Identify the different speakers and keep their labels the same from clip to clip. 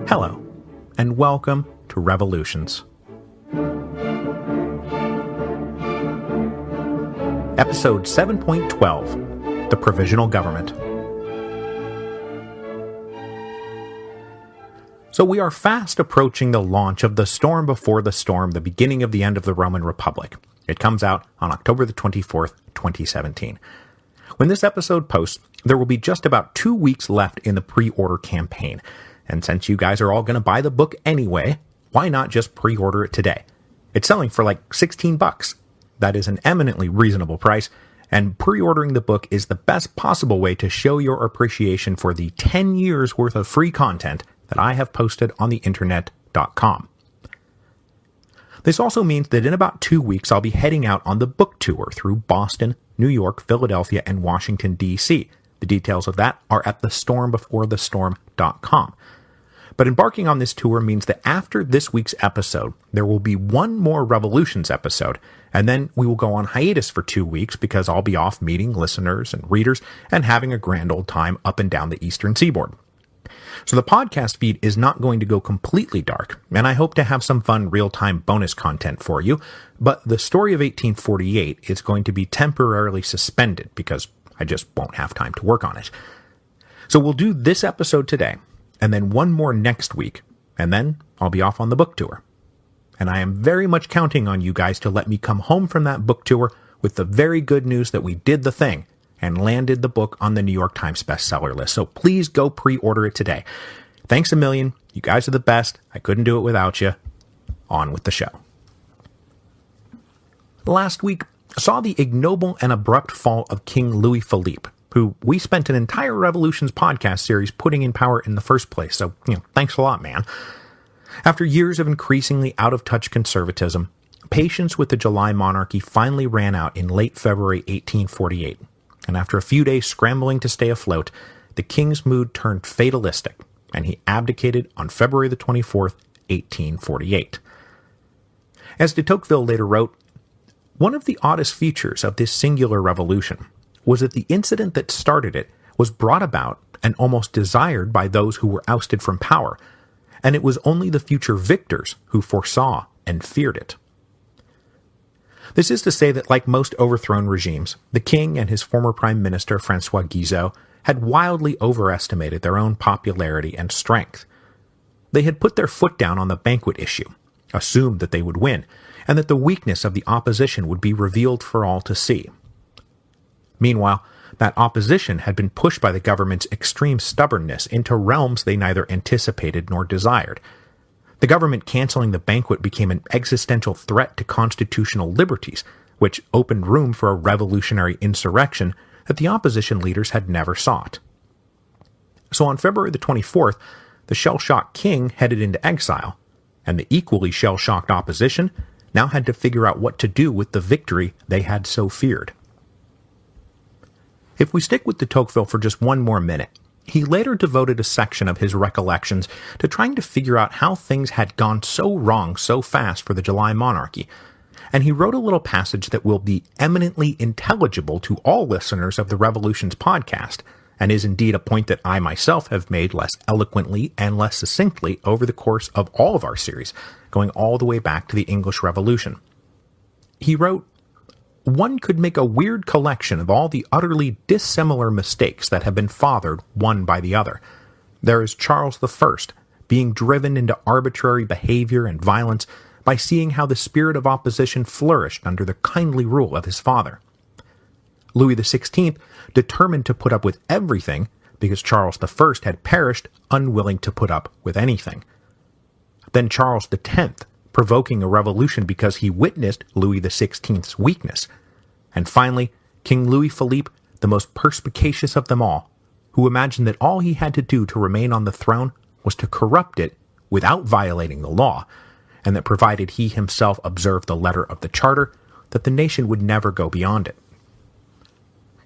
Speaker 1: Hello, and welcome to Revolutions. Episode 7.12, The Provisional Government. So we are fast approaching the launch of The Storm Before the Storm, the beginning of the end of the Roman Republic. It comes out on October the 24th, 2017. When this episode posts, there will be just about 2 weeks left in the pre-order campaign. And since you guys are all going to buy the book anyway, why not just pre-order it today? It's selling for like $16. That is an eminently reasonable price, and pre-ordering the book is the best possible way to show your appreciation for the 10 years worth of free content that I have posted on the internet.com. This also means that in about 2 weeks I'll be heading out on the book tour through Boston, New York, Philadelphia, and Washington, D.C. The details of that are at thestormbeforethestorm.com. But embarking on this tour means that after this week's episode, there will be one more Revolutions episode, and then we will go on hiatus for 2 weeks because I'll be off meeting listeners and readers and having a grand old time up and down the Eastern Seaboard. So the podcast feed is not going to go completely dark, and I hope to have some fun real-time bonus content for you, but the story of 1848 is going to be temporarily suspended because I just won't have time to work on it. So we'll do this episode today, and then one more next week, and then I'll be off on the book tour. And I am very much counting on you guys to let me come home from that book tour with the very good news that we did the thing and landed the book on the New York Times bestseller list. So please go pre-order it today. Thanks a million. You guys are the best. I couldn't do it without you. On with the show. Last week saw the ignoble and abrupt fall of King Louis Philippe, who we spent an entire Revolutions podcast series putting in power in the first place. So, thanks a lot, man. After years of increasingly out-of-touch conservatism, patience with the July monarchy finally ran out in late February 1848. And after a few days scrambling to stay afloat, the king's mood turned fatalistic, and he abdicated on February the 24th, 1848. As de Tocqueville later wrote, one of the oddest features of this singular revolution was that the incident that started it was brought about and almost desired by those who were ousted from power, and it was only the future victors who foresaw and feared it. This is to say that, like most overthrown regimes, the king and his former prime minister, François Guizot, had wildly overestimated their own popularity and strength. They had put their foot down on the banquet issue, assumed that they would win, and that the weakness of the opposition would be revealed for all to see. Meanwhile, that opposition had been pushed by the government's extreme stubbornness into realms they neither anticipated nor desired. The government canceling the banquet became an existential threat to constitutional liberties, which opened room for a revolutionary insurrection that the opposition leaders had never sought. So on February the 24th, the shell-shocked king headed into exile, and the equally shell-shocked opposition now had to figure out what to do with the victory they had so feared. If we stick with de Tocqueville for just one more minute, he later devoted a section of his recollections to trying to figure out how things had gone so wrong so fast for the July monarchy, and he wrote a little passage that will be eminently intelligible to all listeners of the Revolutions podcast, and is indeed a point that I myself have made less eloquently and less succinctly over the course of all of our series, going all the way back to the English Revolution. He wrote, "One could make a weird collection of all the utterly dissimilar mistakes that have been fathered one by the other. There is Charles I, being driven into arbitrary behavior and violence by seeing how the spirit of opposition flourished under the kindly rule of his father. Louis XVI, determined to put up with everything because Charles I had perished, unwilling to put up with anything. Then Charles X, provoking a revolution because he witnessed Louis XVI's weakness. And finally, King Louis Philippe, the most perspicacious of them all, who imagined that all he had to do to remain on the throne was to corrupt it without violating the law, and that provided he himself observed the letter of the charter, that the nation would never go beyond it."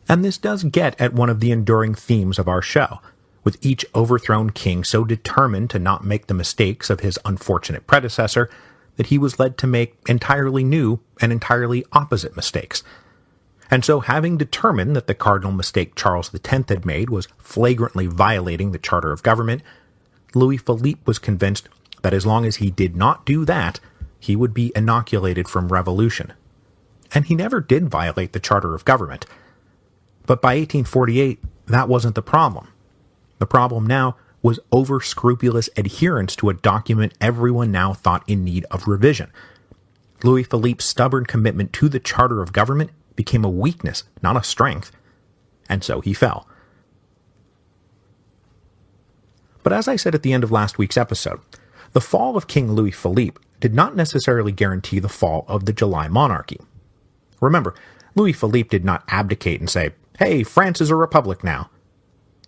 Speaker 1: And this does get at one of the enduring themes of our show, with each overthrown king so determined to not make the mistakes of his unfortunate predecessor that he was led to make entirely new and entirely opposite mistakes. And so, having determined that the cardinal mistake Charles X had made was flagrantly violating the Charter of Government, Louis Philippe was convinced that as long as he did not do that, he would be inoculated from revolution. And he never did violate the Charter of Government. But by 1848, that wasn't the problem. The problem now was over-scrupulous adherence to a document everyone now thought in need of revision. Louis Philippe's stubborn commitment to the Charter of Government became a weakness, not a strength, and so he fell. But as I said at the end of last week's episode, the fall of King Louis Philippe did not necessarily guarantee the fall of the July monarchy. Remember, Louis Philippe did not abdicate and say, "Hey, France is a republic now."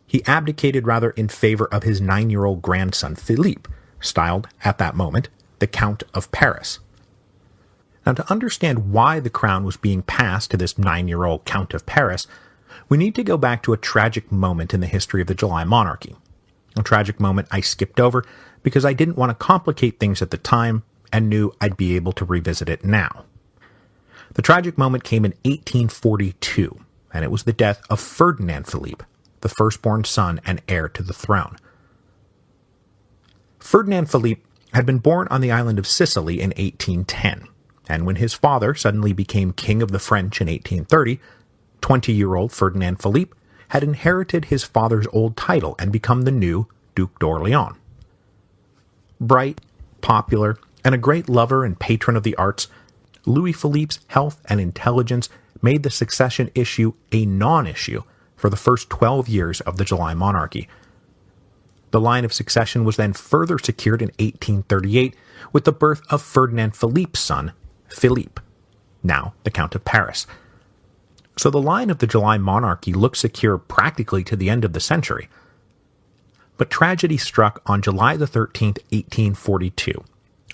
Speaker 1: He abdicated rather in favor of his 9-year-old grandson Philippe, styled at that moment the Count of Paris. Now, to understand why the crown was being passed to this 9-year-old Count of Paris, we need to go back to a tragic moment in the history of the July monarchy. A tragic moment I skipped over because I didn't want to complicate things at the time and knew I'd be able to revisit it now. The tragic moment came in 1842, and it was the death of Ferdinand Philippe, the firstborn son and heir to the throne. Ferdinand Philippe had been born on the island of Sicily in 1810, and when his father suddenly became King of the French in 1830, 20-year-old Ferdinand Philippe had inherited his father's old title and become the new Duc d'Orléans. Bright, popular, and a great lover and patron of the arts, Louis Philippe's health and intelligence made the succession issue a non-issue for the first 12 years of the July monarchy. The line of succession was then further secured in 1838 with the birth of Ferdinand Philippe's son, Philippe, now the Count of Paris. So the line of the July monarchy looked secure practically to the end of the century. But tragedy struck on July the 13th, 1842,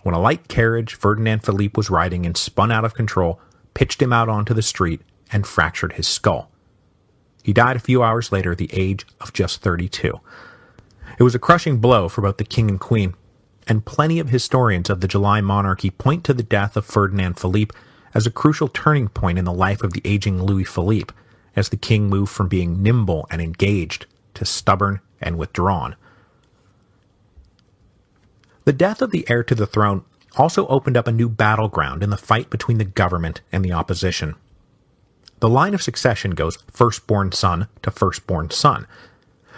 Speaker 1: when a light carriage Ferdinand Philippe was riding in spun out of control, pitched him out onto the street, and fractured his skull. He died a few hours later at the age of just 32. It was a crushing blow for both the king and queen, and plenty of historians of the July monarchy point to the death of Ferdinand Philippe as a crucial turning point in the life of the aging Louis Philippe, as the king moved from being nimble and engaged to stubborn and withdrawn. The death of the heir to the throne also opened up a new battleground in the fight between the government and the opposition. The line of succession goes firstborn son to firstborn son.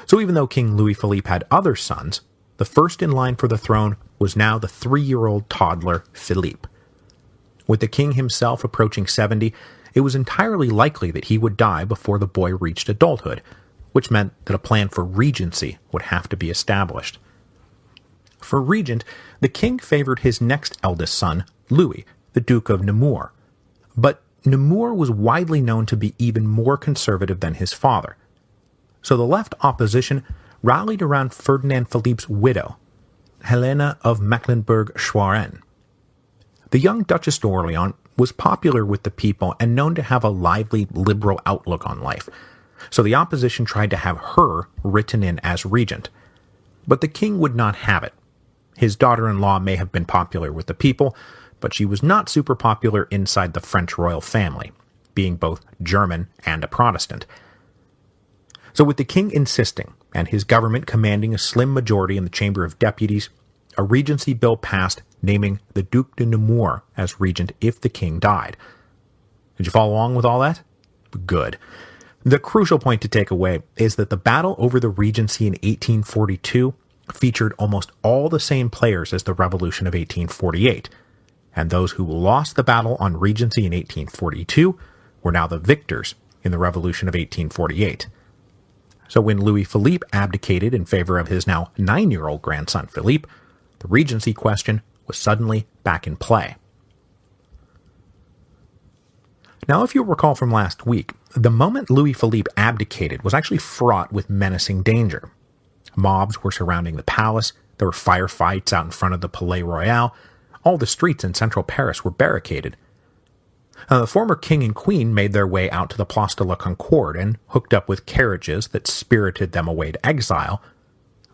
Speaker 1: So even though King Louis Philippe had other sons, the first in line for the throne was now the 3-year-old toddler Philippe. With the king himself approaching 70, it was entirely likely that he would die before the boy reached adulthood, which meant that a plan for regency would have to be established. For regent, the king favored his next eldest son, Louis, the Duke of Nemours. But Nemours was widely known to be even more conservative than his father. So the left opposition rallied around Ferdinand Philippe's widow, Helena of Mecklenburg-Schwerin. The young Duchess d'Orléans was popular with the people and known to have a lively liberal outlook on life, so the opposition tried to have her written in as regent. But the king would not have it. His daughter-in-law may have been popular with the people, but she was not super popular inside the French royal family, being both German and a Protestant. So with the king insisting, and his government commanding a slim majority in the Chamber of Deputies, a regency bill passed naming the Duc de Nemours as regent if the king died. Did you follow along with all that? Good. The crucial point to take away is that the battle over the regency in 1842 featured almost all the same players as the Revolution of 1848, and those who lost the battle on regency in 1842 were now the victors in the Revolution of 1848. So when Louis Philippe abdicated in favor of his now 9-year-old grandson Philippe, the regency question was suddenly back in play. Now, if you'll recall from last week, the moment Louis Philippe abdicated was actually fraught with menacing danger. Mobs were surrounding the palace, there were firefights out in front of the Palais Royal, all the streets in central Paris were barricaded. The former king and queen made their way out to the Place de la Concorde and hooked up with carriages that spirited them away to exile,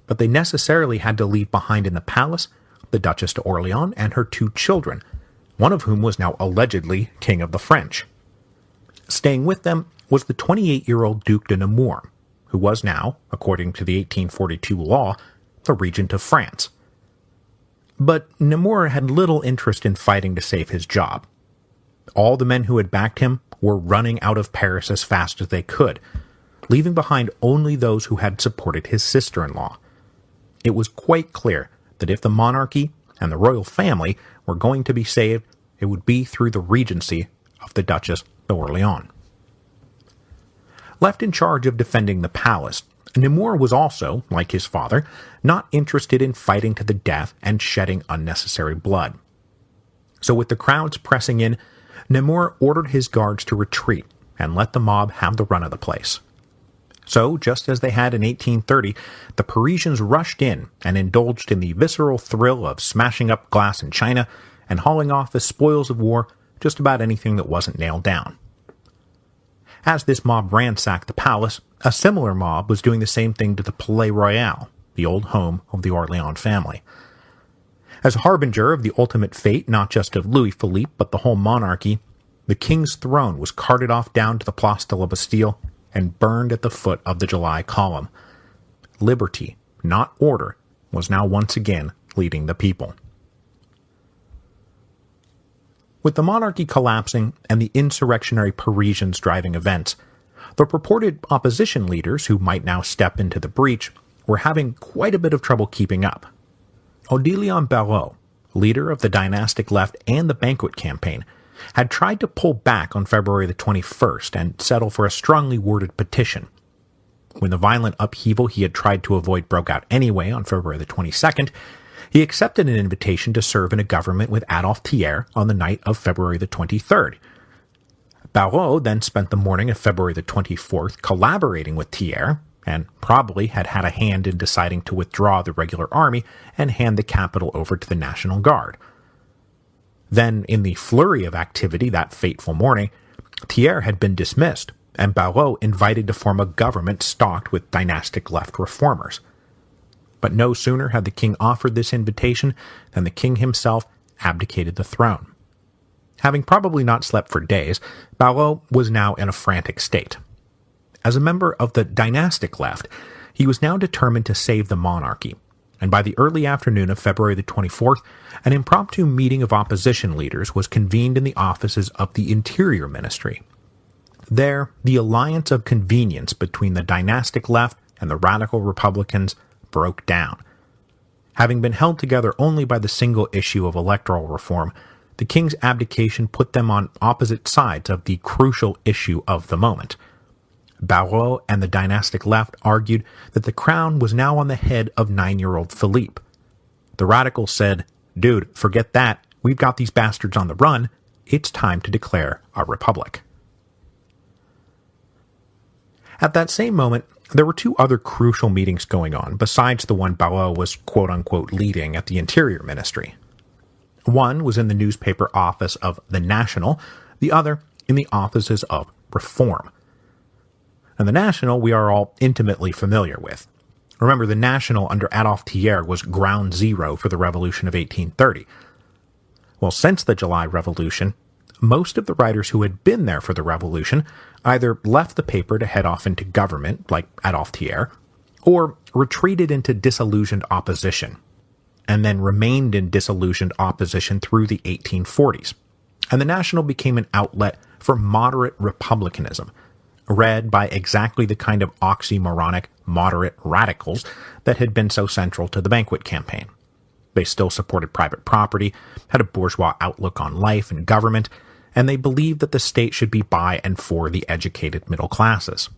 Speaker 1: but they necessarily had to leave behind in the palace the Duchess d'Orléans and her 2 children, one of whom was now allegedly king of the French. Staying with them was the 28-year-old Duc de Nemours, who was now, according to the 1842 law, the regent of France. But Nemours had little interest in fighting to save his job. All the men who had backed him were running out of Paris as fast as they could, leaving behind only those who had supported his sister-in-law. It was quite clear that if the monarchy and the royal family were going to be saved, it would be through the regency of the Duchess d'Orléans. Left in charge of defending the palace, Nemours was also, like his father, not interested in fighting to the death and shedding unnecessary blood. So with the crowds pressing in, Nemours ordered his guards to retreat and let the mob have the run of the place. So, just as they had in 1830, the Parisians rushed in and indulged in the visceral thrill of smashing up glass and china and hauling off as spoils of war just about anything that wasn't nailed down. As this mob ransacked the palace, a similar mob was doing the same thing to the Palais Royal, the old home of the Orléans family. As a harbinger of the ultimate fate not just of Louis Philippe but the whole monarchy, the king's throne was carted off down to the Place de la Bastille and burned at the foot of the July column. Liberty, not order, was now once again leading the people. With the monarchy collapsing and the insurrectionary Parisians driving events, the purported opposition leaders who might now step into the breach were having quite a bit of trouble keeping up. Odilon Barrot, leader of the dynastic left and the banquet campaign, had tried to pull back on February the 21st and settle for a strongly worded petition. When the violent upheaval he had tried to avoid broke out anyway on February the 22nd, he accepted an invitation to serve in a government with Adolphe Thiers on the night of February the 23rd. Barrot then spent the morning of February the 24th collaborating with Thiers, and probably had a hand in deciding to withdraw the regular army and hand the capital over to the National Guard. Then, in the flurry of activity that fateful morning, Thiers had been dismissed, and Barrot invited to form a government stocked with dynastic left reformers. But no sooner had the king offered this invitation than the king himself abdicated the throne. Having probably not slept for days, Barrot was now in a frantic state. As a member of the dynastic left, he was now determined to save the monarchy, and by the early afternoon of February the 24th, an impromptu meeting of opposition leaders was convened in the offices of the Interior Ministry. There, the alliance of convenience between the dynastic left and the radical Republicans broke down. Having been held together only by the single issue of electoral reform, the king's abdication put them on opposite sides of the crucial issue of the moment. Barrot and the dynastic left argued that the crown was now on the head of 9-year-old Philippe. The radicals said, "Dude, forget that. We've got these bastards on the run. It's time to declare a republic." At that same moment, there were two other crucial meetings going on besides the one Barrot was quote-unquote leading at the Interior Ministry. One was in the newspaper office of The National, the other in the offices of Reform. And The National we are all intimately familiar with. Remember, The National under Adolphe Thiers was ground zero for the Revolution of 1830. Well, since the July Revolution, most of the writers who had been there for the Revolution either left the paper to head off into government, like Adolphe Thiers, or retreated into disillusioned opposition, and then remained in disillusioned opposition through the 1840s. And The National became an outlet for moderate republicanism, read by exactly the kind of oxymoronic moderate radicals that had been so central to the banquet campaign. They still supported private property, had a bourgeois outlook on life and government, and they believed that the state should be by and for the educated middle classes.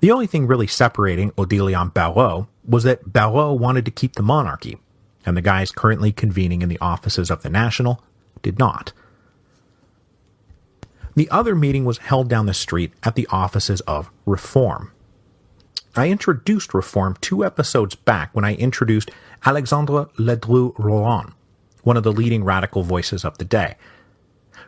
Speaker 1: The only thing really separating Odilon Barrot was that Barrot wanted to keep the monarchy, and the guys currently convening in the offices of The National did not. The other meeting was held down the street at the offices of Reform. I introduced Reform 2 episodes back when I introduced Alexandre Ledru-Rollin, one of the leading radical voices of the day.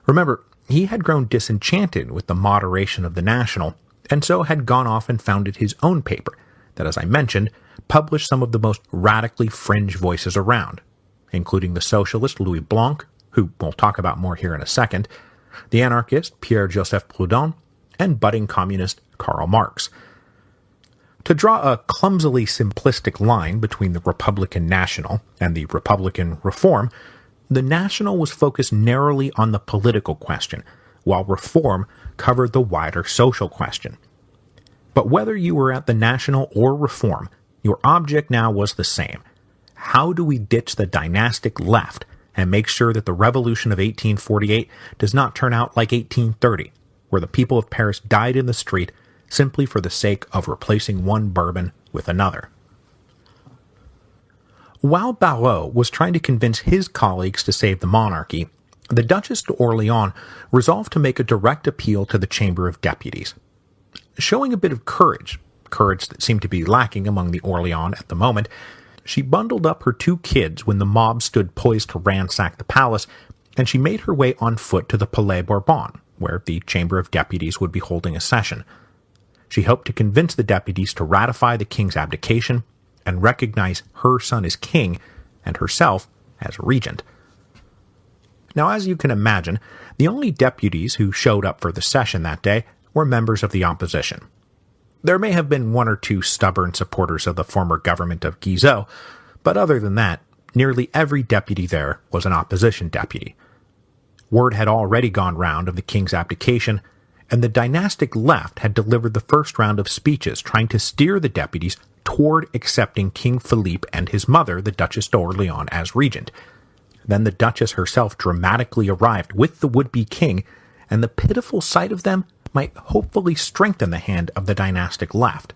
Speaker 1: Remember, he had grown disenchanted with the moderation of The National, and so had gone off and founded his own paper that, as I mentioned, published some of the most radically fringe voices around, including the socialist Louis Blanc, who we'll talk about more here in a second, the anarchist Pierre-Joseph Proudhon, and budding communist Karl Marx. To draw a clumsily simplistic line between the Republican National and the Republican Reform, the National was focused narrowly on the political question, while Reform covered the wider social question. But whether you were at the National or Reform, your object now was the same. How do we ditch the dynastic left and make sure that the revolution of 1848 does not turn out like 1830, where the people of Paris died in the street simply for the sake of replacing one bourbon with another? While Barrot was trying to convince his colleagues to save the monarchy, the Duchess d'Orléans resolved to make a direct appeal to the Chamber of Deputies. Showing a bit of courage that seemed to be lacking among the Orléans at the moment, she bundled up her 2 kids when the mob stood poised to ransack the palace, and she made her way on foot to the Palais Bourbon, where the Chamber of Deputies would be holding a session. She hoped to convince the deputies to ratify the king's abdication and recognize her son as king and herself as regent. Now, as you can imagine, the only deputies who showed up for the session that day were members of the opposition. There may have been 1 or 2 stubborn supporters of the former government of Guizot, but other than that, nearly every deputy there was an opposition deputy. Word had already gone round of the king's abdication, and the dynastic left had delivered the first round of speeches trying to steer the deputies toward accepting King Philippe and his mother, the Duchess d'Orléans, as regent. Then the Duchess herself dramatically arrived with the would-be king, and the pitiful sight of them might hopefully strengthen the hand of the dynastic left.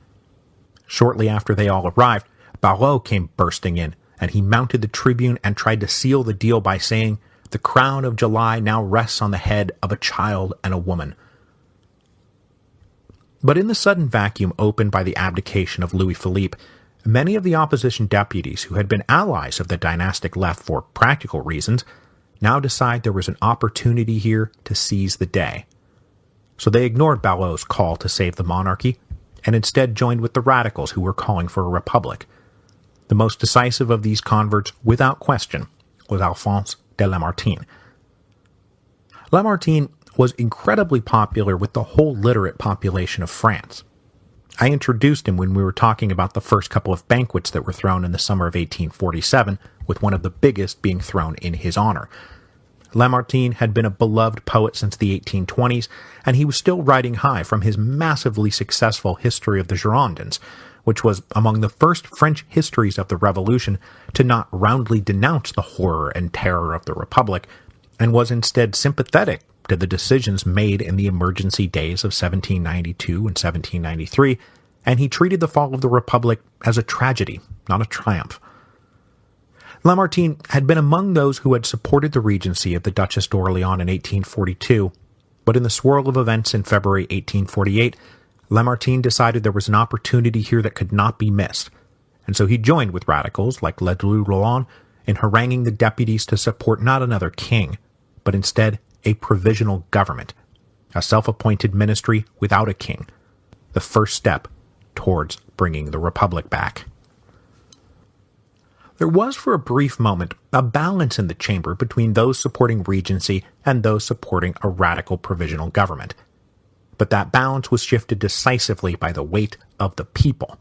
Speaker 1: Shortly after they all arrived, Barrot came bursting in, and he mounted the tribune and tried to seal the deal by saying, "The crown of July now rests on the head of a child and a woman." But in the sudden vacuum opened by the abdication of Louis Philippe, many of the opposition deputies who had been allies of the dynastic left for practical reasons now decide there was an opportunity here to seize the day. So they ignored Barrot's call to save the monarchy, and instead joined with the radicals who were calling for a republic. The most decisive of these converts, without question, was Alphonse de Lamartine. Lamartine was incredibly popular with the whole literate population of France. I introduced him when we were talking about the first couple of banquets that were thrown in the summer of 1847, with one of the biggest being thrown in his honor. Lamartine had been a beloved poet since the 1820s, and he was still riding high from his massively successful History of the Girondins, which was among the first French histories of the Revolution to not roundly denounce the horror and terror of the Republic, and was instead sympathetic to the decisions made in the emergency days of 1792 and 1793, and he treated the fall of the Republic as a tragedy, not a triumph. Lamartine had been among those who had supported the regency of the Duchess d'Orléans in 1842, but in the swirl of events in February 1848, Lamartine decided there was an opportunity here that could not be missed, and so he joined with radicals like Ledru-Rollin in haranguing the deputies to support not another king, but instead a provisional government, a self-appointed ministry without a king, the first step towards bringing the Republic back. There was for a brief moment a balance in the chamber between those supporting regency and those supporting a radical provisional government. But that balance was shifted decisively by the weight of the people.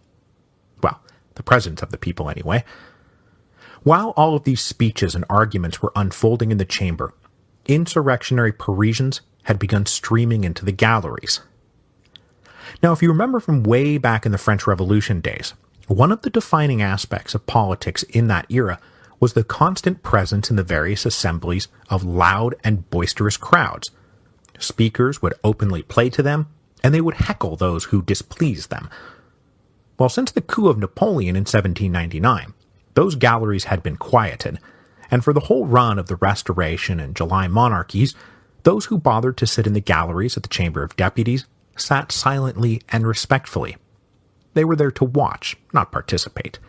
Speaker 1: Well, the presence of the people anyway. While all of these speeches and arguments were unfolding in the chamber, insurrectionary Parisians had begun streaming into the galleries. Now, if you remember from way back in the French Revolution days, one of the defining aspects of politics in that era was the constant presence in the various assemblies of loud and boisterous crowds. Speakers would openly play to them, and they would heckle those who displeased them. Well, since the coup of Napoleon in 1799, those galleries had been quieted, and for the whole run of the Restoration and July monarchies, those who bothered to sit in the galleries at the Chamber of Deputies sat silently and respectfully. They were there to watch, not participate.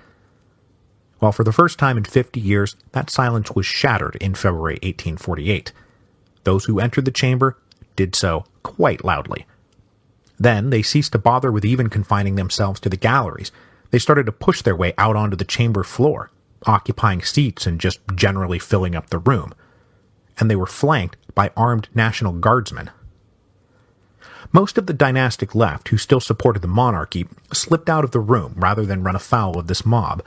Speaker 1: Well, for the first time in 50 years, that silence was shattered in February 1848. Those who entered the chamber did so quite loudly. Then they ceased to bother with even confining themselves to the galleries. They started to push their way out onto the chamber floor, occupying seats and just generally filling up the room. And they were flanked by armed National Guardsmen. Most of the dynastic left who still supported the monarchy slipped out of the room rather than run afoul of this mob,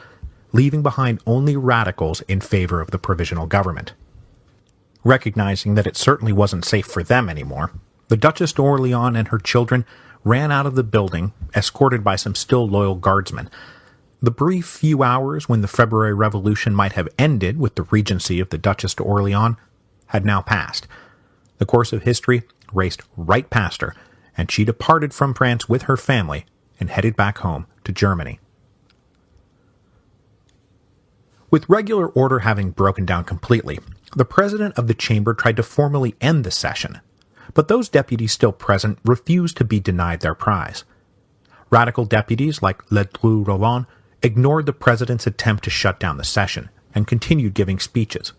Speaker 1: leaving behind only radicals in favor of the provisional government. Recognizing that it certainly wasn't safe for them anymore, the Duchess d'Orléans and her children ran out of the building, escorted by some still loyal guardsmen. The brief few hours when the February Revolution might have ended with the regency of the Duchess d'Orléans had now passed. The course of history raced right past her, and she departed from France with her family and headed back home to Germany. With regular order having broken down completely, the president of the chamber tried to formally end the session, but those deputies still present refused to be denied their prize. Radical deputies like Ledru Rollin ignored the president's attempt to shut down the session and continued giving speeches.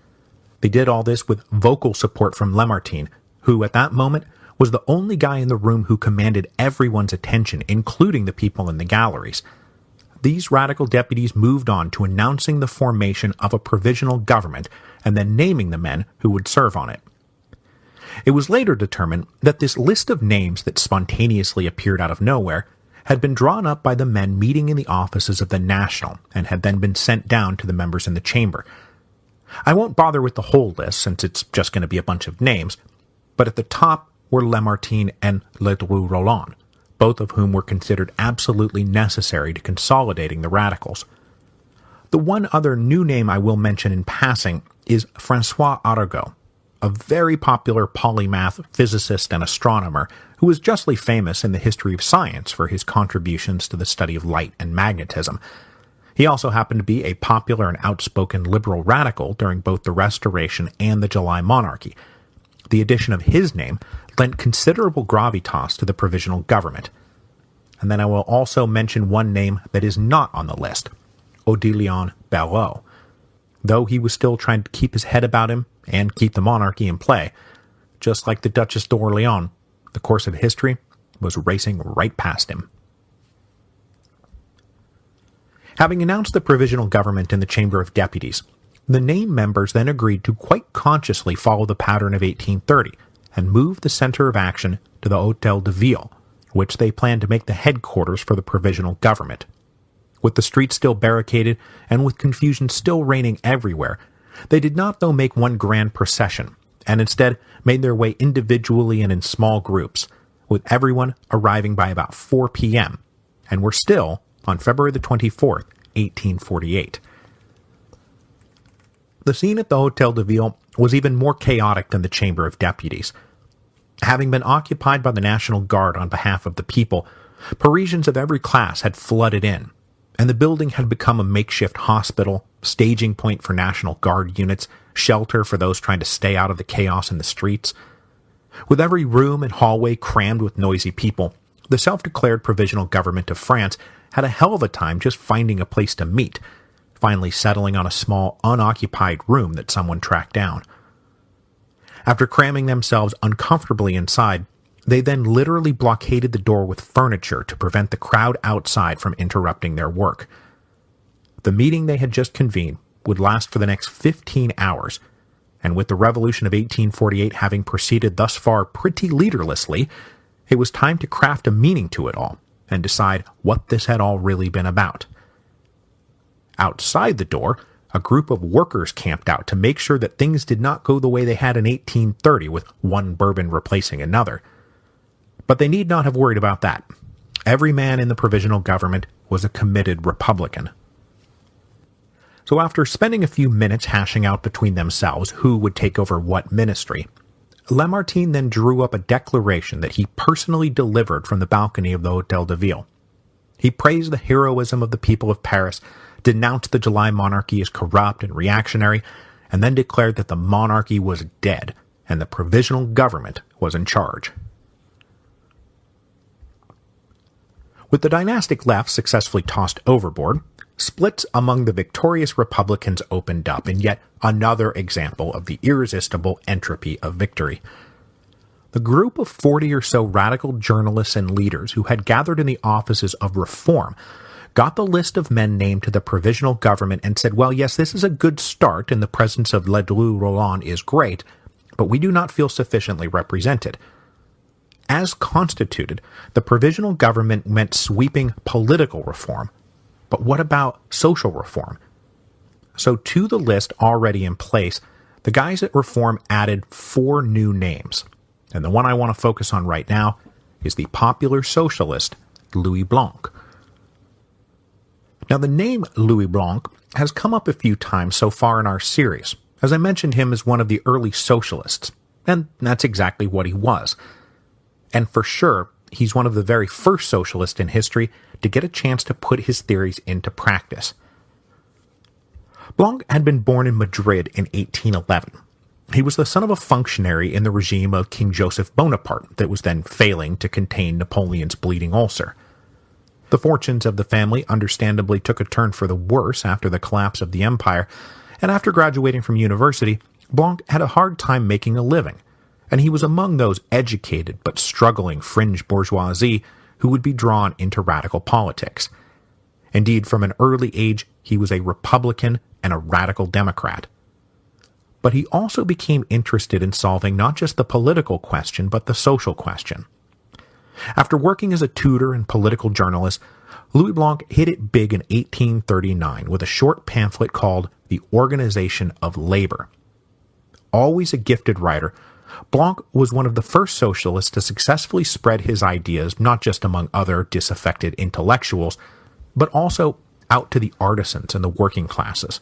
Speaker 1: They did all this with vocal support from Lamartine, who at that moment was the only guy in the room who commanded everyone's attention, including the people in the galleries. These radical deputies moved on to announcing the formation of a provisional government and then naming the men who would serve on it. It was later determined that this list of names that spontaneously appeared out of nowhere had been drawn up by the men meeting in the offices of the National and had then been sent down to the members in the chamber. I won't bother with the whole list since it's just going to be a bunch of names, but at the top were Lamartine and Ledru Rollin, both of whom were considered absolutely necessary to consolidating the radicals. The one other new name I will mention in passing is François Arago, a very popular polymath, physicist, and astronomer who was justly famous in the history of science for his contributions to the study of light and magnetism. He also happened to be a popular and outspoken liberal radical during both the Restoration and the July Monarchy. The addition of his name lent considerable gravitas to the provisional government. And then I will also mention one name that is not on the list, Odilon Barrot. Though he was still trying to keep his head about him and keep the monarchy in play, just like the Duchess d'Orléans, the course of history was racing right past him. Having announced the provisional government in the Chamber of Deputies, the named members then agreed to quite consciously follow the pattern of 1830 and move the center of action to the Hôtel de Ville, which they planned to make the headquarters for the provisional government. With the streets still barricaded and with confusion still reigning everywhere, they did not though make one grand procession, and instead made their way individually and in small groups, with everyone arriving by about 4 p.m., and were still on February the 24th, 1848. The scene at the Hôtel de Ville was even more chaotic than the Chamber of Deputies. Having been occupied by the National Guard on behalf of the people, Parisians of every class had flooded in, and the building had become a makeshift hospital, staging point for National Guard units, shelter for those trying to stay out of the chaos in the streets. With every room and hallway crammed with noisy people, the self-declared Provisional Government of France had a hell of a time just finding a place to meet, finally settling on a small, unoccupied room that someone tracked down. After cramming themselves uncomfortably inside, they then literally blockaded the door with furniture to prevent the crowd outside from interrupting their work. The meeting they had just convened would last for the next 15 hours, and with the Revolution of 1848 having proceeded thus far pretty leaderlessly, it was time to craft a meaning to it all and decide what this had all really been about. Outside the door, a group of workers camped out to make sure that things did not go the way they had in 1830 with one bourbon replacing another. But they need not have worried about that. Every man in the provisional government was a committed Republican. So after spending a few minutes hashing out between themselves who would take over what ministry, Lamartine then drew up a declaration that he personally delivered from the balcony of the Hôtel de Ville. He praised the heroism of the people of Paris, denounced the July monarchy as corrupt and reactionary, and then declared that the monarchy was dead and the provisional government was in charge. With the dynastic left successfully tossed overboard, splits among the victorious Republicans opened up in yet another example of the irresistible entropy of victory. The group of 40 or so radical journalists and leaders who had gathered in the offices of Reform got the list of men named to the provisional government and said, well, yes, this is a good start and the presence of Ledru Rollin is great, but we do not feel sufficiently represented. as constituted, the provisional government meant sweeping political reform. But what about social reform? So to the list already in place, the guys at Reform added 4 new names. And the one I want to focus on right now is the popular socialist Louis Blanc. Now, the name Louis Blanc has come up a few times so far in our series, as I mentioned him as one of the early socialists, and that's exactly what he was. And for sure, he's one of the very first socialists in history to get a chance to put his theories into practice. Blanc had been born in Madrid in 1811. He was the son of a functionary in the regime of King Joseph Bonaparte that was then failing to contain Napoleon's bleeding ulcer. The fortunes of the family understandably took a turn for the worse after the collapse of the empire, and after graduating from university, Blanc had a hard time making a living, and he was among those educated but struggling fringe bourgeoisie who would be drawn into radical politics. Indeed, from an early age, he was a Republican and a radical Democrat. But he also became interested in solving not just the political question, but the social question. After working as a tutor and political journalist, Louis Blanc hit it big in 1839 with a short pamphlet called The Organization of Labor. Always a gifted writer, Blanc was one of the first socialists to successfully spread his ideas not just among other disaffected intellectuals, but also out to the artisans and the working classes.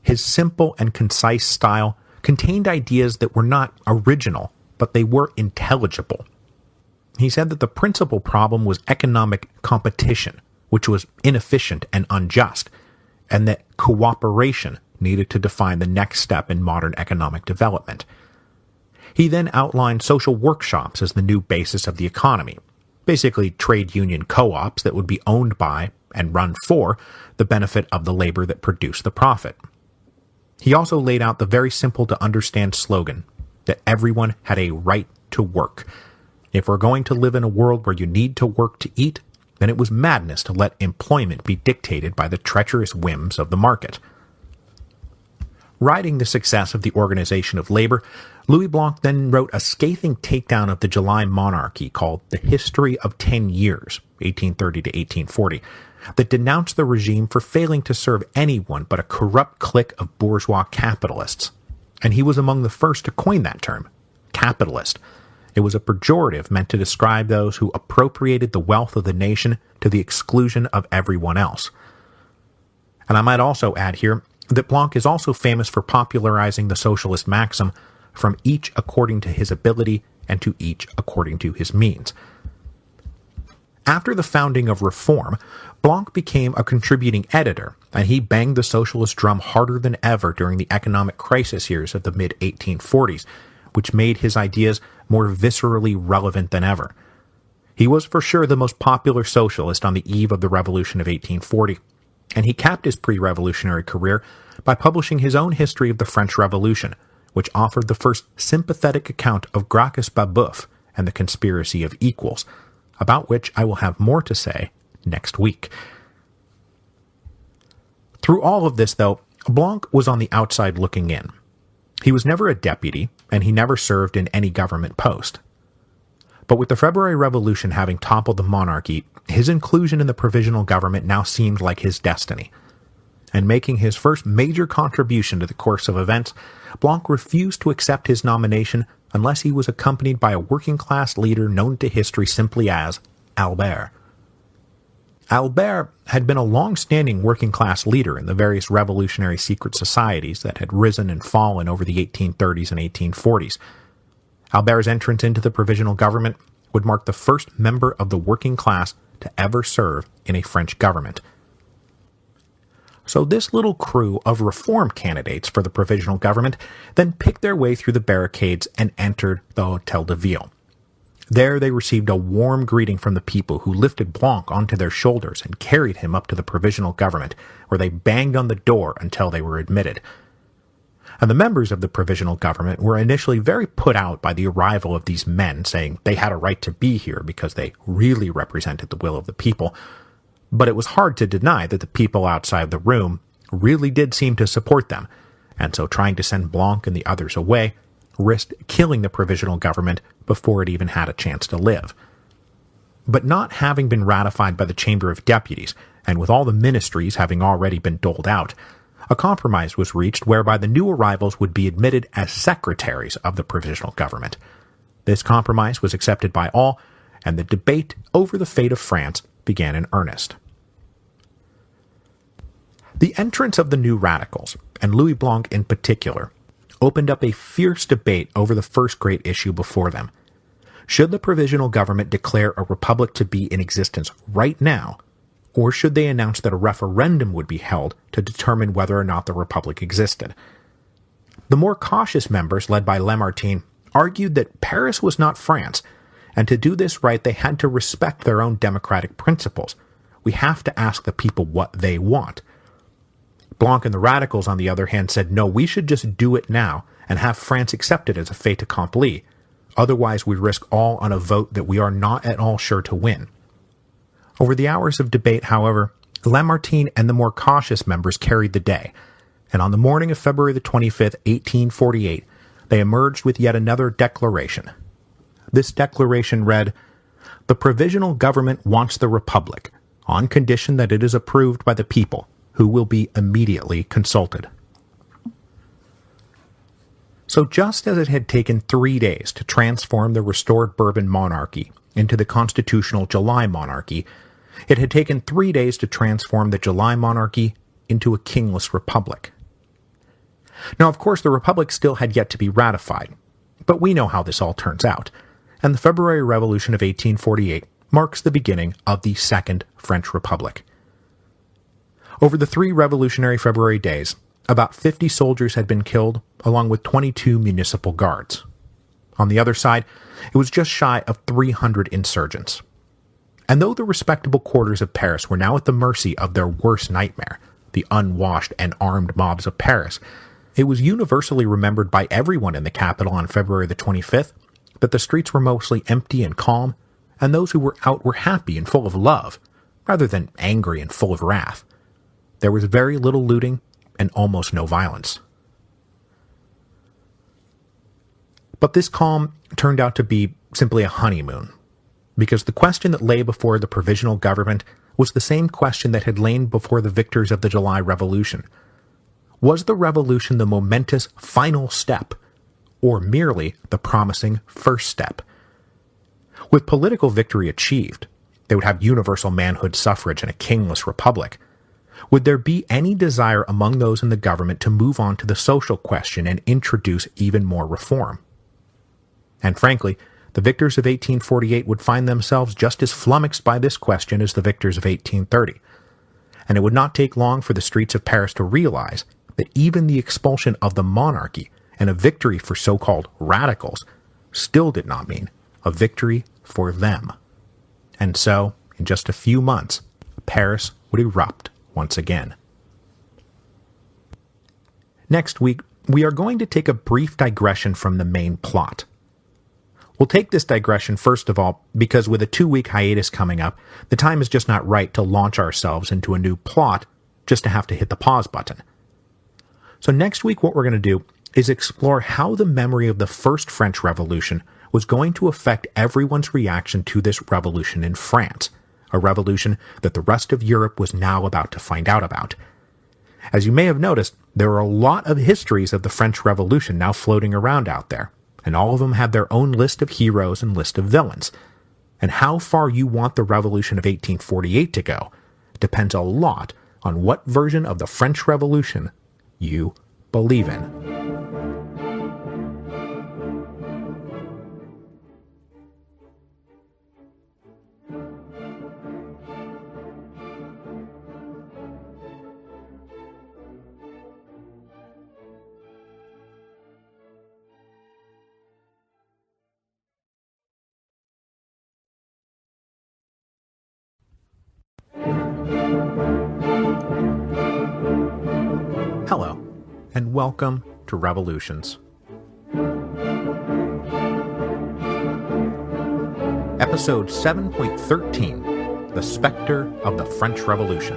Speaker 1: His simple and concise style contained ideas that were not original, but they were intelligible. He said that the principal problem was economic competition, which was inefficient and unjust, and that cooperation needed to define the next step in modern economic development. He then outlined social workshops as the new basis of the economy, basically trade union co-ops that would be owned by and run for the benefit of the labor that produced the profit. He also laid out the very simple-to-understand slogan that everyone had a right to work. If we're going to live in a world where you need to work to eat, then it was madness to let employment be dictated by the treacherous whims of the market. Riding the success of the Organization of Labor, Louis Blanc then wrote a scathing takedown of the July monarchy called The History of 10 Years, 1830 to 1840, that denounced the regime for failing to serve anyone but a corrupt clique of bourgeois capitalists. And he was among the first to coin that term, capitalist. It was a pejorative meant to describe those who appropriated the wealth of the nation to the exclusion of everyone else. And I might also add here that Blanc is also famous for popularizing the socialist maxim, from each according to his ability and to each according to his means. After the founding of Reform, Blanc became a contributing editor, and he banged the socialist drum harder than ever during the economic crisis years of the mid-1840s, which made his ideas more viscerally relevant than ever. He was for sure the most popular socialist on the eve of the Revolution of 1840, and he capped his pre-revolutionary career by publishing his own history of the French Revolution, which offered the first sympathetic account of Gracchus Babeuf and the conspiracy of equals, about which I will have more to say next week. Through all of this, though, Blanc was on the outside looking in. He was never a deputy, and he never served in any government post. But with the February Revolution having toppled the monarchy, his inclusion in the provisional government now seemed like his destiny. And making his first major contribution to the course of events, Blanc refused to accept his nomination unless he was accompanied by a working-class leader known to history simply as Albert. Albert had been a long-standing working-class leader in the various revolutionary secret societies that had risen and fallen over the 1830s and 1840s. Albert's entrance into the provisional government would mark the first member of the working class to ever serve in a French government. So this little crew of reform candidates for the provisional government then picked their way through the barricades and entered the Hôtel de Ville. There they received a warm greeting from the people who lifted Blanc onto their shoulders and carried him up to the provisional government, where they banged on the door until they were admitted. And the members of the provisional government were initially very put out by the arrival of these men, saying they had a right to be here because they really represented the will of the people. But it was hard to deny that the people outside the room really did seem to support them, and so trying to send Blanc and the others away, risked killing the provisional government before it even had a chance to live. But not having been ratified by the Chamber of Deputies, and with all the ministries having already been doled out, a compromise was reached whereby the new arrivals would be admitted as secretaries of the provisional government. This compromise was accepted by all, and the debate over the fate of France began in earnest. The entrance of the new radicals, and Louis Blanc in particular, opened up a fierce debate over the first great issue before them. Should the provisional government declare a republic to be in existence right now, or should they announce that a referendum would be held to determine whether or not the republic existed? The more cautious members, led by Lamartine, argued that Paris was not France, and to do this right they had to respect their own democratic principles. We have to ask the people what they want. Blanc and the radicals, on the other hand, said no, we should just do it now and have France accepted as a fait accompli. Otherwise we risk all on a vote that we are not at all sure to win. Over the hours of debate, however, Lamartine and the more cautious members carried the day, and on the morning of February the 25th, 1848, they emerged with yet another declaration. This declaration read, "The provisional government wants the republic, on condition that it is approved by the people, who will be immediately consulted." So just as it had taken 3 days to transform the restored Bourbon monarchy into the constitutional July monarchy, it had taken 3 days to transform the July monarchy into a kingless republic. Now, of course, the republic still had yet to be ratified, but we know how this all turns out, and the February Revolution of 1848 marks the beginning of the Second French Republic. Over the 3 revolutionary February days, about 50 soldiers had been killed, along with 22 municipal guards. On the other side, it was just shy of 300 insurgents. And though the respectable quarters of Paris were now at the mercy of their worst nightmare, the unwashed and armed mobs of Paris, it was universally remembered by everyone in the capital on February the 25th that the streets were mostly empty and calm, and those who were out were happy and full of love, rather than angry and full of wrath. There was very little looting and almost no violence. But this calm turned out to be simply a honeymoon, because the question that lay before the provisional government was the same question that had lain before the victors of the July Revolution. Was the revolution the momentous final step, or merely the promising first step? With political victory achieved, they would have universal manhood suffrage and a kingless republic. Would there be any desire among those in the government to move on to the social question and introduce even more reform? And frankly, the victors of 1848 would find themselves just as flummoxed by this question as the victors of 1830. And it would not take long for the streets of Paris to realize that even the expulsion of the monarchy and a victory for so-called radicals still did not mean a victory for them. And so, in just a few months, Paris would erupt once again. Next week, we are going to take a brief digression from the main plot. We'll take this digression first of all because with a 2-week hiatus coming up, the time is just not right to launch ourselves into a new plot just to have to hit the pause button. So next week what we're going to do is explore how the memory of the First French Revolution was going to affect everyone's reaction to this revolution in France, a revolution that the rest of Europe was now about to find out about. As you may have noticed, there are a lot of histories of the French Revolution now floating around out there, and all of them have their own list of heroes and list of villains. And how far you want the Revolution of 1848 to go depends a lot on what version of the French Revolution you believe in. Hello, and welcome to Revolutions. Episode 7.13, The Spectre of the French Revolution.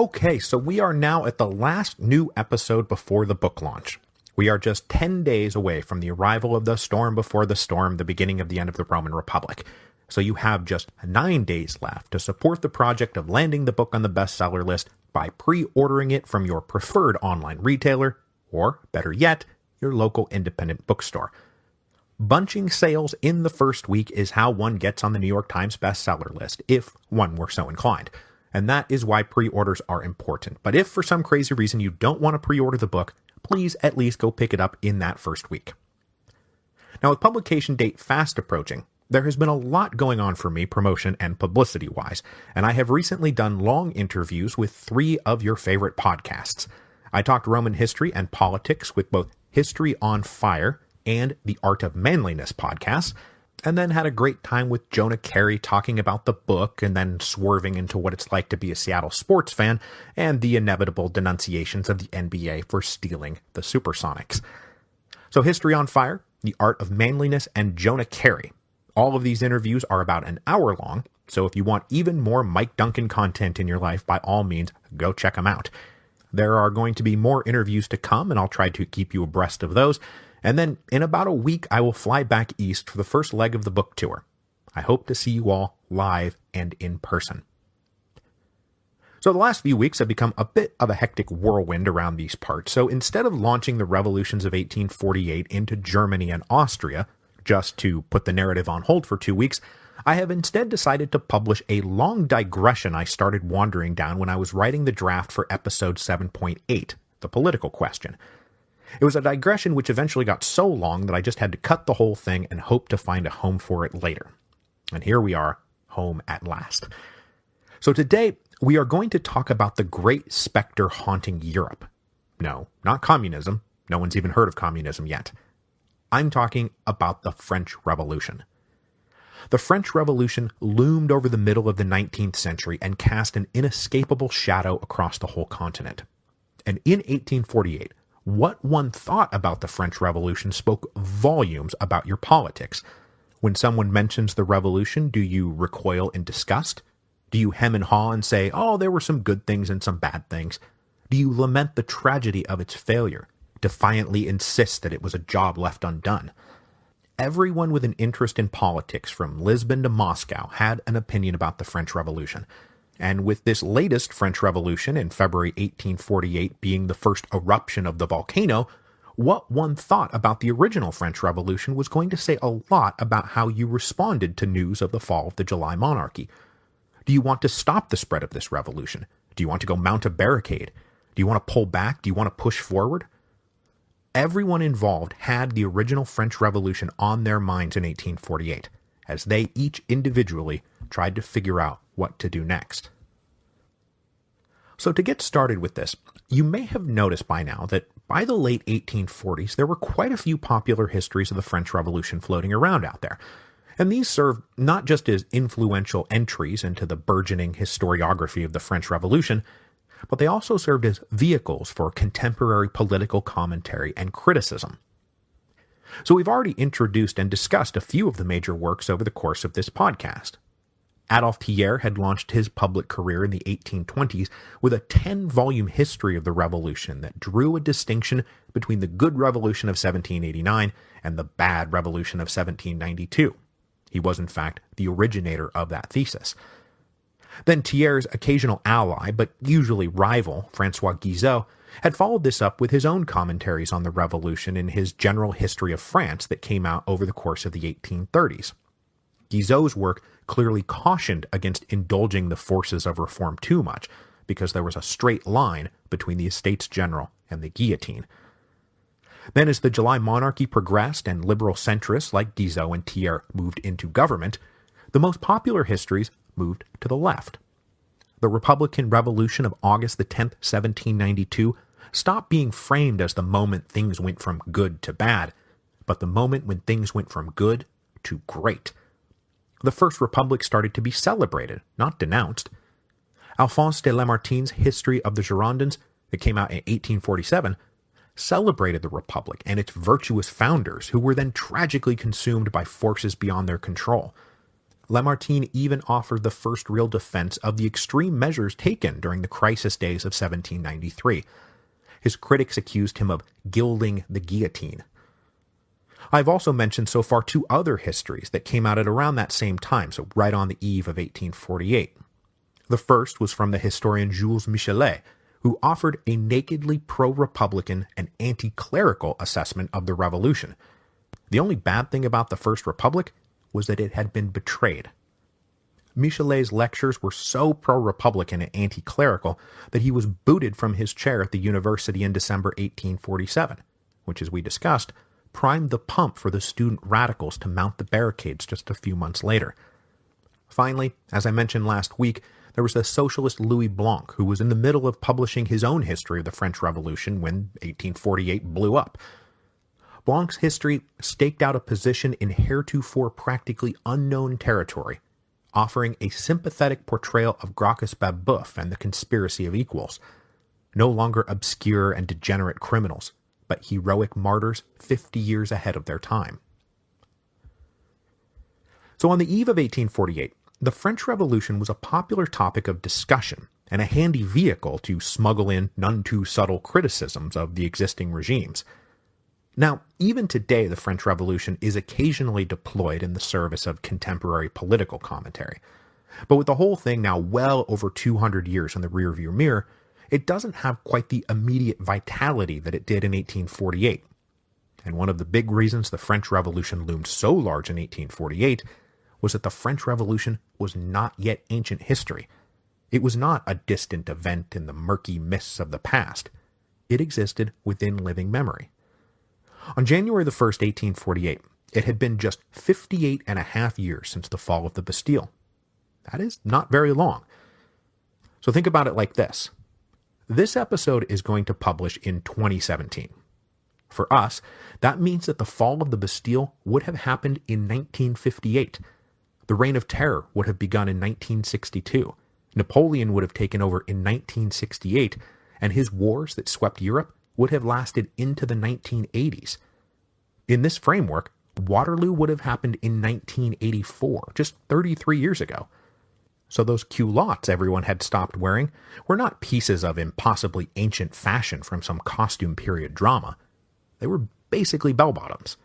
Speaker 1: Okay, so we are now at the last new episode before the book launch. We are just 10 days away from the arrival of the storm before the storm, the beginning of the end of the Roman Republic. So you have just 9 days left to support the project of landing the book on the bestseller list by pre-ordering it from your preferred online retailer, or, better yet, your local independent bookstore. Bunching sales in the first week is how one gets on the New York Times bestseller list, if one were so inclined. And that is why pre-orders are important. But if for some crazy reason you don't want to pre-order the book, please at least go pick it up in that first week. Now, with publication date fast approaching, there has been a lot going on for me promotion and publicity-wise, and I have recently done long interviews with 3 of your favorite podcasts. I talked Roman history and politics with both History on Fire and the Art of Manliness podcasts, and then had a great time with Jonah Carey talking about the book and then swerving into what it's like to be a Seattle sports fan and the inevitable denunciations of the NBA for stealing the Supersonics. So History on Fire, The Art of Manliness, and Jonah Carey. All of these interviews are about an hour long, so if you want even more Mike Duncan content in your life, by all means, go check them out. There are going to be more interviews to come, and I'll try to keep you abreast of those. And then, in about a week, I will fly back east for the first leg of the book tour. I hope to see you all live and in person. So the last few weeks have become a bit of a hectic whirlwind around these parts, so instead of launching the revolutions of 1848 into Germany and Austria, just to put the narrative on hold for 2 weeks, I have instead decided to publish a long digression I started wandering down when I was writing the draft for episode 7.8, The Political Question. It was a digression which eventually got so long that I just had to cut the whole thing and hope to find a home for it later. And here we are, home at last. So today, we are going to talk about the great specter haunting Europe. No, not communism. No one's even heard of communism yet. I'm talking about the French Revolution. The French Revolution loomed over the middle of the 19th century and cast an inescapable shadow across the whole continent. And in 1848, what one thought about the French Revolution spoke volumes about your politics. When someone mentions the revolution, do you recoil in disgust? Do you hem and haw and say, oh, there were some good things and some bad things? Do you lament the tragedy of its failure, defiantly insist that it was a job left undone? Everyone with an interest in politics, from Lisbon to Moscow, had an opinion about the French Revolution. And with this latest French Revolution in February 1848 being the first eruption of the volcano, what one thought about the original French Revolution was going to say a lot about how you responded to news of the fall of the July monarchy. Do you want to stop the spread of this revolution? Do you want to go mount a barricade? Do you want to pull back? Do you want to push forward? Everyone involved had the original French Revolution on their minds in 1848, as they each individually tried to figure out what to do next. So to get started with this, you may have noticed by now that by the late 1840s, there were quite a few popular histories of the French Revolution floating around out there. And these served not just as influential entries into the burgeoning historiography of the French Revolution, but they also served as vehicles for contemporary political commentary and criticism. So we've already introduced and discussed a few of the major works over the course of this podcast. Adolphe Thiers had launched his public career in the 1820s with a 10-volume history of the Revolution that drew a distinction between the good Revolution of 1789 and the bad Revolution of 1792. He was, in fact, the originator of that thesis. Then Thiers' occasional ally, but usually rival, François Guizot, had followed this up with his own commentaries on the Revolution in his General History of France that came out over the course of the 1830s. Guizot's work clearly cautioned against indulging the forces of reform too much, because there was a straight line between the Estates General and the guillotine. Then as the July monarchy progressed and liberal centrists like Guizot and Thiers moved into government, the most popular histories moved to the left. The Republican Revolution of August the 10th, 1792 stopped being framed as the moment things went from good to bad, but the moment when things went from good to great. The First Republic started to be celebrated, not denounced. Alphonse de Lamartine's History of the Girondins, that came out in 1847, celebrated the Republic and its virtuous founders, who were then tragically consumed by forces beyond their control. Lamartine even offered the first real defense of the extreme measures taken during the crisis days of 1793. His critics accused him of gilding the guillotine. I've also mentioned so far two other histories that came out at around that same time, so right on the eve of 1848. The first was from the historian Jules Michelet, who offered a nakedly pro-Republican and anti-clerical assessment of the revolution. The only bad thing about the First Republic was that it had been betrayed. Michelet's lectures were so pro-Republican and anti-clerical that he was booted from his chair at the university in December 1847, which, as we discussed, primed the pump for the student radicals to mount the barricades just a few months later. Finally, as I mentioned last week, there was the socialist Louis Blanc, who was in the middle of publishing his own history of the French Revolution when 1848 blew up. Blanc's history staked out a position in heretofore practically unknown territory, offering a sympathetic portrayal of Gracchus Babeuf and the conspiracy of equals, no longer obscure and degenerate criminals, but heroic martyrs 50 years ahead of their time. So on the eve of 1848, the French Revolution was a popular topic of discussion and a handy vehicle to smuggle in none too subtle criticisms of the existing regimes. Now, even today, the French Revolution is occasionally deployed in the service of contemporary political commentary. But with the whole thing now well over 200 years in the rearview mirror, it doesn't have quite the immediate vitality that it did in 1848. And one of the big reasons the French Revolution loomed so large in 1848 was that the French Revolution was not yet ancient history. It was not a distant event in the murky mists of the past. It existed within living memory. On January the 1st, 1848, it had been just 58 and a half years since the fall of the Bastille. That is not very long. So think about it like this. This episode is going to publish in 2017. For us, that means that the fall of the Bastille would have happened in 1958. The Reign of Terror would have begun in 1962. Napoleon would have taken over in 1968, and his wars that swept Europe would have lasted into the 1980s. In this framework, Waterloo would have happened in 1984, just 33 years ago. So those culottes everyone had stopped wearing were not pieces of impossibly ancient fashion from some costume period drama. They were basically bell-bottoms.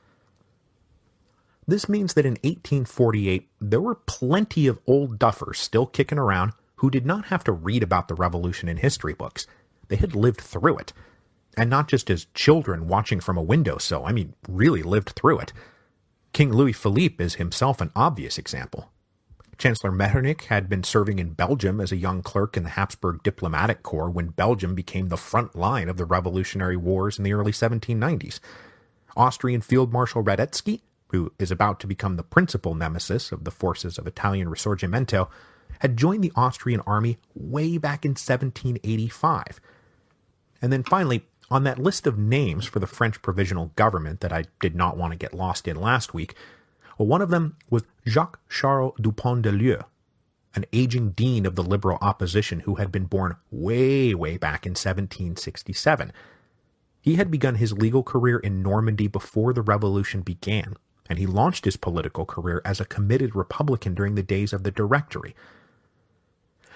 Speaker 1: This means that in 1848, there were plenty of old duffers still kicking around who did not have to read about the revolution in history books. They had lived through it. And not just as children watching from a windowsill, really lived through it. King Louis Philippe is himself an obvious example. Chancellor Metternich had been serving in Belgium as a young clerk in the Habsburg diplomatic corps when Belgium became the front line of the revolutionary wars in the early 1790s. Austrian Field Marshal Radetzky, who is about to become the principal nemesis of the forces of Italian Risorgimento, had joined the Austrian army way back in 1785. And then finally, on that list of names for the French provisional government that I did not want to get lost in last week, one of them was Jacques-Charles Dupont de Lieu, an aging dean of the liberal opposition who had been born way back in 1767. He had begun his legal career in Normandy before the revolution began, and he launched his political career as a committed Republican during the days of the Directory.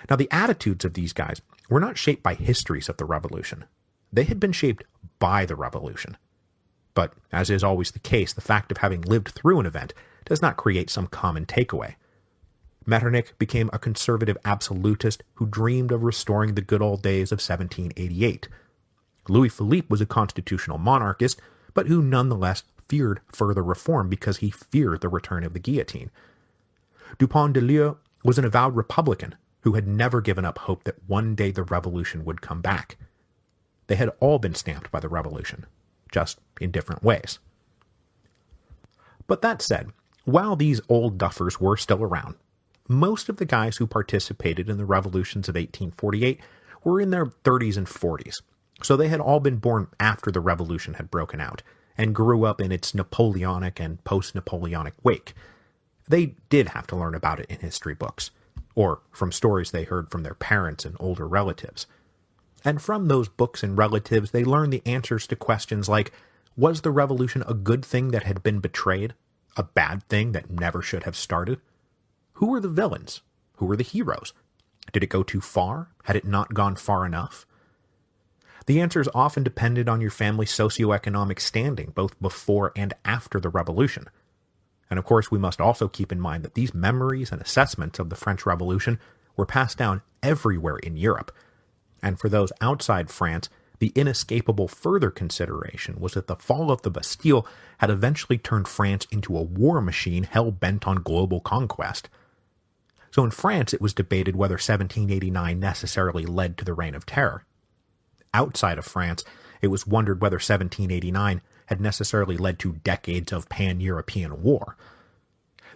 Speaker 1: Now, the attitudes of these guys were not shaped by histories of the revolution. They had been shaped by the revolution. But, as is always the case, the fact of having lived through an event does not create some common takeaway. Metternich became a conservative absolutist who dreamed of restoring the good old days of 1788. Louis Philippe was a constitutional monarchist, but who nonetheless feared further reform because he feared the return of the guillotine. Dupont de Lieu was an avowed Republican who had never given up hope that one day the revolution would come back. They had all been stamped by the revolution, just in different ways. But that said, while these old duffers were still around, most of the guys who participated in the revolutions of 1848 were in their 30s and 40s, so they had all been born after the revolution had broken out, and grew up in its Napoleonic and post-Napoleonic wake. They did have to learn about it in history books, or from stories they heard from their parents and older relatives. And from those books and relatives, they learned the answers to questions like, was the revolution a good thing that had been betrayed? A bad thing that never should have started? who were the villains? Who were the heroes? Did it go too far? Had it not gone far enough? The answers often depended on your family's socioeconomic standing, both before and after the Revolution. And of course, we must also keep in mind that these memories and assessments of the French Revolution were passed down everywhere in Europe. And for those outside France, the inescapable further consideration was that the fall of the Bastille had eventually turned France into a war machine hell-bent on global conquest. So in France, it was debated whether 1789 necessarily led to the Reign of Terror. Outside of France, it was wondered whether 1789 had necessarily led to decades of pan-European war.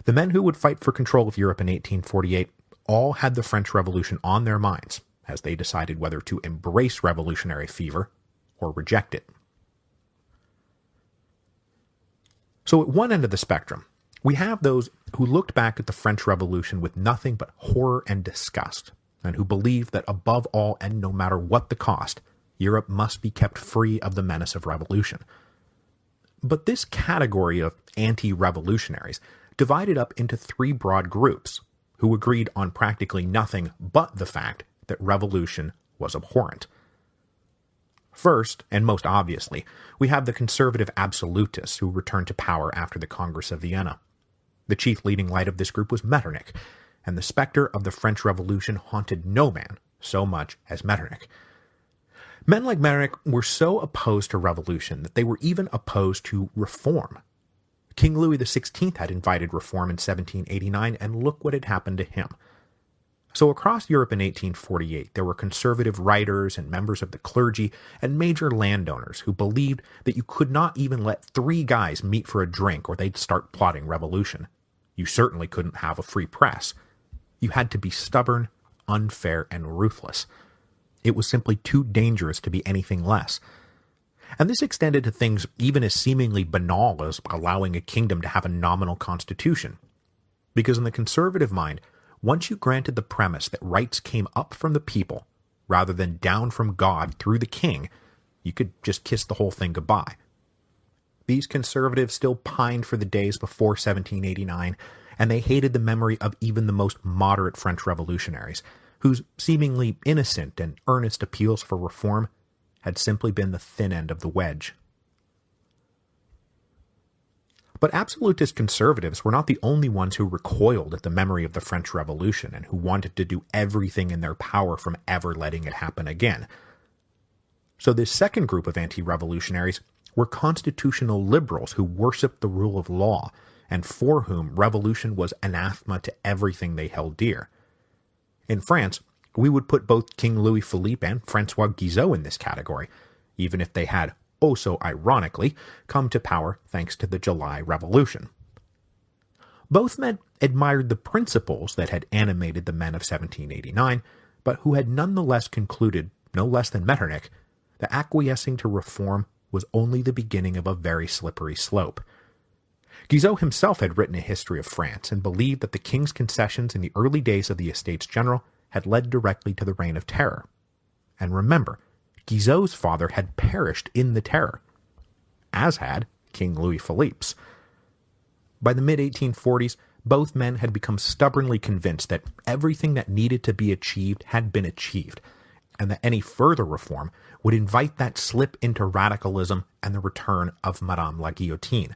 Speaker 1: The men who would fight for control of Europe in 1848 all had the French Revolution on their minds as they decided whether to embrace revolutionary fever or reject it. So at one end of the spectrum, we have those who looked back at the French Revolution with nothing but horror and disgust, and who believed that above all and no matter what the cost, Europe must be kept free of the menace of revolution. But this category of anti-revolutionaries divided up into three broad groups, who agreed on practically nothing but the fact that revolution was abhorrent. First, and most obviously, we have the conservative absolutists who returned to power after the Congress of Vienna. The chief leading light of this group was Metternich, and the specter of the French Revolution haunted no man so much as Metternich. Men like Metternich were so opposed to revolution that they were even opposed to reform. King Louis XVI had invited reform in 1789, and look what had happened to him. So across Europe in 1848, there were conservative writers and members of the clergy and major landowners who believed that you could not even let three guys meet for a drink or they'd start plotting revolution. You certainly couldn't have a free press. You had to be stubborn, unfair, and ruthless. It was simply too dangerous to be anything less. And this extended to things even as seemingly banal as allowing a kingdom to have a nominal constitution. Because in the conservative mind, once you granted the premise that rights came up from the people, rather than down from God through the king, you could just kiss the whole thing goodbye. These conservatives still pined for the days before 1789, and they hated the memory of even the most moderate French revolutionaries, whose seemingly innocent and earnest appeals for reform had simply been the thin end of the wedge. But absolutist conservatives were not the only ones who recoiled at the memory of the French Revolution and who wanted to do everything in their power from ever letting it happen again. So this second group of anti-revolutionaries were constitutional liberals who worshipped the rule of law and for whom revolution was anathema to everything they held dear. In France, we would put both King Louis Philippe and François Guizot in this category, even if they had, oh so ironically, come to power thanks to the July Revolution. Both men admired the principles that had animated the men of 1789, but who had nonetheless concluded, no less than Metternich, that acquiescing to reform was only the beginning of a very slippery slope. Guizot himself had written a history of France and believed that the king's concessions in the early days of the Estates General had led directly to the Reign of Terror. And remember, Guizot's father had perished in the Terror, as had King Louis Philippe's. By the mid-1840s, both men had become stubbornly convinced that everything that needed to be achieved had been achieved, and that any further reform would invite that slip into radicalism and the return of Madame la Guillotine.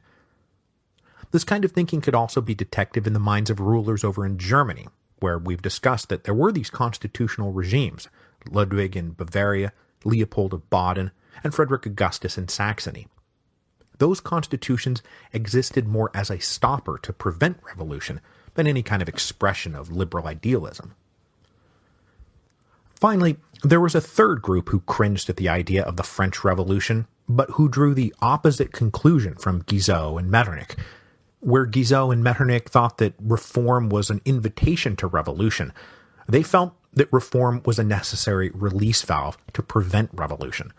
Speaker 1: This kind of thinking could also be detected in the minds of rulers over in Germany, where we've discussed that there were these constitutional regimes, Ludwig in Bavaria, Leopold of Baden, and Frederick Augustus in Saxony. Those constitutions existed more as a stopper to prevent revolution than any kind of expression of liberal idealism. Finally, there was a third group who cringed at the idea of the French Revolution, but who drew the opposite conclusion from Guizot and Metternich. Where Guizot and Metternich thought that reform was an invitation to revolution, they felt that reform was a necessary release valve to prevent revolution.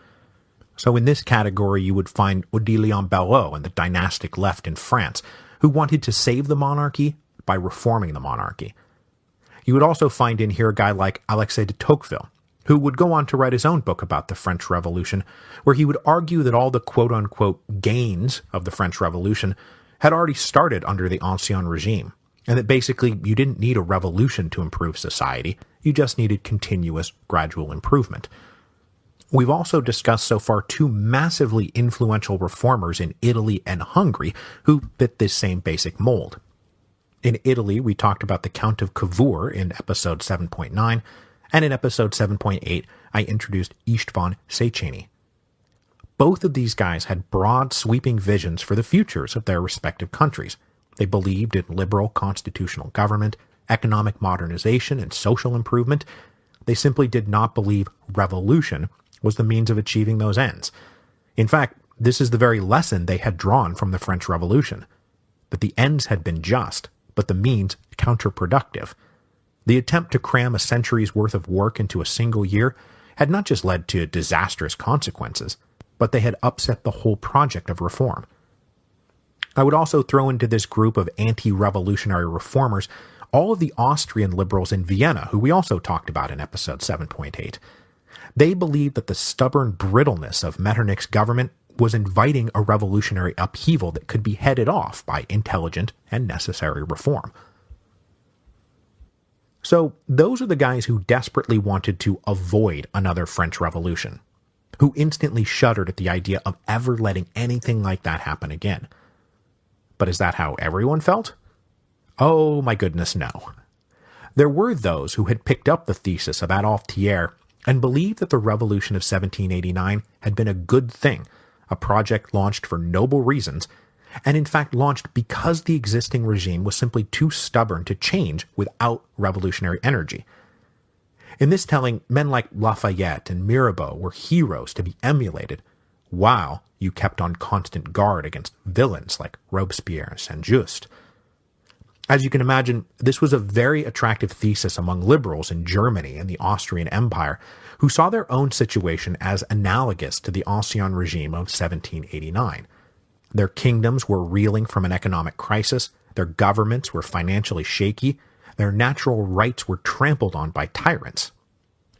Speaker 1: So in this category you would find Odilon Barrot and the dynastic left in France, who wanted to save the monarchy by reforming the monarchy. You would also find in here a guy like Alexis de Tocqueville, who would go on to write his own book about the French Revolution, where he would argue that all the quote-unquote gains of the French Revolution had already started under the Ancien Regime, and that basically you didn't need a revolution to improve society, you just needed continuous, gradual improvement. We've also discussed so far two massively influential reformers in Italy and Hungary who fit this same basic mold. In Italy, we talked about the Count of Cavour in episode 7.9, and in episode 7.8, I introduced István Széchenyi. Both of these guys had broad, sweeping visions for the futures of their respective countries. They believed in liberal constitutional government, economic modernization, and social improvement. They simply did not believe revolution was the means of achieving those ends. In fact, this is the very lesson they had drawn from the French Revolution, that the ends had been just, but the means counterproductive. The attempt to cram a century's worth of work into a single year had not just led to disastrous consequences, but they had upset the whole project of reform. I would also throw into this group of anti-revolutionary reformers all of the Austrian liberals in Vienna, who we also talked about in episode 7.8. They believed that the stubborn brittleness of Metternich's government was inviting a revolutionary upheaval that could be headed off by intelligent and necessary reform. So those are the guys who desperately wanted to avoid another French Revolution, who instantly shuddered at the idea of ever letting anything like that happen again. But is that how everyone felt? Oh my goodness, no. There were those who had picked up the thesis of Adolphe Thiers and believed that the Revolution of 1789 had been a good thing, a project launched for noble reasons, and in fact launched because the existing regime was simply too stubborn to change without revolutionary energy. In this telling, men like Lafayette and Mirabeau were heroes to be emulated, while you kept on constant guard against villains like Robespierre and Saint-Just. As you can imagine, this was a very attractive thesis among liberals in Germany and the Austrian Empire, who saw their own situation as analogous to the Ancien regime of 1789. Their kingdoms were reeling from an economic crisis, their governments were financially shaky, their natural rights were trampled on by tyrants.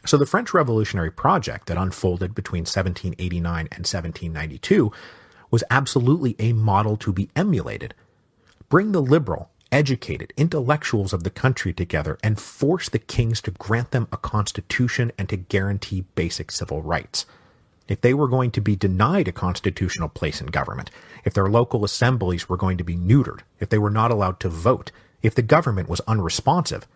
Speaker 1: So the French Revolutionary project that unfolded between 1789 and 1792 was absolutely a model to be emulated. Bring the liberal, educated intellectuals of the country together and force the kings to grant them a constitution and to guarantee basic civil rights. If they were going to be denied a constitutional place in government, if their local assemblies were going to be neutered, if they were not allowed to vote, if the government was unresponsive,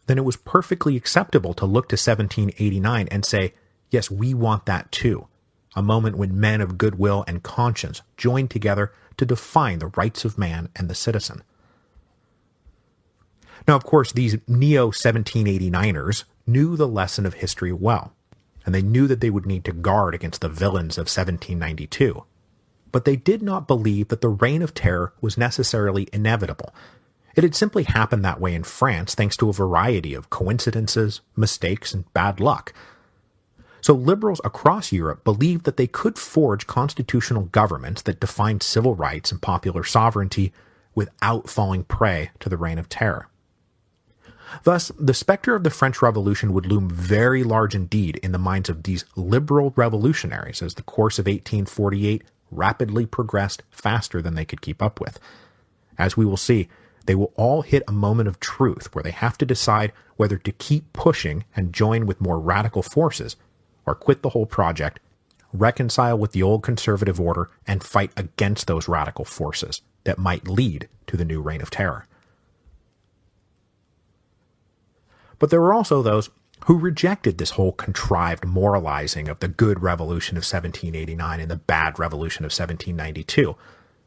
Speaker 1: then it was perfectly acceptable to look to 1789 and say, yes, we want that too. A moment when men of goodwill and conscience joined together to define the rights of man and the citizen. Now, of course, these neo-1789ers knew the lesson of history well, and they knew that they would need to guard against the villains of 1792. But they did not believe that the Reign of Terror was necessarily inevitable. It had simply happened that way in France thanks to a variety of coincidences, mistakes, and bad luck. So liberals across Europe believed that they could forge constitutional governments that defined civil rights and popular sovereignty without falling prey to the Reign of Terror. Thus, the specter of the French Revolution would loom very large indeed in the minds of these liberal revolutionaries as the course of 1848 rapidly progressed faster than they could keep up with. As we will see, they will all hit a moment of truth where they have to decide whether to keep pushing and join with more radical forces, or quit the whole project, reconcile with the old conservative order, and fight against those radical forces that might lead to the new Reign of Terror. But there were also those who rejected this whole contrived moralizing of the good revolution of 1789 and the bad revolution of 1792.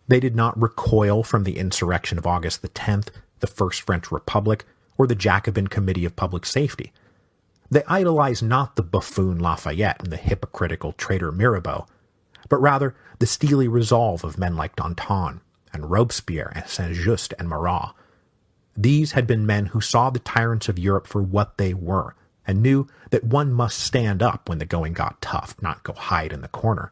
Speaker 1: They did not recoil from the insurrection of August the 10th, the First French Republic, or the Jacobin Committee of Public Safety. They idolized not the buffoon Lafayette and the hypocritical traitor Mirabeau, but rather the steely resolve of men like Danton and Robespierre and Saint-Just and Marat. These had been men who saw the tyrants of Europe for what they were, and knew that one must stand up when the going got tough, not go hide in the corner.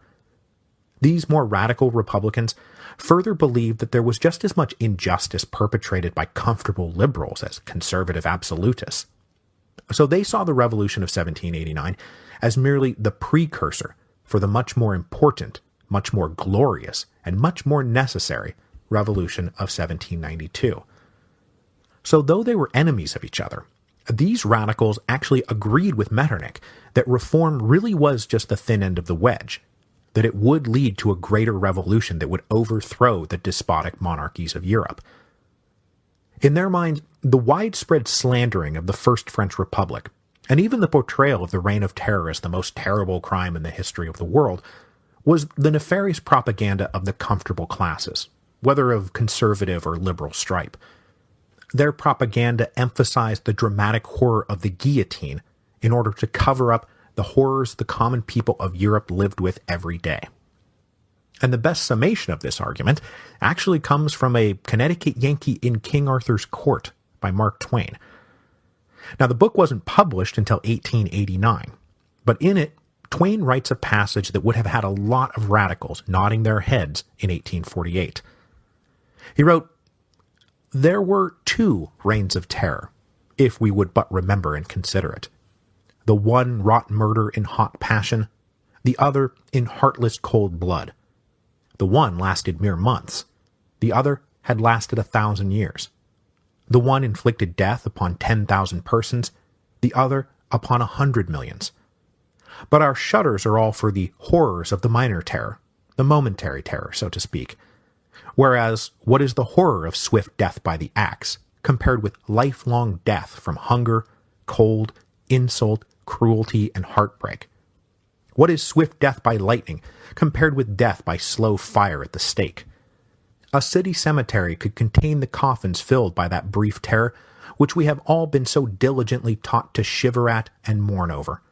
Speaker 1: These more radical Republicans further believed that there was just as much injustice perpetrated by comfortable liberals as conservative absolutists. So they saw the Revolution of 1789 as merely the precursor for the much more important, much more glorious, and much more necessary Revolution of 1792. So though they were enemies of each other, these radicals actually agreed with Metternich that reform really was just the thin end of the wedge, that it would lead to a greater revolution that would overthrow the despotic monarchies of Europe. In their minds, the widespread slandering of the First French Republic, and even the portrayal of the Reign of Terror as the most terrible crime in the history of the world, was the nefarious propaganda of the comfortable classes, whether of conservative or liberal stripe. Their propaganda emphasized the dramatic horror of the guillotine in order to cover up the horrors the common people of Europe lived with every day. And the best summation of this argument actually comes from a Connecticut Yankee in King Arthur's Court by Mark Twain. Now, the book wasn't published until 1889, but in it, Twain writes a passage that would have had a lot of radicals nodding their heads in 1848. He wrote, "There were two reigns of terror, if we would but remember and consider it. The one wrought murder in hot passion, the other in heartless cold blood. The one lasted mere months, the other had lasted 1,000 years. The one inflicted death upon 10,000 persons, the other upon 100 millions. But our shudders are all for the horrors of the minor terror, the momentary terror, so to speak. Whereas, what is the horror of swift death by the axe, compared with lifelong death from hunger, cold, insult, cruelty, and heartbreak? What is swift death by lightning, compared with death by slow fire at the stake? A city cemetery could contain the coffins filled by that brief terror, which we have all been so diligently taught to shiver at and mourn over.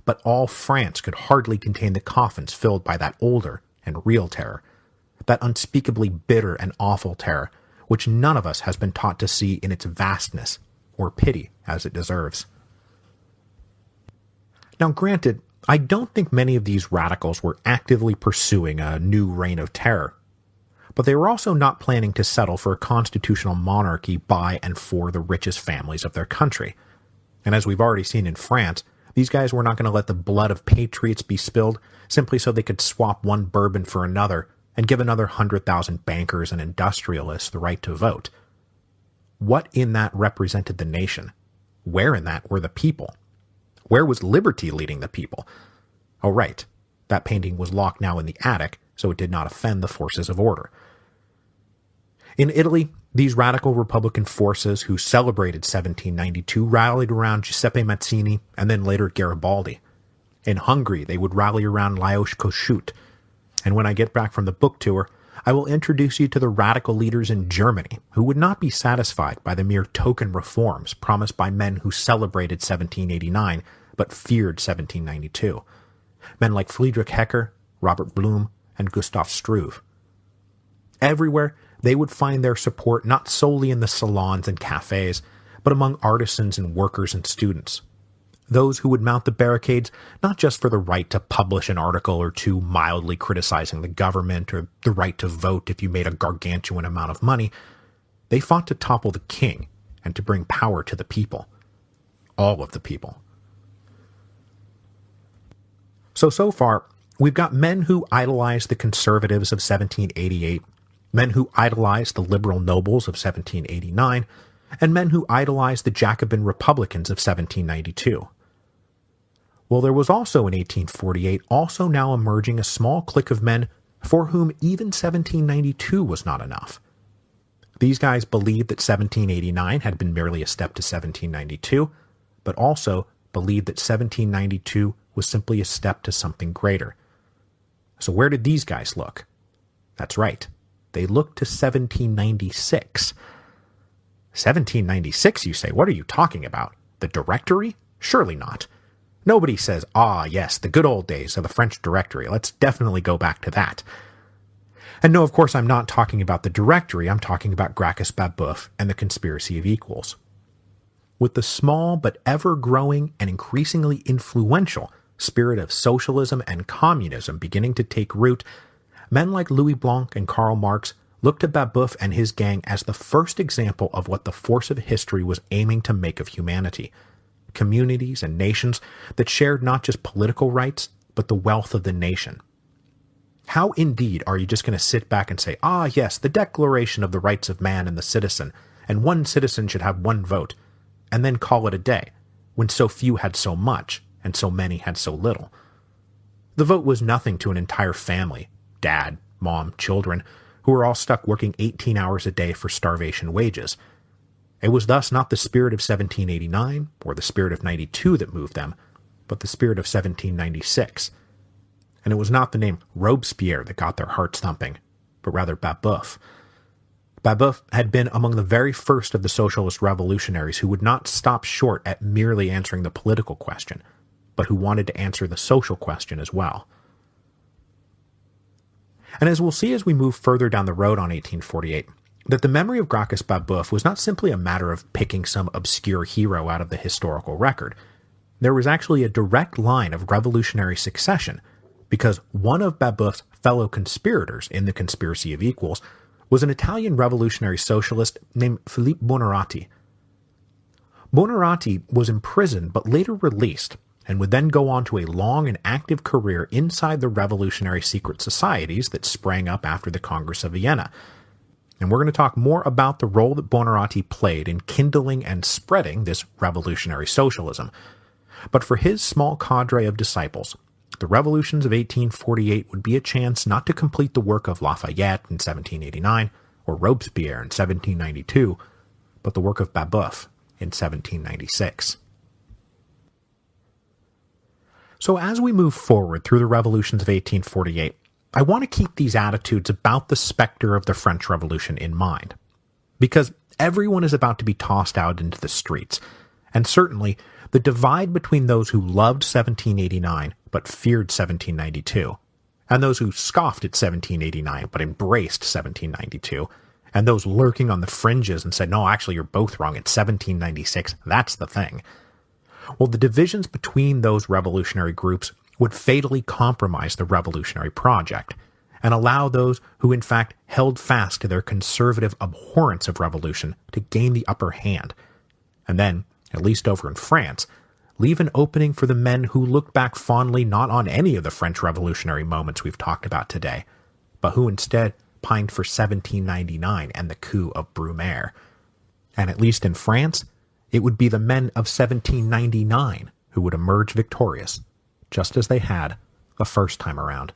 Speaker 1: But all France could hardly contain the coffins filled by that older and real terror, that unspeakably bitter and awful terror, which none of us has been taught to see in its vastness, or pity as it deserves." Now granted, I don't think many of these radicals were actively pursuing a new reign of terror, but they were also not planning to settle for a constitutional monarchy by and for the richest families of their country. And as we've already seen in France, these guys were not going to let the blood of patriots be spilled simply so they could swap one bourbon for another and give another 100,000 bankers and industrialists the right to vote. What in that represented the nation? Where in that were the people? Where was liberty leading the people? Oh right, that painting was locked now in the attic, so it did not offend the forces of order. In Italy, these radical Republican forces who celebrated 1792 rallied around Giuseppe Mazzini and then later Garibaldi. In Hungary, they would rally around Lajos Kossuth. And when I get back from the book tour, I will introduce you to the radical leaders in Germany who would not be satisfied by the mere token reforms promised by men who celebrated 1789 but feared 1792. Men like Friedrich Hecker, Robert Blum, and Gustav Struve. Everywhere, they would find their support not solely in the salons and cafes, but among artisans and workers and students. Those who would mount the barricades not just for the right to publish an article or two mildly criticizing the government or the right to vote if you made a gargantuan amount of money. They fought to topple the king and to bring power to the people. All of the people. So far, we've got men who idolized the conservatives of 1788, men who idolized the liberal nobles of 1789, and men who idolized the Jacobin Republicans of 1792. Well, there was also in 1848 also now emerging a small clique of men for whom even 1792 was not enough. These guys believed that 1789 had been merely a step to 1792, but also believed that 1792 was simply a step to something greater. So where did these guys look? That's right, they looked to 1796. 1796, you say? What are you talking about? The Directory? Surely not. Nobody says, ah, yes, the good old days of the French Directory. Let's definitely go back to that. And no, of course, I'm not talking about the Directory. I'm talking about Gracchus Babeuf and the Conspiracy of Equals. With the small but ever-growing and increasingly influential spirit of socialism and communism beginning to take root, men like Louis Blanc and Karl Marx looked to Babeuf and his gang as the first example of what the force of history was aiming to make of humanity. Communities and nations that shared not just political rights, but the wealth of the nation. How indeed are you just going to sit back and say, ah yes, the Declaration of the Rights of Man and the Citizen, and one citizen should have one vote, and then call it a day, when so few had so much, and so many had so little. The vote was nothing to an entire family, dad, mom, children, who were all stuck working 18 hours a day for starvation wages. It was thus not the spirit of 1789 or the spirit of 92 that moved them, but the spirit of 1796. And it was not the name Robespierre that got their hearts thumping, but rather Babeuf. Babeuf had been among the very first of the socialist revolutionaries who would not stop short at merely answering the political question, but who wanted to answer the social question as well. And as we'll see as we move further down the road on 1848, that the memory of Gracchus Babeuf was not simply a matter of picking some obscure hero out of the historical record. There was actually a direct line of revolutionary succession, because one of Babeuf's fellow conspirators in the Conspiracy of Equals was an Italian revolutionary socialist named Filippo Buonarroti. Buonarroti was imprisoned but later released, and would then go on to a long and active career inside the revolutionary secret societies that sprang up after the Congress of Vienna. And we're going to talk more about the role that Buonarroti played in kindling and spreading this revolutionary socialism. But for his small cadre of disciples, the revolutions of 1848 would be a chance not to complete the work of Lafayette in 1789 or Robespierre in 1792, but the work of Babeuf in 1796. So as we move forward through the revolutions of 1848, I want to keep these attitudes about the specter of the French Revolution in mind, because everyone is about to be tossed out into the streets, and certainly the divide between those who loved 1789 but feared 1792, and those who scoffed at 1789 but embraced 1792, and those lurking on the fringes and said, no, actually you're both wrong, it's 1796, that's the thing. Well, the divisions between those revolutionary groups would fatally compromise the revolutionary project, and allow those who in fact held fast to their conservative abhorrence of revolution to gain the upper hand, and then, at least over in France, leave an opening for the men who looked back fondly not on any of the French revolutionary moments we've talked about today, but who instead pined for 1799 and the coup of Brumaire. And at least in France, it would be the men of 1799 who would emerge victorious, just as they had the first time around.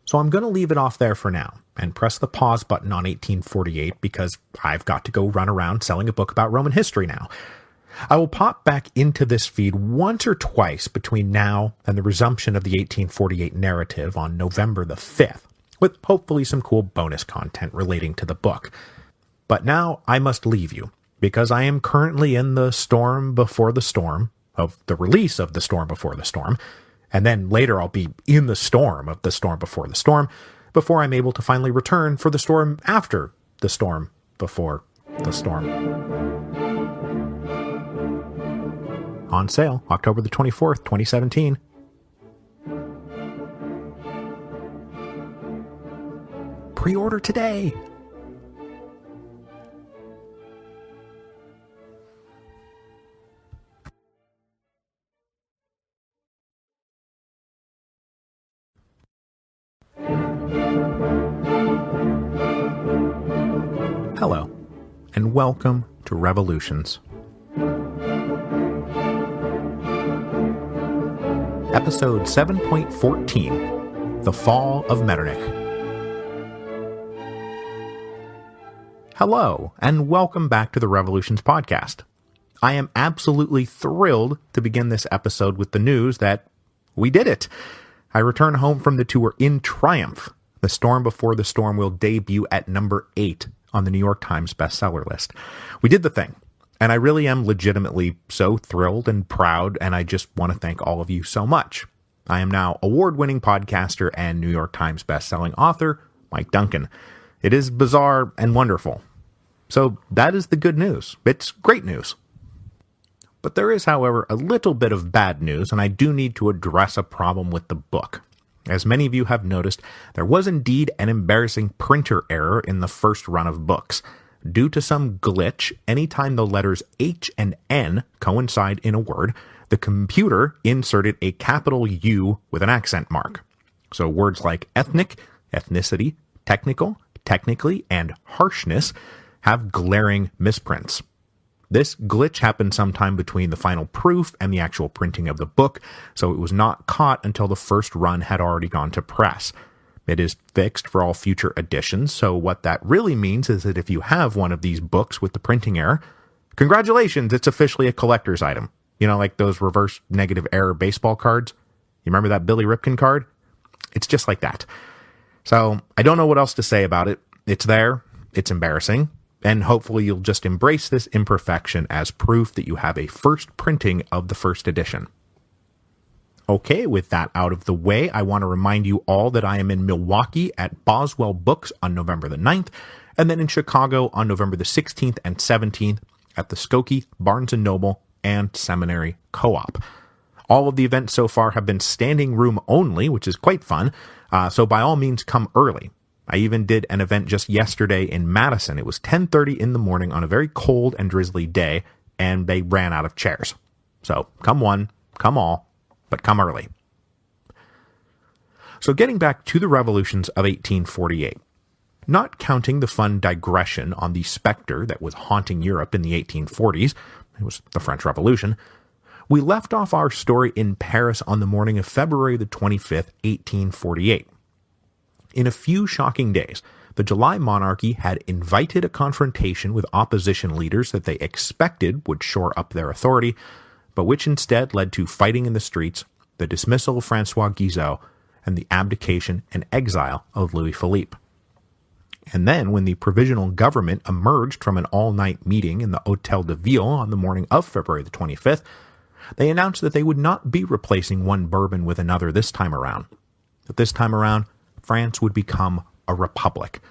Speaker 1: So I'm going to leave it off there for now, and press the pause button on 1848 because I've got to go run around selling a book about Roman history now. I will pop back into this feed once or twice between now and the resumption of the 1848 narrative on November the 5th, with hopefully some cool bonus content relating to the book. But now I must leave you, because I am currently in the storm before the storm of the release of the storm before the storm, and then later I'll be in the storm of the storm before I'm able to finally return for the storm after the storm before the storm. On sale, October the 24th, 2017. Pre-order today! Hello, and welcome to Revolutions. Episode 7.14, The Fall of Metternich. Hello, and welcome back to the Revolutions podcast. I am absolutely thrilled to begin this episode with the news that we did it. I return home from the tour in triumph. The Storm Before the Storm will debut at number 8 on the New York Times bestseller list. We did the thing, and I really am legitimately so thrilled and proud, and I just want to thank all of you so much. I am now award-winning podcaster and New York Times bestselling author, Mike Duncan. It is bizarre and wonderful. So that is the good news. It's great news. But there is, however, a little bit of bad news, and I do need to address a problem with the book. As many of you have noticed, there was indeed an embarrassing printer error in the first run of books. Due to some glitch, anytime the letters H and N coincide in a word, the computer inserted a capital U with an accent mark. So words like ethnic, ethnicity, technical, technically and harshness, have glaring misprints. This glitch happened sometime between the final proof and the actual printing of the book, so it was not caught until the first run had already gone to press. It is fixed for all future editions, so what that really means is that if you have one of these books with the printing error, congratulations, it's officially a collector's item. You know, like those reverse negative error baseball cards? You remember that Billy Ripken card? It's just like that. So, I don't know what else to say about it. It's there, it's embarrassing, and hopefully you'll just embrace this imperfection as proof that you have a first printing of the first edition. Okay, with that out of the way, I want to remind you all that I am in Milwaukee at Boswell Books on November the 9th, and then in Chicago on November the 16th and 17th at the Skokie, Barnes & Noble, and Seminary Co-op. All of the events so far have been standing room only, which is quite fun, so by all means come early. I even did an event just yesterday in Madison. It was 10:30 in the morning on a very cold and drizzly day, and they ran out of chairs. So come one, come all, but come early. So getting back to the revolutions of 1848, not counting the fun digression on the specter that was haunting Europe in the 1840s, it was the French Revolution, we left off our story in Paris on the morning of February the 25th, 1848. In a few shocking days, the July monarchy had invited a confrontation with opposition leaders that they expected would shore up their authority, but which instead led to fighting in the streets, the dismissal of Francois Guizot, and the abdication and exile of Louis Philippe. And then, when the provisional government emerged from an all-night meeting in the Hôtel de Ville on the morning of February the 25th, they announced that they would not be replacing one Bourbon with another this time around. That this time around, France would become a republic.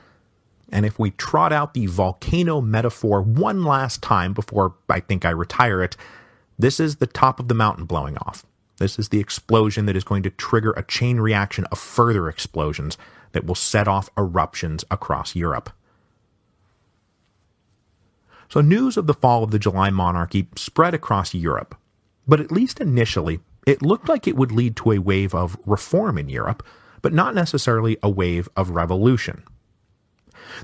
Speaker 1: And if we trot out the volcano metaphor one last time before I think I retire it, this is the top of the mountain blowing off. This is the explosion that is going to trigger a chain reaction of further explosions that will set off eruptions across Europe. So news of the fall of the July monarchy spread across Europe, but at least initially, it looked like it would lead to a wave of reform in Europe, but not necessarily a wave of revolution.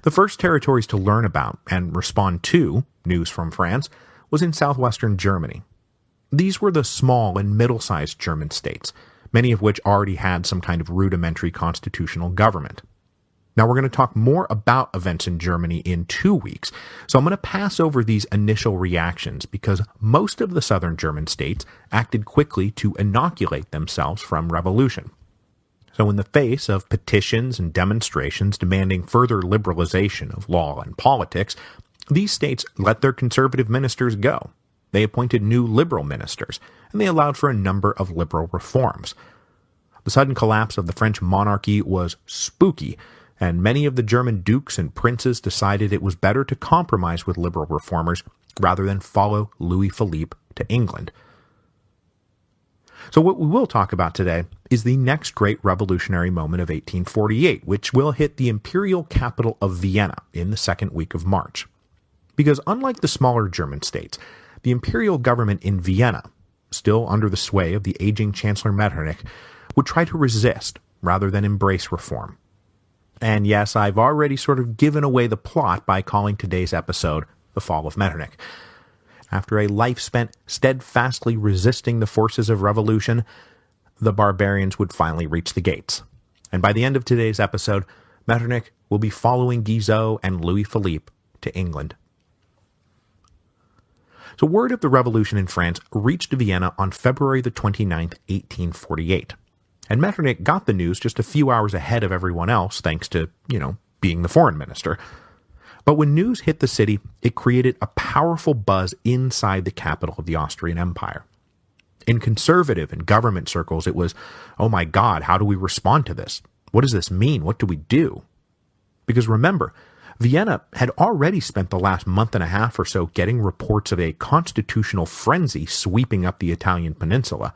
Speaker 1: The first territories to learn about and respond to news from France was in southwestern Germany. These were the small and middle-sized German states, many of which already had some kind of rudimentary constitutional government. Now we're going to talk more about events in Germany in 2 weeks, so I'm going to pass over these initial reactions because most of the southern German states acted quickly to inoculate themselves from revolution. So in the face of petitions and demonstrations demanding further liberalization of law and politics, these states let their conservative ministers go. They appointed new liberal ministers, and they allowed for a number of liberal reforms. The sudden collapse of the French monarchy was spooky, and many of the German dukes and princes decided it was better to compromise with liberal reformers rather than follow Louis Philippe to England. So what we will talk about today is the next great revolutionary moment of 1848, which will hit the imperial capital of Vienna in the second week of March. Because unlike the smaller German states, the imperial government in Vienna, still under the sway of the aging Chancellor Metternich, would try to resist rather than embrace reform. And yes, I've already sort of given away the plot by calling today's episode The Fall of Metternich. After a life spent steadfastly resisting the forces of revolution, the barbarians would finally reach the gates. And by the end of today's episode, Metternich will be following Guizot and Louis Philippe to England. So word of the revolution in France reached Vienna on February the 29th, 1848. And Metternich got the news just a few hours ahead of everyone else, thanks to, being the foreign minister. But when news hit the city, it created a powerful buzz inside the capital of the Austrian Empire. In conservative and government circles, it was, oh my God, how do we respond to this? What does this mean? What do we do? Because remember, Vienna had already spent the last month and a half or so getting reports of a constitutional frenzy sweeping up the Italian peninsula.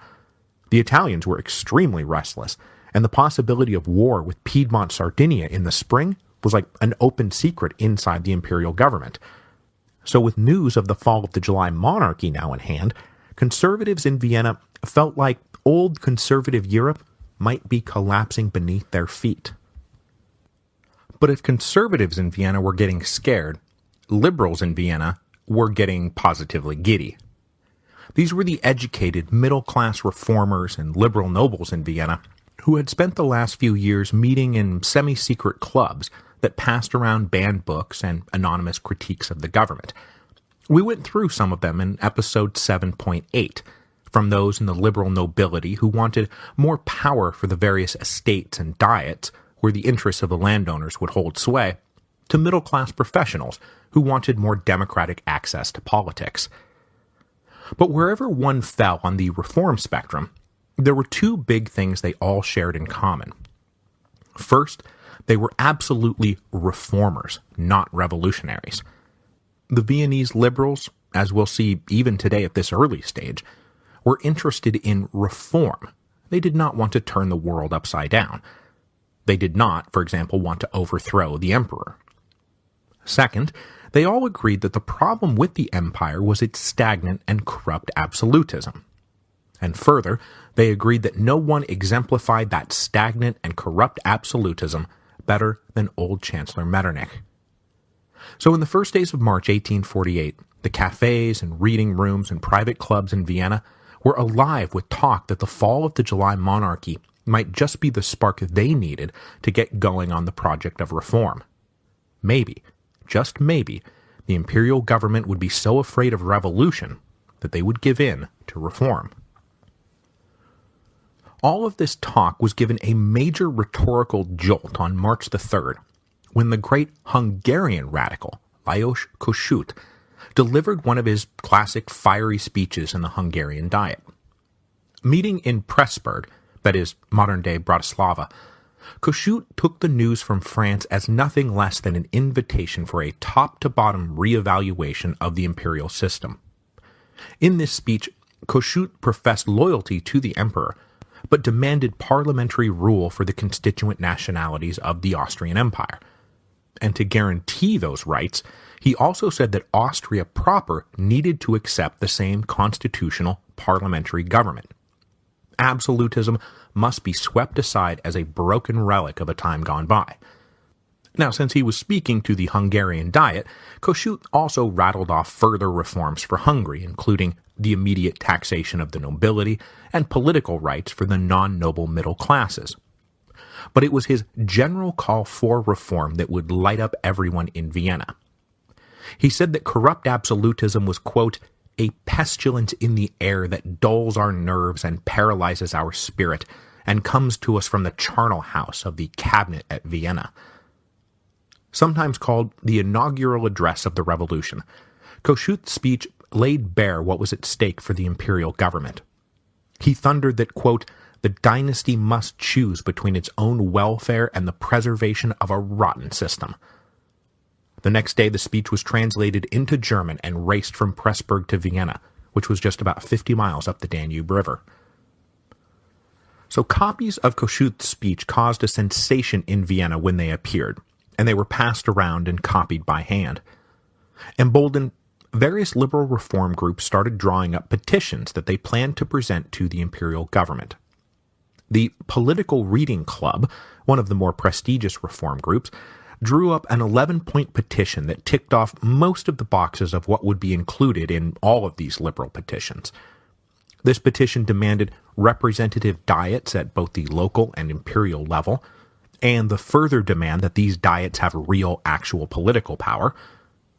Speaker 1: The Italians were extremely restless, and the possibility of war with Piedmont Sardinia in the spring was like an open secret inside the imperial government. So with news of the fall of the July monarchy now in hand, conservatives in Vienna felt like old conservative Europe might be collapsing beneath their feet. But if conservatives in Vienna were getting scared, liberals in Vienna were getting positively giddy. These were the educated, middle-class reformers and liberal nobles in Vienna who had spent the last few years meeting in semi-secret clubs that passed around banned books and anonymous critiques of the government. We went through some of them in episode 7.8, from those in the liberal nobility who wanted more power for the various estates and diets where the interests of the landowners would hold sway, to middle-class professionals who wanted more democratic access to politics. But wherever one fell on the reform spectrum, there were two big things they all shared in common. First, they were absolutely reformers, not revolutionaries. The Viennese liberals, as we'll see even today at this early stage, were interested in reform. They did not want to turn the world upside down. They did not, for example, want to overthrow the emperor. Second, they all agreed that the problem with the empire was its stagnant and corrupt absolutism. And further, they agreed that no one exemplified that stagnant and corrupt absolutism better than old Chancellor Metternich. So in the first days of March 1848, the cafes and reading rooms and private clubs in Vienna were alive with talk that the fall of the July monarchy might just be the spark they needed to get going on the project of reform. Maybe, just maybe, the imperial government would be so afraid of revolution that they would give in to reform. All of this talk was given a major rhetorical jolt on March the 3rd, when the great Hungarian radical, Lajos Kossuth, delivered one of his classic fiery speeches in the Hungarian Diet. Meeting in Pressburg, that is, modern-day Bratislava, Kossuth took the news from France as nothing less than an invitation for a top-to-bottom reevaluation of the imperial system. In this speech, Kossuth professed loyalty to the emperor, but demanded parliamentary rule for the constituent nationalities of the Austrian Empire. And to guarantee those rights, he also said that Austria proper needed to accept the same constitutional parliamentary government. Absolutism must be swept aside as a broken relic of a time gone by. Now, since he was speaking to the Hungarian Diet, Kossuth also rattled off further reforms for Hungary, including the immediate taxation of the nobility and political rights for the non-noble middle classes. But it was his general call for reform that would light up everyone in Vienna. He said that corrupt absolutism was, quote, a pestilence in the air that dulls our nerves and paralyzes our spirit, and comes to us from the charnel house of the cabinet at Vienna. Sometimes called the inaugural address of the revolution, Kossuth's speech laid bare what was at stake for the imperial government. He thundered that, quote, the dynasty must choose between its own welfare and the preservation of a rotten system. The next day the speech was translated into German and raced from Pressburg to Vienna, which was just about 50 miles up the Danube River. So copies of Kossuth's speech caused a sensation in Vienna when they appeared, and they were passed around and copied by hand. Emboldened, various liberal reform groups started drawing up petitions that they planned to present to the imperial government. The Political Reading Club, one of the more prestigious reform groups, drew up an 11-point petition that ticked off most of the boxes of what would be included in all of these liberal petitions. This petition demanded representative diets at both the local and imperial level, and the further demand that these diets have real, actual political power.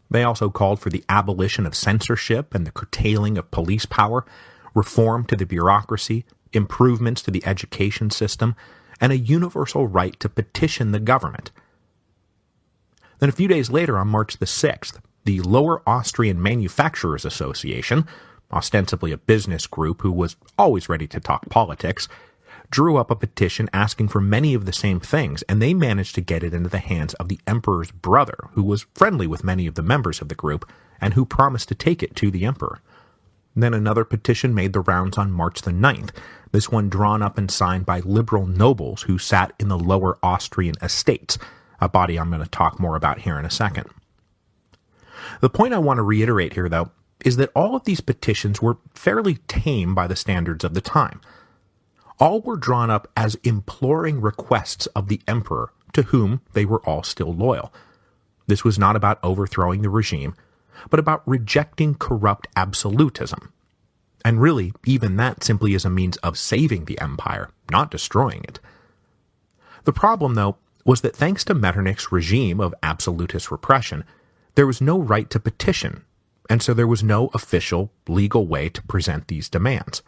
Speaker 1: They also called for the abolition of censorship and the curtailing of police power, reform to the bureaucracy, improvements to the education system, and a universal right to petition the government. Then a few days later, on March the 6th, the Lower Austrian Manufacturers Association, ostensibly a business group who was always ready to talk politics, drew up a petition asking for many of the same things, and they managed to get it into the hands of the emperor's brother, who was friendly with many of the members of the group, and who promised to take it to the emperor. Then another petition made the rounds on March the 9th, this one drawn up and signed by liberal nobles who sat in the Lower Austrian estates, a body I'm going to talk more about here in a second. The point I want to reiterate here, though, is that all of these petitions were fairly tame by the standards of the time. All were drawn up as imploring requests of the emperor to whom they were all still loyal. This was not about overthrowing the regime, but about rejecting corrupt absolutism. And really, even that simply is a means of saving the empire, not destroying it. The problem, though, was that thanks to Metternich's regime of absolutist repression, there was no right to petition, and so there was no official, legal way to present these demands.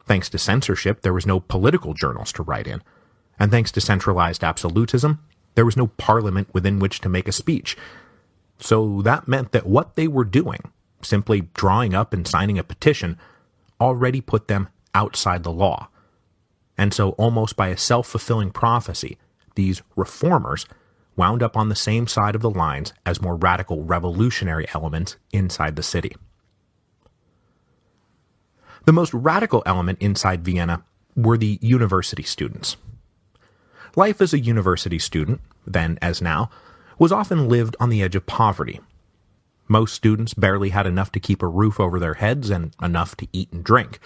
Speaker 1: Thanks to censorship, there was no political journals to write in, and thanks to centralized absolutism, there was no parliament within which to make a speech. So that meant that what they were doing, simply drawing up and signing a petition, already put them outside the law. And so almost by a self-fulfilling prophecy, these reformers wound up on the same side of the lines as more radical revolutionary elements inside the city. The most radical element inside Vienna were the university students. Life as a university student, then as now, was often lived on the edge of poverty. Most students barely had enough to keep a roof over their heads and enough to eat and drink.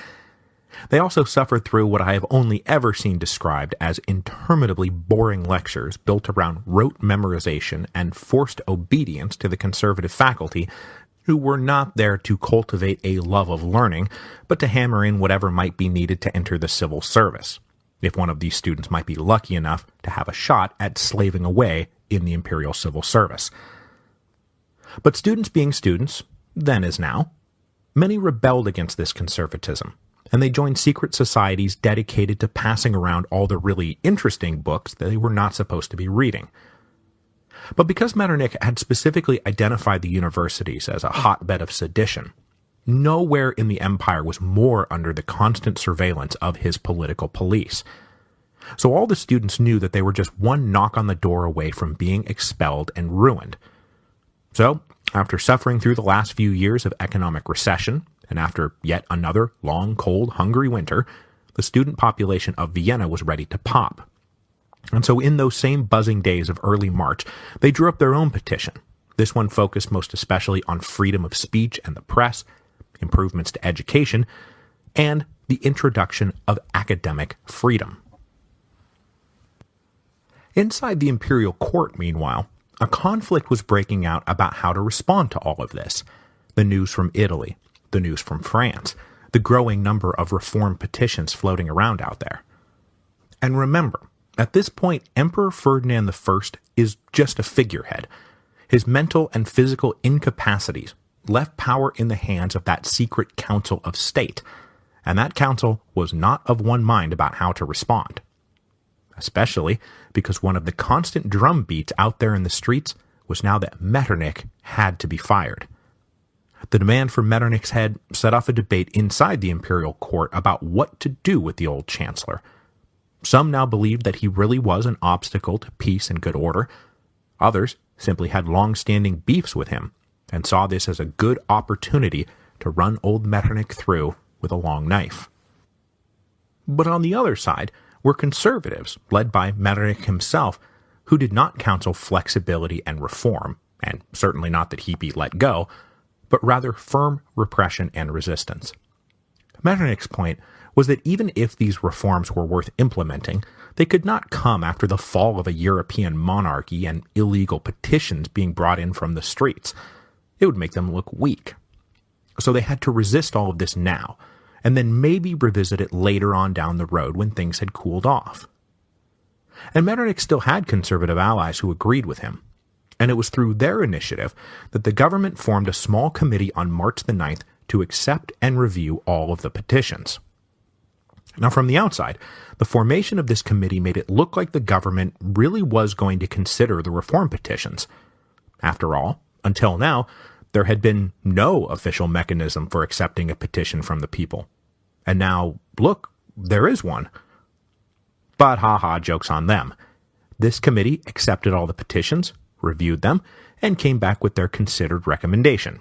Speaker 1: They also suffered through what I have only ever seen described as interminably boring lectures built around rote memorization and forced obedience to the conservative faculty, who were not there to cultivate a love of learning, but to hammer in whatever might be needed to enter the civil service, if one of these students might be lucky enough to have a shot at slaving away in the imperial civil service. But students being students, then as now, many rebelled against this conservatism, and they joined secret societies dedicated to passing around all the really interesting books that they were not supposed to be reading. But because Metternich had specifically identified the universities as a hotbed of sedition, nowhere in the empire was more under the constant surveillance of his political police. So all the students knew that they were just one knock on the door away from being expelled and ruined. So, after suffering through the last few years of economic recession, and after yet another long, cold, hungry winter, the student population of Vienna was ready to pop. And so in those same buzzing days of early March, they drew up their own petition. This one focused most especially on freedom of speech and the press, improvements to education, and the introduction of academic freedom. Inside the imperial court, meanwhile, a conflict was breaking out about how to respond to all of this. The news from Italy, the news from France, the growing number of reform petitions floating around out there. And remember, at this point, Emperor Ferdinand I is just a figurehead. His mental and physical incapacities left power in the hands of that secret council of state, and that council was not of one mind about how to respond. Especially because one of the constant drum beats out there in the streets was now that Metternich had to be fired. The demand for Metternich's head set off a debate inside the imperial court about what to do with the old chancellor. Some now believed that he really was an obstacle to peace and good order. Others simply had long-standing beefs with him and saw this as a good opportunity to run old Metternich through with a long knife. But on the other side were conservatives, led by Metternich himself, who did not counsel flexibility and reform, and certainly not that he be let go, but rather firm repression and resistance. Metternich's point was that even if these reforms were worth implementing, they could not come after the fall of a European monarchy and illegal petitions being brought in from the streets. It would make them look weak. So they had to resist all of this now, and then maybe revisit it later on down the road when things had cooled off. And Metternich still had conservative allies who agreed with him, and it was through their initiative that the government formed a small committee on March the 9th to accept and review all of the petitions. Now, from the outside, the formation of this committee made it look like the government really was going to consider the reform petitions. After all, until now, there had been no official mechanism for accepting a petition from the people. And now, look, there is one. But haha, joke's on them. This committee accepted all the petitions, reviewed them, and came back with their considered recommendation.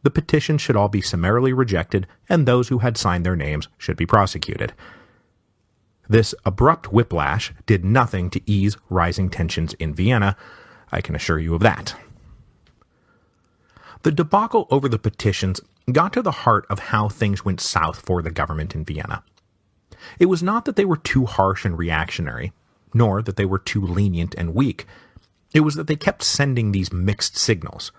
Speaker 1: The petitions should all be summarily rejected, and those who had signed their names should be prosecuted. This abrupt whiplash did nothing to ease rising tensions in Vienna, I can assure you of that. The debacle over the petitions got to the heart of how things went south for the government in Vienna. It was not that they were too harsh and reactionary. nor that they were too lenient and weak. It was that they kept sending these mixed signals.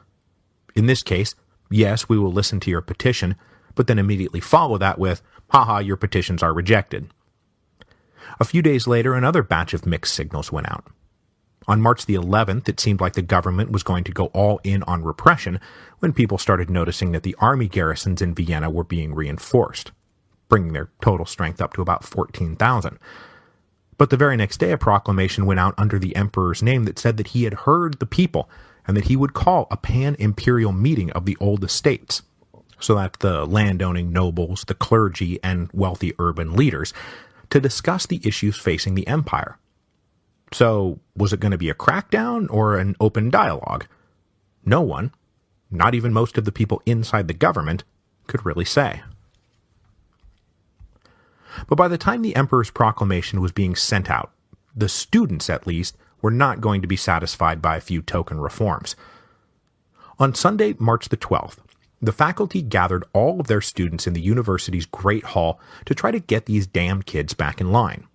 Speaker 1: In this case, yes, we will listen to your petition, but then immediately follow that with, haha, your petitions are rejected. A few days later, another batch of mixed signals went out. On March the 11th, it seemed like the government was going to go all in on repression when people started noticing that the army garrisons in Vienna were being reinforced, bringing their total strength up to about 14,000. But the very next day, a proclamation went out under the emperor's name that said that he had heard the people and that he would call a pan-imperial meeting of the old estates, so that the landowning nobles, the clergy, and wealthy urban leaders, to discuss the issues facing the empire. So, was it going to be a crackdown or an open dialogue? No one, not even most of the people inside the government, could really say. But by the time the emperor's proclamation was being sent out, the students, at least, were not going to be satisfied by a few token reforms. On Sunday, March the 12th, the faculty gathered all of their students in the university's Great Hall to try to get these damned kids back in line.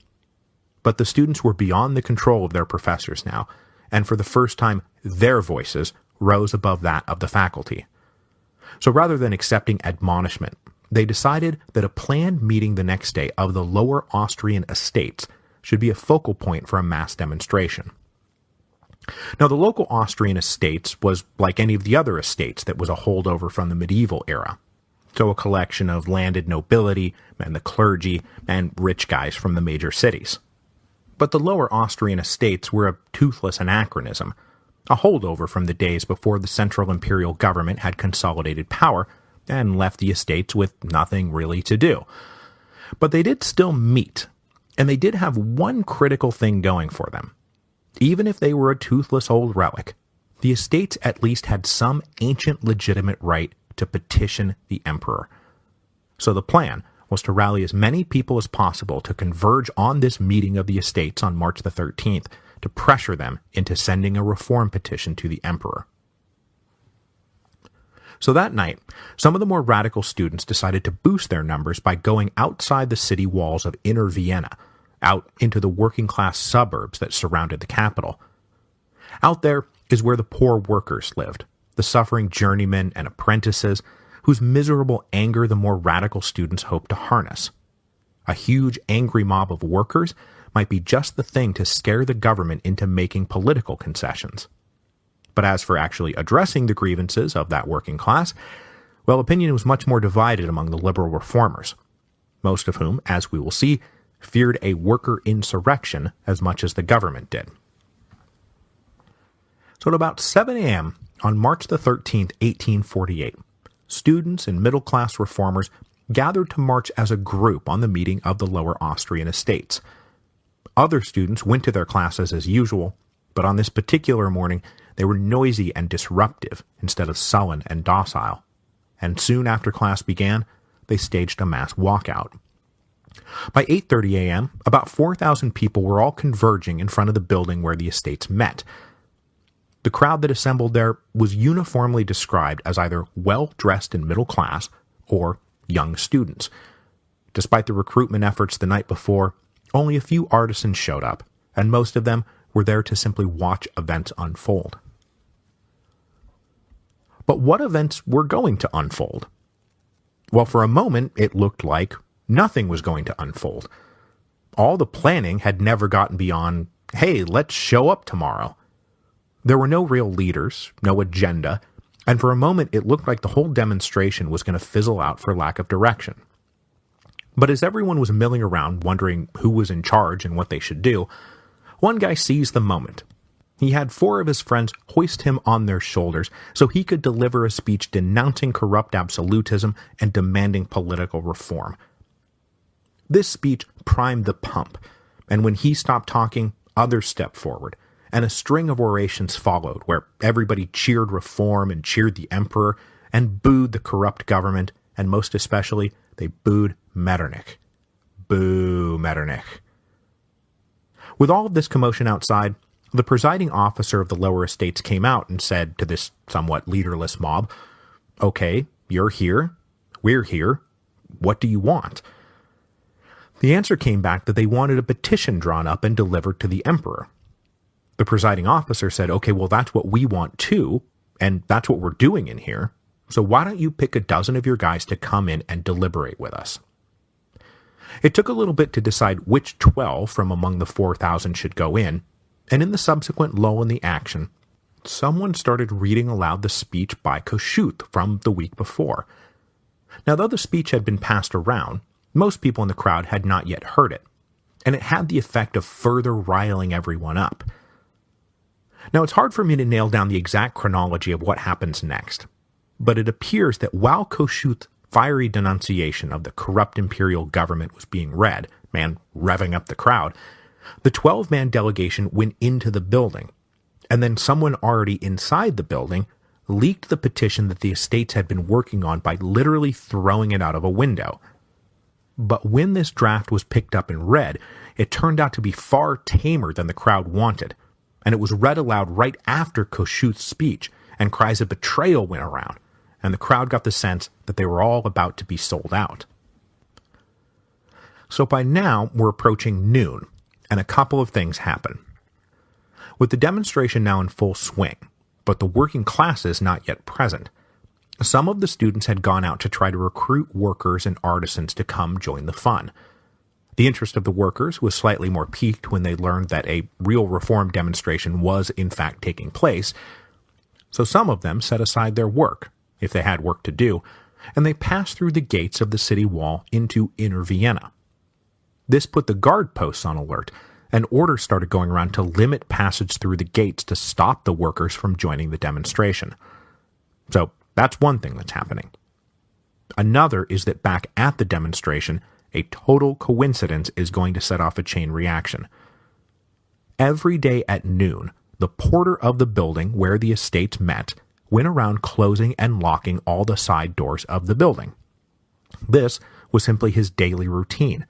Speaker 1: But the students were beyond the control of their professors now, and for the first time, their voices rose above that of the faculty. So rather than accepting admonishment, they decided that a planned meeting the next day of the Lower Austrian estates should be a focal point for a mass demonstration. Now, the local Austrian estates was like any of the other estates that was a holdover from the medieval era, so a collection of landed nobility and the clergy and rich guys from the major cities. But the Lower Austrian estates were a toothless anachronism, a holdover from the days before the central imperial government had consolidated power and left the estates with nothing really to do. But they did still meet, and they did have one critical thing going for them. Even if they were a toothless old relic, the estates at least had some ancient legitimate right to petition the emperor. So the plan was to rally as many people as possible to converge on this meeting of the estates on March the 13th to pressure them into sending a reform petition to the emperor. So that night, some of the more radical students decided to boost their numbers by going outside the city walls of inner Vienna, out into the working-class suburbs that surrounded the capital. Out there is where the poor workers lived, the suffering journeymen and apprentices, whose miserable anger the more radical students hoped to harness. A huge angry mob of workers might be just the thing to scare the government into making political concessions. But as for actually addressing the grievances of that working class, well, opinion was much more divided among the liberal reformers, most of whom, as we will see, feared a worker insurrection as much as the government did. So at about 7 a.m. on March the 13th, 1848, students and middle-class reformers gathered to march as a group on the meeting of the Lower Austrian estates. Other students went to their classes as usual, but on this particular morning they were noisy and disruptive instead of sullen and docile, and soon after class began, they staged a mass walkout. By 8:30 a.m., about 4,000 people were all converging in front of the building where the estates met. The crowd that assembled there was uniformly described as either well-dressed and middle class or young students. Despite the recruitment efforts the night before, only a few artisans showed up, and most of them were there to simply watch events unfold. But what events were going to unfold? Well, for a moment, it looked like nothing was going to unfold. All the planning had never gotten beyond, hey, let's show up tomorrow. There were no real leaders, no agenda, and for a moment it looked like the whole demonstration was going to fizzle out for lack of direction. But as everyone was milling around wondering who was in charge and what they should do, one guy seized the moment. He had 4 of his friends hoist him on their shoulders so he could deliver a speech denouncing corrupt absolutism and demanding political reform. This speech primed the pump, and when he stopped talking, others stepped forward, and a string of orations followed where everybody cheered reform and cheered the emperor and booed the corrupt government, and most especially, they booed Metternich. Boo Metternich. With all of this commotion outside, the presiding officer of the lower estates came out and said to this somewhat leaderless mob, "Okay, you're here. We're here. What do you want?" The answer came back that they wanted a petition drawn up and delivered to the emperor. The presiding officer said, okay, well, that's what we want too, and that's what we're doing in here, so why don't you pick a dozen of your guys to come in and deliberate with us? It took a little bit to decide which 12 from among the 4,000 should go in, and in the subsequent lull in the action, someone started reading aloud the speech by Kossuth from the week before. Now, though the speech had been passed around, most people in the crowd had not yet heard it, and it had the effect of further riling everyone up. Now, it's hard for me to nail down the exact chronology of what happens next, but it appears that while Kossuth's fiery denunciation of the corrupt imperial government was being read, man, revving up the crowd, the 12-man delegation went into the building, and then someone already inside the building leaked the petition that the estates had been working on by literally throwing it out of a window. But when this draft was picked up and read, it turned out to be far tamer than the crowd wanted, and it was read aloud right after Kossuth's speech, and cries of betrayal went around, and the crowd got the sense that they were all about to be sold out. So by now, we're approaching noon, and a couple of things happen. With the demonstration now in full swing, but the working classes not yet present, some of the students had gone out to try to recruit workers and artisans to come join the fun. The interest of the workers was slightly more piqued when they learned that a real reform demonstration was in fact taking place, so some of them set aside their work, if they had work to do, and they passed through the gates of the city wall into inner Vienna. This put the guard posts on alert, and orders started going around to limit passage through the gates to stop the workers from joining the demonstration. So that's one thing that's happening. Another is that back at the demonstration, a total coincidence is going to set off a chain reaction. Every day at noon, the porter of the building where the estates met went around closing and locking all the side doors of the building. This was simply his daily routine.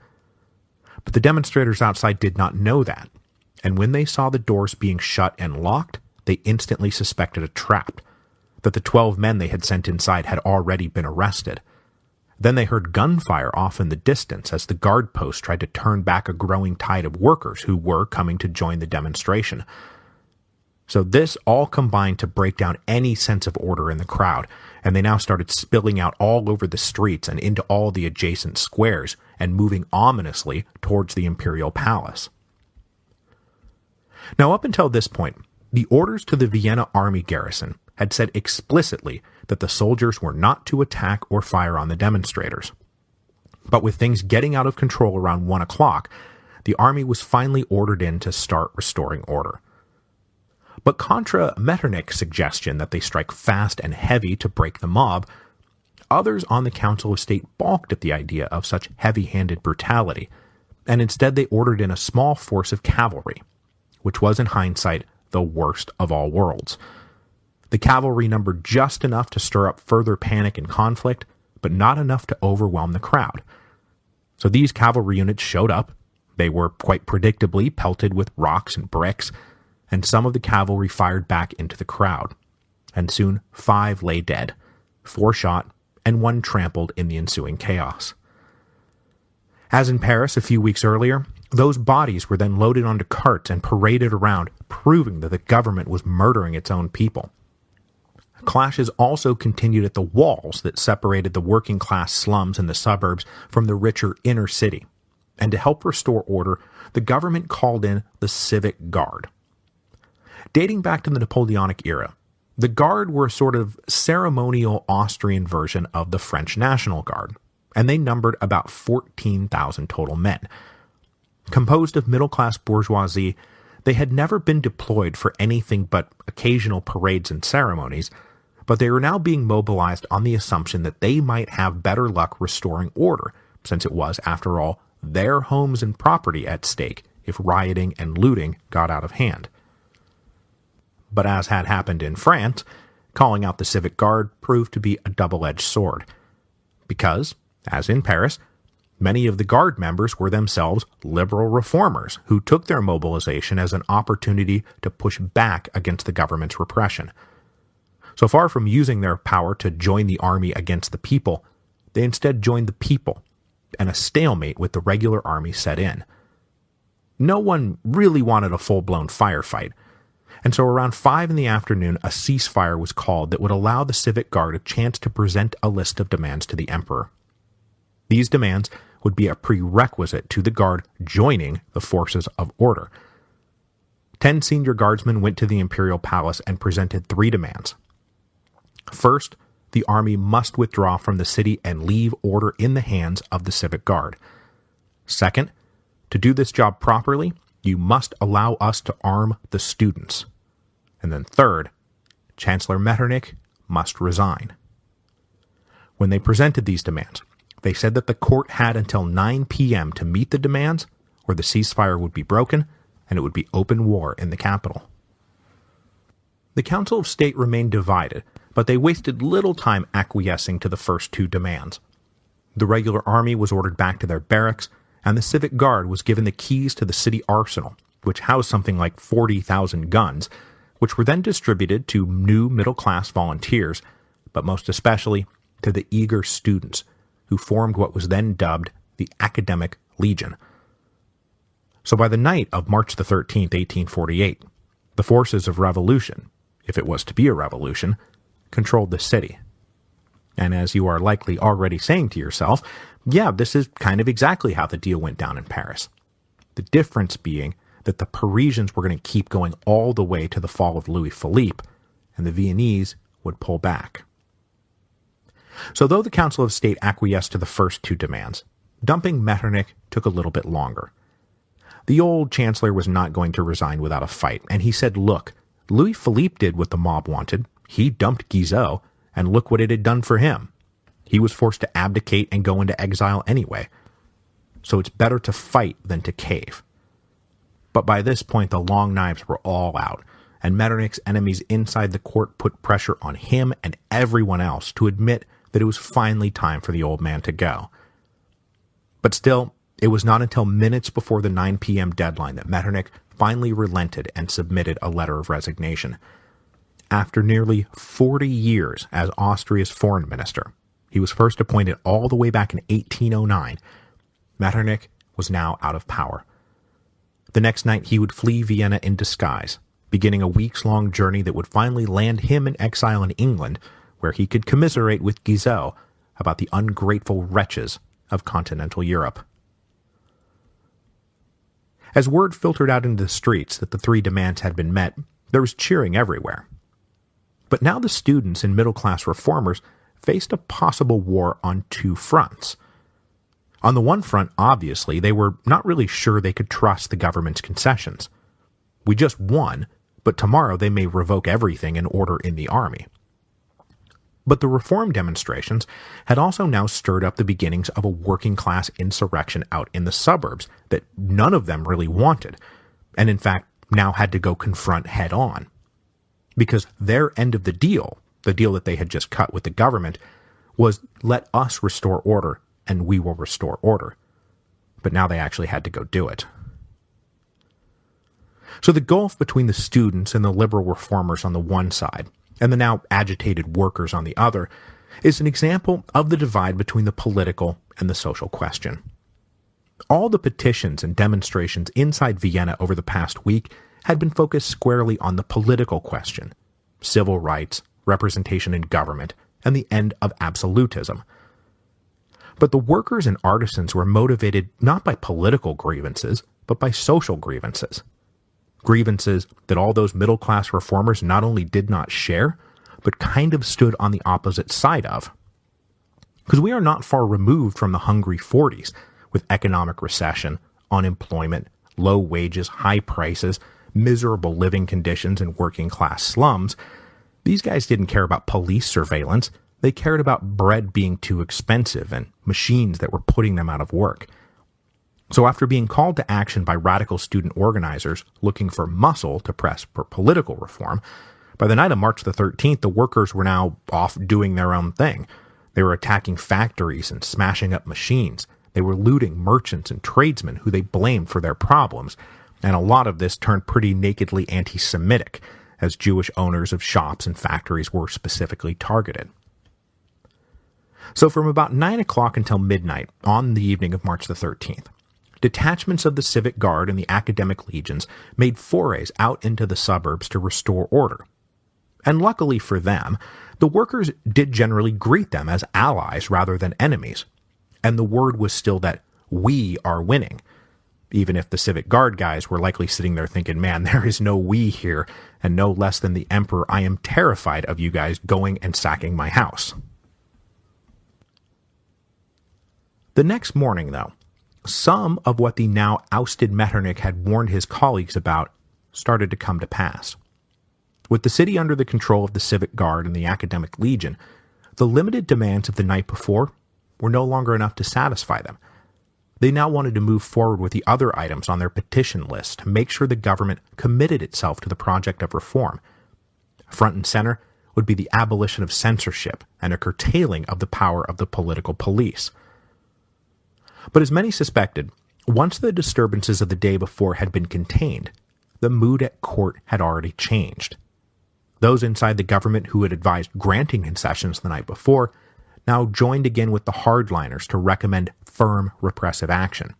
Speaker 1: But the demonstrators outside did not know that, and when they saw the doors being shut and locked, they instantly suspected a trap, that the 12 men they had sent inside had already been arrested. Then they heard gunfire off in the distance as the guard post tried to turn back a growing tide of workers who were coming to join the demonstration. So this all combined to break down any sense of order in the crowd, and they now started spilling out all over the streets and into all the adjacent squares, and moving ominously towards the imperial palace. Now, up until this point, the orders to the Vienna army garrison had said explicitly that the soldiers were not to attack or fire on the demonstrators. But with things getting out of control around 1 o'clock, the army was finally ordered in to start restoring order. But contra Metternich's suggestion that they strike fast and heavy to break the mob, others on the Council of State balked at the idea of such heavy-handed brutality, and instead they ordered in a small force of cavalry, which was in hindsight the worst of all worlds. The cavalry numbered just enough to stir up further panic and conflict, but not enough to overwhelm the crowd. So these cavalry units showed up. They were quite predictably pelted with rocks and bricks, and some of the cavalry fired back into the crowd, and soon 5 lay dead, 4 shot, and 1 trampled in the ensuing chaos. As in Paris a few weeks earlier, those bodies were then loaded onto carts and paraded around, proving that the government was murdering its own people. Clashes also continued at the walls that separated the working-class slums in the suburbs from the richer inner city, and to help restore order, the government called in the Civic Guard. Dating back to the Napoleonic era, the Guard were a sort of ceremonial Austrian version of the French National Guard, and they numbered about 14,000 total men. Composed of middle-class bourgeoisie, they had never been deployed for anything but occasional parades and ceremonies, but they were now being mobilized on the assumption that they might have better luck restoring order, since it was, after all, their homes and property at stake if rioting and looting got out of hand. But as had happened in France, calling out the Civic Guard proved to be a double-edged sword, because, as in Paris, many of the Guard members were themselves liberal reformers who took their mobilization as an opportunity to push back against the government's repression. So far from using their power to join the army against the people, they instead joined the people, and a stalemate with the regular army set in. No one really wanted a full-blown firefight, and so around 5 in the afternoon a ceasefire was called that would allow the Civic Guard a chance to present a list of demands to the Emperor. These demands would be a prerequisite to the Guard joining the forces of order. 10 senior guardsmen went to the Imperial Palace and presented 3 demands. First, the army must withdraw from the city and leave order in the hands of the Civic Guard. Second, to do this job properly, you must allow us to arm the students. And then third, Chancellor Metternich must resign. When they presented these demands, they said that the court had until 9 p.m. to meet the demands, or the ceasefire would be broken, and it would be open war in the capital. The Council of State remained divided, but they wasted little time acquiescing to the first 2 demands. The regular army was ordered back to their barracks, and the Civic Guard was given the keys to the city arsenal, which housed something like 40,000 guns, which were then distributed to new middle-class volunteers, but most especially to the eager students, who formed what was then dubbed the Academic Legion. So by the night of March the 13th, 1848, the forces of revolution, if it was to be a revolution, controlled the city. And as you are likely already saying to yourself, yeah, this is kind of exactly how the deal went down in Paris. The difference being that the Parisians were going to keep going all the way to the fall of Louis Philippe, and the Viennese would pull back. So though the Council of State acquiesced to the first 2 demands, dumping Metternich took a little bit longer. The old chancellor was not going to resign without a fight, and he said, look, Louis Philippe did what the mob wanted. He dumped Guizot, and look what it had done for him. He was forced to abdicate and go into exile anyway. So it's better to fight than to cave. But by this point, the long knives were all out, and Metternich's enemies inside the court put pressure on him and everyone else to admit that it was finally time for the old man to go. But still, it was not until minutes before the 9 p.m. deadline that Metternich finally relented and submitted a letter of resignation. After nearly 40 years as Austria's foreign minister, he was first appointed all the way back in 1809, Metternich was now out of power. The next night he would flee Vienna in disguise, beginning a weeks-long journey that would finally land him in exile in England, where he could commiserate with Guizot about the ungrateful wretches of continental Europe. As word filtered out into the streets that the 3 demands had been met, there was cheering everywhere. But now the students and middle-class reformers faced a possible war on 2 fronts. On the one front, obviously, they were not really sure they could trust the government's concessions. We just won, but tomorrow they may revoke everything and order in the army. But the reform demonstrations had also now stirred up the beginnings of a working-class insurrection out in the suburbs that none of them really wanted, and in fact now had to go confront head-on. Because their end of the deal that they had just cut with the government, was let us restore order, and we will restore order. But now they actually had to go do it. So the gulf between the students and the liberal reformers on the one side, and the now agitated workers on the other, is an example of the divide between the political and the social question. All the petitions and demonstrations inside Vienna over the past week had been focused squarely on the political question, civil rights, representation in government, and the end of absolutism. But the workers and artisans were motivated not by political grievances, but by social grievances. Grievances that all those middle-class reformers not only did not share, but kind of stood on the opposite side of. Because we are not far removed from the hungry 40s, with economic recession, unemployment, low wages, high prices, miserable living conditions, and working-class slums. These guys didn't care about police surveillance. They cared about bread being too expensive and machines that were putting them out of work. So after being called to action by radical student organizers looking for muscle to press for political reform, by the night of March the 13th, the workers were now off doing their own thing. They were attacking factories and smashing up machines. They were looting merchants and tradesmen who they blamed for their problems, and a lot of this turned pretty nakedly anti-Semitic, as Jewish owners of shops and factories were specifically targeted. So from about 9 o'clock until midnight on the evening of March the 13th, detachments of the Civic Guard and the Academic Legions made forays out into the suburbs to restore order. And luckily for them, the workers did generally greet them as allies rather than enemies, and the word was still that we are winning, even if the Civic Guard guys were likely sitting there thinking, man, there is no we here, and no less than the Emperor, I am terrified of you guys going and sacking my house. The next morning, though, some of what the now ousted Metternich had warned his colleagues about started to come to pass. With the city under the control of the Civic Guard and the Academic Legion, the limited demands of the night before were no longer enough to satisfy them. They now wanted to move forward with the other items on their petition list to make sure the government committed itself to the project of reform. Front and center would be the abolition of censorship and a curtailing of the power of the political police. But as many suspected, once the disturbances of the day before had been contained, the mood at court had already changed. Those inside the government who had advised granting concessions the night before now joined again with the hardliners to recommend firm repressive action.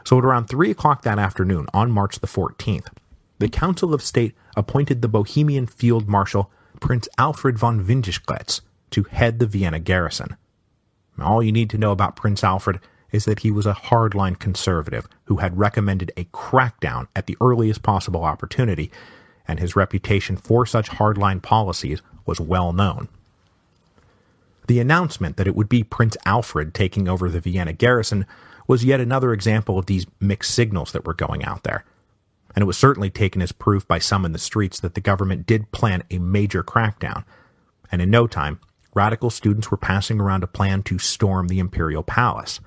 Speaker 1: So at around 3 o'clock that afternoon, on March the 14th, the Council of State appointed the Bohemian Field Marshal Prince Alfred von Windischgrätz to head the Vienna garrison. All you need to know about Prince Alfred is that he was a hardline conservative who had recommended a crackdown at the earliest possible opportunity, and his reputation for such hardline policies was well known. The announcement that it would be Prince Alfred taking over the Vienna garrison was yet another example of these mixed signals that were going out there, and it was certainly taken as proof by some in the streets that the government did plan a major crackdown, and in no time, radical students were passing around a plan to storm the imperial palace.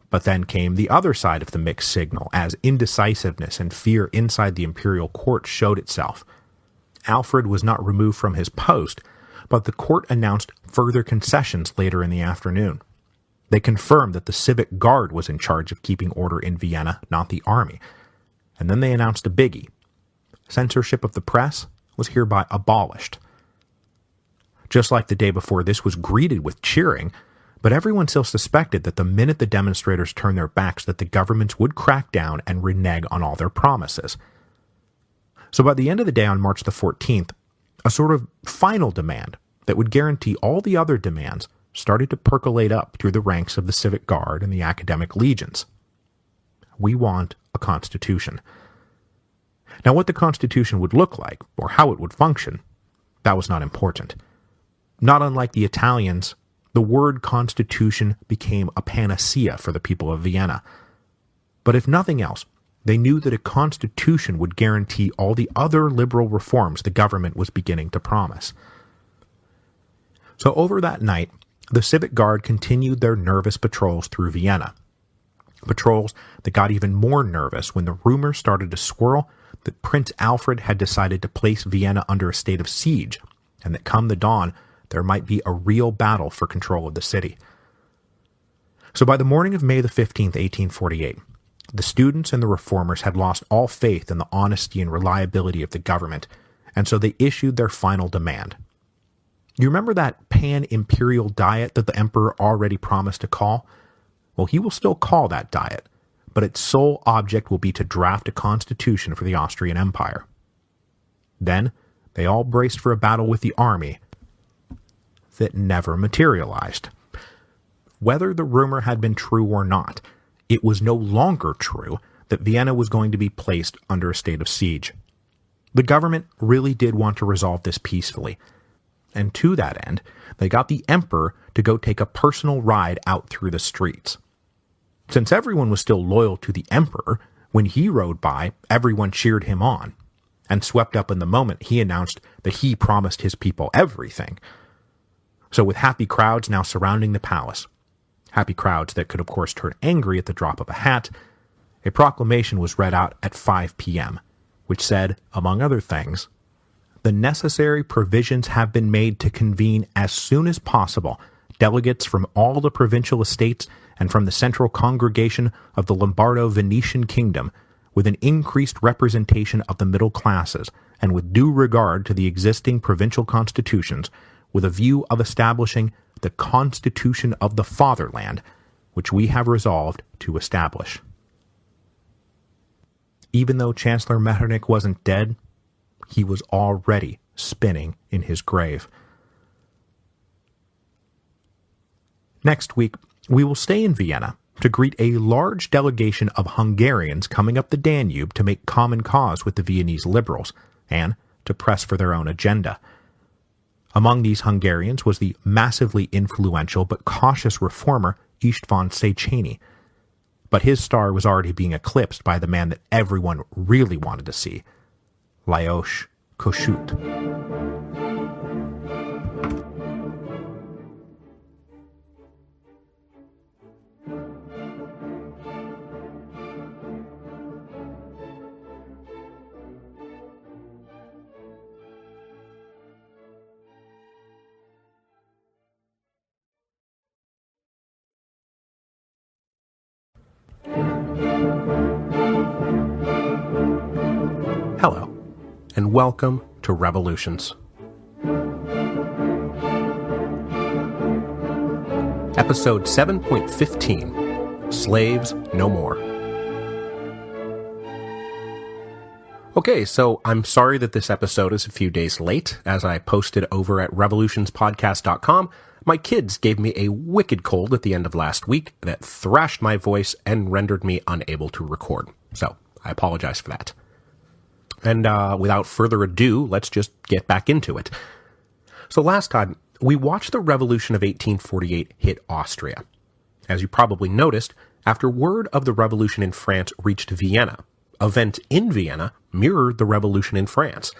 Speaker 1: But then came the other side of the mixed signal as indecisiveness and fear inside the imperial court showed itself. Alfred was not removed from his post, but the court announced further concessions later in the afternoon. They confirmed that the Civic Guard was in charge of keeping order in Vienna, not the army. And then they announced a biggie. Censorship of the press was hereby abolished. Just like the day before, this was greeted with cheering, but everyone still suspected that the minute the demonstrators turned their backs that the governments would crack down and renege on all their promises. So by the end of the day on March the 14th, a sort of final demand that would guarantee all the other demands started to percolate up through the ranks of the Civic Guard and the Academic Legions. We want a constitution. Now, what the constitution would look like, or how it would function, that was not important. Not unlike the Italians, the word constitution became a panacea for the people of Vienna. But if nothing else, they knew that a constitution would guarantee all the other liberal reforms the government was beginning to promise. So over that night, the Civic Guard continued their nervous patrols through Vienna. Patrols that got even more nervous when the rumor started to swirl that Prince Alfred had decided to place Vienna under a state of siege, and that come the dawn, there might be a real battle for control of the city. So by the morning of May the 15th, 1848, the students and the reformers had lost all faith in the honesty and reliability of the government, and so they issued their final demand. You remember that pan-imperial diet that the emperor already promised to call? Well, he will still call that diet, but its sole object will be to draft a constitution for the Austrian Empire. Then, they all braced for a battle with the army that never materialized. Whether the rumor had been true or not, it was no longer true that Vienna was going to be placed under a state of siege. The government really did want to resolve this peacefully, and to that end, they got the emperor to go take a personal ride out through the streets. Since everyone was still loyal to the emperor, when he rode by, everyone cheered him on, and swept up in the moment, he announced that he promised his people everything. So with happy crowds now surrounding the palace, happy crowds that could of course turn angry at the drop of a hat, a proclamation was read out at 5 p.m., which said, among other things, "The necessary provisions have been made to convene as soon as possible delegates from all the provincial estates and from the central congregation of the Lombardo-Venetian kingdom, with an increased representation of the middle classes, and with due regard to the existing provincial constitutions, with a view of establishing the Constitution of the Fatherland, which we have resolved to establish. Even though Chancellor Metternich wasn't dead, he was already spinning in his grave. Next week, we will stay in Vienna to greet a large delegation of Hungarians coming up the Danube to make common cause with the Viennese liberals, and to press for their own agenda. Among these Hungarians was the massively influential but cautious reformer István Széchenyi, but his star was already being eclipsed by the man that everyone really wanted to see, Lajos Kossuth. Hello, and welcome to Revolutions. Episode 7.15, Slaves No More. Okay, so I'm sorry that this episode is a few days late. As I posted over at revolutionspodcast.com, my kids gave me a wicked cold at the end of last week that thrashed my voice and rendered me unable to record. So, I apologize for that. And without further ado, let's just get back into it. So last time, we watched the Revolution of 1848 hit Austria. As you probably noticed, after word of the revolution in France reached Vienna, events in Vienna mirrored the revolution in France.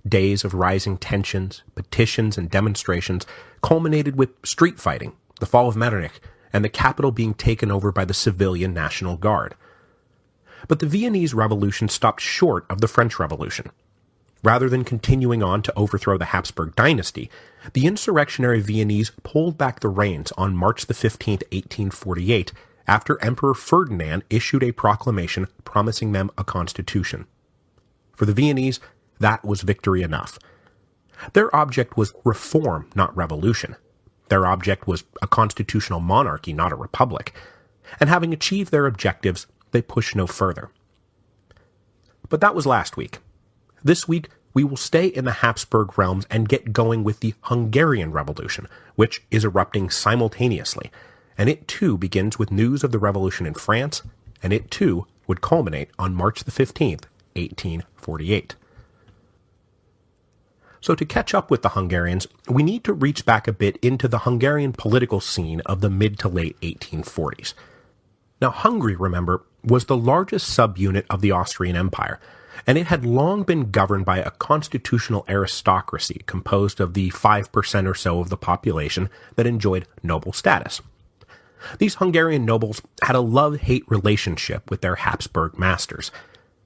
Speaker 1: Days of rising tensions, petitions, and demonstrations culminated with street fighting, the fall of Metternich, and the capital being taken over by the civilian National Guard. But the Viennese Revolution stopped short of the French Revolution. Rather than continuing on to overthrow the Habsburg dynasty, the insurrectionary Viennese pulled back the reins on March 15, 1848, after Emperor Ferdinand issued a proclamation promising them a constitution. For the Viennese, that was victory enough. Their object was reform, not revolution. Their object was a constitutional monarchy, not a republic. And having achieved their objectives, they pushed no further. But that was last week. This week, we will stay in the Habsburg realms and get going with the Hungarian Revolution, which is erupting simultaneously, and it too begins with news of the revolution in France, and it too would culminate on March 15th, 1848. So to catch up with the Hungarians, we need to reach back a bit into the Hungarian political scene of the mid to late 1840s. Now, Hungary, remember, was the largest subunit of the Austrian Empire, and it had long been governed by a constitutional aristocracy composed of the 5% or so of the population that enjoyed noble status. These Hungarian nobles had a love-hate relationship with their Habsburg masters.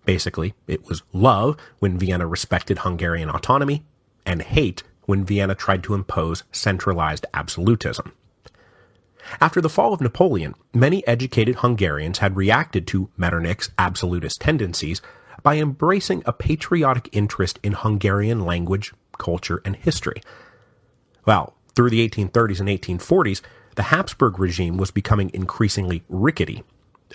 Speaker 1: Basically, it was love when Vienna respected Hungarian autonomy, and hate when Vienna tried to impose centralized absolutism. After the fall of Napoleon, many educated Hungarians had reacted to Metternich's absolutist tendencies by embracing a patriotic interest in Hungarian language, culture, and history. Well, through the 1830s and 1840s, the Habsburg regime was becoming increasingly rickety,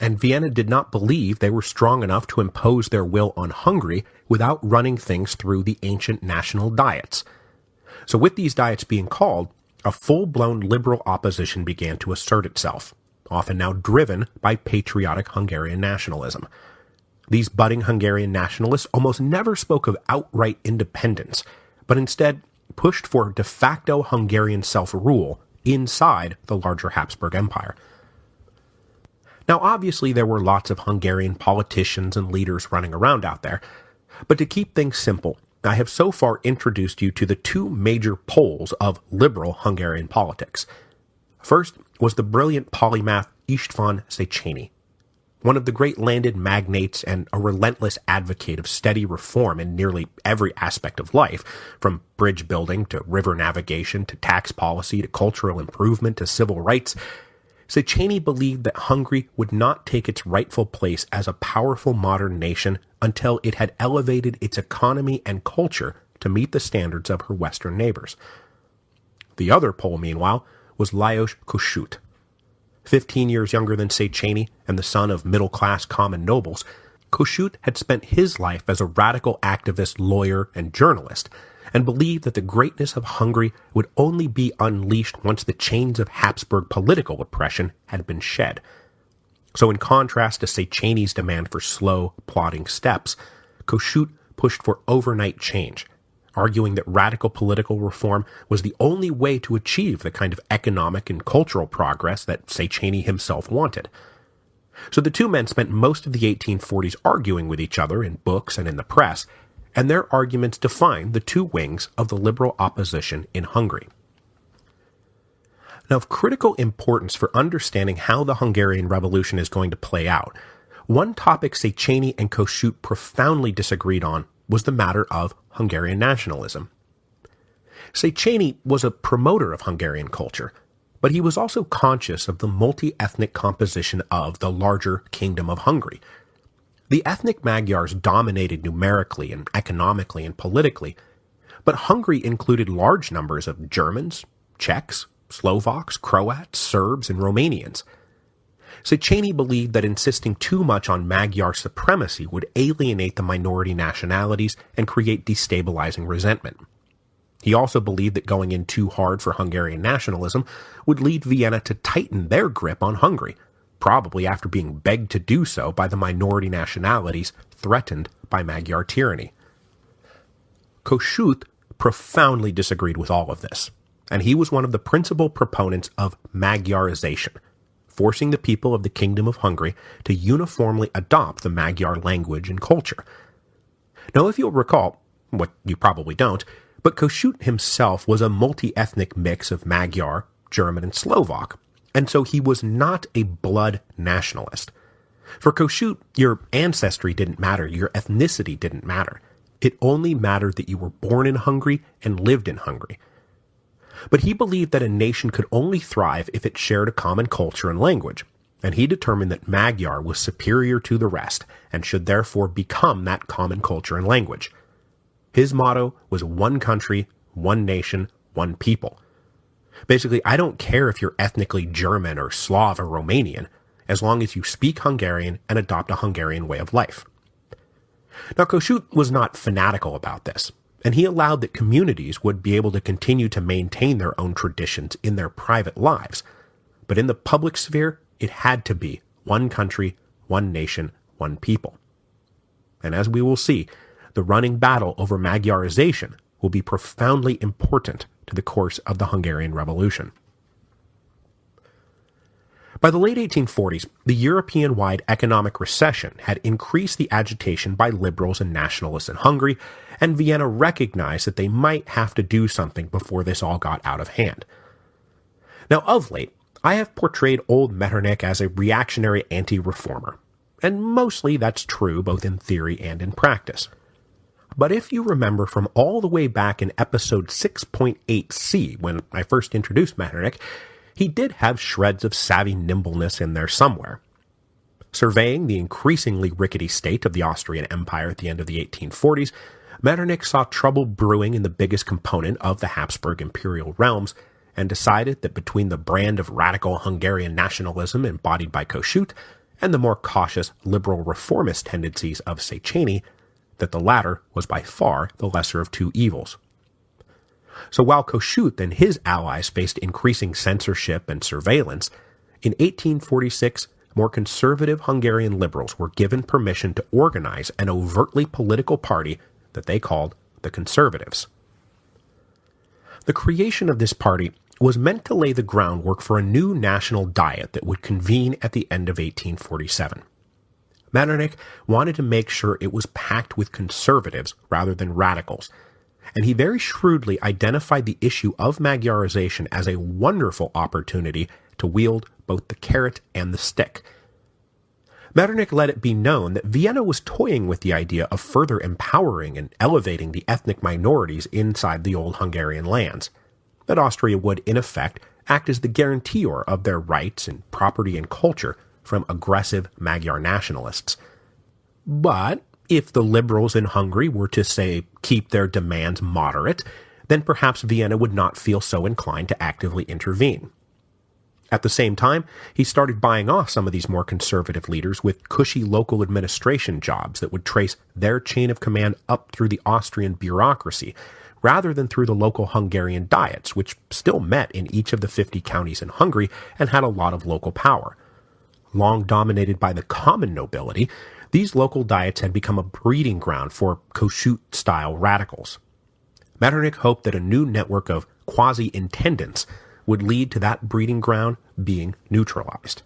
Speaker 1: and Vienna did not believe they were strong enough to impose their will on Hungary without running things through the ancient national diets. So with these diets being called, a full-blown liberal opposition began to assert itself, often now driven by patriotic Hungarian nationalism. These budding Hungarian nationalists almost never spoke of outright independence, but instead pushed for de facto Hungarian self-rule inside the larger Habsburg Empire. Now obviously there were lots of Hungarian politicians and leaders running around out there, but to keep things simple, I have so far introduced you to the two major poles of liberal Hungarian politics. First was the brilliant polymath István Széchenyi, one of the great landed magnates and a relentless advocate of steady reform in nearly every aspect of life, from bridge building to river navigation to tax policy to cultural improvement to civil rights. Széchenyi believed that Hungary would not take its rightful place as a powerful modern nation until it had elevated its economy and culture to meet the standards of her Western neighbors.
Speaker 2: The other Pole, meanwhile, was Lajos Kossuth. 15 years younger than Széchenyi and the son of middle-class common nobles, Kossuth had spent his life as a radical activist, lawyer, and journalist, and believed that the greatness of Hungary would only be unleashed once the chains of Habsburg political oppression had been shed. So in contrast to Széchenyi's demand for slow, plodding steps, Kossuth pushed for overnight change, arguing that radical political reform was the only way to achieve the kind of economic and cultural progress that Széchenyi himself wanted. So the two men spent most of the 1840s arguing with each other in books and in the press, and their arguments define the two wings of the liberal opposition in Hungary. Now, of critical importance for understanding how the Hungarian Revolution is going to play out, one topic Széchenyi and Kossuth profoundly disagreed on was the matter of Hungarian nationalism. Széchenyi was a promoter of Hungarian culture, but he was also conscious of the multi-ethnic composition of the larger Kingdom of Hungary. The ethnic Magyars dominated numerically and economically and politically, but Hungary included large numbers of Germans, Czechs, Slovaks, Croats, Serbs, and Romanians. Széchenyi believed that insisting too much on Magyar supremacy would alienate the minority nationalities and create destabilizing resentment. He also believed that going in too hard for Hungarian nationalism would lead Vienna to tighten their grip on Hungary, probably after being begged to do so by the minority nationalities threatened by Magyar tyranny. Kossuth profoundly disagreed with all of this, and he was one of the principal proponents of Magyarization, forcing the people of the Kingdom of Hungary to uniformly adopt the Magyar language and culture. Now, if you'll recall, what you probably don't, but Kossuth himself was a multi-ethnic mix of Magyar, German, and Slovak, and so he was not a blood nationalist. For Kossuth, your ancestry didn't matter, your ethnicity didn't matter. It only mattered that you were born in Hungary and lived in Hungary. But he believed that a nation could only thrive if it shared a common culture and language, and he determined that Magyar was superior to the rest and should therefore become that common culture and language. His motto was one country, one nation, one people. Basically, I don't care if you're ethnically German or Slav or Romanian, as long as you speak Hungarian and adopt a Hungarian way of life. Now, Kossuth was not fanatical about this, and he allowed that communities would be able to continue to maintain their own traditions in their private lives. But in the public sphere, it had to be one country, one nation, one people. And as we will see, the running battle over Magyarization will be profoundly important to the course of the Hungarian Revolution. By the late 1840s, the European-wide economic recession had increased the agitation by liberals and nationalists in Hungary, and Vienna recognized that they might have to do something before this all got out of hand. Now, of late, I have portrayed old Metternich as a reactionary anti-reformer, and mostly that's true both in theory and in practice. But if you remember from all the way back in episode 6.8c, when I first introduced Metternich, he did have shreds of savvy nimbleness in there somewhere. Surveying the increasingly rickety state of the Austrian Empire at the end of the 1840s, Metternich saw trouble brewing in the biggest component of the Habsburg imperial realms, and decided that between the brand of radical Hungarian nationalism embodied by Kossuth and the more cautious liberal reformist tendencies of Széchenyi, that the latter was by far the lesser of two evils. So while Kossuth and his allies faced increasing censorship and surveillance, in 1846, more conservative Hungarian liberals were given permission to organize an overtly political party that they called the Conservatives. The creation of this party was meant to lay the groundwork for a new national diet that would convene at the end of 1847. Metternich wanted to make sure it was packed with conservatives rather than radicals, and he very shrewdly identified the issue of Magyarization as a wonderful opportunity to wield both the carrot and the stick. Metternich let it be known that Vienna was toying with the idea of further empowering and elevating the ethnic minorities inside the old Hungarian lands, that Austria would, in effect, act as the guarantor of their rights and property and culture from aggressive Magyar nationalists. But if the liberals in Hungary were to, say, keep their demands moderate, then perhaps Vienna would not feel so inclined to actively intervene. At the same time, he started buying off some of these more conservative leaders with cushy local administration jobs that would trace their chain of command up through the Austrian bureaucracy, rather than through the local Hungarian diets, which still met in each of the 50 counties in Hungary and had a lot of local power. Long dominated by the common nobility, these local diets had become a breeding ground for Kossuth-style radicals. Metternich hoped that a new network of quasi-intendants would lead to that breeding ground being neutralized.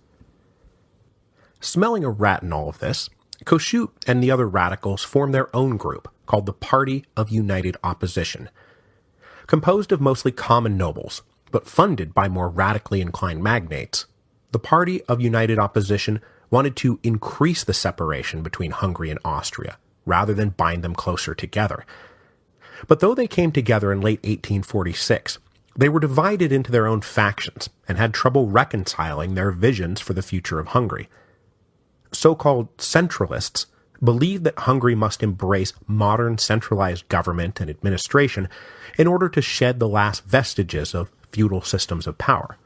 Speaker 2: Smelling a rat in all of this, Kossuth and the other radicals formed their own group called the Party of United Opposition. Composed of mostly common nobles, but funded by more radically inclined magnates, the Party of United Opposition wanted to increase the separation between Hungary and Austria, rather than bind them closer together. But though they came together in late 1846, they were divided into their own factions and had trouble reconciling their visions for the future of Hungary. So-called centralists believed that Hungary must embrace modern centralized government and administration in order to shed the last vestiges of feudal systems of power.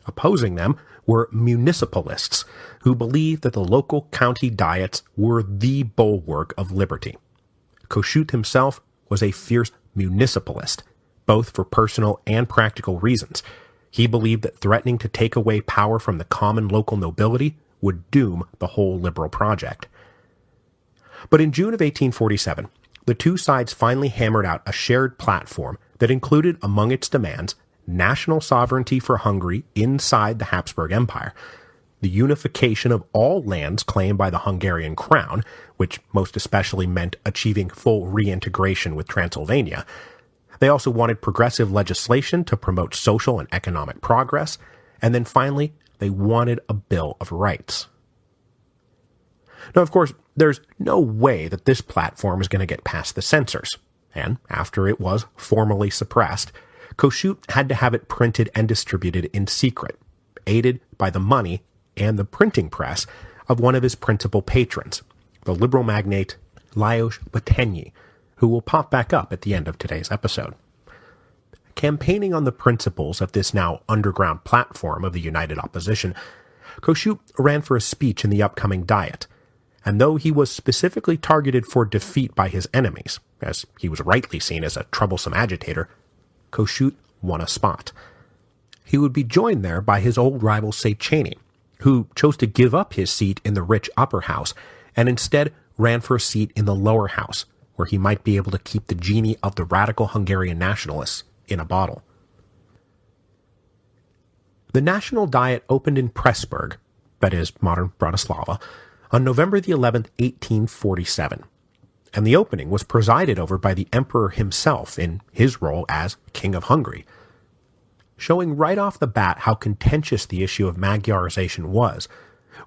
Speaker 2: Opposing them were municipalists, who believed that the local county diets were the bulwark of liberty. Kossuth himself was a fierce municipalist, both for personal and practical reasons. He believed that threatening to take away power from the common local nobility would doom the whole liberal project. But in June of 1847, the two sides finally hammered out a shared platform that included among its demands national sovereignty for Hungary inside the Habsburg Empire, the unification of all lands claimed by the Hungarian crown, which most especially meant achieving full reintegration with Transylvania. They also wanted progressive legislation to promote social and economic progress, and then finally, they wanted a Bill of Rights. Now, of course, there's no way that this platform is going to get past the censors, and after it was formally suppressed, Kossuth had to have it printed and distributed in secret, aided by the money and the printing press of one of his principal patrons, the liberal magnate Lajos Batthyány, who will pop back up at the end of today's episode. Campaigning on the principles of this now underground platform of the United Opposition, Kossuth ran for a speech in the upcoming Diet, and though he was specifically targeted for defeat by his enemies, as he was rightly seen as a troublesome agitator, Kossuth won a spot. He would be joined there by his old rival Széchenyi, who chose to give up his seat in the rich upper house and instead ran for a seat in the lower house, where he might be able to keep the genie of the radical Hungarian nationalists in a bottle. The National Diet opened in Pressburg, that is, modern Bratislava, on November the 11th, 1847, and the opening was presided over by the Emperor himself in his role as King of Hungary. Showing right off the bat how contentious the issue of Magyarization was,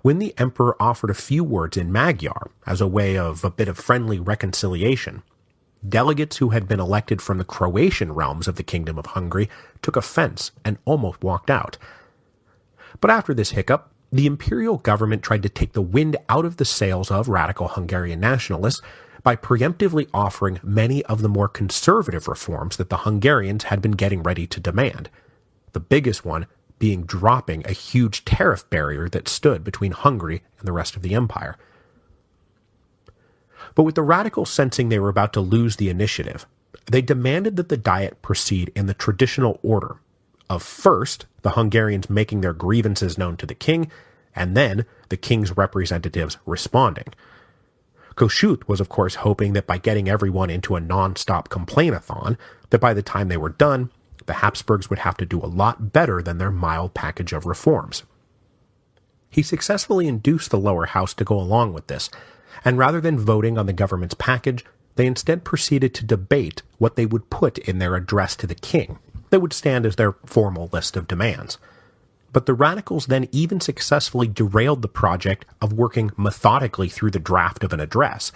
Speaker 2: when the Emperor offered a few words in Magyar as a way of a bit of friendly reconciliation, delegates who had been elected from the Croatian realms of the Kingdom of Hungary took offense and almost walked out. But after this hiccup, the imperial government tried to take the wind out of the sails of radical Hungarian nationalists by preemptively offering many of the more conservative reforms that the Hungarians had been getting ready to demand, the biggest one being dropping a huge tariff barrier that stood between Hungary and the rest of the empire. But with the radicals sensing they were about to lose the initiative, they demanded that the Diet proceed in the traditional order of first the Hungarians making their grievances known to the king, and then the king's representatives responding. Kossuth was of course hoping that by getting everyone into a non-stop complaint-a-thon, that by the time they were done, the Habsburgs would have to do a lot better than their mild package of reforms. He successfully induced the lower house to go along with this, and rather than voting on the government's package, they instead proceeded to debate what they would put in their address to the king that would stand as their formal list of demands. But the radicals then even successfully derailed the project of working methodically through the draft of an address,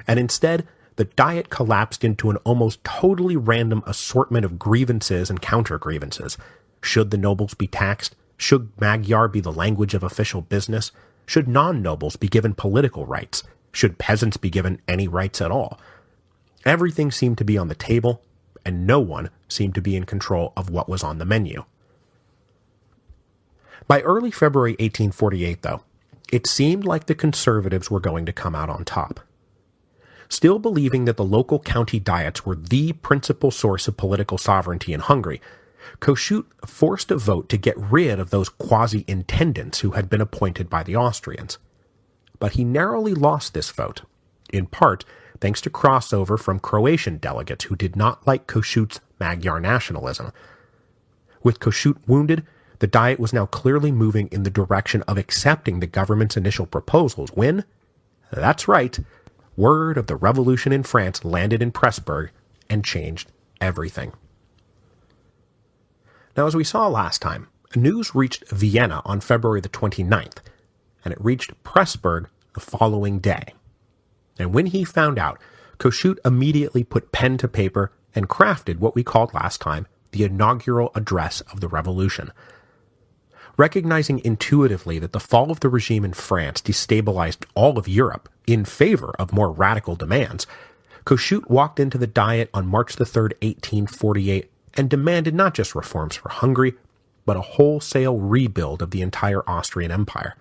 Speaker 2: and instead the Diet collapsed into an almost totally random assortment of grievances and counter-grievances. Should the nobles be taxed? Should Magyar be the language of official business? Should non-nobles be given political rights? Should peasants be given any rights at all? Everything seemed to be on the table, and no one seemed to be in control of what was on the menu. By early February 1848, though, it seemed like the conservatives were going to come out on top. Still believing that the local county diets were the principal source of political sovereignty in Hungary, Kossuth forced a vote to get rid of those quasi-intendants who had been appointed by the Austrians. But he narrowly lost this vote, in part thanks to crossover from Croatian delegates who did not like Kossuth's Magyar nationalism. With Kossuth wounded, the Diet was now clearly moving in the direction of accepting the government's initial proposals when, that's right, word of the revolution in France landed in Pressburg and changed everything. Now, as we saw last time, news reached Vienna on February the 29th, and it reached Pressburg the following day. And when he found out, Kossuth immediately put pen to paper and crafted what we called last time the inaugural address of the revolution. Recognizing intuitively that the fall of the regime in France destabilized all of Europe in favor of more radical demands, Kossuth walked into the Diet on March 3, 1848, and demanded not just reforms for Hungary, but a wholesale rebuild of the entire Austrian Empire.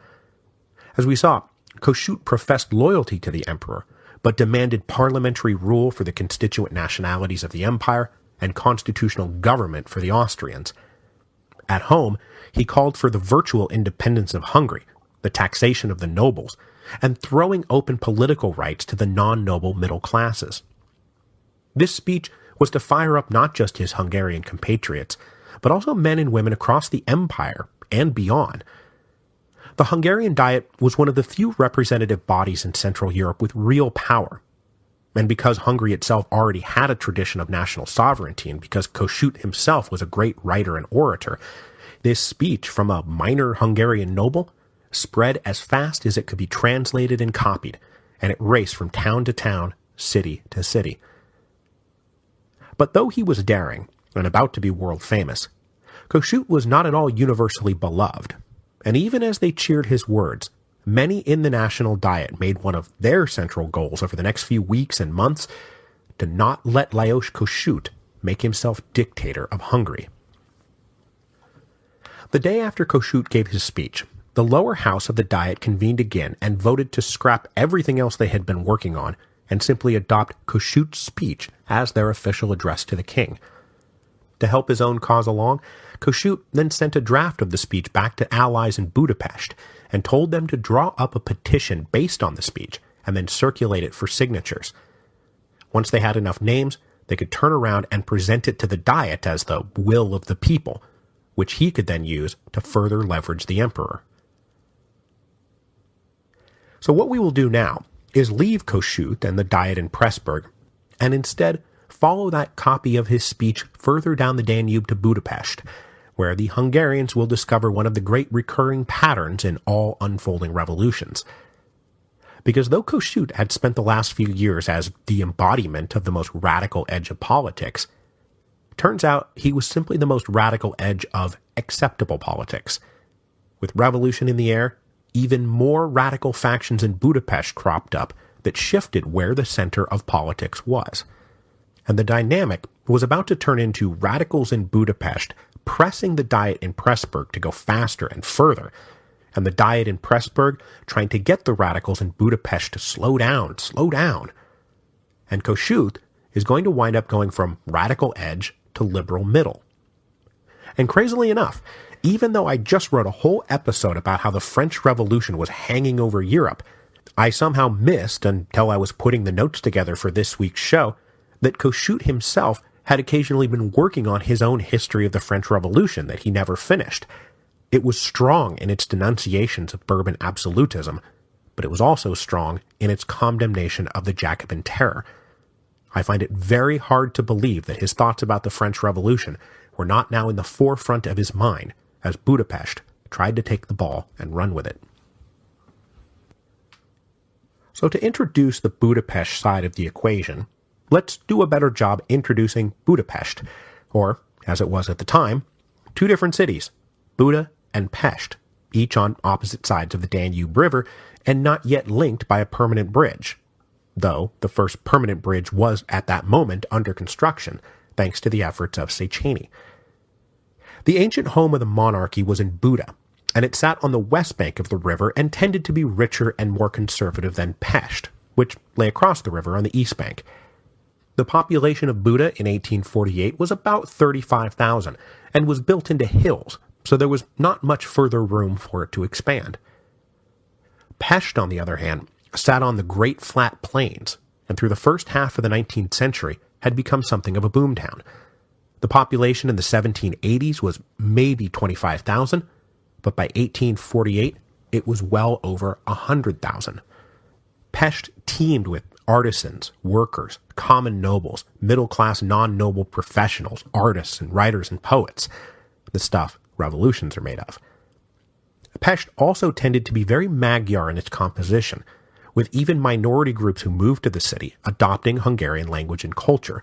Speaker 2: As we saw, Kossuth professed loyalty to the emperor, but demanded parliamentary rule for the constituent nationalities of the empire and constitutional government for the Austrians. At home, he called for the virtual independence of Hungary, the taxation of the nobles, and throwing open political rights to the non-noble middle classes. This speech was to fire up not just his Hungarian compatriots, but also men and women across the empire and beyond. The Hungarian Diet was one of the few representative bodies in Central Europe with real power. And because Hungary itself already had a tradition of national sovereignty, and because Kossuth himself was a great writer and orator, this speech from a minor Hungarian noble spread as fast as it could be translated and copied, and it raced from town to town, city to city. But though he was daring, and about to be world famous, Kossuth was not at all universally beloved, and even as they cheered his words, many in the National Diet made one of their central goals over the next few weeks and months to not let Lajos Kossuth make himself dictator of Hungary. The day after Kossuth gave his speech, the lower house of the Diet convened again and voted to scrap everything else they had been working on and simply adopt Kossuth's speech as their official address to the king. To help his own cause along, Kossuth then sent a draft of the speech back to allies in Budapest and told them to draw up a petition based on the speech and then circulate it for signatures. Once they had enough names, they could turn around and present it to the Diet as the will of the people, which he could then use to further leverage the emperor. So what we will do now is leave Kossuth and the Diet in Pressburg, and instead follow that copy of his speech further down the Danube to Budapest, where the Hungarians will discover one of the great recurring patterns in all unfolding revolutions. Because though Kossuth had spent the last few years as the embodiment of the most radical edge of politics, turns out he was simply the most radical edge of acceptable politics. With revolution in the air, even more radical factions in Budapest cropped up that shifted where the center of politics was. And the dynamic was about to turn into radicals in Budapest pressing the Diet in Pressburg to go faster and further, and the Diet in Pressburg trying to get the radicals in Budapest to slow down. And Kossuth is going to wind up going from radical edge to liberal middle. And crazily enough, even though I just wrote a whole episode about how the French Revolution was hanging over Europe, I somehow missed, until I was putting the notes together for this week's show, that Kossuth himself had occasionally been working on his own history of the French Revolution that he never finished. It was strong in its denunciations of Bourbon absolutism, but it was also strong in its condemnation of the Jacobin terror. I find it very hard to believe that his thoughts about the French Revolution were not now in the forefront of his mind as Budapest tried to take the ball and run with it. So to introduce the Budapest side of the equation, let's do a better job introducing Budapest, or, as it was at the time, two different cities, Buda and Pest, each on opposite sides of the Danube River and not yet linked by a permanent bridge. Though the first permanent bridge was at that moment under construction, thanks to the efforts of Széchenyi. The ancient home of the monarchy was in Buda, and it sat on the west bank of the river and tended to be richer and more conservative than Pest, which lay across the river on the east bank. The population of Buda in 1848 was about 35,000 and was built into hills, so there was not much further room for it to expand. Pest, on the other hand, sat on the Great Flat Plains, and through the first half of the 19th century had become something of a boomtown. The population in the 1780s was maybe 25,000, but by 1848 it was well over 100,000. Pest teemed with artisans, workers, common nobles, middle-class non-noble professionals, artists and writers and poets, the stuff revolutions are made of. Pest also tended to be very Magyar in its composition, with even minority groups who moved to the city adopting Hungarian language and culture,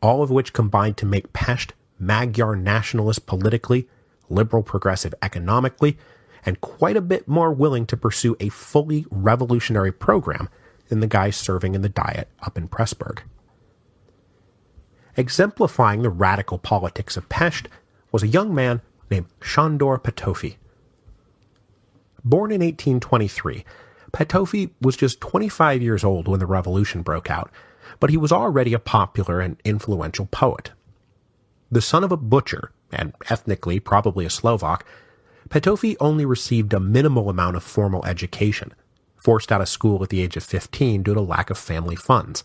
Speaker 2: all of which combined to make Pest Magyar nationalist politically, liberal progressive economically, and quite a bit more willing to pursue a fully revolutionary program than the guys serving in the Diet up in Pressburg. Exemplifying the radical politics of Pest was a young man named Sándor Petőfi. Born in 1823, Petőfi was just 25 years old when the revolution broke out, but he was already a popular and influential poet. The son of a butcher, and ethnically probably a Slovak, Petőfi only received a minimal amount of formal education, forced out of school at the age of 15 due to lack of family funds.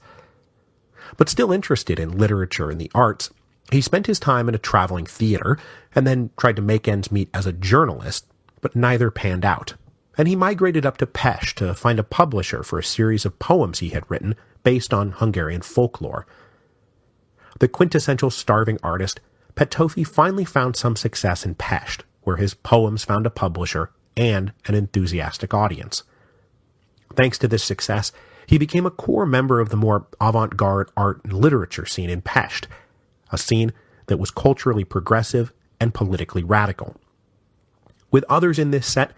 Speaker 2: But still interested in literature and the arts, he spent his time in a traveling theater and then tried to make ends meet as a journalist, but neither panned out, and he migrated up to Pest to find a publisher for a series of poems he had written based on Hungarian folklore. The quintessential starving artist, Petőfi finally found some success in Pest, where his poems found a publisher and an enthusiastic audience. Thanks to this success, he became a core member of the more avant-garde art and literature scene in Pest, a scene that was culturally progressive and politically radical. With others in this set,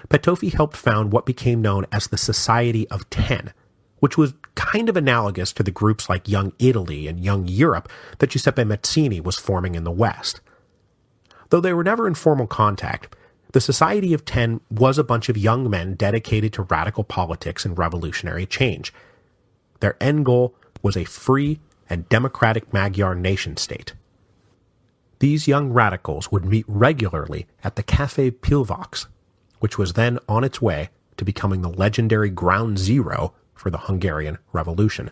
Speaker 2: Petőfi helped found what became known as the Society of Ten, which was kind of analogous to the groups like Young Italy and Young Europe that Giuseppe Mazzini was forming in the West. Though they were never in formal contact, the Society of Ten was a bunch of young men dedicated to radical politics and revolutionary change. Their end goal was a free and democratic Magyar nation-state. These young radicals would meet regularly at the Café Pillavox, which was then on its way to becoming the legendary ground zero for the Hungarian Revolution.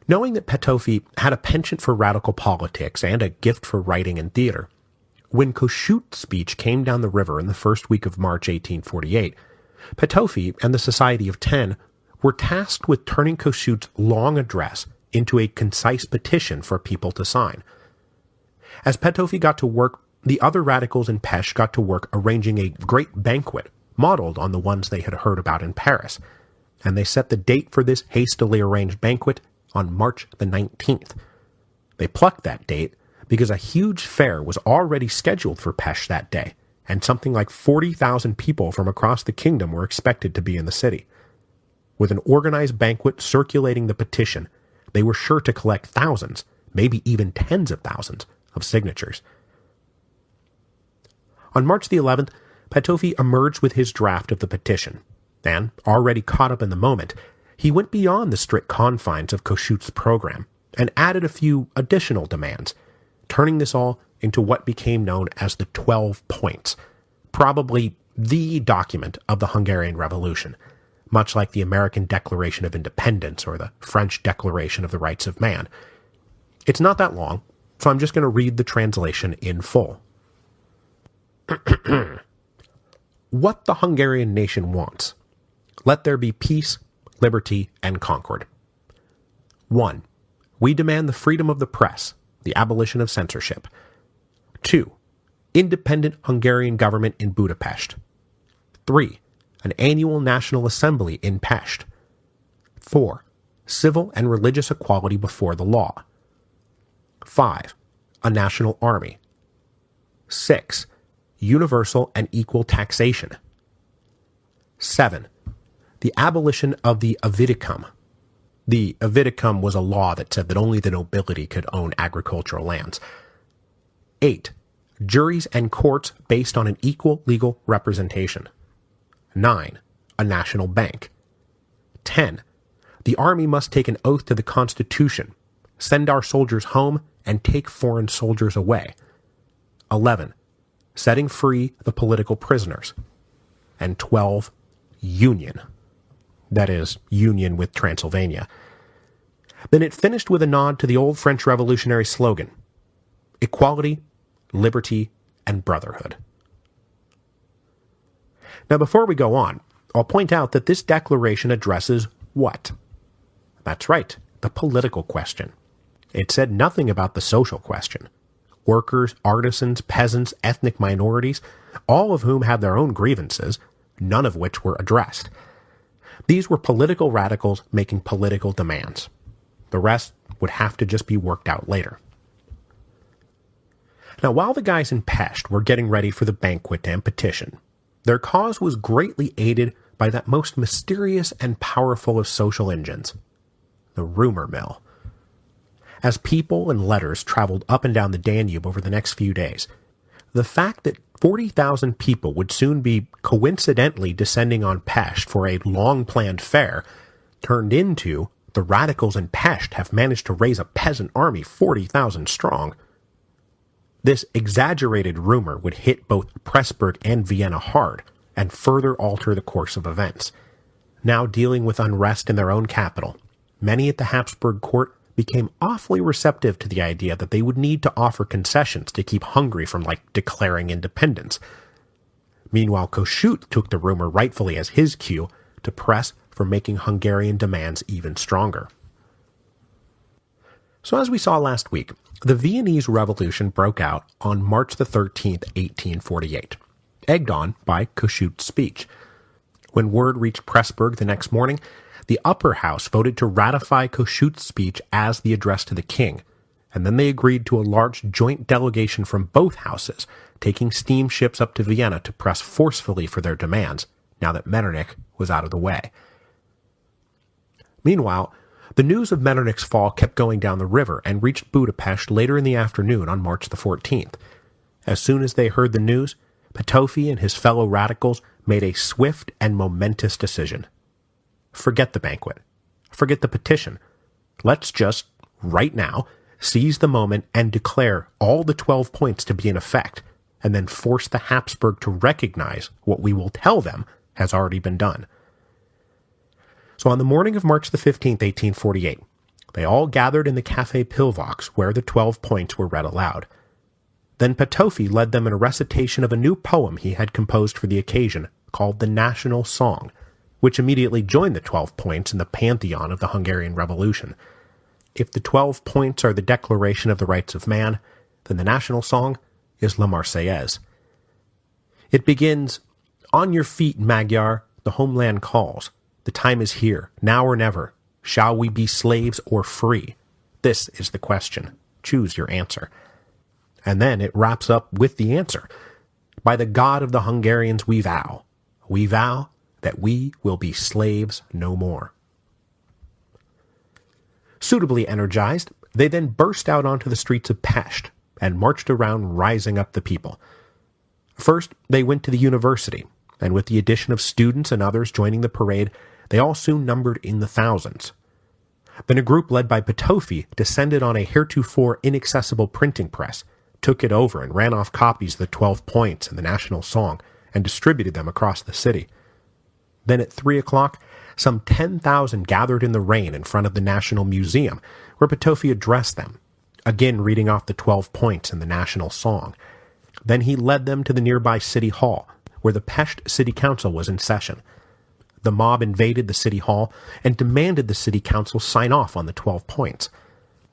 Speaker 2: Knowing that Petőfi had a penchant for radical politics and a gift for writing and theater, when Kossuth's speech came down the river in the first week of March 1848, Petőfi and the Society of Ten were tasked with turning Kossuth's long address into a concise petition for people to sign. As Petőfi got to work, the other radicals in Pest got to work arranging a great banquet modeled on the ones they had heard about in Paris, and they set the date for this hastily arranged banquet on March the 19th. They plucked that date because a huge fair was already scheduled for Pest that day, and something like 40,000 people from across the kingdom were expected to be in the city. With an organized banquet circulating the petition, they were sure to collect thousands, maybe even tens of thousands, of signatures. On March the 11th, Petőfi emerged with his draft of the petition, and, already caught up in the moment, he went beyond the strict confines of Kossuth's program and added a few additional demands, turning this all into what became known as the 12 Points, probably the document of the Hungarian Revolution, much like the American Declaration of Independence or the French Declaration of the Rights of Man. It's not that long, so I'm just going to read the translation in full. What the Hungarian nation wants. Let there be peace, liberty, and concord. 1. We demand the freedom of the press, the abolition of censorship. 2. Independent Hungarian government in Budapest. 3. An annual National Assembly in Pest. 4. Civil and religious equality before the law. 5. A national army. 6. Universal and equal taxation. 7. The abolition of the avidicum. The Avidicum was a law that said that only the nobility could own agricultural lands. 8. Juries and courts based on an equal legal representation. 9. A national bank. 10. The army must take an oath to the Constitution, send our soldiers home, and take foreign soldiers away. 11. Setting free the political prisoners. And 12. Union. That is, union with Transylvania. Then it finished with a nod to the old French Revolutionary slogan, equality, liberty, and brotherhood. Now before we go on, I'll point out that this declaration addresses what? That's right, the political question. It said nothing about the social question. Workers, artisans, peasants, ethnic minorities, all of whom had their own grievances, none of which were addressed. These were political radicals making political demands. The rest would have to just be worked out later. Now, while the guys in Pest were getting ready for the banquet and petition, their cause was greatly aided by that most mysterious and powerful of social engines, the rumor mill. As people and letters traveled up and down the Danube over the next few days, the fact that 40,000 people would soon be coincidentally descending on Pest for a long-planned fair turned into the radicals in Pest have managed to raise a peasant army 40,000 strong. This exaggerated rumor would hit both Pressburg and Vienna hard and further alter the course of events. Now dealing with unrest in their own capital, many at the Habsburg court became awfully receptive to the idea that they would need to offer concessions to keep Hungary from, declaring independence. Meanwhile, Kossuth took the rumor rightfully as his cue to press for making Hungarian demands even stronger. So as we saw last week, the Viennese Revolution broke out on March the 13th, 1848, egged on by Kossuth's speech. When word reached Pressburg the next morning, the upper house voted to ratify Kossuth's speech as the address to the king, and then they agreed to a large joint delegation from both houses, taking steamships up to Vienna to press forcefully for their demands, now that Metternich was out of the way. Meanwhile, the news of Metternich's fall kept going down the river and reached Budapest later in the afternoon on March the 14th. As soon as they heard the news, Petofi and his fellow radicals made a swift and momentous decision. Forget the banquet. Forget the petition. Let's just, right now, seize the moment and declare all the 12 points to be in effect, and then force the Habsburg to recognize what we will tell them has already been done. So on the morning of March the 15th, 1848, they all gathered in the Café Pillvox where the 12 points were read aloud. Then Petofi led them in a recitation of a new poem he had composed for the occasion called the National Song, which immediately joined the 12 points in the pantheon of the Hungarian Revolution. If the 12 points are the Declaration of the Rights of Man, then the national song is La Marseillaise. It begins, "On your feet, Magyar, the homeland calls. The time is here, now or never. Shall we be slaves or free? This is the question. Choose your answer." And then it wraps up with the answer. "By the God of the Hungarians we vow that we will be slaves no more." Suitably energized, they then burst out onto the streets of Pest and marched around rising up the people. First, they went to the university, and with the addition of students and others joining the parade, they all soon numbered in the thousands. Then a group led by Petofi descended on a heretofore inaccessible printing press, took it over and ran off copies of the 12 points and the national song, and distributed them across the city. Then at 3 o'clock, some 10,000 gathered in the rain in front of the National Museum, where Petofi addressed them, again reading off the 12 points and the national song. Then he led them to the nearby City Hall, where the Pest City Council was in session. The mob invaded the City Hall and demanded the City Council sign off on the 12 points.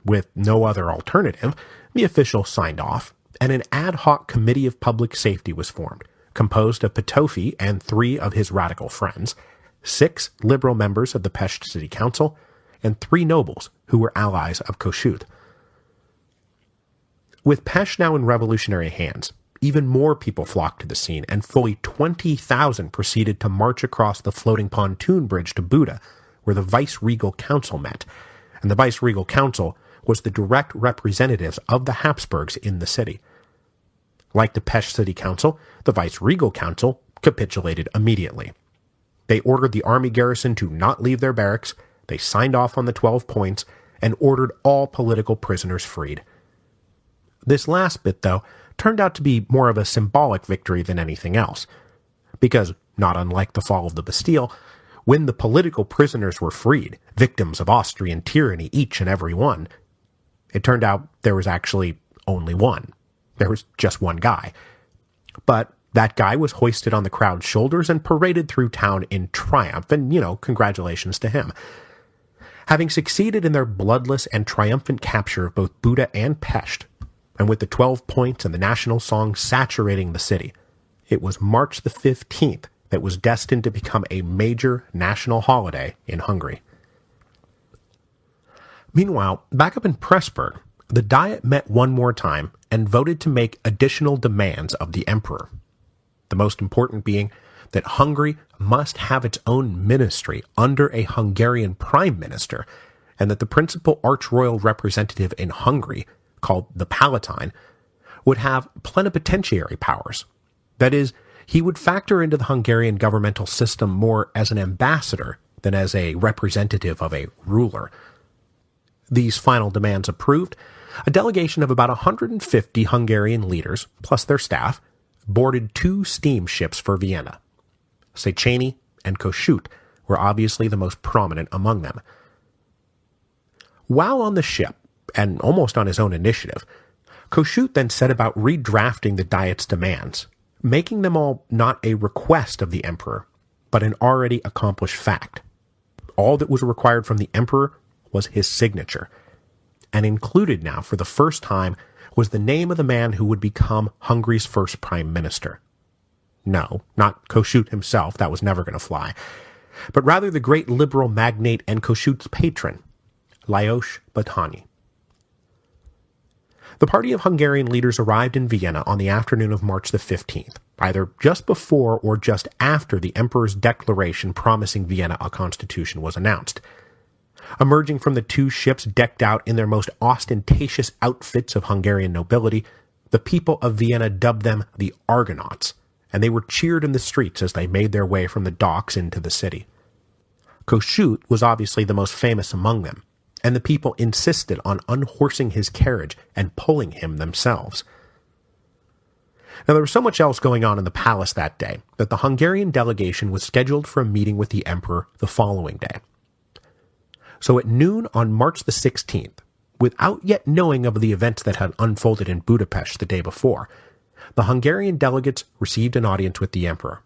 Speaker 2: With no other alternative, the officials signed off, and an ad hoc committee of public safety was formed, composed of Petofi and 3 of his radical friends, 6 liberal members of the Pest City Council, and 3 nobles who were allies of Kossuth. With Pest now in revolutionary hands, even more people flocked to the scene, and fully 20,000 proceeded to march across the floating pontoon bridge to Buda, where the Viceregal Council met, and the Viceregal Council was the direct representatives of the Habsburgs in the city. Like the Pest City Council, the Viceregal Council capitulated immediately. They ordered the army garrison to not leave their barracks, they signed off on the 12 points, and ordered all political prisoners freed. This last bit, though, turned out to be more of a symbolic victory than anything else, because, not unlike the fall of the Bastille, when the political prisoners were freed, victims of Austrian tyranny each and every one, it turned out there was actually only one. There was just one guy. But that guy was hoisted on the crowd's shoulders and paraded through town in triumph, and, congratulations to him. Having succeeded in their bloodless and triumphant capture of both Buda and Pest, and with the 12 points and the national song saturating the city, it was March the 15th that was destined to become a major national holiday in Hungary. Meanwhile, back up in Pressburg, the Diet met one more time and voted to make additional demands of the emperor. The most important being that Hungary must have its own ministry under a Hungarian prime minister, and that the principal archroyal representative in Hungary, called the Palatine, would have plenipotentiary powers. That is, he would factor into the Hungarian governmental system more as an ambassador than as a representative of a ruler. These final demands approved, a delegation of about 150 Hungarian leaders, plus their staff, boarded 2 steamships for Vienna. Széchenyi and Kossuth were obviously the most prominent among them. While on the ship, and almost on his own initiative, Kossuth then set about redrafting the Diet's demands, making them all not a request of the emperor, but an already accomplished fact. All that was required from the emperor was his signature, and included now for the first time was the name of the man who would become Hungary's first prime minister. No, not Kossuth himself, that was never going to fly, but rather the great liberal magnate and Kossuth's patron, Lajos Batthyány. The party of Hungarian leaders arrived in Vienna on the afternoon of March the 15th, either just before or just after the emperor's declaration promising Vienna a constitution was announced. Emerging from the 2 ships decked out in their most ostentatious outfits of Hungarian nobility, the people of Vienna dubbed them the Argonauts, and they were cheered in the streets as they made their way from the docks into the city. Kossuth was obviously the most famous among them, and the people insisted on unhorsing his carriage and pulling him themselves. Now, there was so much else going on in the palace that day that the Hungarian delegation was scheduled for a meeting with the emperor the following day. So at noon on March the 16th, without yet knowing of the events that had unfolded in Budapest the day before, the Hungarian delegates received an audience with the emperor.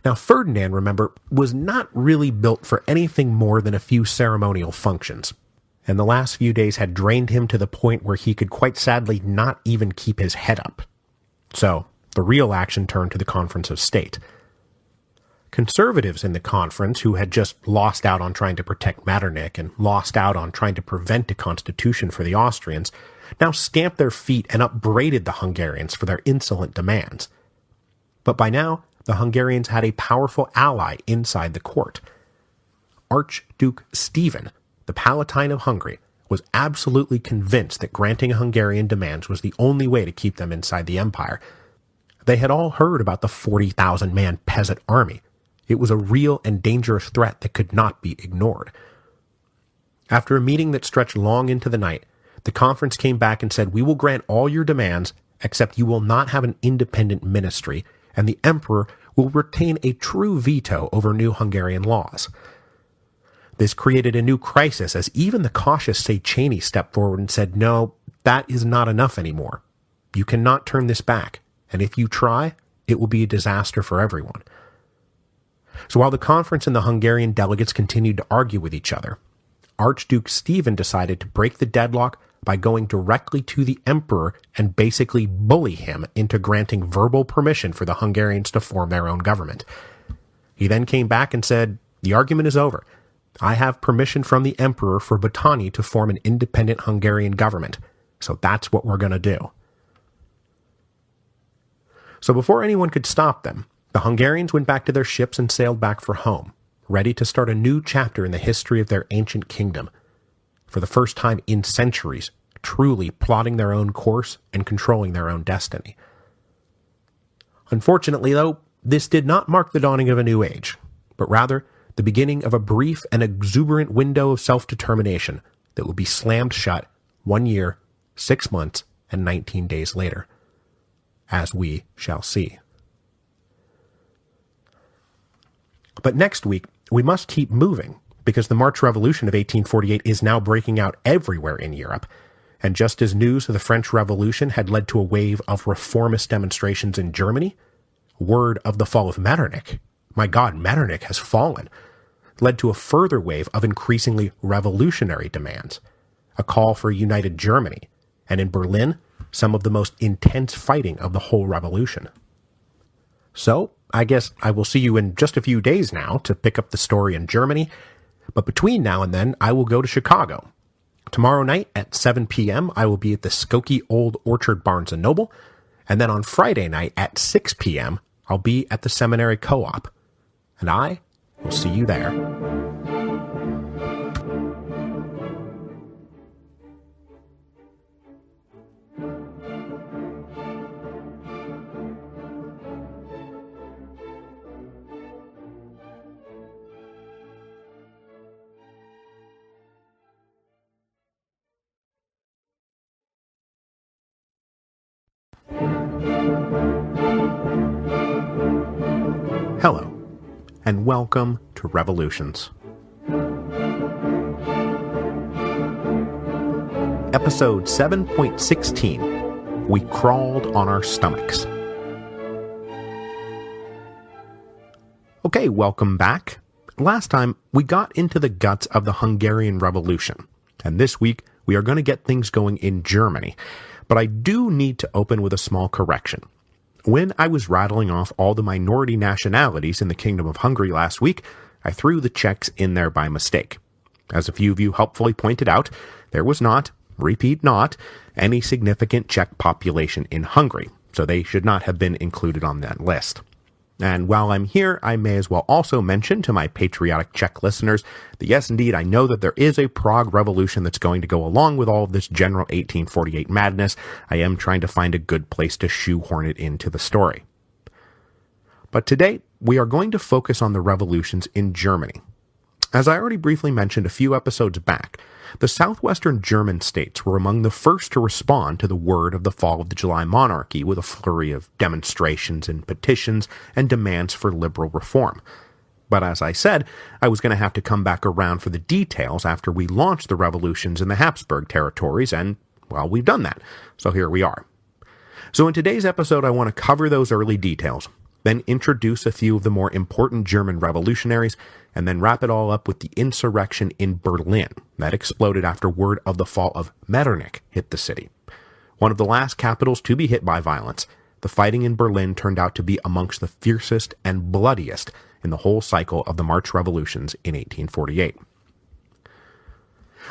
Speaker 2: Now, Ferdinand, remember, was not really built for anything more than a few ceremonial functions, and the last few days had drained him to the point where he could quite sadly not even keep his head up. So, the real action turned to the Conference of State. Conservatives in the conference, who had just lost out on trying to protect Metternich and lost out on trying to prevent a constitution for the Austrians, now stamped their feet and upbraided the Hungarians for their insolent demands. But by now, the Hungarians had a powerful ally inside the court. Archduke Stephen, the Palatine of Hungary, was absolutely convinced that granting Hungarian demands was the only way to keep them inside the empire. They had all heard about the 40,000-man peasant army. It was a real and dangerous threat that could not be ignored. After a meeting that stretched long into the night, the conference came back and said, "We will grant all your demands, except you will not have an independent ministry, and the emperor will retain a true veto over new Hungarian laws." This created a new crisis, as even the cautious Széchenyi stepped forward and said, "No, that is not enough anymore. You cannot turn this back, and if you try, it will be a disaster for everyone." So while the conference and the Hungarian delegates continued to argue with each other, Archduke Stephen decided to break the deadlock by going directly to the emperor and basically bully him into granting verbal permission for the Hungarians to form their own government. He then came back and said, "The argument is over. I have permission from the emperor for Batthyány to form an independent Hungarian government, so that's what we're going to do." So before anyone could stop them, the Hungarians went back to their ships and sailed back for home, ready to start a new chapter in the history of their ancient kingdom, for the first time in centuries, truly plotting their own course and controlling their own destiny. Unfortunately, though, this did not mark the dawning of a new age, but rather the beginning of a brief and exuberant window of self-determination that would be slammed shut 1 year, 6 months, and 19 days later, as we shall see. But next week, we must keep moving, because the March Revolution of 1848 is now breaking out everywhere in Europe, and just as news of the French Revolution had led to a wave of reformist demonstrations in Germany, word of the fall of Metternich, my God, Metternich has fallen, led to a further wave of increasingly revolutionary demands, a call for a united Germany, and in Berlin, some of the most intense fighting of the whole revolution. So, I guess I will see you in just a few days now to pick up the story in Germany, but between now and then, I will go to Chicago. Tomorrow night at 7 p.m., I will be at the Skokie Old Orchard Barnes & Noble, and then on Friday night at 6 p.m., I'll be at the Seminary Co-op, and I will see you there. Hello, and welcome to Revolutions. Episode 7.16, We Crawled on Our Stomachs. Okay, welcome back. Last time, we got into the guts of the Hungarian Revolution, and this week, we are going to get things going in Germany, but I do need to open with a small correction. When I was rattling off all the minority nationalities in the Kingdom of Hungary last week, I threw the Czechs in there by mistake. As a few of you helpfully pointed out, there was not, repeat not, any significant Czech population in Hungary, so they should not have been included on that list. And while I'm here, I may as well also mention to my patriotic Czech listeners that yes, indeed, I know that there is a Prague Revolution that's going to go along with all of this general 1848 madness. I am trying to find a good place to shoehorn it into the story. But today, we are going to focus on the revolutions in Germany. As I already briefly mentioned a few episodes back, the southwestern German states were among the first to respond to the word of the fall of the July monarchy with a flurry of demonstrations and petitions and demands for liberal reform. But as I said, I was going to have to come back around for the details after we launched the revolutions in the Habsburg territories, and, well, we've done that, so here we are. So in today's episode, I want to cover those early details, then introduce a few of the more important German revolutionaries, and then wrap it all up with the insurrection in Berlin that exploded after word of the fall of Metternich hit the city. One of the last capitals to be hit by violence, the fighting in Berlin turned out to be amongst the fiercest and bloodiest in the whole cycle of the March revolutions in 1848.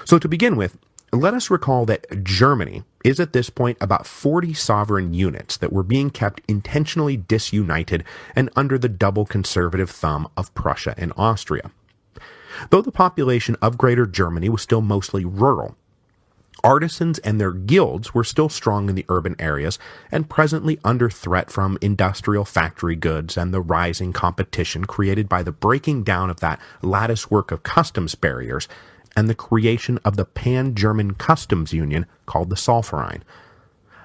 Speaker 2: So to begin with, let us recall that Germany is at this point about 40 sovereign units that were being kept intentionally disunited and under the double conservative thumb of Prussia and Austria. Though the population of Greater Germany was still mostly rural, artisans and their guilds were still strong in the urban areas and presently under threat from industrial factory goods and the rising competition created by the breaking down of that latticework of customs barriers and the creation of the Pan-German Customs Union called the Zollverein.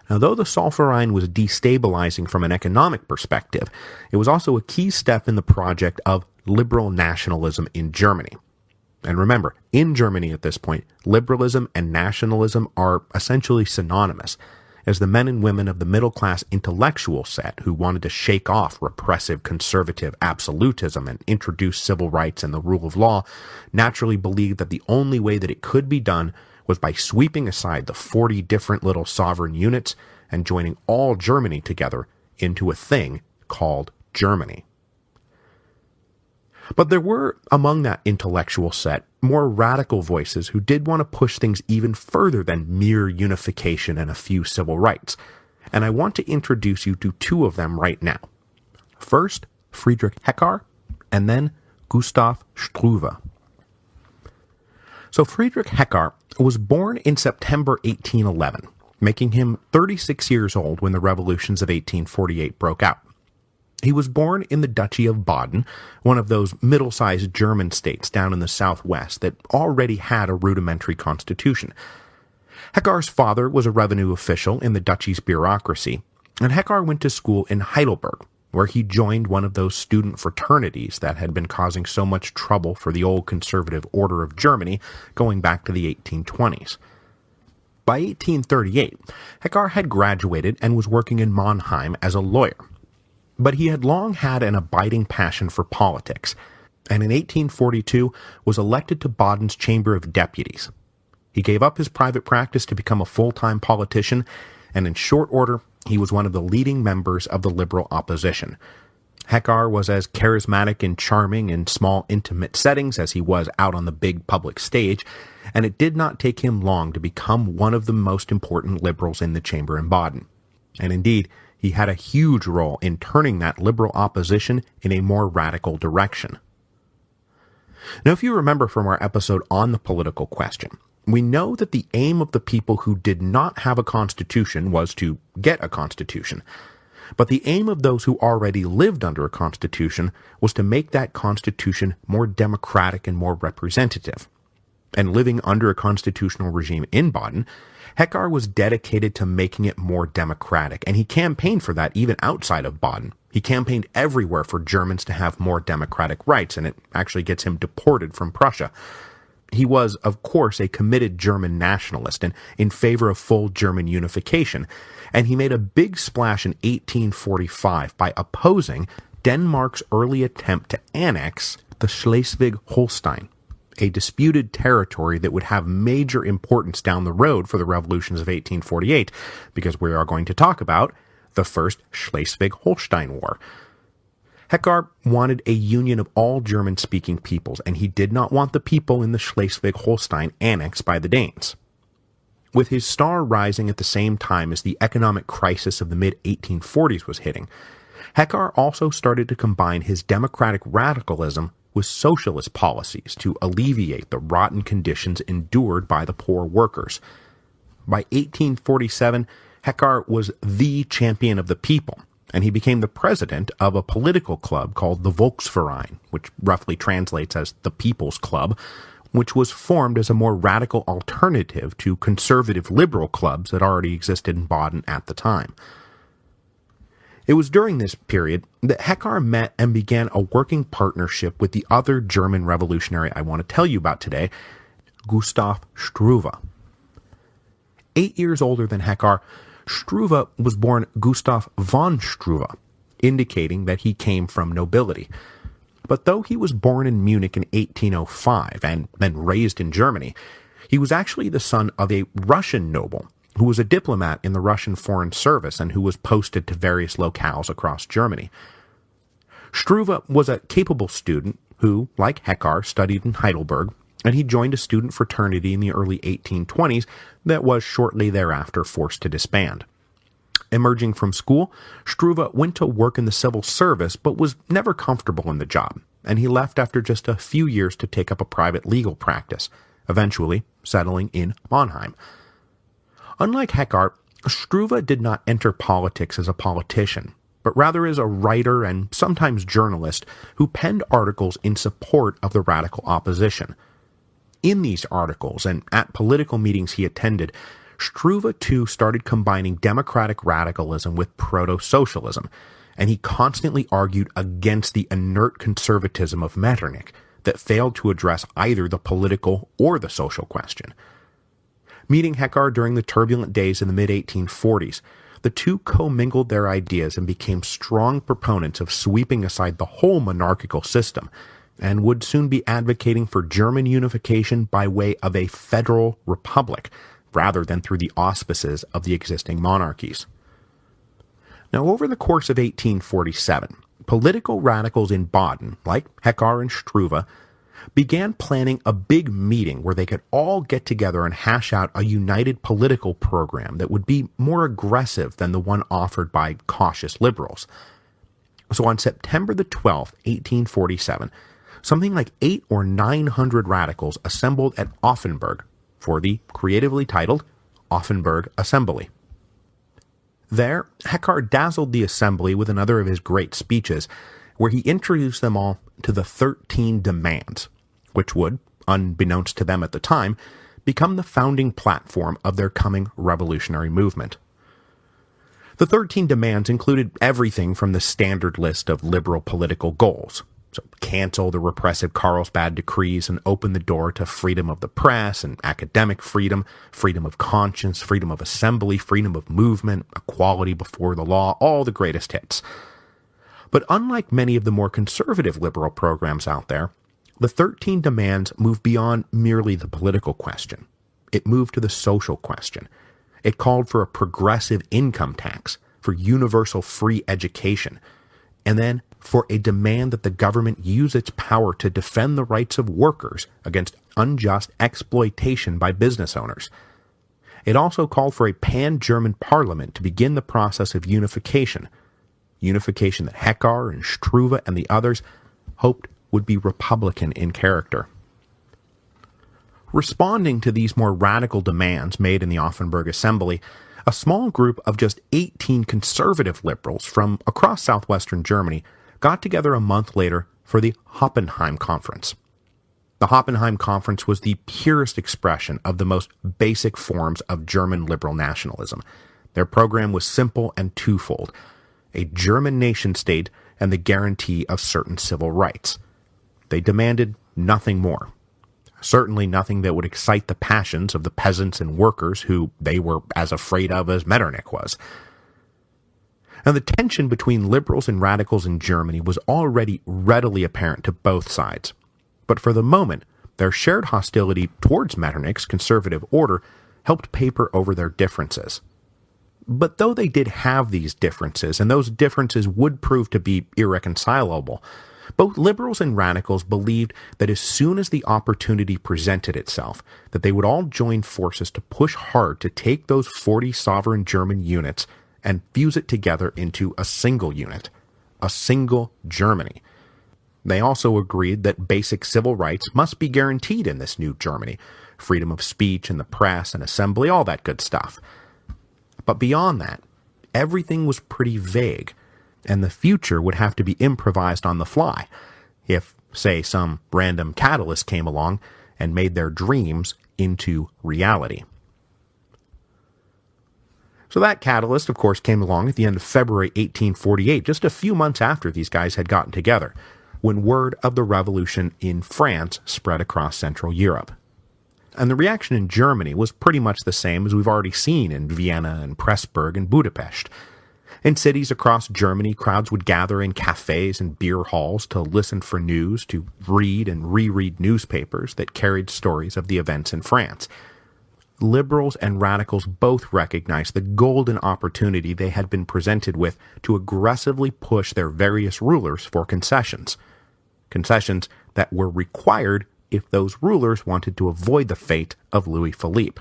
Speaker 2: Now, though the Zollverein was destabilizing from an economic perspective, it was also a key step in the project of liberal nationalism in Germany. And remember, in Germany at this point, liberalism and nationalism are essentially synonymous, as the men and women of the middle-class intellectual set who wanted to shake off repressive conservative absolutism and introduce civil rights and the rule of law naturally believed that the only way that it could be done was by sweeping aside the 40 different little sovereign units and joining all Germany together into a thing called Germany. But there were, among that intellectual set, more radical voices who did want to push things even further than mere unification and a few civil rights, and I want to introduce you to two of them right now. First, Friedrich Hecker, and then Gustav Struve. So Friedrich Heckar was born in September 1811, making him 36 years old when the revolutions of 1848 broke out. He was born in the Duchy of Baden, one of those middle-sized German states down in the southwest that already had a rudimentary constitution. Heckar's father was a revenue official in the duchy's bureaucracy, and Heckar went to school in Heidelberg, where he joined one of those student fraternities that had been causing so much trouble for the old conservative order of Germany going back to the 1820s. By 1838, Heckar had graduated and was working in Mannheim as a lawyer. But he had long had an abiding passion for politics, and in 1842 was elected to Baden's Chamber of Deputies. He gave up his private practice to become a full-time politician, and in short order, he was one of the leading members of the liberal opposition. Heckar was as charismatic and charming in small, intimate settings as he was out on the big public stage, and it did not take him long to become one of the most important liberals in the chamber in Baden. And indeed, he had a huge role in turning that liberal opposition in a more radical direction. Now, if you remember from our episode on the political question, we know that the aim of the people who did not have a constitution was to get a constitution. But the aim of those who already lived under a constitution was to make that constitution more democratic and more representative. And living under a constitutional regime in Baden, Heckar was dedicated to making it more democratic, and he campaigned for that even outside of Baden. He campaigned everywhere for Germans to have more democratic rights, and it actually gets him deported from Prussia. He was, of course, a committed German nationalist and in favor of full German unification, and he made a big splash in 1845 by opposing Denmark's early attempt to annex the Schleswig-Holstein, a disputed territory that would have major importance down the road for the revolutions of 1848, because we are going to talk about the First Schleswig-Holstein War. Heckar wanted a union of all German-speaking peoples, and he did not want the people in the Schleswig-Holstein annexed by the Danes. With his star rising at the same time as the economic crisis of the mid-1840s was hitting, Heckar also started to combine his democratic radicalism with socialist policies to alleviate the rotten conditions endured by the poor workers. By 1847, Heckar was the champion of the people, and he became the president of a political club called the Volksverein, which roughly translates as the People's Club, which was formed as a more radical alternative to conservative liberal clubs that already existed in Baden at the time. It was during this period that Heckar met and began a working partnership with the other German revolutionary I want to tell you about today, Gustav Struve. 8 years older than Heckar, Struve was born Gustav von Struve, indicating that he came from nobility. But though he was born in Munich in 1805 and then raised in Germany, he was actually the son of a Russian noble who was a diplomat in the Russian Foreign Service and who was posted to various locales across Germany. Struve was a capable student who, like Heckar, studied in Heidelberg, and he joined a student fraternity in the early 1820s that was shortly thereafter forced to disband. Emerging from school, Struve went to work in the civil service but was never comfortable in the job, and he left after just a few years to take up a private legal practice, eventually settling in Mannheim. Unlike Heckar, Struve did not enter politics as a politician, but rather as a writer and sometimes journalist who penned articles in support of the radical opposition. In these articles and at political meetings he attended, Struve too started combining democratic radicalism with proto-socialism, and he constantly argued against the inert conservatism of Metternich that failed to address either the political or the social question. Meeting Heckar during the turbulent days in the mid-1840s, the two commingled their ideas and became strong proponents of sweeping aside the whole monarchical system, and would soon be advocating for German unification by way of a federal republic, rather than through the auspices of the existing monarchies. Now, over the course of 1847, political radicals in Baden, like Heckar and Struve, began planning a big meeting where they could all get together and hash out a united political program that would be more aggressive than the one offered by cautious liberals. So on September the 12th, 1847, something like 800 or 900 radicals assembled at Offenburg for the creatively titled Offenburg Assembly. There, Heckar dazzled the assembly with another of his great speeches, where he introduced them all to the 13 demands, which would, unbeknownst to them at the time, become the founding platform of their coming revolutionary movement. The 13 demands included everything from the standard list of liberal political goals. So cancel the repressive Carlsbad decrees and open the door to freedom of the press and academic freedom, freedom of conscience, freedom of assembly, freedom of movement, equality before the law, all the greatest hits. But unlike many of the more conservative liberal programs out there, the 13 demands moved beyond merely the political question. It moved to the social question. It called for a progressive income tax, for universal free education, and then for a demand that the government use its power to defend the rights of workers against unjust exploitation by business owners. It also called for a pan-German parliament to begin the process of unification that Heckar and Struve and the others hoped would be Republican in character. Responding to these more radical demands made in the Offenburg Assembly, a small group of just 18 conservative liberals from across southwestern Germany got together a month later for the Hoppenheim Conference. The Hoppenheim Conference was the purest expression of the most basic forms of German liberal nationalism. Their program was simple and twofold: a German nation-state and the guarantee of certain civil rights. They demanded nothing more. Certainly nothing that would excite the passions of the peasants and workers who they were as afraid of as Metternich was. Now, the tension between liberals and radicals in Germany was already readily apparent to both sides. But for the moment, their shared hostility towards Metternich's conservative order helped paper over their differences. But though they did have these differences, and those differences would prove to be irreconcilable, both liberals and radicals believed that as soon as the opportunity presented itself, that they would all join forces to push hard to take those 40 sovereign German units and fuse it together into a single unit, a single Germany. They also agreed that basic civil rights must be guaranteed in this new Germany: freedom of speech and the press and assembly, all that good stuff. But beyond that, everything was pretty vague, and the future would have to be improvised on the fly if, say, some random catalyst came along and made their dreams into reality. So that catalyst, of course, came along at the end of February 1848, just a few months after these guys had gotten together, when word of the revolution in France spread across Central Europe. And the reaction in Germany was pretty much the same as we've already seen in Vienna and Pressburg and Budapest. In cities across Germany, crowds would gather in cafes and beer halls to listen for news, to read and reread newspapers that carried stories of the events in France. Liberals and radicals both recognized the golden opportunity they had been presented with to aggressively push their various rulers for concessions. Concessions that were required if those rulers wanted to avoid the fate of Louis Philippe.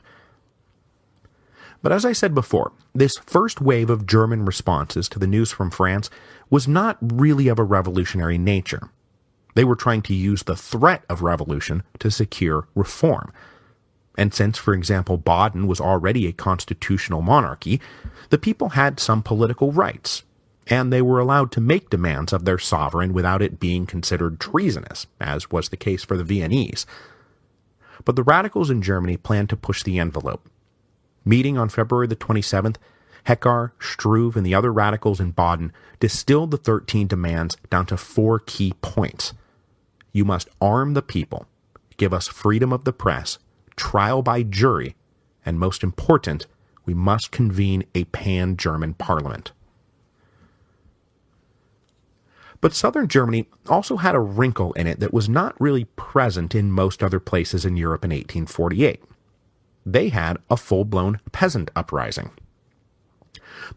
Speaker 2: But as I said before, this first wave of German responses to the news from France was not really of a revolutionary nature. They were trying to use the threat of revolution to secure reform. And since, for example, Baden was already a constitutional monarchy, the people had some political rights, and they were allowed to make demands of their sovereign without it being considered treasonous, as was the case for the Viennese. But the radicals in Germany planned to push the envelope. Meeting on February the 27th, Heckar, Struve, and the other radicals in Baden distilled the 13 demands down to 4 key points. You must arm the people, give us freedom of the press, trial by jury, and most important, we must convene a pan-German parliament. But southern Germany also had a wrinkle in it that was not really present in most other places in Europe in 1848. They had a full-blown peasant uprising.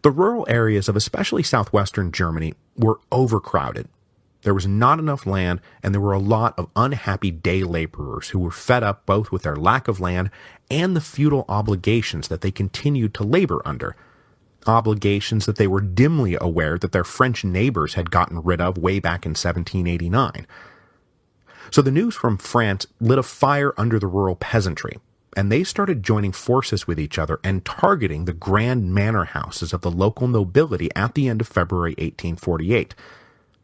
Speaker 2: The rural areas of especially southwestern Germany were overcrowded. There was not enough land, and there were a lot of unhappy day laborers who were fed up both with their lack of land and the feudal obligations that they continued to labor under, obligations that they were dimly aware that their French neighbors had gotten rid of way back in 1789. So the news from France lit a fire under the rural peasantry, and they started joining forces with each other and targeting the grand manor houses of the local nobility at the end of February 1848.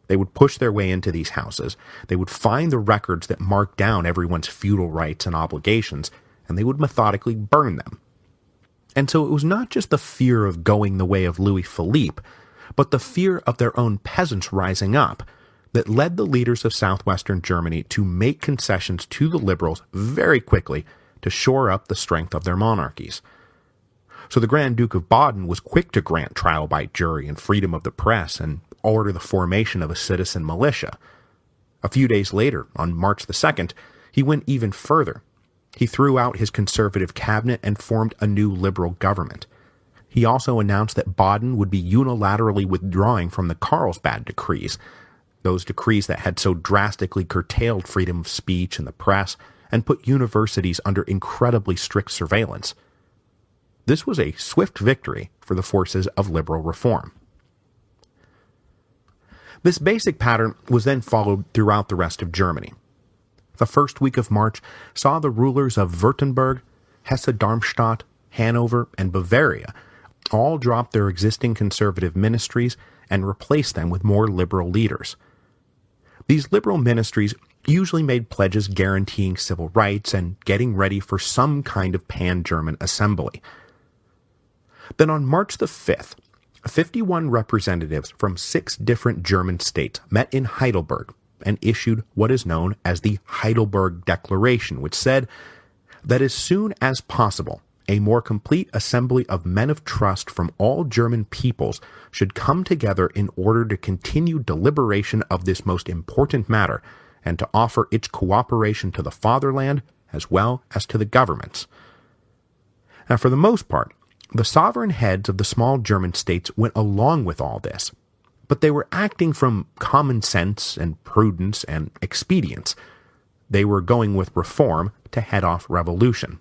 Speaker 2: They would push their way into these houses, they would find the records that marked down everyone's feudal rights and obligations, and they would methodically burn them. And so it was not just the fear of going the way of Louis Philippe, but the fear of their own peasants rising up that led the leaders of southwestern Germany to make concessions to the liberals very quickly to shore up the strength of their monarchies. So the Grand Duke of Baden was quick to grant trial by jury and freedom of the press and order the formation of a citizen militia. A few days later, on March the 2nd, he went even further. He threw out his conservative cabinet and formed a new liberal government. He also announced that Baden would be unilaterally withdrawing from the Carlsbad decrees, those decrees that had so drastically curtailed freedom of speech and the press and put universities under incredibly strict surveillance. This was a swift victory for the forces of liberal reform. This basic pattern was then followed throughout the rest of Germany. The first week of March saw the rulers of Württemberg, Hesse-Darmstadt, Hanover, and Bavaria all drop their existing conservative ministries and replace them with more liberal leaders. These liberal ministries usually made pledges guaranteeing civil rights and getting ready for some kind of pan-German assembly. Then on March the 5th, 51 representatives from 6 different German states met in Heidelberg and issued what is known as the Heidelberg Declaration, which said that as soon as possible, a more complete assembly of men of trust from all German peoples should come together in order to continue deliberation of this most important matter and to offer its cooperation to the fatherland as well as to the governments. Now, for the most part, the sovereign heads of the small German states went along with all this, but they were acting from common sense and prudence and expedience. They were going with reform to head off revolution.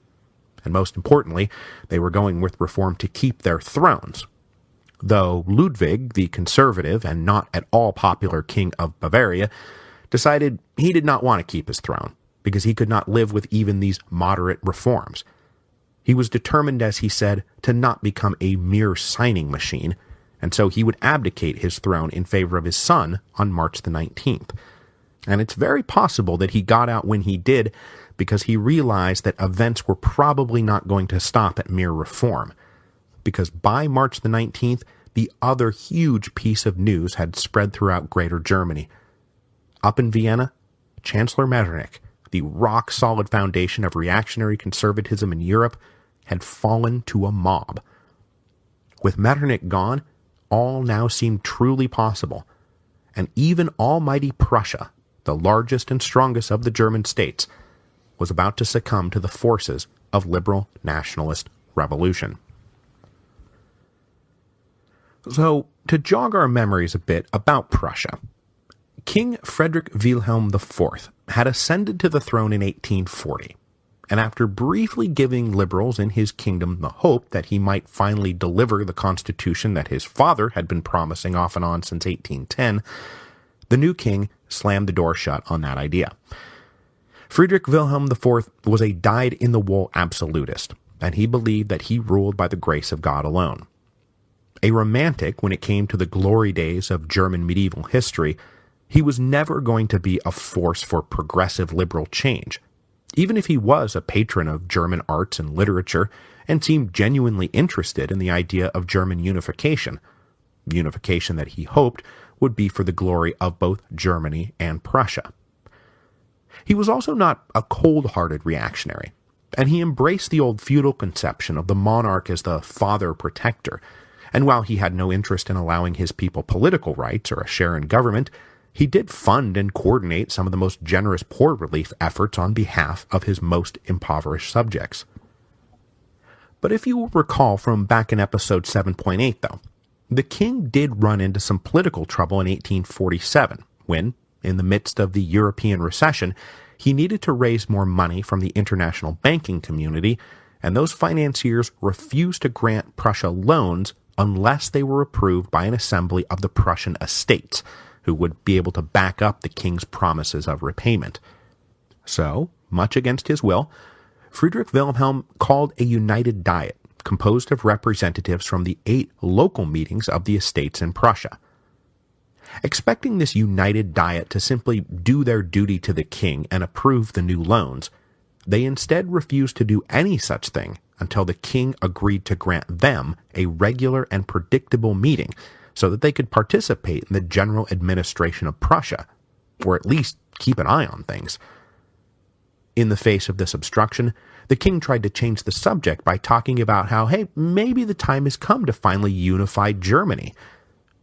Speaker 2: And most importantly, they were going with reform to keep their thrones. Though Ludwig, the conservative and not at all popular king of Bavaria, decided he did not want to keep his throne, because he could not live with even these moderate reforms. He was determined, as he said, to not become a mere signing machine, and so he would abdicate his throne in favor of his son on March the 19th. And it's very possible that he got out when he did, because he realized that events were probably not going to stop at mere reform. Because by March the 19th, the other huge piece of news had spread throughout Greater Germany. Up in Vienna, Chancellor Metternich, the rock-solid foundation of reactionary conservatism in Europe, had fallen to a mob. With Metternich gone, all now seemed truly possible, and even almighty Prussia, the largest and strongest of the German states, was about to succumb to the forces of liberal nationalist revolution. So, to jog our memories a bit about Prussia, King Frederick Wilhelm IV had ascended to the throne in 1840, and after briefly giving liberals in his kingdom the hope that he might finally deliver the constitution that his father had been promising off and on since 1810, the new king slammed the door shut on that idea. Friedrich Wilhelm IV was a dyed-in-the-wool absolutist, and he believed that he ruled by the grace of God alone. A romantic when it came to the glory days of German medieval history, he was never going to be a force for progressive liberal change, even if he was a patron of German arts and literature and seemed genuinely interested in the idea of German unification that he hoped would be for the glory of both Germany and Prussia. He was also not a cold-hearted reactionary, and he embraced the old feudal conception of the monarch as the father-protector, and while he had no interest in allowing his people political rights or a share in government, he did fund and coordinate some of the most generous poor relief efforts on behalf of his most impoverished subjects. But if you recall from back in episode 7.8, though, the king did run into some political trouble in 1847, when, in the midst of the European recession, he needed to raise more money from the international banking community, and those financiers refused to grant Prussia loans unless they were approved by an assembly of the Prussian estates, who would be able to back up the king's promises of repayment. So, much against his will, Friedrich Wilhelm called a united diet composed of representatives from the 8 local meetings of the estates in Prussia. Expecting this united diet to simply do their duty to the king and approve the new loans, they instead refused to do any such thing until the king agreed to grant them a regular and predictable meeting so that they could participate in the general administration of Prussia, or at least keep an eye on things. In the face of this obstruction, the king tried to change the subject by talking about how, hey, maybe the time has come to finally unify Germany.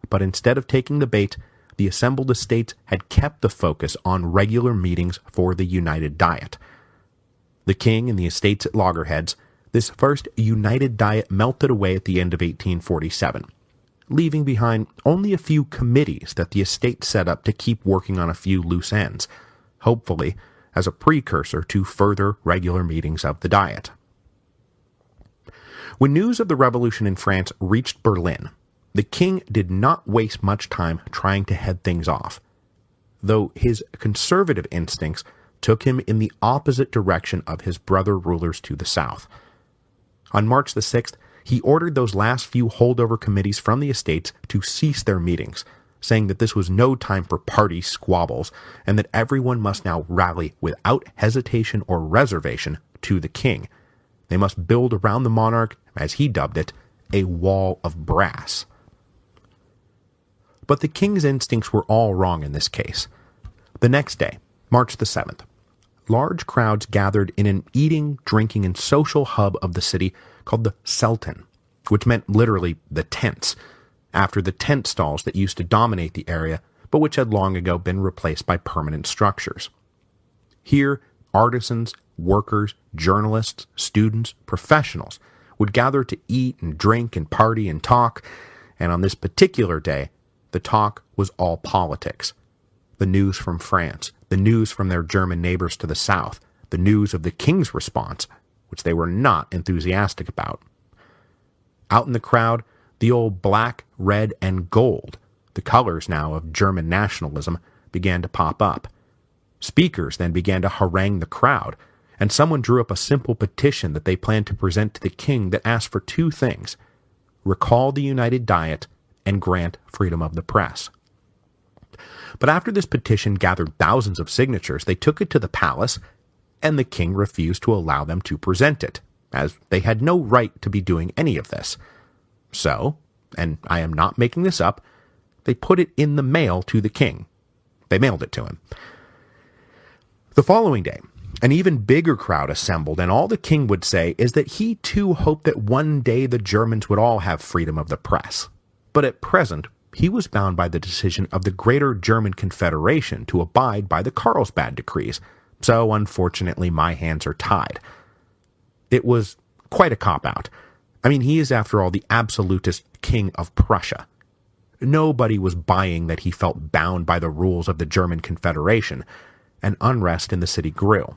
Speaker 2: But instead of taking the bait, the assembled estates had kept the focus on regular meetings for the United Diet. The king and the estates at loggerheads, this first United Diet melted away at the end of 1847, leaving behind only a few committees that the estates set up to keep working on a few loose ends, hopefully as a precursor to further regular meetings of the Diet. When news of the revolution in France reached Berlin, the king did not waste much time trying to head things off, though his conservative instincts took him in the opposite direction of his brother rulers to the south. On March the 6th, he ordered those last few holdover committees from the estates to cease their meetings, saying that this was no time for party squabbles, and that everyone must now rally without hesitation or reservation to the king. They must build around the monarch, as he dubbed it, a wall of brass. But the king's instincts were all wrong in this case. The next day, March the 7th, large crowds gathered in an eating, drinking, and social hub of the city called the Selten, which meant literally the tents, after the tent stalls that used to dominate the area, but which had long ago been replaced by permanent structures. Here, artisans, workers, journalists, students, professionals would gather to eat and drink and party and talk, and on this particular day, the talk was all politics. The news from France, the news from their German neighbors to the south, the news of the king's response, which they were not enthusiastic about. Out in the crowd, the old black, red, and gold, the colors now of German nationalism, began to pop up. Speakers then began to harangue the crowd, and someone drew up a simple petition that they planned to present to the king that asked for 2 things: recall the United Diet and grant freedom of the press. But after this petition gathered thousands of signatures, they took it to the palace, and the king refused to allow them to present it, as they had no right to be doing any of this. So, and I am not making this up, they put it in the mail to the king. They mailed it to him. The following day, an even bigger crowd assembled, and all the king would say is that he too hoped that one day the Germans would all have freedom of the press. But at present, he was bound by the decision of the Greater German Confederation to abide by the Carlsbad decrees, so unfortunately my hands are tied. It was quite a cop-out. I mean, he is, after all, the absolutist king of Prussia. Nobody was buying that he felt bound by the rules of the German Confederation, and unrest in the city grew.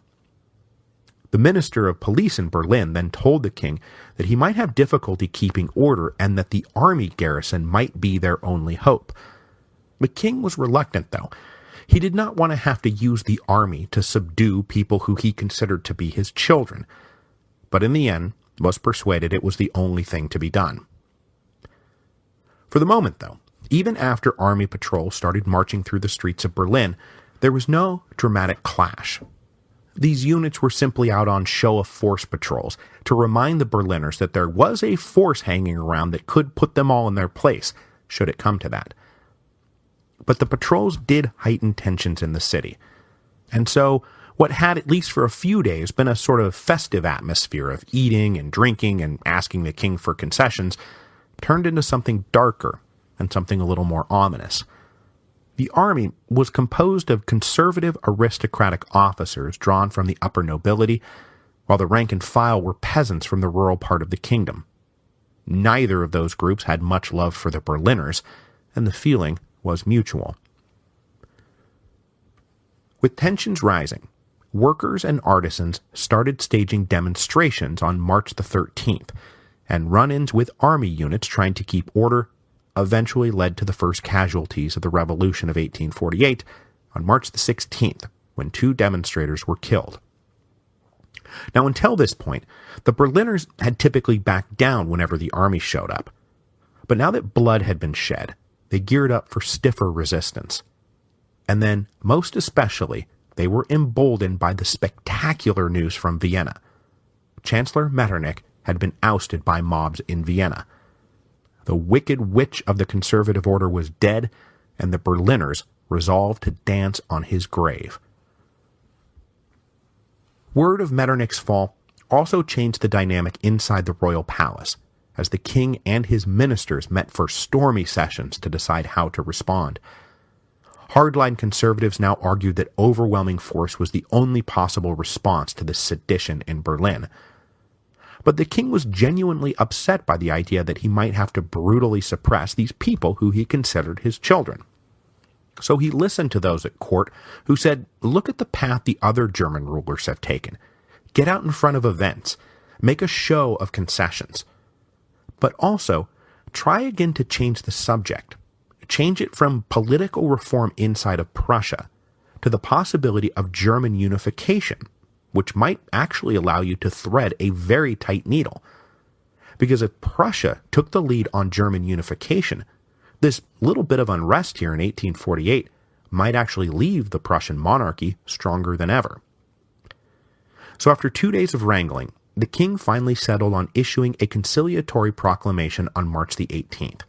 Speaker 2: The minister of police in Berlin then told the king that he might have difficulty keeping order and that the army garrison might be their only hope. The king was reluctant, though. He did not want to have to use the army to subdue people who he considered to be his children, but in the end was persuaded it was the only thing to be done. For the moment, though, even after army patrols started marching through the streets of Berlin, there was no dramatic clash. These units were simply out on show-of-force patrols to remind the Berliners that there was a force hanging around that could put them all in their place, should it come to that. But the patrols did heighten tensions in the city, and so what had, at least for a few days, been a sort of festive atmosphere of eating and drinking and asking the king for concessions turned into something darker and something a little more ominous. The army was composed of conservative aristocratic officers drawn from the upper nobility, while the rank and file were peasants from the rural part of the kingdom. Neither of those groups had much love for the Berliners, and the feeling was mutual. With tensions rising, workers and artisans started staging demonstrations on March the 13th, and run-ins with army units trying to keep order eventually led to the first casualties of the Revolution of 1848 on March the 16th, when 2 demonstrators were killed. Now, until this point, the Berliners had typically backed down whenever the army showed up. But now that blood had been shed, they geared up for stiffer resistance. And then, most especially, they were emboldened by the spectacular news from Vienna. Chancellor Metternich had been ousted by mobs in Vienna. The wicked witch of the conservative order was dead, and the Berliners resolved to dance on his grave. Word of Metternich's fall also changed the dynamic inside the royal palace, as the king and his ministers met for stormy sessions to decide how to respond. Hardline conservatives now argued that overwhelming force was the only possible response to this sedition in Berlin. But the king was genuinely upset by the idea that he might have to brutally suppress these people who he considered his children. So he listened to those at court who said, look at the path the other German rulers have taken. Get out in front of events. Make a show of concessions. But also, try again to change the subject. Change it from political reform inside of Prussia to the possibility of German unification, which might actually allow you to thread a very tight needle. Because if Prussia took the lead on German unification, this little bit of unrest here in 1848 might actually leave the Prussian monarchy stronger than ever. So after 2 days of wrangling, the king finally settled on issuing a conciliatory proclamation on March the 18th.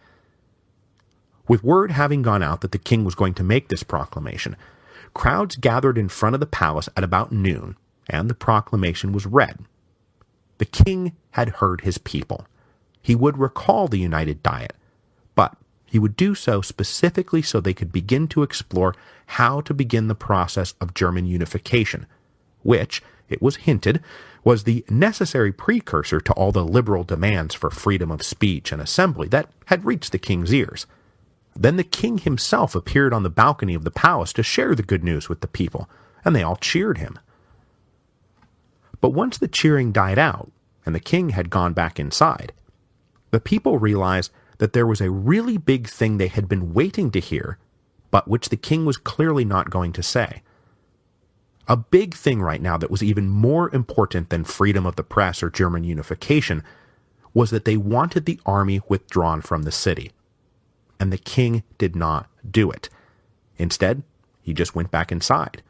Speaker 2: With word having gone out that the king was going to make this proclamation, crowds gathered in front of the palace at about noon, and the proclamation was read. The king had heard his people. He would recall the United Diet, but he would do so specifically so they could begin to explore how to begin the process of German unification, which, it was hinted, was the necessary precursor to all the liberal demands for freedom of speech and assembly that had reached the king's ears. Then the king himself appeared on the balcony of the palace to share the good news with the people, and they all cheered him. But once the cheering died out, and the king had gone back inside, the people realized that there was a really big thing they had been waiting to hear, but which the king was clearly not going to say. A big thing right now that was even more important than freedom of the press or German unification was that they wanted the army withdrawn from the city. And the king did not do it. Instead, he just went back inside,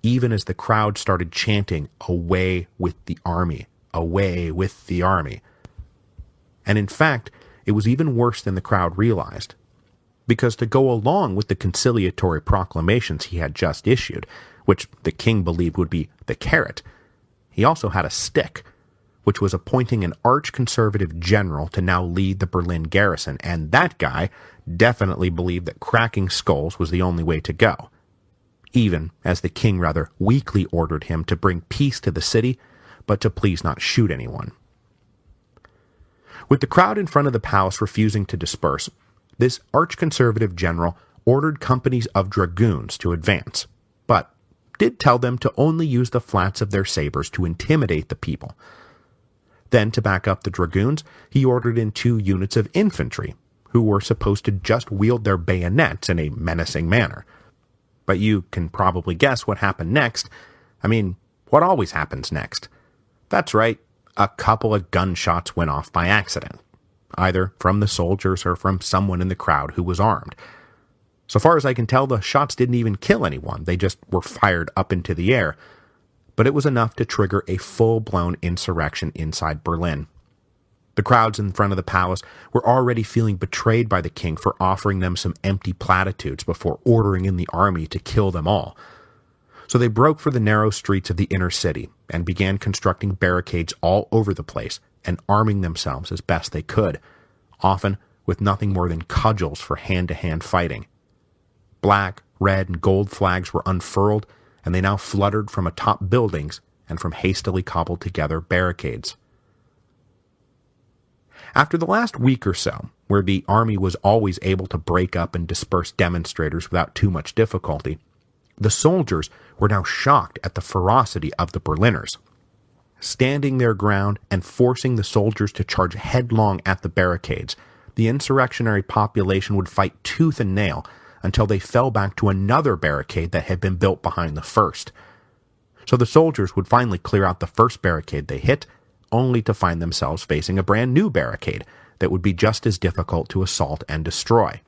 Speaker 2: even as the crowd started chanting, "Away with the army, away with the army." And in fact, it was even worse than the crowd realized, because to go along with the conciliatory proclamations he had just issued, which the king believed would be the carrot, he also had a stick, which was appointing an arch-conservative general to now lead the Berlin garrison, and that guy definitely believed that cracking skulls was the only way to go, even as the king rather weakly ordered him to bring peace to the city, but to please not shoot anyone. With the crowd in front of the palace refusing to disperse, this arch-conservative general ordered companies of dragoons to advance, but did tell them to only use the flats of their sabers to intimidate the people. Then, to back up the dragoons, he ordered in 2 units of infantry, who were supposed to just wield their bayonets in a menacing manner. But you can probably guess what happened next. I mean, what always happens next? That's right, a couple of gunshots went off by accident, either from the soldiers or from someone in the crowd who was armed. So far as I can tell, the shots didn't even kill anyone, they just were fired up into the air, but it was enough to trigger a full-blown insurrection inside Berlin. The crowds in front of the palace were already feeling betrayed by the king for offering them some empty platitudes before ordering in the army to kill them all. So they broke for the narrow streets of the inner city and began constructing barricades all over the place and arming themselves as best they could, often with nothing more than cudgels for hand-to-hand fighting. Black, red, and gold flags were unfurled, and they now fluttered from atop buildings and from hastily cobbled-together barricades. After the last week or so, where the army was always able to break up and disperse demonstrators without too much difficulty, the soldiers were now shocked at the ferocity of the Berliners. Standing their ground and forcing the soldiers to charge headlong at the barricades, the insurrectionary population would fight tooth and nail until they fell back to another barricade that had been built behind the first. So the soldiers would finally clear out the first barricade they hit, only to find themselves facing a brand new barricade that would be just as difficult to assault and destroy.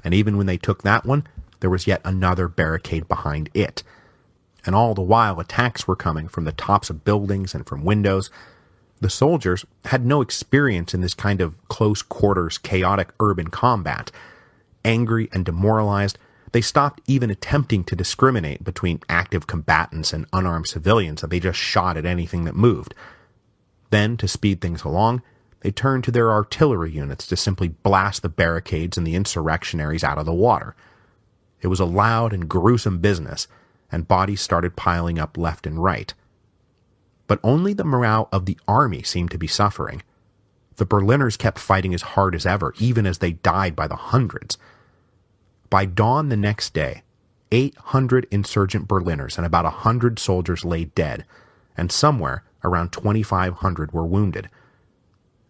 Speaker 2: And even when they took that one, there was yet another barricade behind it. And all the while, attacks were coming from the tops of buildings and from windows. The soldiers had no experience in this kind of close-quarters, chaotic urban combat. Angry and demoralized, they stopped even attempting to discriminate between active combatants and unarmed civilians, and they just shot at anything that moved. Then, to speed things along, they turned to their artillery units to simply blast the barricades and the insurrectionaries out of the water. It was a loud and gruesome business, and bodies started piling up left and right. But only the morale of the army seemed to be suffering. The Berliners kept fighting as hard as ever, even as they died by the hundreds. By dawn the next day, 800 insurgent Berliners and about 100 soldiers lay dead, and somewhere around 2,500 were wounded.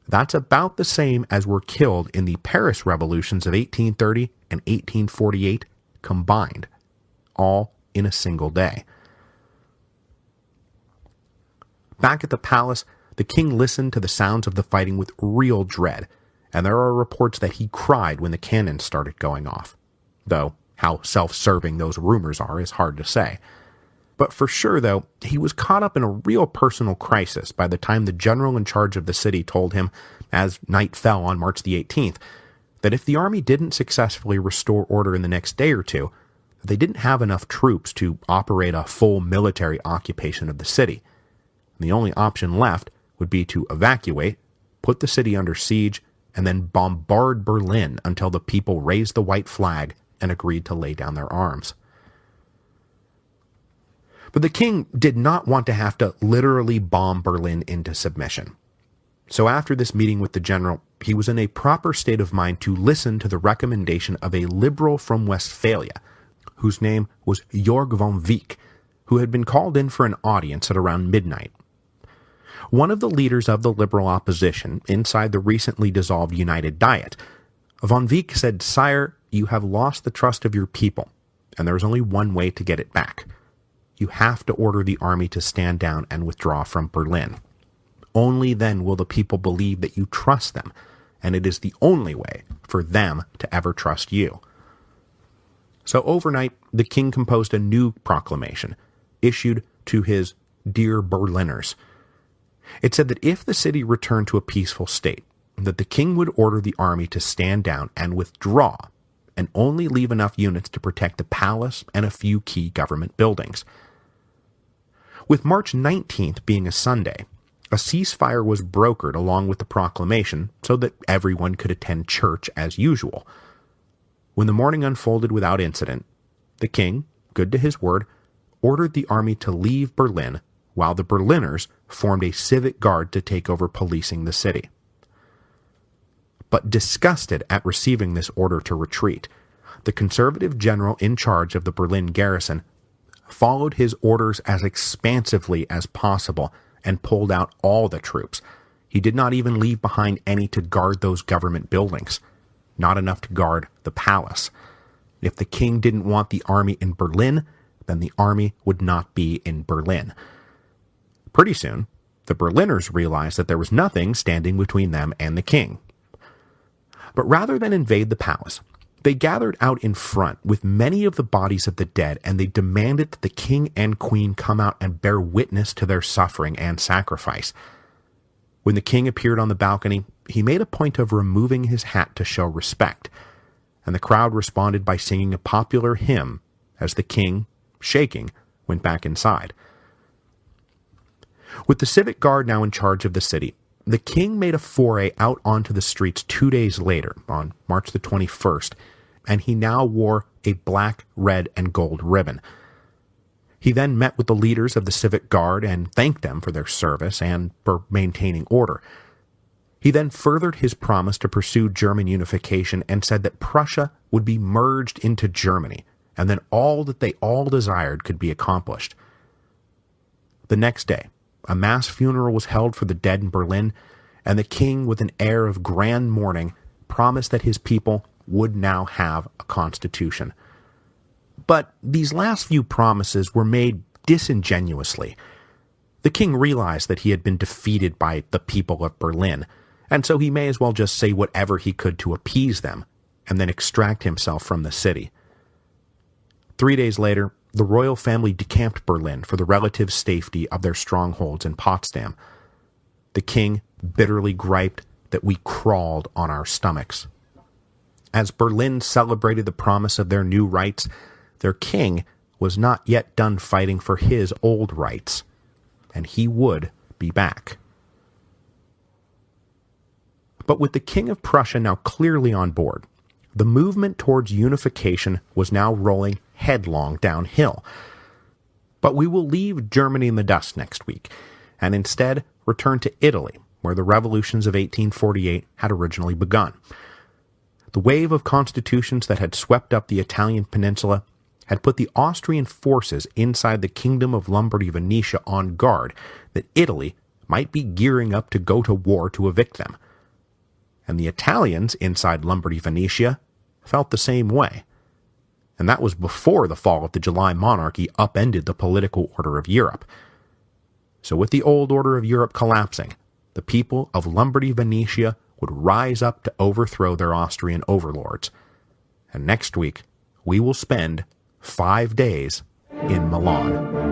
Speaker 2: That's about the same as were killed in the Paris revolutions of 1830 and 1848 combined, all in a single day. Back at the palace, the king listened to the sounds of the fighting with real dread, and there are reports that he cried when the cannons started going off. Though how self-serving those rumors are is hard to say. But for sure, though, he was caught up in a real personal crisis by the time the general in charge of the city told him, as night fell on March the 18th, that if the army didn't successfully restore order in the next day or two, they didn't have enough troops to operate a full military occupation of the city. And the only option left would be to evacuate, put the city under siege, and then bombard Berlin until the people raised the white flag and agreed to lay down their arms. But the king did not want to have to literally bomb Berlin into submission. So after this meeting with the general, he was in a proper state of mind to listen to the recommendation of a liberal from Westphalia, whose name was Jörg von Wieck, who had been called in for an audience at around midnight. One of the leaders of the liberal opposition inside the recently dissolved United Diet, von Wieck said, "Sire, you have lost the trust of your people, and there is only one way to get it back. You have to order the army to stand down and withdraw from Berlin. Only then will the people believe that you trust them, and it is the only way for them to ever trust you." So overnight, the king composed a new proclamation, issued to his dear Berliners. It said that if the city returned to a peaceful state, that the king would order the army to stand down and withdraw, and only leave enough units to protect the palace and a few key government buildings. With March 19th being a Sunday, a ceasefire was brokered along with the proclamation so that everyone could attend church as usual. When the morning unfolded without incident, the king, good to his word, ordered the army to leave Berlin while the Berliners formed a civic guard to take over policing the city. But disgusted at receiving this order to retreat, the conservative general in charge of the Berlin garrison followed his orders as expansively as possible and pulled out all the troops. He did not even leave behind any to guard those government buildings, not enough to guard the palace. If the king didn't want the army in Berlin, then the army would not be in Berlin. Pretty soon, the Berliners realized that there was nothing standing between them and the king. But rather than invade the palace, they gathered out in front with many of the bodies of the dead, and they demanded that the king and queen come out and bear witness to their suffering and sacrifice. When the king appeared on the balcony, he made a point of removing his hat to show respect, and the crowd responded by singing a popular hymn as the king, shaking, went back inside. With the civic guard now in charge of the city, the king made a foray out onto the streets 2 days later, on March the 21st, and he now wore a black, red, and gold ribbon. He then met with the leaders of the civic guard and thanked them for their service and for maintaining order. He then furthered his promise to pursue German unification and said that Prussia would be merged into Germany, and then all that they all desired could be accomplished. The next day, a mass funeral was held for the dead in Berlin, and the king, with an air of grand mourning, promised that his people would now have a constitution. But these last few promises were made disingenuously. The king realized that he had been defeated by the people of Berlin, and so he may as well just say whatever he could to appease them, and then extract himself from the city. 3 days later, the royal family decamped Berlin for the relative safety of their strongholds in Potsdam. The king bitterly griped that we crawled on our stomachs. As Berlin celebrated the promise of their new rights, their king was not yet done fighting for his old rights, and he would be back. But with the King of Prussia now clearly on board, the movement towards unification was now rolling headlong downhill. But we will leave Germany in the dust next week, and instead return to Italy, where the revolutions of 1848 had originally begun. The wave of constitutions that had swept up the Italian peninsula had put the Austrian forces inside the Kingdom of Lombardy-Venetia on guard that Italy might be gearing up to go to war to evict them. And the Italians inside Lombardy-Venetia felt the same way. And that was before the fall of the July monarchy upended the political order of Europe. So with the old order of Europe collapsing, the people of Lombardy-Venetia would rise up to overthrow their Austrian overlords. And next week, we will spend 5 days in Milan.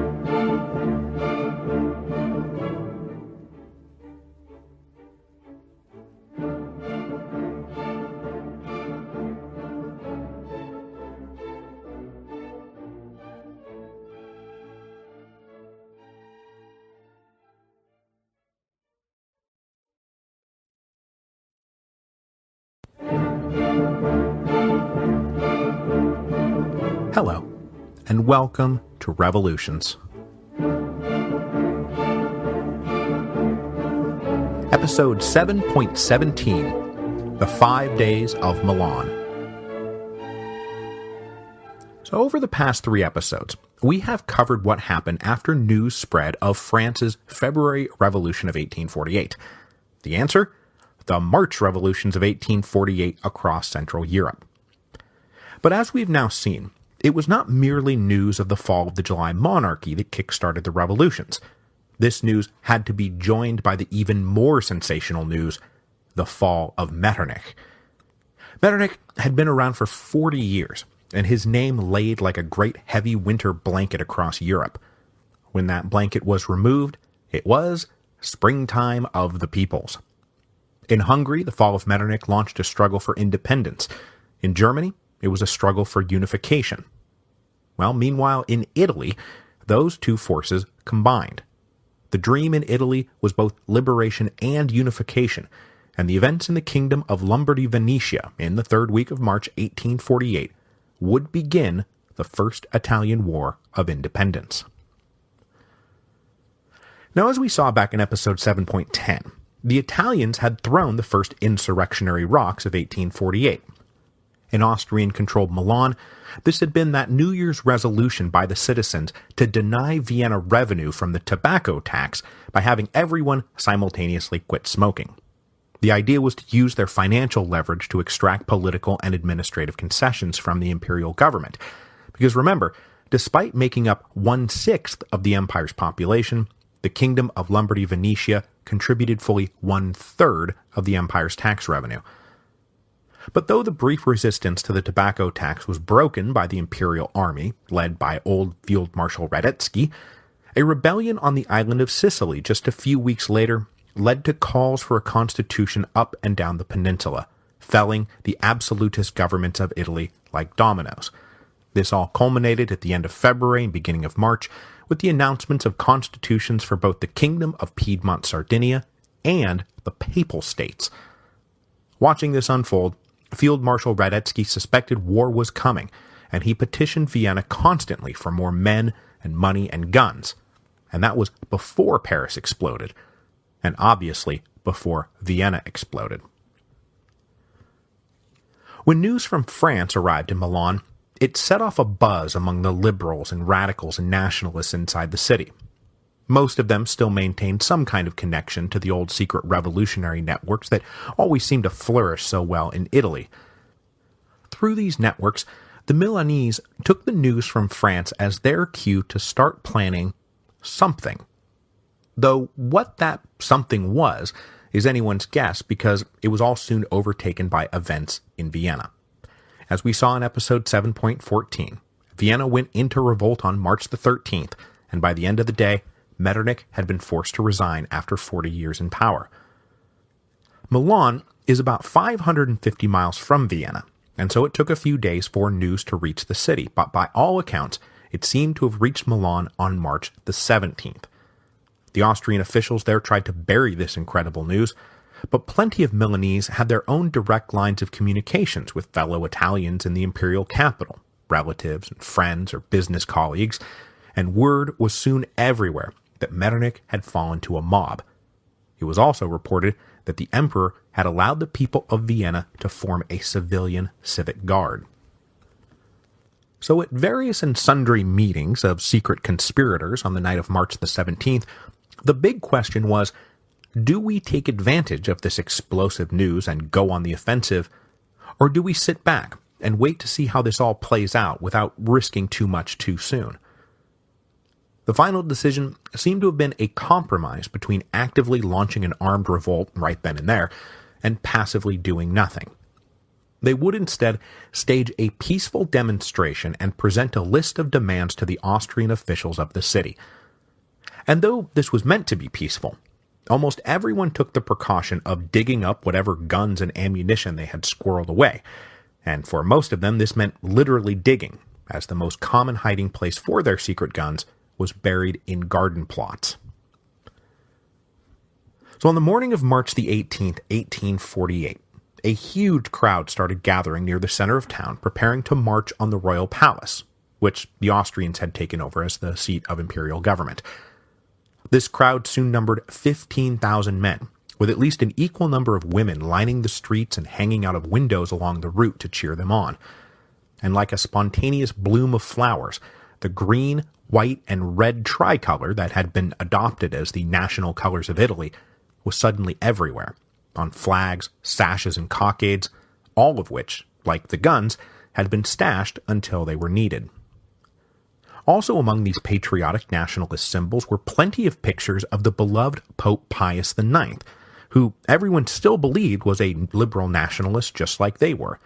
Speaker 2: Hello, and welcome to Revolutions. Episode 7.17, The 5 Days of Milan. So over the past 3 episodes, we have covered what happened after news spread of France's February Revolution of 1848. The answer? The March revolutions of 1848 across Central Europe. But as we've now seen, it was not merely news of the fall of the July monarchy that kick-started the revolutions. This news had to be joined by the even more sensational news, the fall of Metternich. Metternich had been around for 40 years, and his name laid like a great heavy winter blanket across Europe. When that blanket was removed, it was springtime of the peoples. In Hungary, the fall of Metternich launched a struggle for independence. In Germany, it was a struggle for unification. Well, meanwhile, in Italy, those two forces combined. The dream in Italy was both liberation and unification, and the events in the Kingdom of Lombardy-Venetia in the 3rd week of March 1848 would begin the First Italian War of Independence. Now, as we saw back in episode 7.10, the Italians had thrown the first insurrectionary rocks of 1848. In Austrian-controlled Milan, this had been that New Year's resolution by the citizens to deny Vienna revenue from the tobacco tax by having everyone simultaneously quit smoking. The idea was to use their financial leverage to extract political and administrative concessions from the imperial government. Because remember, despite making up 1/6 of the empire's population, the Kingdom of Lombardy-Venetia contributed fully 1/3 of the empire's tax revenue. But though the brief resistance to the tobacco tax was broken by the imperial army, led by old Field Marshal Radetzky, a rebellion on the island of Sicily just a few weeks later led to calls for a constitution up and down the peninsula, felling the absolutist governments of Italy like dominoes. This all culminated at the end of February and beginning of March with the announcements of constitutions for both the Kingdom of Piedmont-Sardinia and the Papal States. Watching this unfold, Field Marshal Radetzky suspected war was coming, and he petitioned Vienna constantly for more men and money and guns. And that was before Paris exploded, and obviously before Vienna exploded. When news from France arrived in Milan, it set off a buzz among the liberals and radicals and nationalists inside the city. Most of them still maintained some kind of connection to the old secret revolutionary networks that always seemed to flourish so well in Italy.
Speaker 1: through these networks, the Milanese took the news from France as their cue to start planning something. Though what that something was is anyone's guess, because it was all soon overtaken by events in Vienna. As we saw in episode 7.14, Vienna went into revolt on March the 13th, and by the end of the day, Metternich had been forced to resign after 40 years in power. Milan is about 550 miles from Vienna, and so it took a few days for news to reach the city, but by all accounts, it seemed to have reached Milan on March the 17th. The Austrian officials there tried to bury this incredible news, but plenty of Milanese had their own direct lines of communications with fellow Italians in the imperial capital, relatives and friends or business colleagues, and word was soon everywhere that Metternich had fallen to a mob. It was also reported that the emperor had allowed the people of Vienna to form a civilian civic guard. So at various and sundry meetings of secret conspirators on the night of March the 17th, the big question was, do we take advantage of this explosive news and go on the offensive, or do we sit back and wait to see how this all plays out without risking too much too soon? The final decision seemed to have been a compromise between actively launching an armed revolt right then and there, and passively doing nothing. They would instead stage a peaceful demonstration and present a list of demands to the Austrian officials of the city. And though this was meant to be peaceful, almost everyone took the precaution of digging up whatever guns and ammunition they had squirreled away, and for most of them this meant literally digging, as the most common hiding place for their secret guns was buried in garden plots. So on the morning of March the 18th, 1848, a huge crowd started gathering near the center of town, preparing to march on the royal palace, which the Austrians had taken over as the seat of imperial government. This crowd soon numbered 15,000 men, with at least an equal number of women lining the streets and hanging out of windows along the route to cheer them on. And like a spontaneous bloom of flowers, the green, white, and red tricolor that had been adopted as the national colors of Italy was suddenly everywhere, on flags, sashes, and cockades, all of which, like the guns, had been stashed until they were needed. Also among these patriotic nationalist symbols were plenty of pictures of the beloved Pope Pius IX, who everyone still believed was a liberal nationalist just like they were.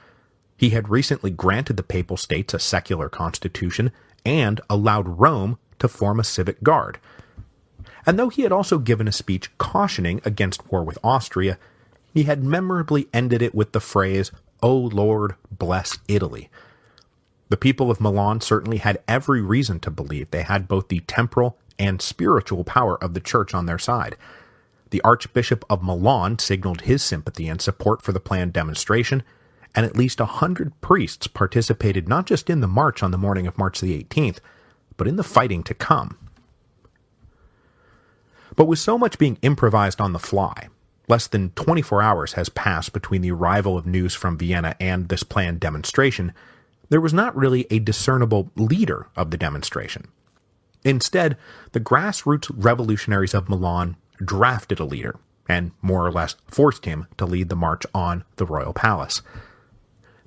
Speaker 1: He had recently granted the Papal States a secular constitution and allowed Rome to form a civic guard. And though he had also given a speech cautioning against war with Austria, he had memorably ended it with the phrase, "O Lord, bless Italy." The people of Milan certainly had every reason to believe they had both the temporal and spiritual power of the church on their side. The Archbishop of Milan signaled his sympathy and support for the planned demonstration, and at least 100 priests participated not just in the march on the morning of March the 18th, but in the fighting to come. But with so much being improvised on the fly, less than 24 hours has passed between the arrival of news from Vienna and this planned demonstration, there was not really a discernible leader of the demonstration. Instead, the grassroots revolutionaries of Milan drafted a leader, and more or less forced him to lead the march on the royal palace.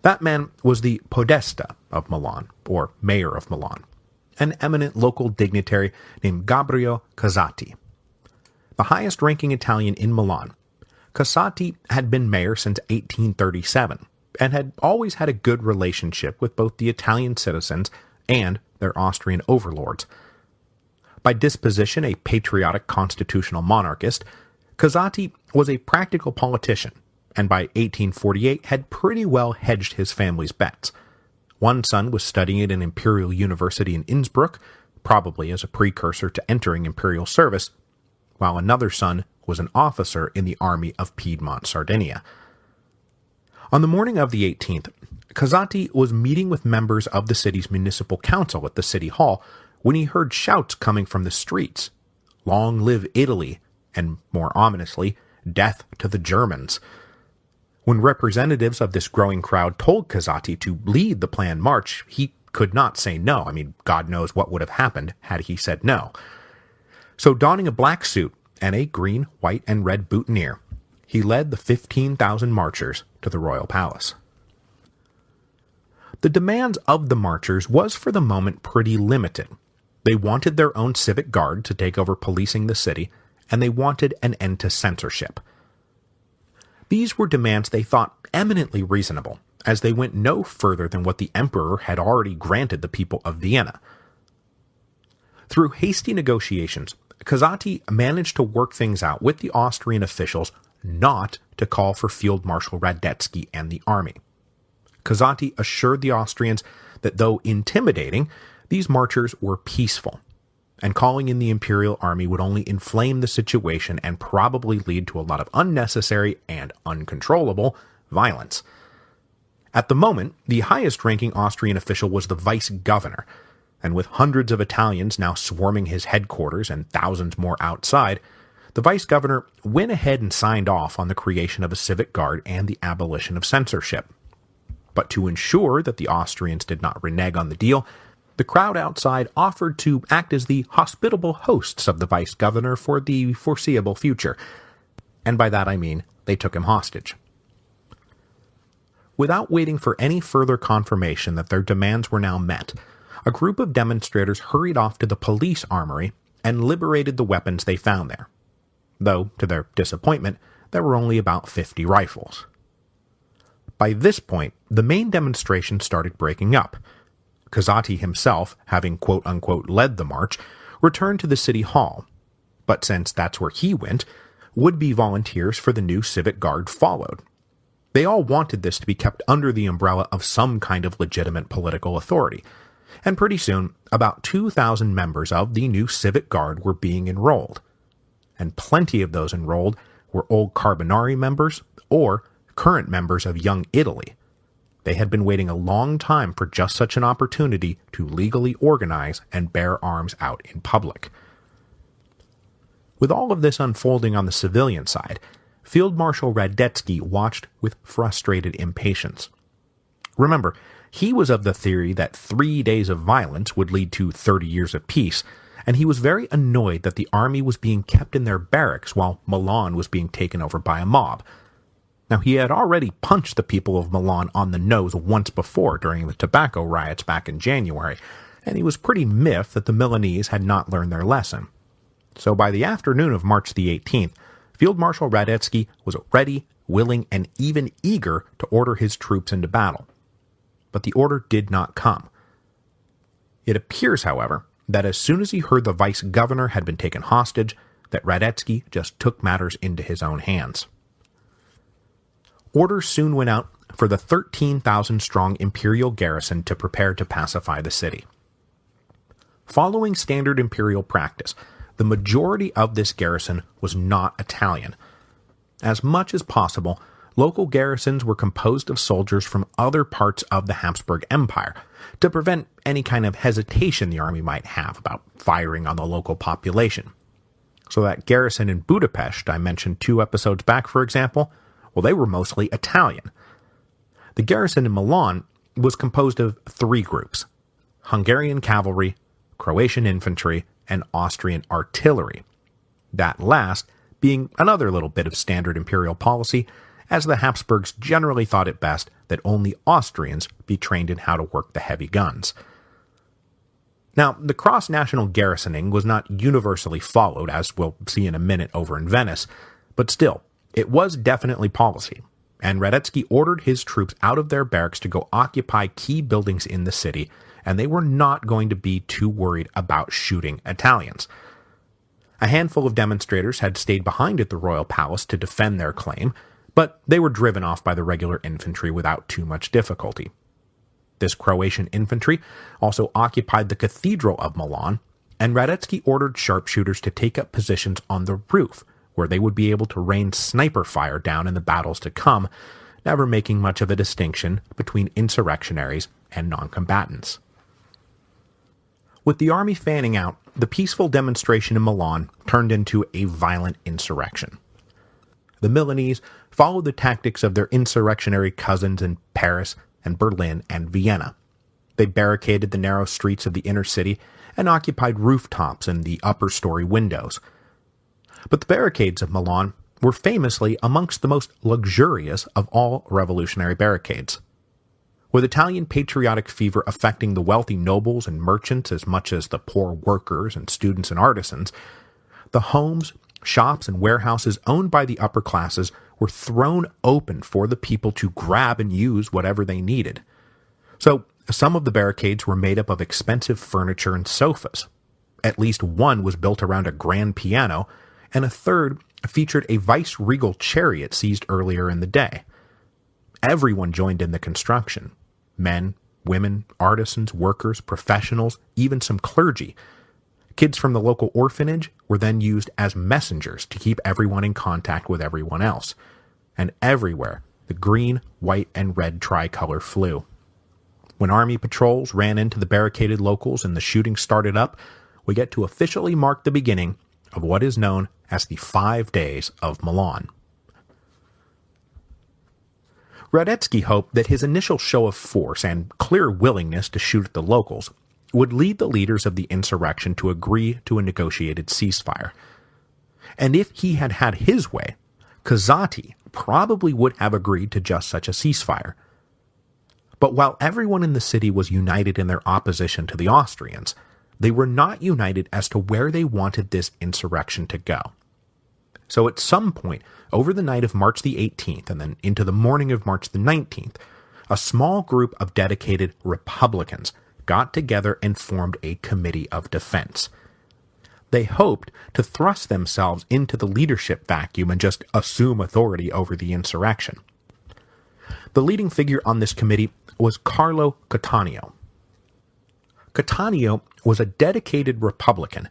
Speaker 1: That man was the Podesta of Milan, or mayor of Milan, an eminent local dignitary named Gabriele Casati. The highest-ranking Italian in Milan, Casati had been mayor since 1837, and had always had a good relationship with both the Italian citizens and their Austrian overlords. By disposition a patriotic constitutional monarchist, Casati was a practical politician, and by 1848 had pretty well hedged his family's bets. One son was studying at an imperial university in Innsbruck, probably as a precursor to entering imperial service, while another son was an officer in the army of Piedmont Sardinia. On the morning of the 18th, Casati was meeting with members of the city's municipal council at the city hall when he heard shouts coming from the streets. "Long live Italy," and more ominously, "Death to the Germans." When representatives of this growing crowd told Casati to lead the planned march, he could not say no. I mean, God knows what would have happened had he said no. So donning a black suit and a green, white, and red boutonniere, he led the 15,000 marchers to the royal palace. The demands of the marchers was for the moment pretty limited. They wanted their own civic guard to take over policing the city, and they wanted an end to censorship. These were demands they thought eminently reasonable, as they went no further than what the emperor had already granted the people of Vienna. Through hasty negotiations, Kazati managed to work things out with the Austrian officials not to call for Field Marshal Radetzky and the army. Kazati assured the Austrians that though intimidating, these marchers were peaceful, and calling in the imperial army would only inflame the situation and probably lead to a lot of unnecessary and uncontrollable violence. At the moment, the highest-ranking Austrian official was the vice-governor, and with hundreds of Italians now swarming his headquarters and thousands more outside, the vice-governor went ahead and signed off on the creation of a civic guard and the abolition of censorship. But to ensure that the Austrians did not renege on the deal, the crowd outside offered to act as the hospitable hosts of the vice-governor for the foreseeable future, and by that I mean they took him hostage. Without waiting for any further confirmation that their demands were now met, a group of demonstrators hurried off to the police armory and liberated the weapons they found there, though, to their disappointment, there were only about 50 rifles. By this point, the main demonstration started breaking up. Kazati himself, having quote-unquote led the march, returned to the city hall, but since that's where he went, would-be volunteers for the new civic guard followed. They all wanted this to be kept under the umbrella of some kind of legitimate political authority, and pretty soon, about 2,000 members of the new civic guard were being enrolled, and plenty of those enrolled were old Carbonari members or current members of Young Italy. They had been waiting a long time for just such an opportunity to legally organize and bear arms out in public. With all of this unfolding on the civilian side, Field Marshal Radetzky watched with frustrated impatience. Remember, he was of the theory that 3 days of violence would lead to 30 years of peace, and he was very annoyed that the army was being kept in their barracks while Milan was being taken over by a mob. Now, he had already punched the people of Milan on the nose once before during the tobacco riots back in January, and he was pretty miffed that the Milanese had not learned their lesson. So by the afternoon of March the 18th, Field Marshal Radetzky was ready, willing, and even eager to order his troops into battle. But the order did not come. It appears, however, that as soon as he heard the vice-governor had been taken hostage, that Radetzky just took matters into his own hands. Orders soon went out for the 13,000-strong imperial garrison to prepare to pacify the city. Following standard imperial practice, the majority of this garrison was not Italian. As much as possible, local garrisons were composed of soldiers from other parts of the Habsburg Empire, to prevent any kind of hesitation the army might have about firing on the local population. So that garrison in Budapest I mentioned 2 episodes back, for example, well, they were mostly Italian. The garrison in Milan was composed of 3 groups: Hungarian cavalry, Croatian infantry, and Austrian artillery. That last being another little bit of standard imperial policy, as the Habsburgs generally thought it best that only Austrians be trained in how to work the heavy guns. Now, the cross-national garrisoning was not universally followed, as we'll see in a minute over in Venice, but still, it was definitely policy, and Radetzky ordered his troops out of their barracks to go occupy key buildings in the city, and they were not going to be too worried about shooting Italians. A handful of demonstrators had stayed behind at the royal palace to defend their claim, but they were driven off by the regular infantry without too much difficulty. This Croatian infantry also occupied the cathedral of Milan, and Radetzky ordered sharpshooters to take up positions on the roof, where they would be able to rain sniper fire down in the battles to come, never making much of a distinction between insurrectionaries and non-combatants. With the army fanning out, the peaceful demonstration in Milan turned into a violent insurrection. The Milanese followed the tactics of their insurrectionary cousins in Paris and Berlin and Vienna. They barricaded the narrow streets of the inner city and occupied rooftops and the upper-story windows. But the barricades of Milan were famously amongst the most luxurious of all revolutionary barricades. with Italian patriotic fever affecting the wealthy nobles and merchants as much as the poor workers and students and artisans, the homes, shops, and warehouses owned by the upper classes were thrown open for the people to grab and use whatever they needed. So, some of the barricades were made up of expensive furniture and sofas. At least one was built around a grand piano, and a third featured a vice-regal chariot seized earlier in the day. Everyone joined in the construction. Men, women, artisans, workers, professionals, even some clergy. Kids from the local orphanage were then used as messengers to keep everyone in contact with everyone else. And everywhere, the green, white, and red tricolor flew. When army patrols ran into the barricaded locals and the shooting started up, we get to officially mark the beginning of what is known as the 5 Days of Milan. Radetzky hoped that his initial show of force and clear willingness to shoot at the locals would lead the leaders of the insurrection to agree to a negotiated ceasefire. And if he had had his way, Casati probably would have agreed to just such a ceasefire. But while everyone in the city was united in their opposition to the Austrians, they were not united as to where they wanted this insurrection to go. So at some point, over the night of March the 18th and then into the morning of March the 19th, a small group of dedicated Republicans got together and formed a committee of defense. They hoped to thrust themselves into the leadership vacuum and just assume authority over the insurrection. The leading figure on this committee was Carlo Cattaneo. Cattaneo was a dedicated Republican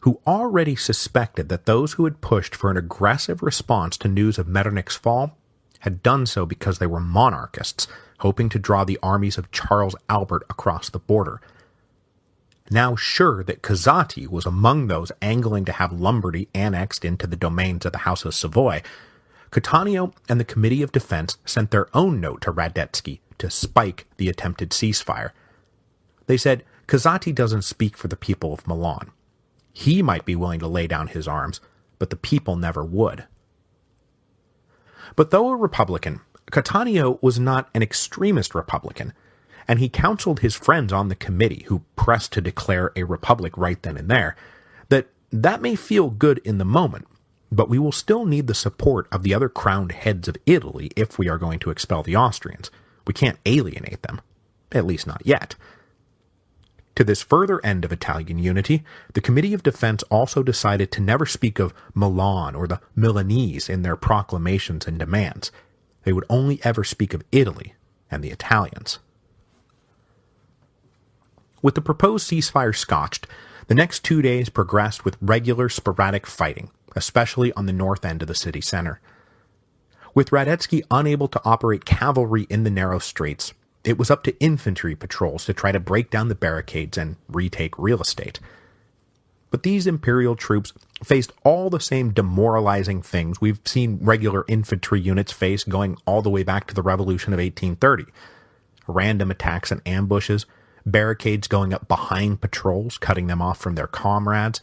Speaker 1: who already suspected that those who had pushed for an aggressive response to news of Metternich's fall had done so because they were monarchists, hoping to draw the armies of Charles Albert across the border. Now sure that Casati was among those angling to have Lombardy annexed into the domains of the House of Savoy, Cattaneo and the Committee of Defense sent their own note to Radetzky to spike the attempted ceasefire. They said, Casati doesn't speak for the people of Milan. He might be willing to lay down his arms, but the people never would. But though a Republican, Cattaneo was not an extremist Republican, and he counseled his friends on the committee, who pressed to declare a republic right then and there, that may feel good in the moment, but we will still need the support of the other crowned heads of Italy if we are going to expel the Austrians. We can't alienate them, at least not yet. To this further end of Italian unity, the Committee of Defense also decided to never speak of Milan or the Milanese in their proclamations and demands. They would only ever speak of Italy and the Italians. With the proposed ceasefire scotched, the next 2 days progressed with regular sporadic fighting, especially on the north end of the city center. With Radetzky unable to operate cavalry in the narrow straits, it was up to infantry patrols to try to break down the barricades and retake real estate. But these imperial troops faced all the same demoralizing things we've seen regular infantry units face going all the way back to the Revolution of 1830. Random attacks and ambushes, barricades going up behind patrols, cutting them off from their comrades,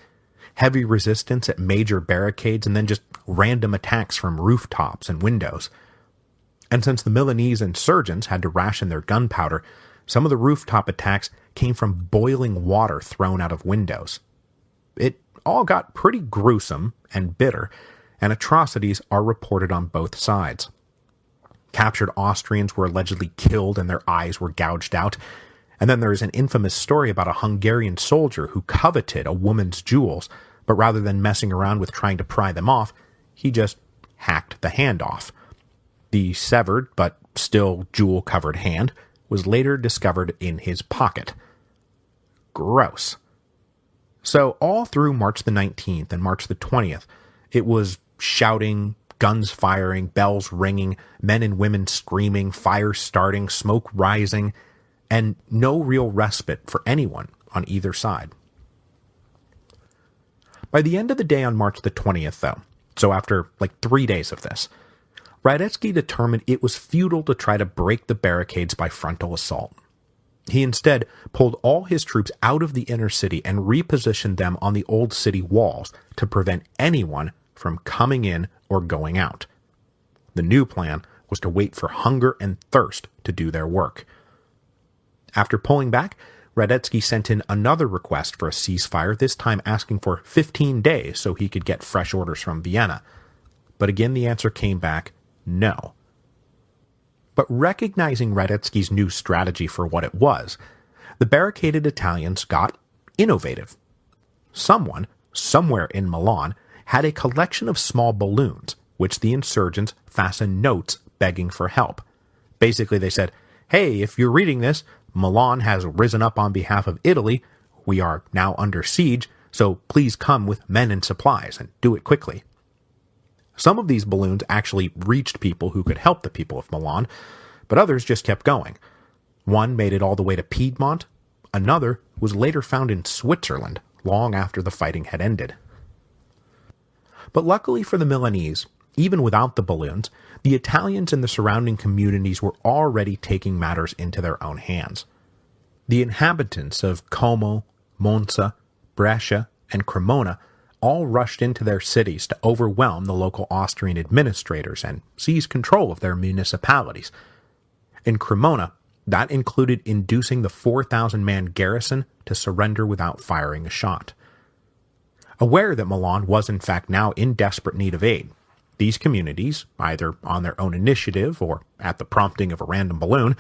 Speaker 1: heavy resistance at major barricades, and then just random attacks from rooftops and windows. And since the Milanese insurgents had to ration their gunpowder, some of the rooftop attacks came from boiling water thrown out of windows. It all got pretty gruesome and bitter, and atrocities are reported on both sides. Captured Austrians were allegedly killed and their eyes were gouged out, and then there is an infamous story about a Hungarian soldier who coveted a woman's jewels, but rather than messing around with trying to pry them off, he just hacked the hand off. The severed, but still jewel-covered hand was later discovered in his pocket. Gross. So all through March the 19th and March the 20th, it was shouting, guns firing, bells ringing, men and women screaming, fire starting, smoke rising, and no real respite for anyone on either side. By the end of the day on March the 20th, though, so after 3 days of this, Radetzky determined it was futile to try to break the barricades by frontal assault. He instead pulled all his troops out of the inner city and repositioned them on the old city walls to prevent anyone from coming in or going out. The new plan was to wait for hunger and thirst to do their work.
Speaker 2: After pulling back, Radetzky sent in another request for a ceasefire, this time asking for 15 days so he could get fresh orders from Vienna. But again, the answer came back, no. But recognizing Radetzky's new strategy for what it was, the barricaded Italians got innovative. Someone, somewhere in Milan, had a collection of small balloons, which the insurgents fastened notes begging for help. Basically, they said, hey, if you're reading this, Milan has risen up on behalf of Italy. We are now under siege, so please come with men and supplies, and do it quickly. Some of these balloons actually reached people who could help the people of Milan, but others just kept going. One made it all the way to Piedmont. Another was later found in Switzerland, long after the fighting had ended. But luckily for the Milanese, even without the balloons, the Italians in the surrounding communities were already taking matters into their own hands. The inhabitants of Como, Monza, Brescia, and Cremona all rushed into their cities to overwhelm the local Austrian administrators and seize control of their municipalities. In Cremona, that included inducing the 4,000-man garrison to surrender without firing a shot. Aware that Milan was in fact now in desperate need of aid, these communities, either on their own initiative or at the prompting of a random balloon,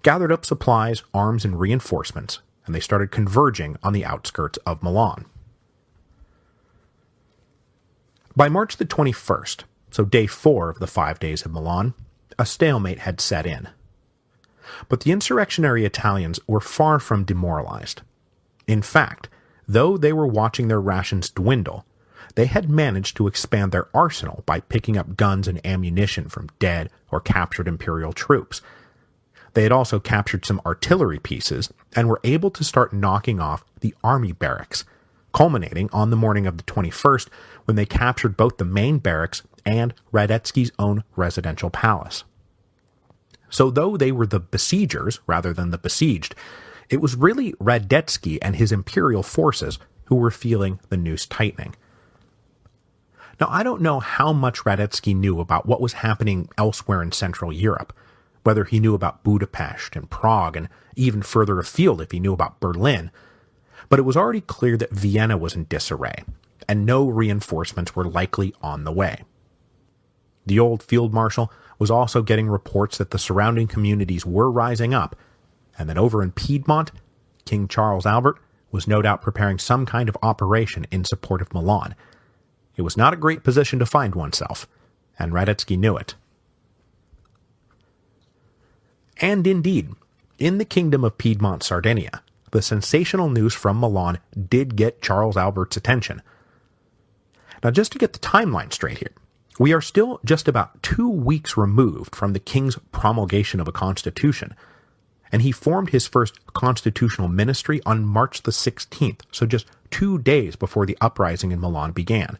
Speaker 2: gathered up supplies, arms, and reinforcements, and they started converging on the outskirts of Milan. By March the 21st, so day 4 of the 5 days of Milan, a stalemate had set in. But the insurrectionary Italians were far from demoralized. In fact, though they were watching their rations dwindle, they had managed to expand their arsenal by picking up guns and ammunition from dead or captured imperial troops. They had also captured some artillery pieces and were able to start knocking off the army barracks, culminating on the morning of the 21st when they captured both the main barracks and Radetzky's own residential palace. So though they were the besiegers rather than the besieged, it was really Radetzky and his imperial forces who were feeling the noose tightening. Now, I don't know how much Radetzky knew about what was happening elsewhere in Central Europe, whether he knew about Budapest and Prague and even further afield if he knew about Berlin, but it was already clear that Vienna was in disarray, and no reinforcements were likely on the way. The old field marshal was also getting reports that the surrounding communities were rising up, and that over in Piedmont, King Charles Albert was no doubt preparing some kind of operation in support of Milan. It was not a great position to find oneself, and Radetzky knew it. And indeed, in the kingdom of Piedmont Sardinia, the sensational news from Milan did get Charles Albert's attention. Now, just to get the timeline straight here, we are still just about 2 weeks removed from the king's promulgation of a constitution, and he formed his first constitutional ministry on March the 16th, so just 2 days before the uprising in Milan began.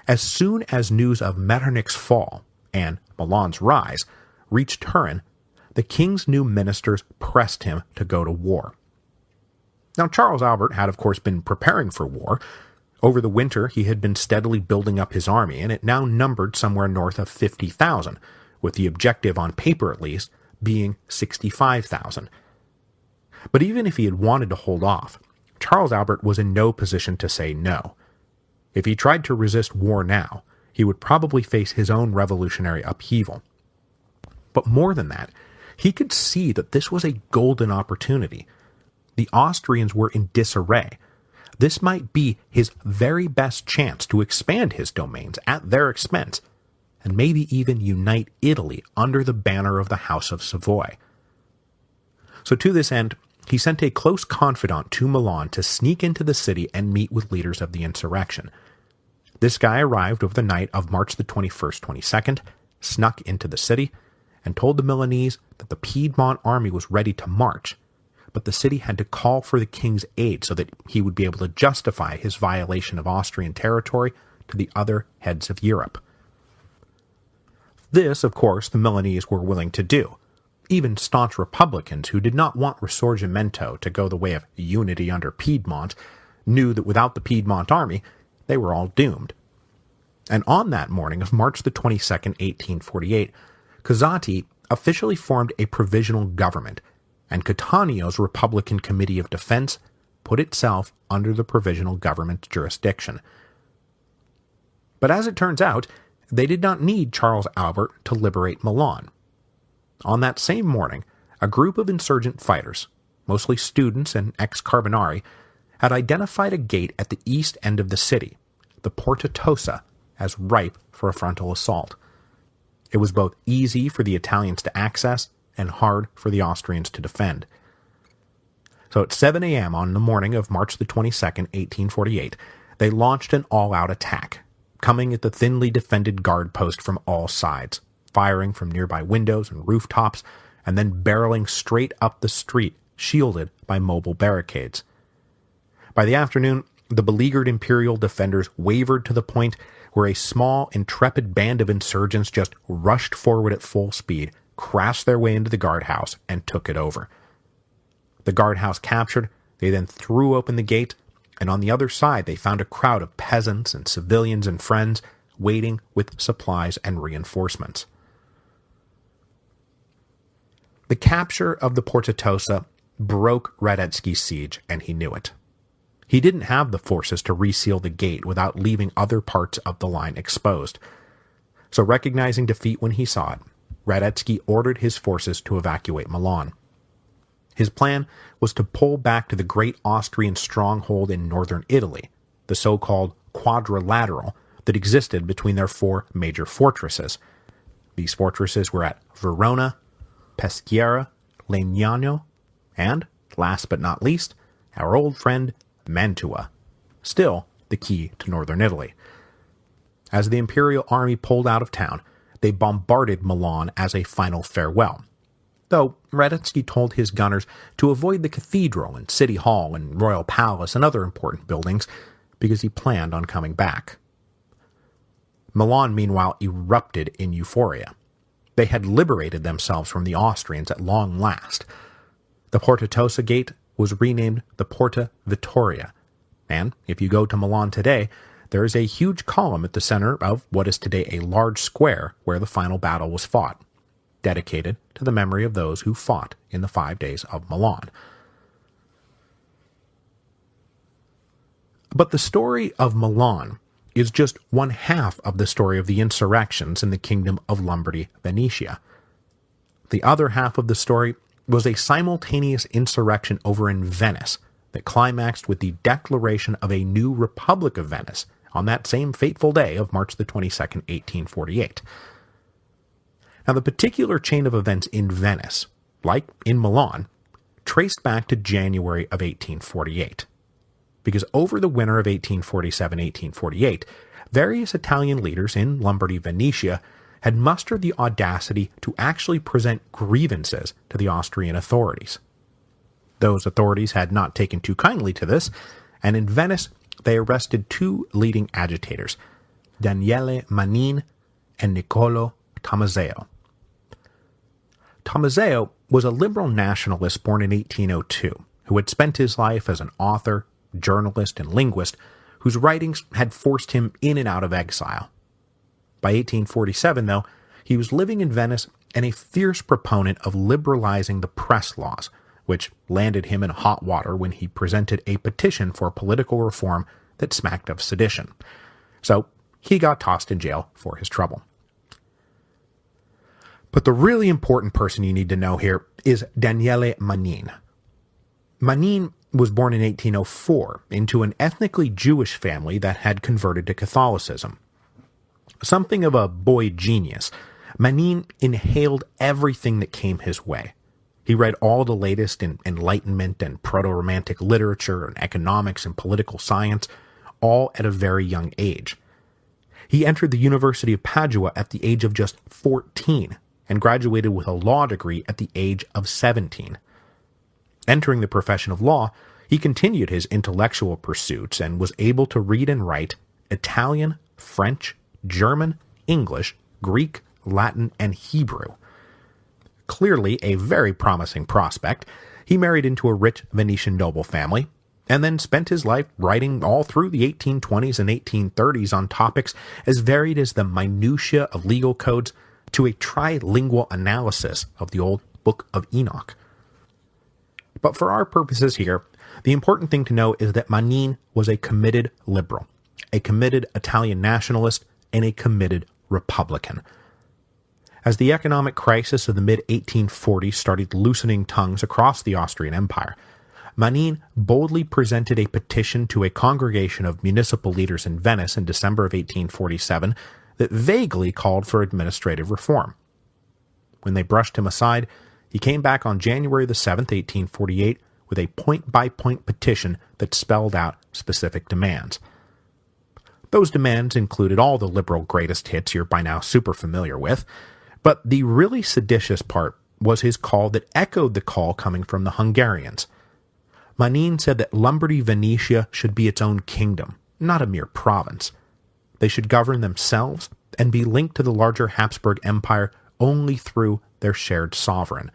Speaker 2: As soon as news of Metternich's fall and Milan's rise reached Turin, the king's new ministers pressed him to go to war. Now, Charles Albert had, of course, been preparing for war. Over the winter, he had been steadily building up his army, and it now numbered somewhere north of 50,000, with the objective, on paper at least, being 65,000. But even if he had wanted to hold off, Charles Albert was in no position to say no. If he tried to resist war now, he would probably face his own revolutionary upheaval. But more than that, he could see that this was a golden opportunity. The Austrians were in disarray. This might be his very best chance to expand his domains at their expense, and maybe even unite Italy under the banner of the House of Savoy. So to this end, he sent a close confidant to Milan to sneak into the city and meet with leaders of the insurrection. This guy arrived over the night of March the 21st, 22nd, snuck into the city, and told the Milanese that the Piedmont army was ready to march, but the city had to call for the king's aid so that he would be able to justify his violation of Austrian territory to the other heads of Europe. This, of course, the Milanese were willing to do. Even staunch Republicans who did not want Risorgimento to go the way of unity under Piedmont knew that without the Piedmont army, they were all doomed. And on that morning of March the 22nd, 1848, Casati officially formed a provisional government,
Speaker 1: and Cattanio's Republican Committee of Defense put itself under the provisional government jurisdiction. But as it turns out, they did not need Charles Albert to liberate Milan. On that same morning, a group of insurgent fighters, mostly students and ex-Carbonari, had identified a gate at the east end of the city, the Porta Tosa, as ripe for a frontal assault. It was both easy for the Italians to access and hard for the Austrians to defend. So at 7 a.m. on the morning of March the 22nd, 1848, they launched an all-out attack, coming at the thinly defended guard post from all sides, firing from nearby windows and rooftops, and then barreling straight up the street, shielded by mobile barricades. By the afternoon, the beleaguered imperial defenders wavered to the point where a small, intrepid band of insurgents just rushed forward at full speed, crashed their way into the guardhouse, and took it over. The guardhouse captured, they then threw open the gate, and on the other side they found a crowd of peasants and civilians and friends waiting with supplies and reinforcements. The capture of the Porta Tosa broke Radetzky's siege, and he knew it. He didn't have the forces to reseal the gate without leaving other parts of the line exposed. So recognizing defeat when he saw it, Radetzky ordered his forces to evacuate Milan. His plan was to pull back to the great Austrian stronghold in northern Italy, the so-called quadrilateral that existed between their four major fortresses. These fortresses were at Verona, Peschiera, Legnano, and, last but not least, our old friend Mantua, still the key to northern Italy. As the imperial army pulled out of town, they bombarded Milan as a final farewell, though Radetzky told his gunners to avoid the cathedral and city hall and royal palace and other important buildings because he planned on coming back. Milan, meanwhile, erupted in euphoria. They had liberated themselves from the Austrians at long last. The Porta Tosa gate was renamed the Porta Vittoria, and if you go to Milan today, there is a huge column at the center of what is today a large square where the final battle was fought, dedicated to the memory of those who fought in the 5 days of Milan. But the story of Milan is just one half of the story of the insurrections in the Kingdom of Lombardy-Venetia. The other half of the story was a simultaneous insurrection over in Venice that climaxed with the declaration of a new Republic of Venice on that same fateful day of March the 22nd, 1848. Now, the particular chain of events in Venice, like in Milan, traced back to January of 1848. Because over the winter of 1847-1848, various Italian leaders in Lombardy-Venetia had mustered the audacity to actually present grievances to the Austrian authorities. Those authorities had not taken too kindly to this, and in Venice they arrested two leading agitators, Daniele Manin and Niccolo Tommaseo. Tommaseo was a liberal nationalist born in 1802, who had spent his life as an author, journalist, and linguist, whose writings had forced him in and out of exile. By 1847, though, he was living in Venice and a fierce proponent of liberalizing the press laws, which landed him in hot water when he presented a petition for political reform that smacked of sedition. So he got tossed in jail for his trouble. But the really important person you need to know here is Daniele Manin. Manin was born in 1804 into an ethnically Jewish family that had converted to Catholicism. Something of a boy genius, Manin inhaled everything that came his way. He read all the latest in Enlightenment and proto-Romantic literature and economics and political science, all at a very young age. He entered the University of Padua at the age of just 14 and graduated with a law degree at the age of 17. Entering the profession of law, he continued his intellectual pursuits and was able to read and write Italian, French, German, English, Greek, Latin, and Hebrew. Clearly a very promising prospect, he married into a rich Venetian noble family, and then spent his life writing all through the 1820s and 1830s on topics as varied as the minutiae of legal codes to a trilingual analysis of the old Book of Enoch. But for our purposes here, the important thing to know is that Manin was a committed liberal, a committed Italian nationalist, and a committed Republican. As the economic crisis of the mid-1840s started loosening tongues across the Austrian Empire, Manin boldly presented a petition to a congregation of municipal leaders in Venice in December of 1847 that vaguely called for administrative reform. When they brushed him aside, he came back on January the 7th, 1848, with a point-by-point petition that spelled out specific demands. Those demands included all the liberal greatest hits you're by now super familiar with, but the really seditious part was his call that echoed the call coming from the Hungarians. Manin said that Lombardy Venetia should be its own kingdom, not a mere province. They should govern themselves and be linked to the larger Habsburg Empire only through their shared sovereign.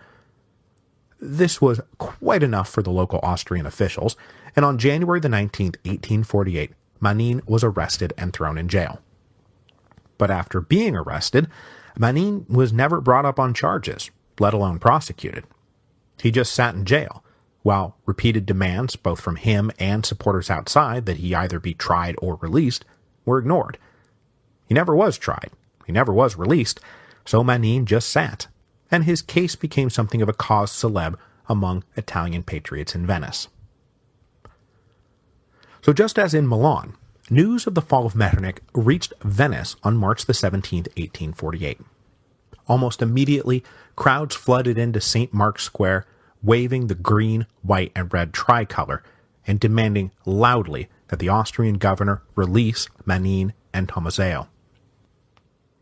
Speaker 1: This was quite enough for the local Austrian officials, and on January the 19th, 1848, Manin was arrested and thrown in jail. But after being arrested, Manin was never brought up on charges, let alone prosecuted. He just sat in jail, while repeated demands, both from him and supporters outside, that he either be tried or released, were ignored. He never was tried, he never was released, so Manin just sat, and his case became something of a cause célèbre among Italian patriots in Venice. So just as in Milan, news of the fall of Metternich reached Venice on March the 17th, 1848. Almost immediately, crowds flooded into St. Mark's Square, waving the green, white, and red tricolor, and demanding loudly that the Austrian governor release Manin and Tommaseo.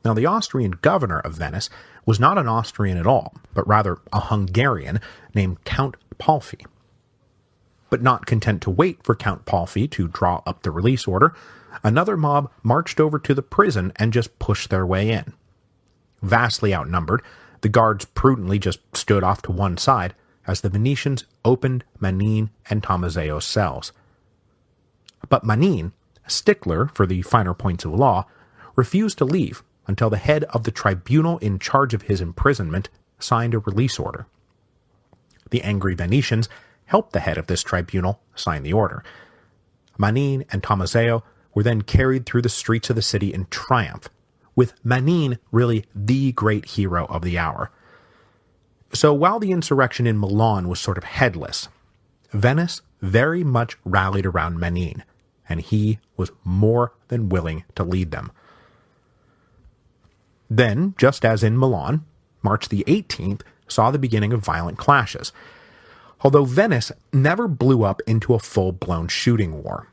Speaker 1: Now, the Austrian governor of Venice was not an Austrian at all, but rather a Hungarian named Count Palffy. But not content to wait for Count Palffy to draw up the release order, another mob marched over to the prison and just pushed their way in. Vastly outnumbered, the guards prudently just stood off to one side as the Venetians opened Manin and Tommaseo's cells. But Manin, a stickler for the finer points of law, refused to leave until the head of the tribunal in charge of his imprisonment signed a release order. The angry Venetians helped the head of this tribunal sign the order. Manin and Tommaseo were then carried through the streets of the city in triumph, with Manin really the great hero of the hour. So while the insurrection in Milan was sort of headless, Venice very much rallied around Manin, and he was more than willing to lead them. Then, just as in Milan, March the 18th saw the beginning of violent clashes, although Venice never blew up into a full-blown shooting war.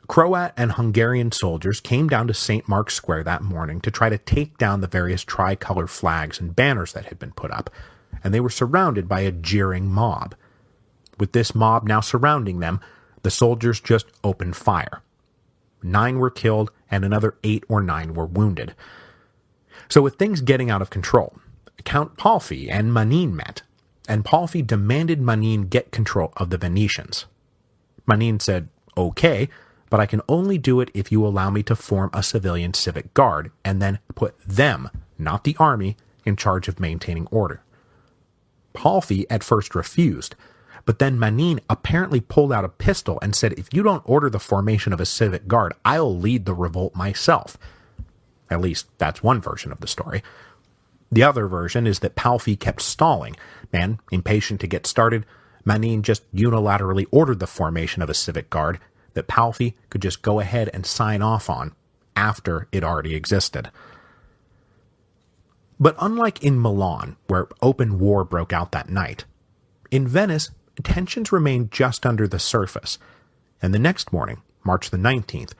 Speaker 1: Croat and Hungarian soldiers came down to St. Mark's Square that morning to try to take down the various tricolor flags and banners that had been put up, and they were surrounded by a jeering mob. With this mob now surrounding them, the soldiers just opened fire. 9 were killed, and another 8 or 9 were wounded. So with things getting out of control, Count Palffy and Manin met, and Palffy demanded Manin get control of the Venetians. Manin said, "Okay, but I can only do it if you allow me to form a civilian civic guard, and then put them, not the army, in charge of maintaining order." Palffy at first refused, but then Manin apparently pulled out a pistol and said, "If you don't order the formation of a civic guard, I'll lead the revolt myself." At least, that's one version of the story. The other version is that Palffy kept stalling, and, impatient to get started, Manin just unilaterally ordered the formation of a civic guard that Palffy could just go ahead and sign off on after it already existed. But unlike in Milan, where open war broke out that night, in Venice, tensions remained just under the surface, and the next morning, March the 19th,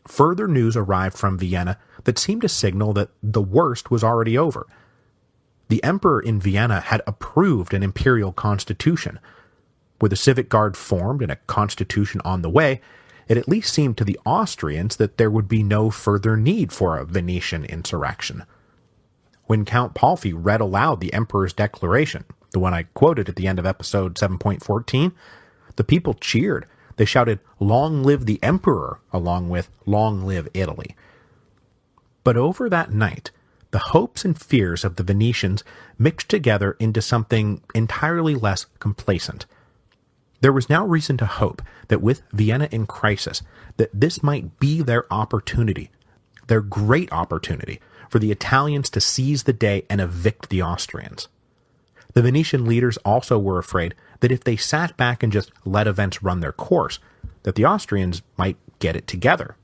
Speaker 1: further news arrived from Vienna that seemed to signal that the worst was already over. The emperor in Vienna had approved an imperial constitution. With a civic guard formed and a constitution on the way, it at least seemed to the Austrians that there would be no further need for a Venetian insurrection. When Count Palffy read aloud the emperor's declaration, the one I quoted at the end of episode 7.14, the people cheered. They shouted, "Long live the emperor," along with "Long live Italy." But over that night, the hopes and fears of the Venetians mixed together into something entirely less complacent. There was now reason to hope that with Vienna in crisis, that this might be their opportunity, their great opportunity, for the Italians to seize the day and evict the Austrians. The Venetian leaders also were afraid that if they sat back and just let events run their course, that the Austrians might get it together,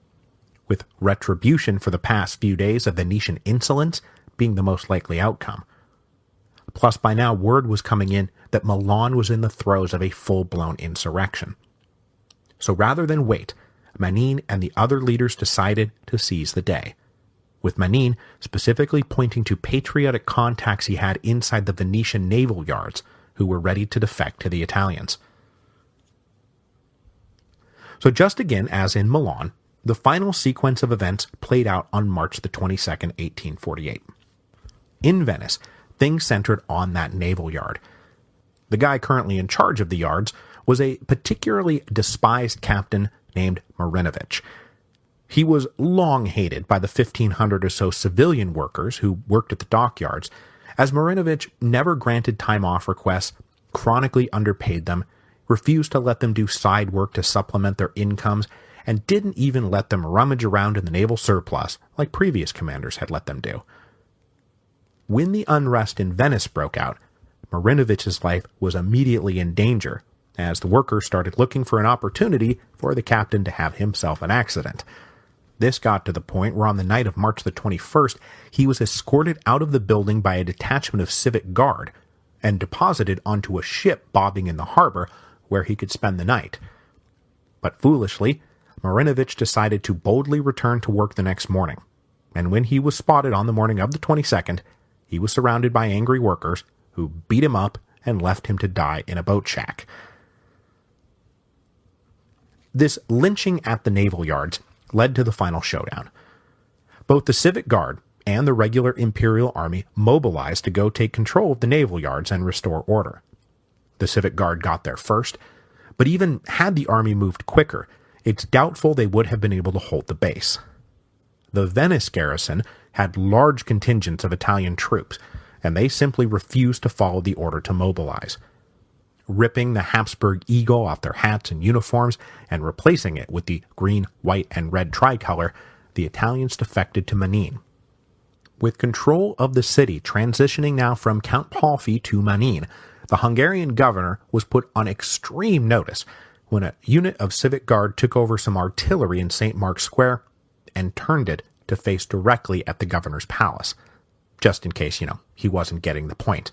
Speaker 1: with retribution for the past few days of Venetian insolence being the most likely outcome. Plus, by now word was coming in that Milan was in the throes of a full-blown insurrection. So rather than wait, Manin and the other leaders decided to seize the day, with Manin specifically pointing to patriotic contacts he had inside the Venetian naval yards who were ready to defect to the Italians. So just again as in Milan, the final sequence of events played out on March the 22nd, 1848. In Venice, things centered on that naval yard. The guy currently in charge of the yards was a particularly despised captain named Marinovich. He was long hated by the 1,500 or so civilian workers who worked at the dockyards, as Marinovich never granted time off requests, chronically underpaid them, refused to let them do side work to supplement their incomes, and didn't even let them rummage around in the naval surplus like previous commanders had let them do. When the unrest in Venice broke out, Marinovich's life was immediately in danger, as the workers started looking for an opportunity for the captain to have himself an accident. This got to the point where on the night of March the 21st, he was escorted out of the building by a detachment of civic guard and deposited onto a ship bobbing in the harbor where he could spend the night. But foolishly, Marinovich decided to boldly return to work the next morning, and when he was spotted on the morning of the 22nd, he was surrounded by angry workers who beat him up and left him to die in a boat shack. This lynching at the naval yards led to the final showdown. Both the Civic Guard and the regular Imperial Army mobilized to go take control of the naval yards and restore order. The Civic Guard got there first, but even had the army moved quicker, it's doubtful they would have been able to hold the base. The Venice garrison had large contingents of Italian troops, and they simply refused to follow the order to mobilize. Ripping the Habsburg eagle off their hats and uniforms and replacing it with the green, white, and red tricolor, the Italians defected to Manin. With control of the city transitioning now from Count Palfi to Manin, the Hungarian governor was put on extreme notice when a unit of Civic Guard took over some artillery in St. Mark's Square and turned it to face directly at the governor's palace, just in case, he wasn't getting the point.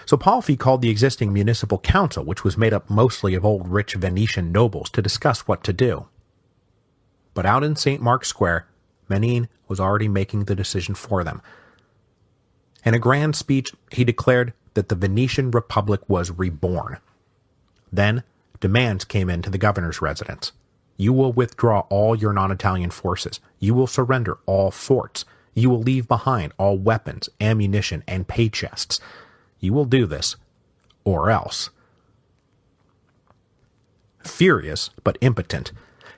Speaker 1: So Palfi called the existing municipal council, which was made up mostly of old rich Venetian nobles, to discuss what to do. But out in St. Mark's Square, Manin was already making the decision for them. In a grand speech, he declared that the Venetian Republic was reborn. Then, demands came into the governor's residence. You will withdraw all your non-Italian forces. You will surrender all forts. You will leave behind all weapons, ammunition, and pay chests. You will do this, or else. Furious, but impotent,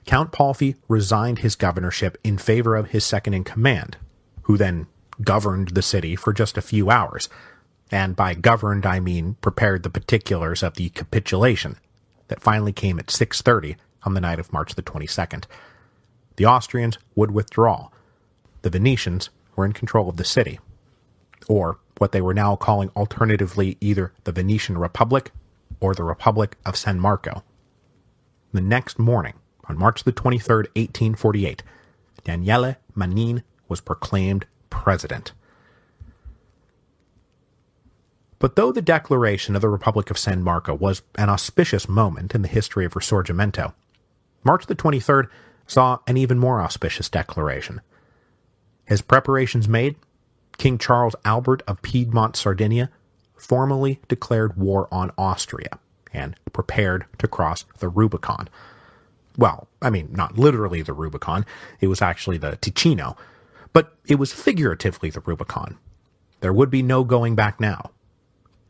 Speaker 1: Count Palfi resigned his governorship in favor of his second-in-command, who then governed the city for just a few hours, and by governed I mean prepared the particulars of the capitulation that finally came at 6:30 on the night of March the 22nd. The Austrians would withdraw. The Venetians were in control of the city, or what they were now calling alternatively either the Venetian Republic or the Republic of San Marco. The next morning, on March the 23rd, 1848, Daniele Manin was proclaimed president. But though the declaration of the Republic of San Marco was an auspicious moment in the history of Risorgimento, March the 23rd saw an even more auspicious declaration. His preparations made, King Charles Albert of Piedmont, Sardinia, formally declared war on Austria and prepared to cross the Rubicon. Well, I mean, not literally the Rubicon, it was actually the Ticino, but it was figuratively the Rubicon. There would be no going back now.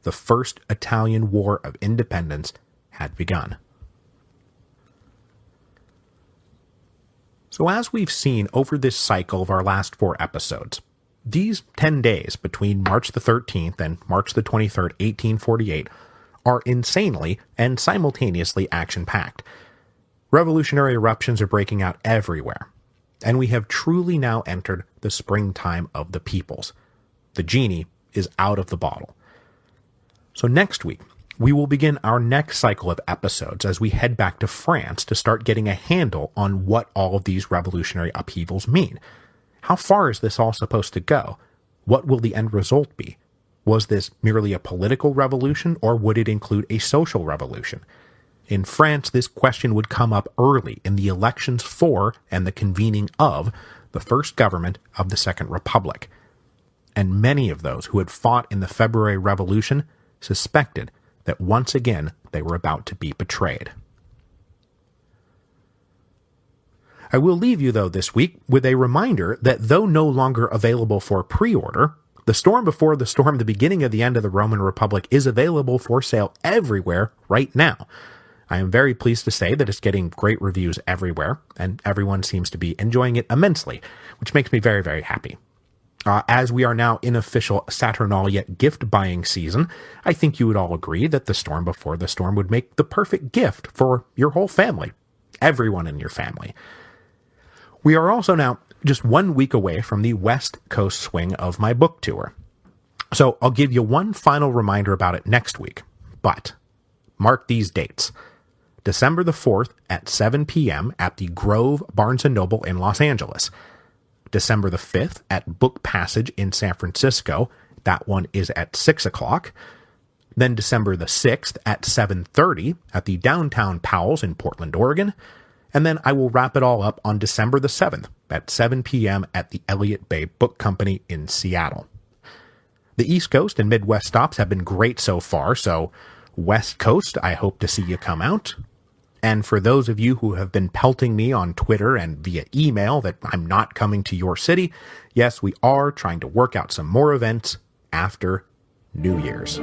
Speaker 1: The First Italian War of Independence had begun. So as we've seen over this cycle of our last 4 episodes, These 10 days between March the 13th and March the 23rd, 1848, are insanely and simultaneously action-packed. Revolutionary eruptions are breaking out everywhere, and we have truly now entered the springtime of the peoples. The genie is out of the bottle. So next week, we will begin our next cycle of episodes as we head back to France to start getting a handle on what all of these revolutionary upheavals mean. How far is this all supposed to go? What will the end result be? Was this merely a political revolution, or would it include a social revolution? In France, this question would come up early in the elections for and the convening of the first government of the Second Republic. And many of those who had fought in the February Revolution suspected that once again they were about to be betrayed. I will leave you, though, this week with a reminder that though no longer available for pre-order, The Storm Before the Storm, The Beginning of the End of the Roman Republic is available for sale everywhere right now. I am very pleased to say that it's getting great reviews everywhere, and everyone seems to be enjoying it immensely, which makes me very, very happy. As we are now in official Saturnalia gift-buying season, I think you would all agree that The Storm Before the Storm would make the perfect gift for your whole family, everyone in your family. We are also now just 1 week away from the West Coast swing of my book tour. So I'll give you one final reminder about it next week, but mark these dates. December the 4th at 7 p.m. at the Grove Barnes & Noble in Los Angeles. December the 5th at Book Passage in San Francisco. That one is at 6 o'clock. Then December the 6th at 7:30 at the Downtown Powell's in Portland, Oregon. And then I will wrap it all up on December the 7th at 7 p.m. at the Elliott Bay Book Company in Seattle. The East Coast and Midwest stops have been great so far, so West Coast, I hope to see you come out. And for those of you who have been pelting me on Twitter and via email that I'm not coming to your city, yes, we are trying to work out some more events after New Year's.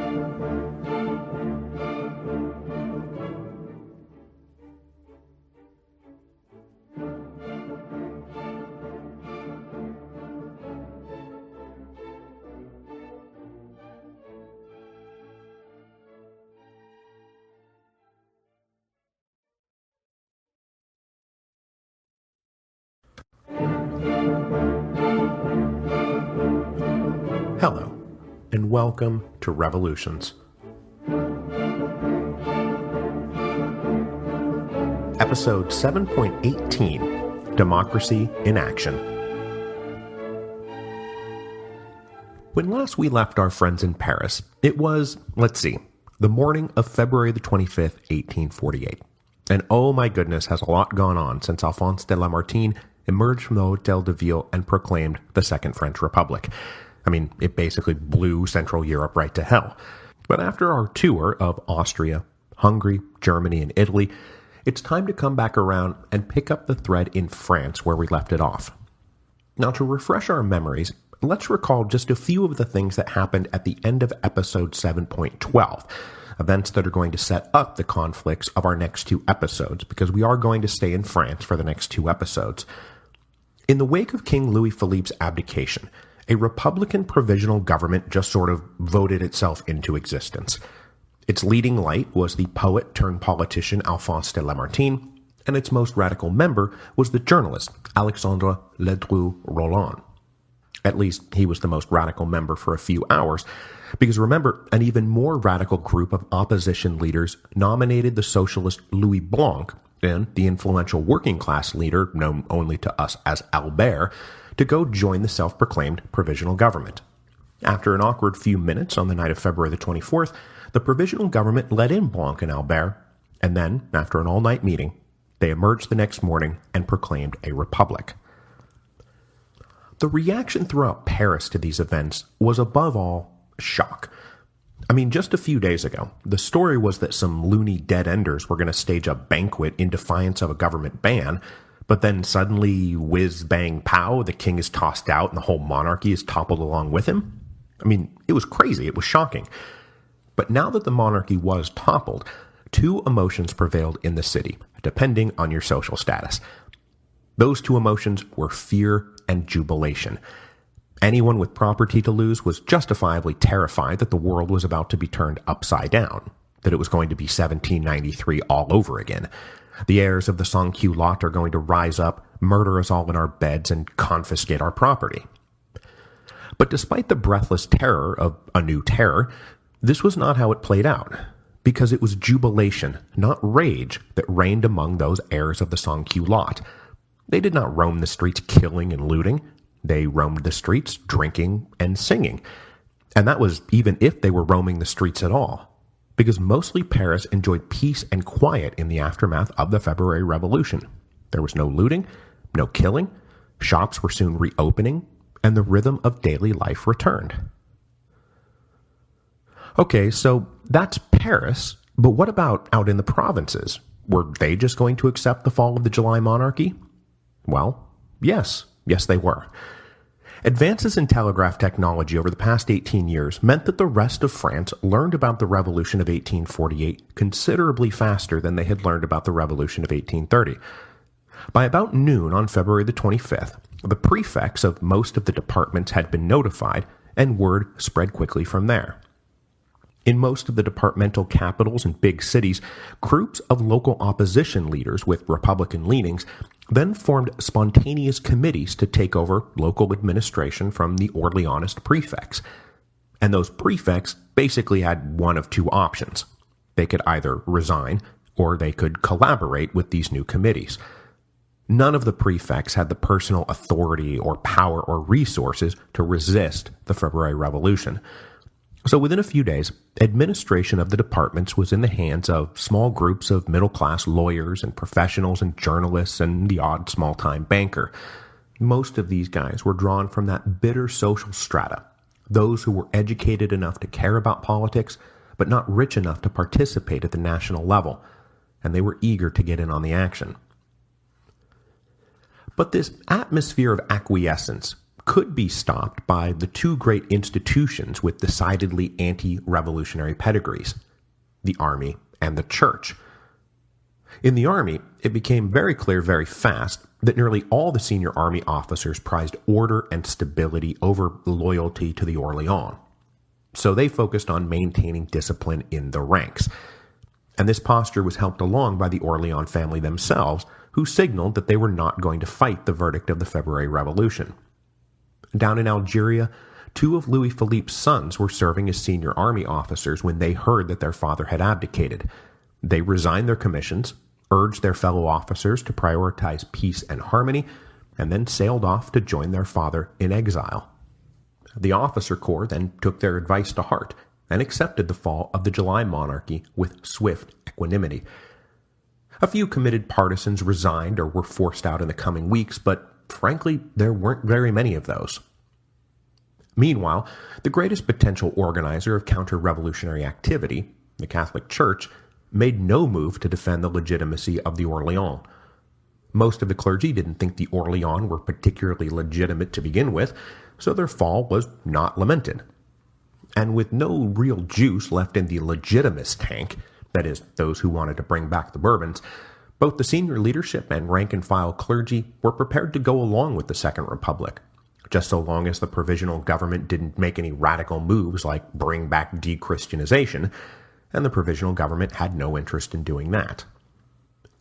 Speaker 1: Hello, and welcome to Revolutions. Episode 7.18, Democracy in Action. When last we left our friends in Paris, it was, the morning of February the 25th, 1848. And oh my goodness, has a lot gone on since Alphonse de Lamartine emerged from the Hôtel de Ville and proclaimed the Second French Republic. I mean, it basically blew Central Europe right to hell. But after our tour of Austria, Hungary, Germany, and Italy, it's time to come back around and pick up the thread in France where we left it off. Now, to refresh our memories, let's recall just a few of the things that happened at the end of episode 7.12, events that are going to set up the conflicts of our next two episodes, because we are going to stay in France for the next two episodes. In the wake of King Louis Philippe's abdication, a Republican provisional government just sort of voted itself into existence. Its leading light was the poet-turned-politician Alphonse de Lamartine, and its most radical member was the journalist Alexandre Ledru-Rollin. At least, he was the most radical member for a few hours, because remember, an even more radical group of opposition leaders nominated the socialist Louis Blanc and the influential working-class leader, known only to us as Albert, to go join the self-proclaimed provisional government. After an awkward few minutes on the night of February the 24th, the provisional government let in Blanc and Albert, and then, after an all-night meeting, they emerged the next morning and proclaimed a republic. The reaction throughout Paris to these events was above all shock. I mean, just a few days ago, the story was that some loony dead-enders were going to stage a banquet in defiance of a government ban, but then suddenly, whiz-bang-pow, the king is tossed out and the whole monarchy is toppled along with him. I mean, it was crazy, it was shocking. But now that the monarchy was toppled, two emotions prevailed in the city, depending on your social status. Those two emotions were fear and jubilation.
Speaker 2: Anyone with property to lose was justifiably terrified that the world was about to be turned upside down, that it was going to be 1793 all over again. The heirs of the sans-culottes are going to rise up, murder us all in our beds, and confiscate our property. But despite the breathless terror of a new terror, this was not how it played out, because it was jubilation, not rage, that reigned among those heirs of the sans-culottes. They did not roam the streets killing and looting. They roamed the streets drinking and singing. And that was even if they were roaming the streets at all, because mostly Paris enjoyed peace and quiet in the aftermath of the February Revolution. There was no looting, no killing, shops were soon reopening, and the rhythm of daily life returned. Okay, so that's Paris, but what about out in the provinces? Were they just going to accept the fall of the July monarchy? Well, yes they were. Advances in telegraph technology over the past 18 years meant that the rest of France learned about the Revolution of 1848 considerably faster than they had learned about the Revolution of 1830. By about noon on February the 25th, the prefects of most of the departments had been notified, and word spread quickly from there. In most of the departmental capitals and big cities, groups of local opposition leaders with Republican leanings then formed spontaneous committees to take over local administration from the Orleanist prefects. And those prefects basically had one of two options. They could either resign, or they could collaborate with these new committees. None of the prefects had the personal authority or power or resources to resist the February Revolution. So within a few days, administration of the departments was in the hands of small groups of middle-class lawyers and professionals and journalists and the odd small-time banker. Most of these guys were drawn from that bitter social strata, those who were educated enough to care about politics, but not rich enough to participate at the national level, and they were eager to get in on the action. But this atmosphere of acquiescence could be stopped by the two great institutions with decidedly anti-revolutionary pedigrees, the army and the church. In the army, it became very clear very fast that nearly all the senior army officers prized order and stability over loyalty to the Orleans. So they focused on maintaining discipline in the ranks. And this posture was helped along by the Orleans family themselves, who signaled that they were not going to fight the verdict of the February Revolution. Down in Algeria, two of Louis Philippe's sons were serving as senior army officers when they heard that their father had abdicated. They resigned their commissions, urged their fellow officers to prioritize peace and harmony, and then sailed off to join their father in exile. The officer corps then took their advice to heart and accepted the fall of the July monarchy with swift equanimity. A few committed partisans resigned or were forced out in the coming weeks, but frankly, there weren't very many of those. Meanwhile, the greatest potential organizer of counter-revolutionary activity, the Catholic Church, made no move to defend the legitimacy of the Orleans. Most of the clergy didn't think the Orleans were particularly legitimate to begin with, so their fall was not lamented. And with no real juice left in the legitimist tank, that is, those who wanted to bring back the Bourbons, both the senior leadership and rank-and-file clergy were prepared to go along with the Second Republic, just so long as the provisional government didn't make any radical moves like bring back de-Christianization, and the provisional government had no interest in doing that.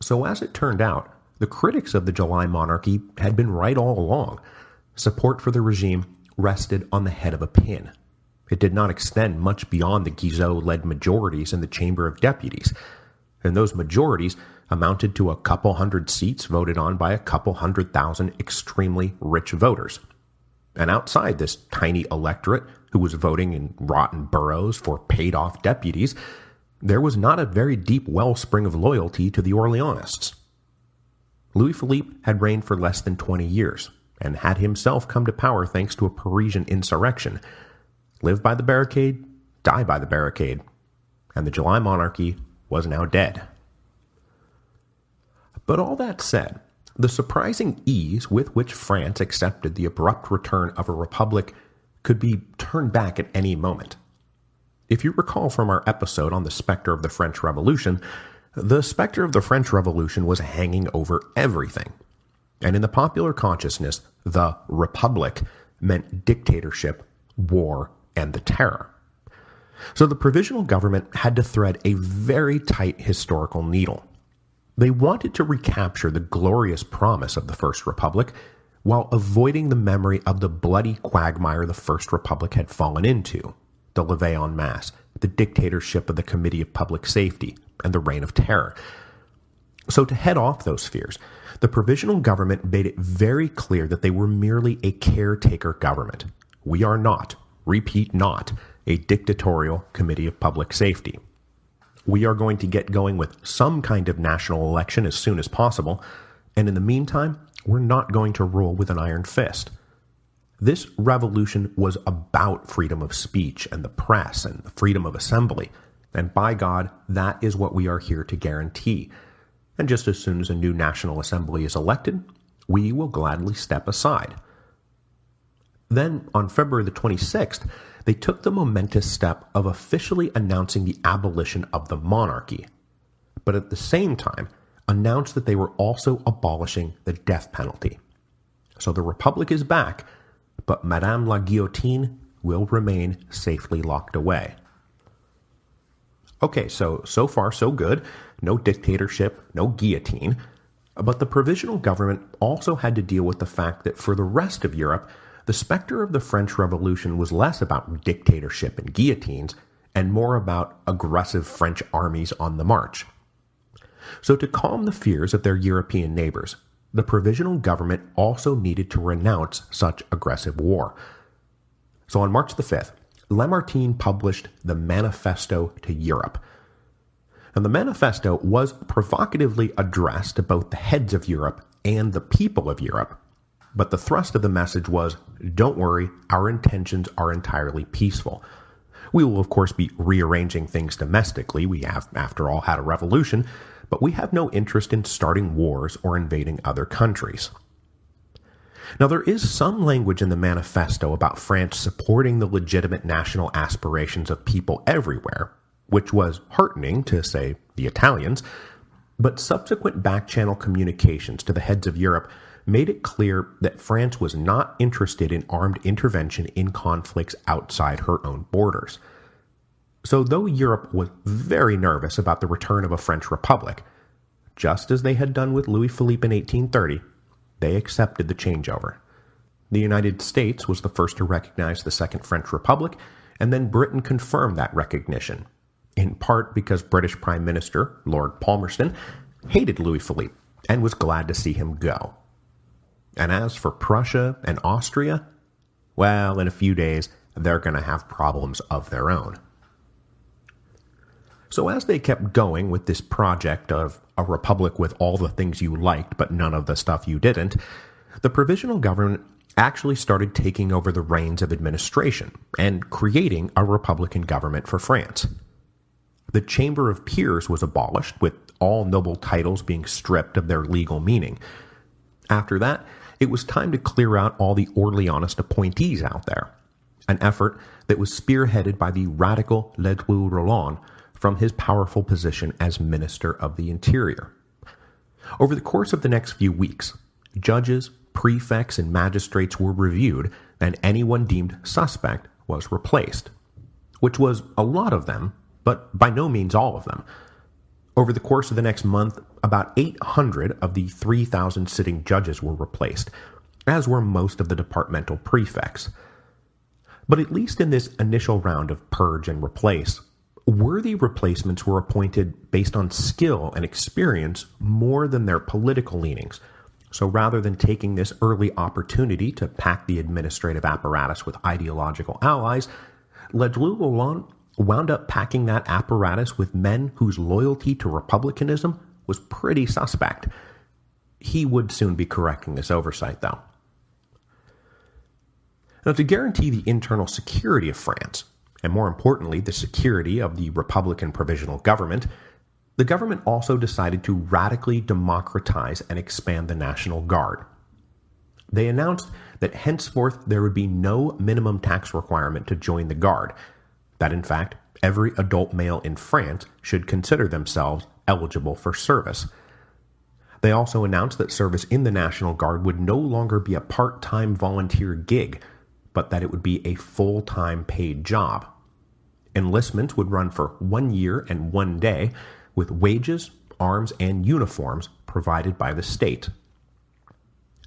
Speaker 2: So as it turned out, the critics of the July monarchy had been right all along. Support for the regime rested on the head of a pin. It did not extend much beyond the Guizot-led majorities in the Chamber of Deputies, and those majorities amounted to a couple hundred seats voted on by a couple 100,000 extremely rich voters. And outside this tiny electorate, who was voting in rotten boroughs for paid-off deputies, there was not a very deep wellspring of loyalty to the Orleanists. Louis Philippe had reigned for less than 20 years, and had himself come to power thanks to a Parisian insurrection. Live by the barricade, die by the barricade. And the July monarchy was now dead. But all that said, the surprising ease with which France accepted the abrupt return of a republic could be turned back at any moment. If you recall from our episode on the specter of the French Revolution, the specter of the French Revolution was hanging over everything. And in the popular consciousness, the Republic meant dictatorship, war, and the terror. So the provisional government had to thread a very tight historical needle. They wanted to recapture the glorious promise of the First Republic while avoiding the memory of the bloody quagmire the First Republic had fallen into, the levée en masse, the dictatorship of the Committee of Public Safety, and the Reign of Terror. So to head off those fears, the provisional government made it very clear that they were merely a caretaker government. We are not, repeat not, a dictatorial Committee of Public Safety. We are going to get going with some kind of national election as soon as possible, and in the meantime, we're not going to rule with an iron fist. This revolution was about freedom of speech and the press and the freedom of assembly, and by God, that is what we are here to guarantee. And just as soon as a new National Assembly is elected, we will gladly step aside. Then, on February the 26th, they took the momentous step of officially announcing the abolition of the monarchy, but at the same time announced that they were also abolishing the death penalty. So the Republic is back, but Madame la Guillotine will remain safely locked away. Okay, so far so good. No dictatorship, no guillotine. But the provisional government also had to deal with the fact that for the rest of Europe, the specter of the French Revolution was less about dictatorship and guillotines and more about aggressive French armies on the march. So to calm the fears of their European neighbors, the provisional government also needed to renounce such aggressive war. So on March the 5th, Lamartine published the Manifesto to Europe. And the manifesto was provocatively addressed to both the heads of Europe and the people of Europe. But the thrust of the message was, don't worry, our intentions are entirely peaceful. We will, of course, be rearranging things domestically. We have, after all, had a revolution, but we have no interest in starting wars or invading other countries. Now, there is some language in the manifesto about France supporting the legitimate national aspirations of people everywhere, which was heartening to, say, the Italians, but subsequent back-channel communications to the heads of Europe made it clear that France was not interested in armed intervention in conflicts outside her own borders. So though Europe was very nervous about the return of a French republic, just as they had done with Louis Philippe in 1830, they accepted the changeover. The United States was the first to recognize the Second French Republic, and then Britain confirmed that recognition, in part because British Prime Minister Lord Palmerston hated Louis Philippe and was glad to see him go. And as for Prussia and Austria, well, in a few days, they're going to have problems of their own. So as they kept going with this project of a republic with all the things you liked but none of the stuff you didn't, the provisional government actually started taking over the reins of administration and creating a republican government for France. The Chamber of Peers was abolished, with all noble titles being stripped of their legal meaning. After that, it was time to clear out all the Orleanist appointees out there, an effort that was spearheaded by the radical Ledru Rollin from his powerful position as Minister of the Interior. Over the course of the next few weeks, judges, prefects, and magistrates were reviewed, and anyone deemed suspect was replaced, which was a lot of them, but by no means all of them. Over the course of the next month, about 800 of the 3,000 sitting judges were replaced, as were most of the departmental prefects. But at least in this initial round of purge and replace, worthy replacements were appointed based on skill and experience more than their political leanings. So rather than taking this early opportunity to pack the administrative apparatus with ideological allies, Ledru Rollin wound up packing that apparatus with men whose loyalty to republicanism was pretty suspect. He would soon be correcting this oversight, though. Now, to guarantee the internal security of France, and more importantly, the security of the Republican Provisional Government, the government also decided to radically democratize and expand the National Guard. They announced that henceforth there would be no minimum tax requirement to join the Guard, that in fact, every adult male in France should consider themselves eligible for service. They also announced that service in the National Guard would no longer be a part-time volunteer gig, but that it would be a full-time paid job. Enlistment would run for 1 year and 1 day, with wages, arms, and uniforms provided by the state.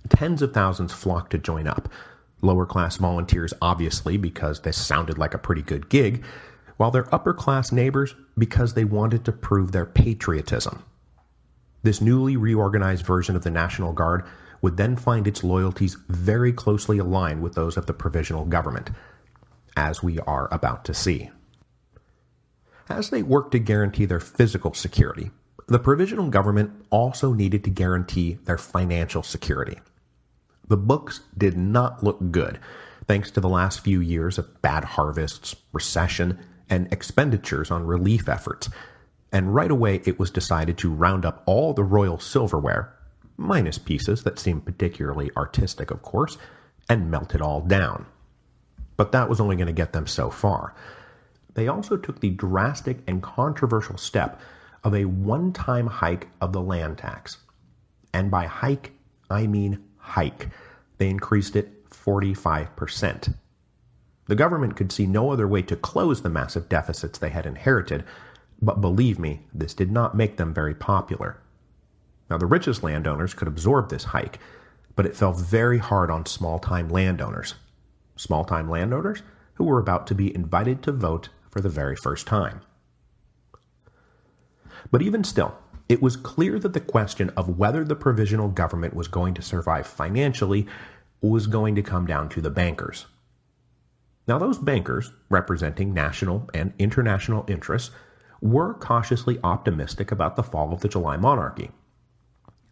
Speaker 2: Tens of thousands flocked to join up. Lower-class volunteers, obviously, because this sounded like a pretty good gig, while their upper-class neighbors because they wanted to prove their patriotism. This newly reorganized version of the National Guard would then find its loyalties very closely aligned with those of the provisional government, as we are about to see. As they worked to guarantee their physical security, the provisional government also needed to guarantee their financial security. The books did not look good, thanks to the last few years of bad harvests, recession, and expenditures on relief efforts, and right away it was decided to round up all the royal silverware, minus pieces that seemed particularly artistic, of course, and melt it all down. But that was only going to get them so far. They also took the drastic and controversial step of a one-time hike of the land tax. And by hike, I mean hike. They increased it 45%. The government could see no other way to close the massive deficits they had inherited, but believe me, this did not make them very popular. Now, the richest landowners could absorb this hike, but it fell very hard on small-time landowners. Small-time landowners who were about to be invited to vote for the very first time. But even still, it was clear that the question of whether the provisional government was going to survive financially was going to come down to the bankers. Now, those bankers, representing national and international interests, were cautiously optimistic about the fall of the July monarchy.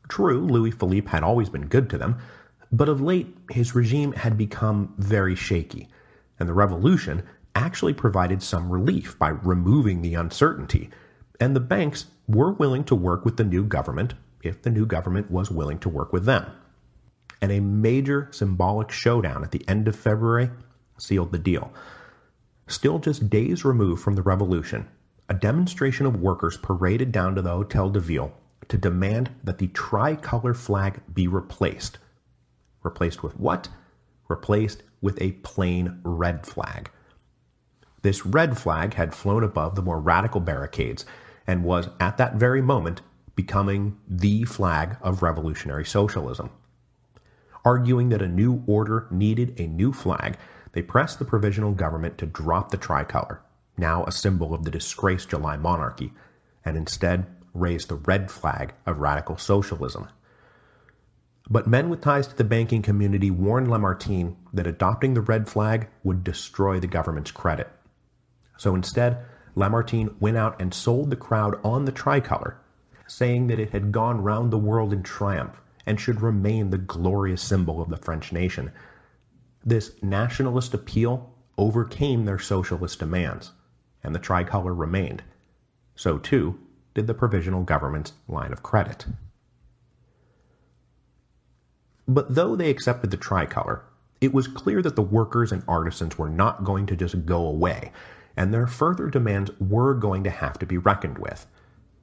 Speaker 2: True, Louis Philippe had always been good to them, but of late his regime had become very shaky, and the revolution actually provided some relief by removing the uncertainty, and the banks were willing to work with the new government if the new government was willing to work with them. And a major symbolic showdown at the end of February sealed the deal. Still just days removed from the revolution, a demonstration of workers paraded down to the Hôtel de Ville to demand that the tricolor flag be replaced. Replaced with what? Replaced with a plain red flag. This red flag had flown above the more radical barricades and was, at that very moment, becoming the flag of revolutionary socialism. Arguing that a new order needed a new flag, they pressed the provisional government to drop the tricolor, now a symbol of the disgraced July monarchy, and instead raise the red flag of radical socialism. But men with ties to the banking community warned Lamartine that adopting the red flag would destroy the government's credit. So instead, Lamartine went out and sold the crowd on the tricolor, saying that it had gone round the world in triumph and should remain the glorious symbol of the French nation. This nationalist appeal overcame their socialist demands, and the tricolor remained. So too did the provisional government's line of credit. But though they accepted the tricolor, it was clear that the workers and artisans were not going to just go away, and their further demands were going to have to be reckoned with.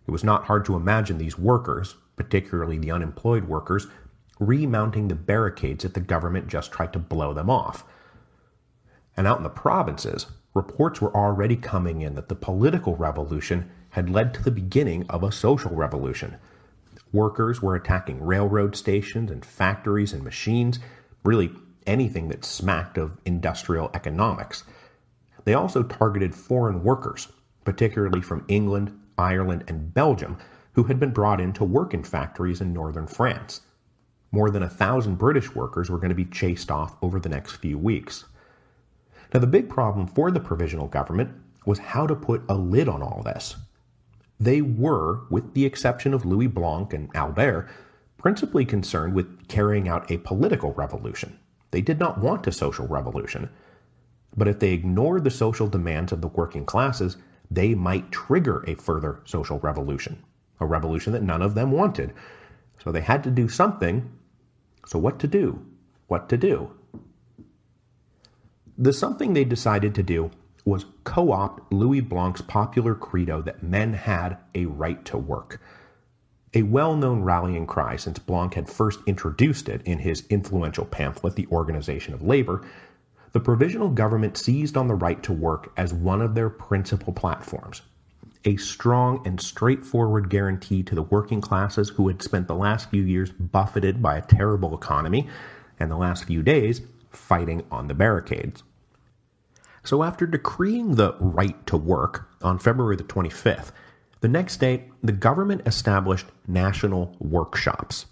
Speaker 2: It was not hard to imagine these workers, particularly the unemployed workers, remounting the barricades if the government just tried to blow them off. And out in the provinces, reports were already coming in that the political revolution had led to the beginning of a social revolution. Workers were attacking railroad stations and factories and machines, really anything that smacked of industrial economics. They also targeted foreign workers, particularly from England, Ireland, and Belgium, who had been brought in to work in factories in northern France. More than 1,000 British workers were going to be chased off over the next few weeks. Now, the big problem for the provisional government was how to put a lid on all this. They were, with the exception of Louis Blanc and Albert, principally concerned with carrying out a political revolution. They did not want a social revolution. But if they ignored the social demands of the working classes, they might trigger a further social revolution, a revolution that none of them wanted. So they had to do something. So what to do? What to do? The something they decided to do was co-opt Louis Blanc's popular credo that men had a right to work. A well-known rallying cry since Blanc had first introduced it in his influential pamphlet, The Organization of Labor, the provisional government seized on the right to work as one of their principal platforms. A strong and straightforward guarantee to the working classes who had spent the last few years buffeted by a terrible economy and the last few days fighting on the barricades. So after decreeing the right to work on February the 25th, the next day the government established national workshops.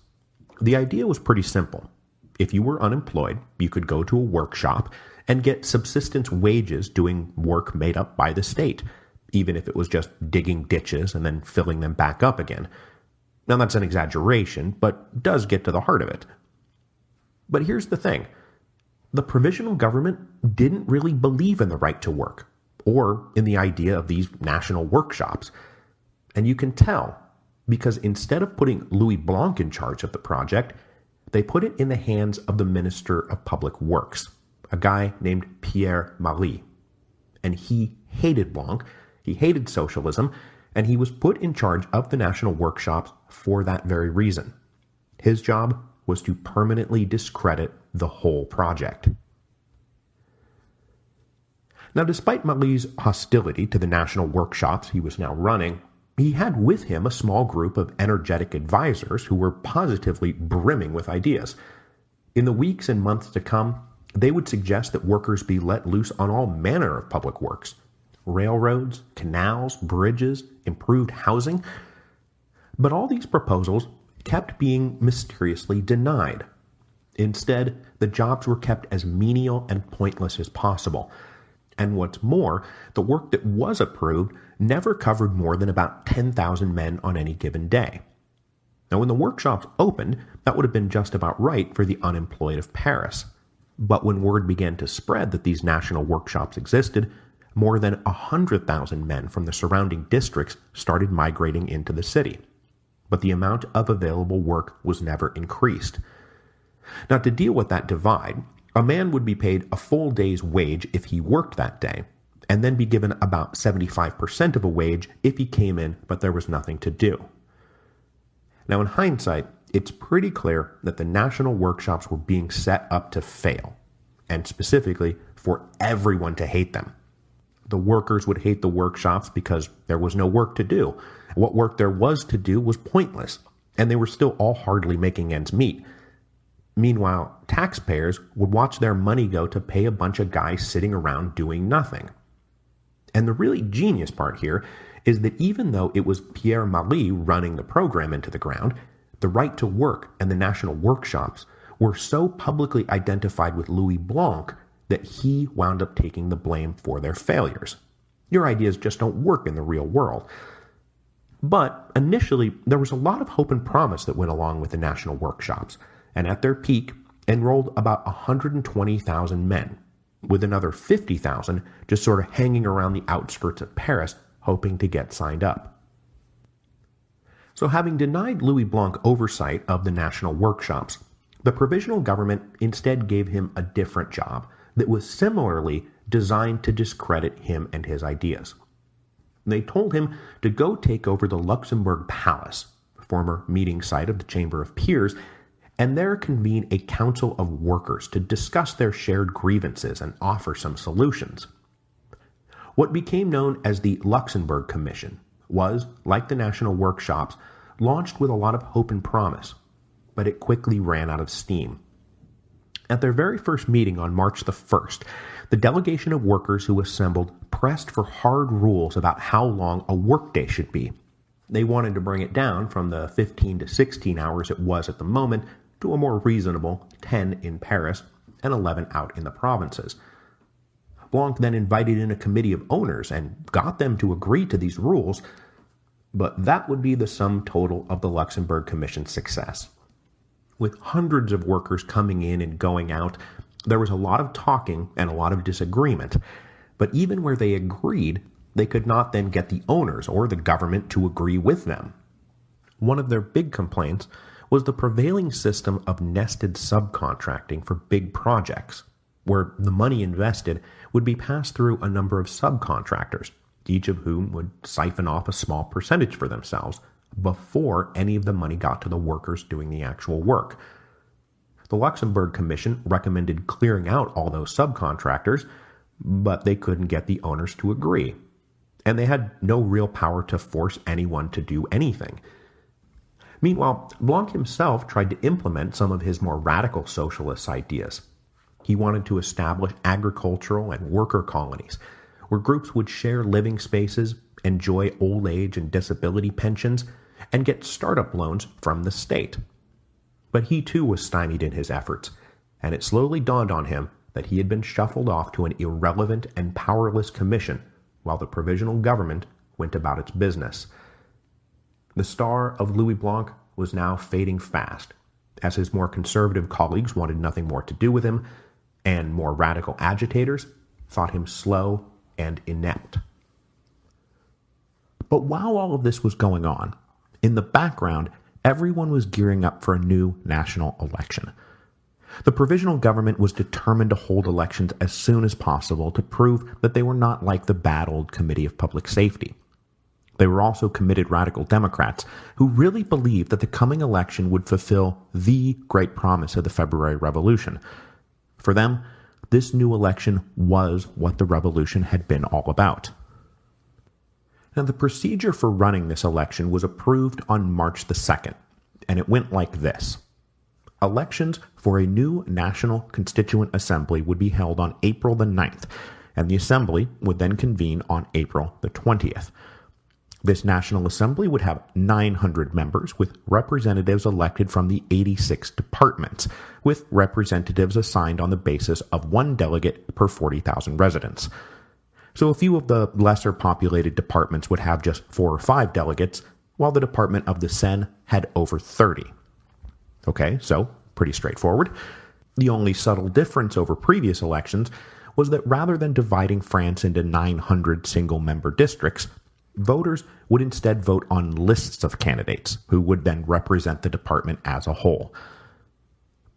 Speaker 2: The idea was pretty simple. If you were unemployed, you could go to a workshop and get subsistence wages doing work made up by the state, even if it was just digging ditches and then filling them back up again. Now that's an exaggeration, but does get to the heart of it. But here's the thing. The provisional government didn't really believe in the right to work, or in the idea of these national workshops. And you can tell, because instead of putting Louis Blanc in charge of the project, they put it in the hands of the Minister of Public Works, a guy named Pierre Marie. And he hated Blanc, he hated socialism, and he was put in charge of the national workshops for that very reason. His job was to permanently discredit the whole project. Now, despite Marie's hostility to the national workshops he was now running, he had with him a small group of energetic advisors who were positively brimming with ideas. In the weeks and months to come, they would suggest that workers be let loose on all manner of public works: railroads, canals, bridges, improved housing. But all these proposals kept being mysteriously denied. Instead, the jobs were kept as menial and pointless as possible. And what's more, the work that was approved never covered more than about 10,000 men on any given day. Now, when the workshops opened, that would have been just about right for the unemployed of Paris. But when word began to spread that these national workshops existed, more than 100,000 men from the surrounding districts started migrating into the city. But the amount of available work was never increased. Now, to deal with that divide, a man would be paid a full day's wage if he worked that day, and then be given about 75% of a wage if he came in but there was nothing to do. Now, in hindsight, it's pretty clear that the national workshops were being set up to fail, and specifically for everyone to hate them. The workers would hate the workshops because there was no work to do. What work there was to do was pointless, and they were still all hardly making ends meet. Meanwhile, taxpayers would watch their money go to pay a bunch of guys sitting around doing nothing. And the really genius part here is that even though it was Pierre Marie running the program into the ground, the right to work and the national workshops were so publicly identified with Louis Blanc that he wound up taking the blame for their failures. Your ideas just don't work in the real world. But initially, there was a lot of hope and promise that went along with the national workshops, and at their peak, enrolled about 120,000 men, with another 50,000 just sort of hanging around the outskirts of Paris, hoping to get signed up. So having denied Louis Blanc oversight of the national workshops, the provisional government instead gave him a different job that was similarly designed to discredit him and his ideas. They told him to go take over the Luxembourg Palace, former meeting site of the Chamber of Peers, and there convene a council of workers to discuss their shared grievances and offer some solutions. What became known as the Luxembourg Commission was, like the national workshops, launched with a lot of hope and promise, but it quickly ran out of steam. At their very first meeting on March the 1st, the delegation of workers who assembled pressed for hard rules about how long a workday should be. They wanted to bring it down from the 15 to 16 hours it was at the moment to a more reasonable 10 in Paris and 11 out in the provinces. Blanc then invited in a committee of owners and got them to agree to these rules, but that would be the sum total of the Luxembourg Commission's success. With hundreds of workers coming in and going out, there was a lot of talking and a lot of disagreement, but even where they agreed, they could not then get the owners or the government to agree with them. One of their big complaints was the prevailing system of nested subcontracting for big projects, where the money invested would be passed through a number of subcontractors, each of whom would siphon off a small percentage for themselves before any of the money got to the workers doing the actual work. The Luxembourg Commission recommended clearing out all those subcontractors, but they couldn't get the owners to agree. And they had no real power to force anyone to do anything. Meanwhile, Blanc himself tried to implement some of his more radical socialist ideas. He wanted to establish agricultural and worker colonies, where groups would share living spaces, enjoy old age and disability pensions, and get startup loans from the state. But he too was stymied in his efforts, and it slowly dawned on him that he had been shuffled off to an irrelevant and powerless commission while the provisional government went about its business. The star of Louis Blanc was now fading fast, as his more conservative colleagues wanted nothing more to do with him, and more radical agitators thought him slow and inept. But while all of this was going on, in the background, everyone was gearing up for a new national election. The provisional government was determined to hold elections as soon as possible to prove that they were not like the bad old Committee of Public Safety. They were also committed radical Democrats who really believed that the coming election would fulfill the great promise of the February Revolution. For them, this new election was what the revolution had been all about. Now, the procedure for running this election was approved on March the 2nd, and it went like this. Elections for a new National Constituent Assembly would be held on April the 9th, and the Assembly would then convene on April the 20th. This National Assembly would have 900 members, with representatives elected from the 86 departments, with representatives assigned on the basis of one delegate per 40,000 residents. So a few of the lesser populated departments would have just 4 or 5 delegates, while the Department of the Seine had over 30. Okay, so pretty straightforward. The only subtle difference over previous elections was that rather than dividing France into 900 single-member districts, voters would instead vote on lists of candidates who would then represent the department as a whole.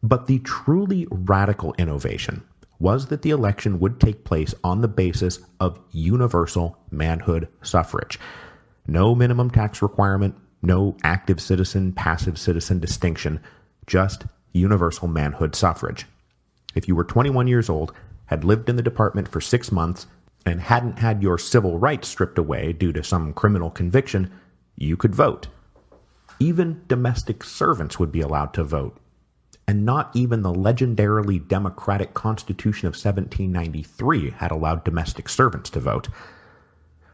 Speaker 2: But the truly radical innovation was that the election would take place on the basis of universal manhood suffrage. No minimum tax requirement, no active citizen, passive citizen distinction, just universal manhood suffrage. If you were 21 years old, had lived in the department for 6 months, and hadn't had your civil rights stripped away due to some criminal conviction, you could vote. Even domestic servants would be allowed to vote. And not even the legendarily democratic Constitution of 1793 had allowed domestic servants to vote.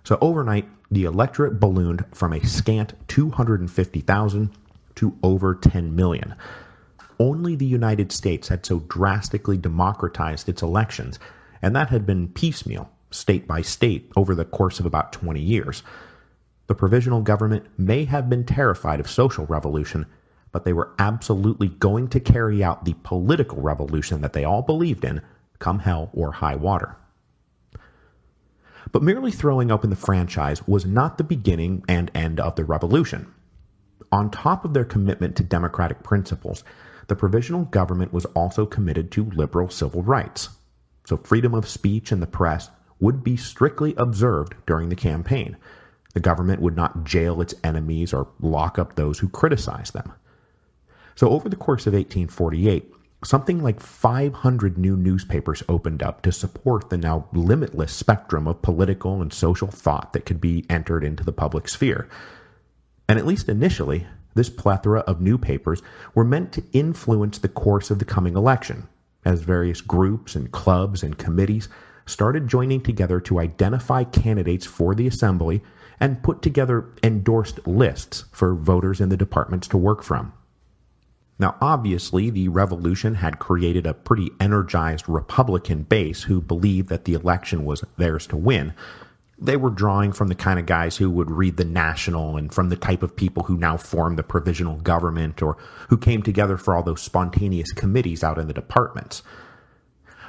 Speaker 2: So overnight, the electorate ballooned from a scant 250,000 to over 10 million. Only the United States had so drastically democratized its elections, and that had been piecemeal, state by state, over the course of about 20 years. The provisional government may have been terrified of social revolution, but they were absolutely going to carry out the political revolution that they all believed in, come hell or high water. But merely throwing open the franchise was not the beginning and end of the revolution. On top of their commitment to democratic principles, the provisional government was also committed to liberal civil rights. So freedom of speech and the press would be strictly observed during the campaign. The government would not jail its enemies or lock up those who criticized them. So over the course of 1848, something like 500 new newspapers opened up to support the now limitless spectrum of political and social thought that could be entered into the public sphere. And at least initially, this plethora of new papers were meant to influence the course of the coming election, as various groups and clubs and committees started joining together to identify candidates for the assembly and put together endorsed lists for voters in the departments to work from. Now, obviously, the revolution had created a pretty energized Republican base who believed that the election was theirs to win. They were drawing from the kind of guys who would read the National and from the type of people who now formed the provisional government or who came together for all those spontaneous committees out in the departments.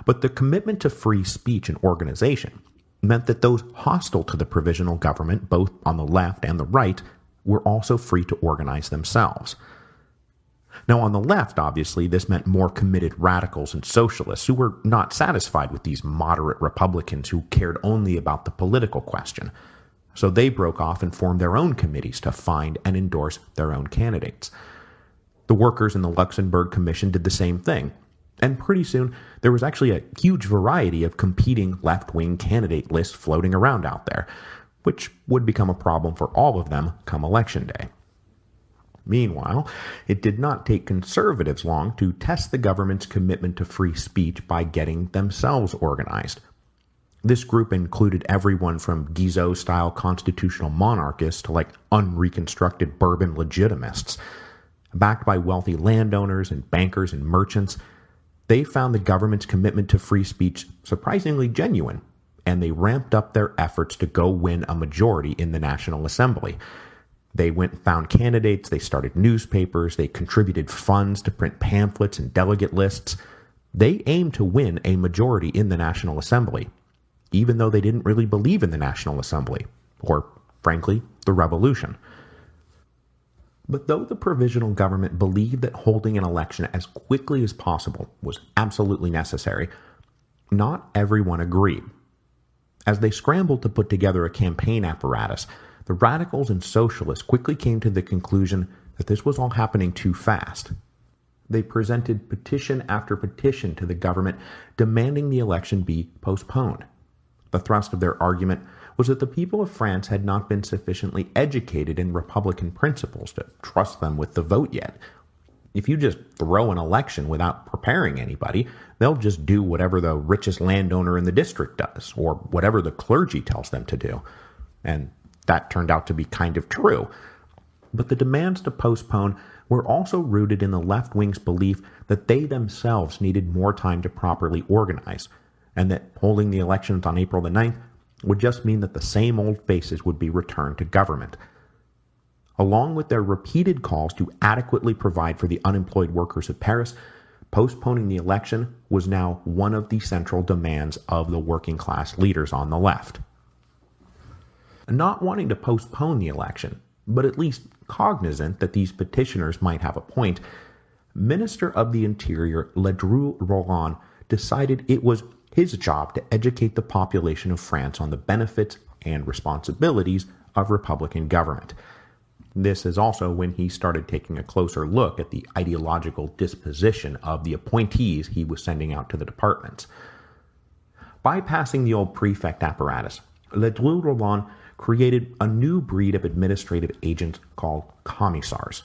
Speaker 2: But the commitment to free speech and organization meant that those hostile to the provisional government, both on the left and the right, were also free to organize themselves. Now, on the left, obviously, this meant more committed radicals and socialists who were not satisfied with these moderate Republicans who cared only about the political question. So they broke off and formed their own committees to find and endorse their own candidates.
Speaker 1: The workers in the Luxembourg Commission did the same thing. And pretty soon, there was actually a huge variety of competing left-wing candidate lists floating around out there, which would become a problem for all of them come election day. Meanwhile, it did not take conservatives long to test the government's commitment to free speech by getting themselves organized. This group included everyone from Guizot-style constitutional monarchists to unreconstructed Bourbon legitimists. Backed by wealthy landowners and bankers and merchants, they found the government's commitment to free speech surprisingly genuine, and they ramped up their efforts to go win a majority in the National Assembly. They went and found candidates, they started newspapers, they contributed funds to print pamphlets and delegate lists. They aimed to win a majority in the National Assembly, even though they didn't really believe in the National Assembly, or, frankly, the revolution. But though the provisional government believed that holding an election as quickly as possible was absolutely necessary, not everyone agreed. As they scrambled to put together a campaign apparatus, the radicals and socialists quickly came to the conclusion that this was all happening too fast. They presented petition after petition to the government demanding the election be postponed. The thrust of their argument was that the people of France had not been sufficiently educated in Republican principles to trust them with the vote yet. If you just throw an election without preparing anybody, they'll just do whatever the richest landowner in the district does, or whatever the clergy tells them to do. And that turned out to be kind of true. But the demands to postpone were also rooted in the left wing's belief that they themselves needed more time to properly organize, and that holding the elections on April the 9th would just mean that the same old faces would be returned to government. Along with their repeated calls to adequately provide for the unemployed workers of Paris, postponing the election was now one of the central demands of the working class leaders on the left. Not wanting to postpone the election, but at least cognizant that these petitioners might have a point, Minister of the Interior Ledru-Rollin decided it was his job to educate the population of France on the benefits and responsibilities of Republican government. This is also when he started taking a closer look at the ideological disposition of the appointees he was sending out to the departments. Bypassing the old prefect apparatus, Ledru-Rollin created a new breed of administrative agents called commissars.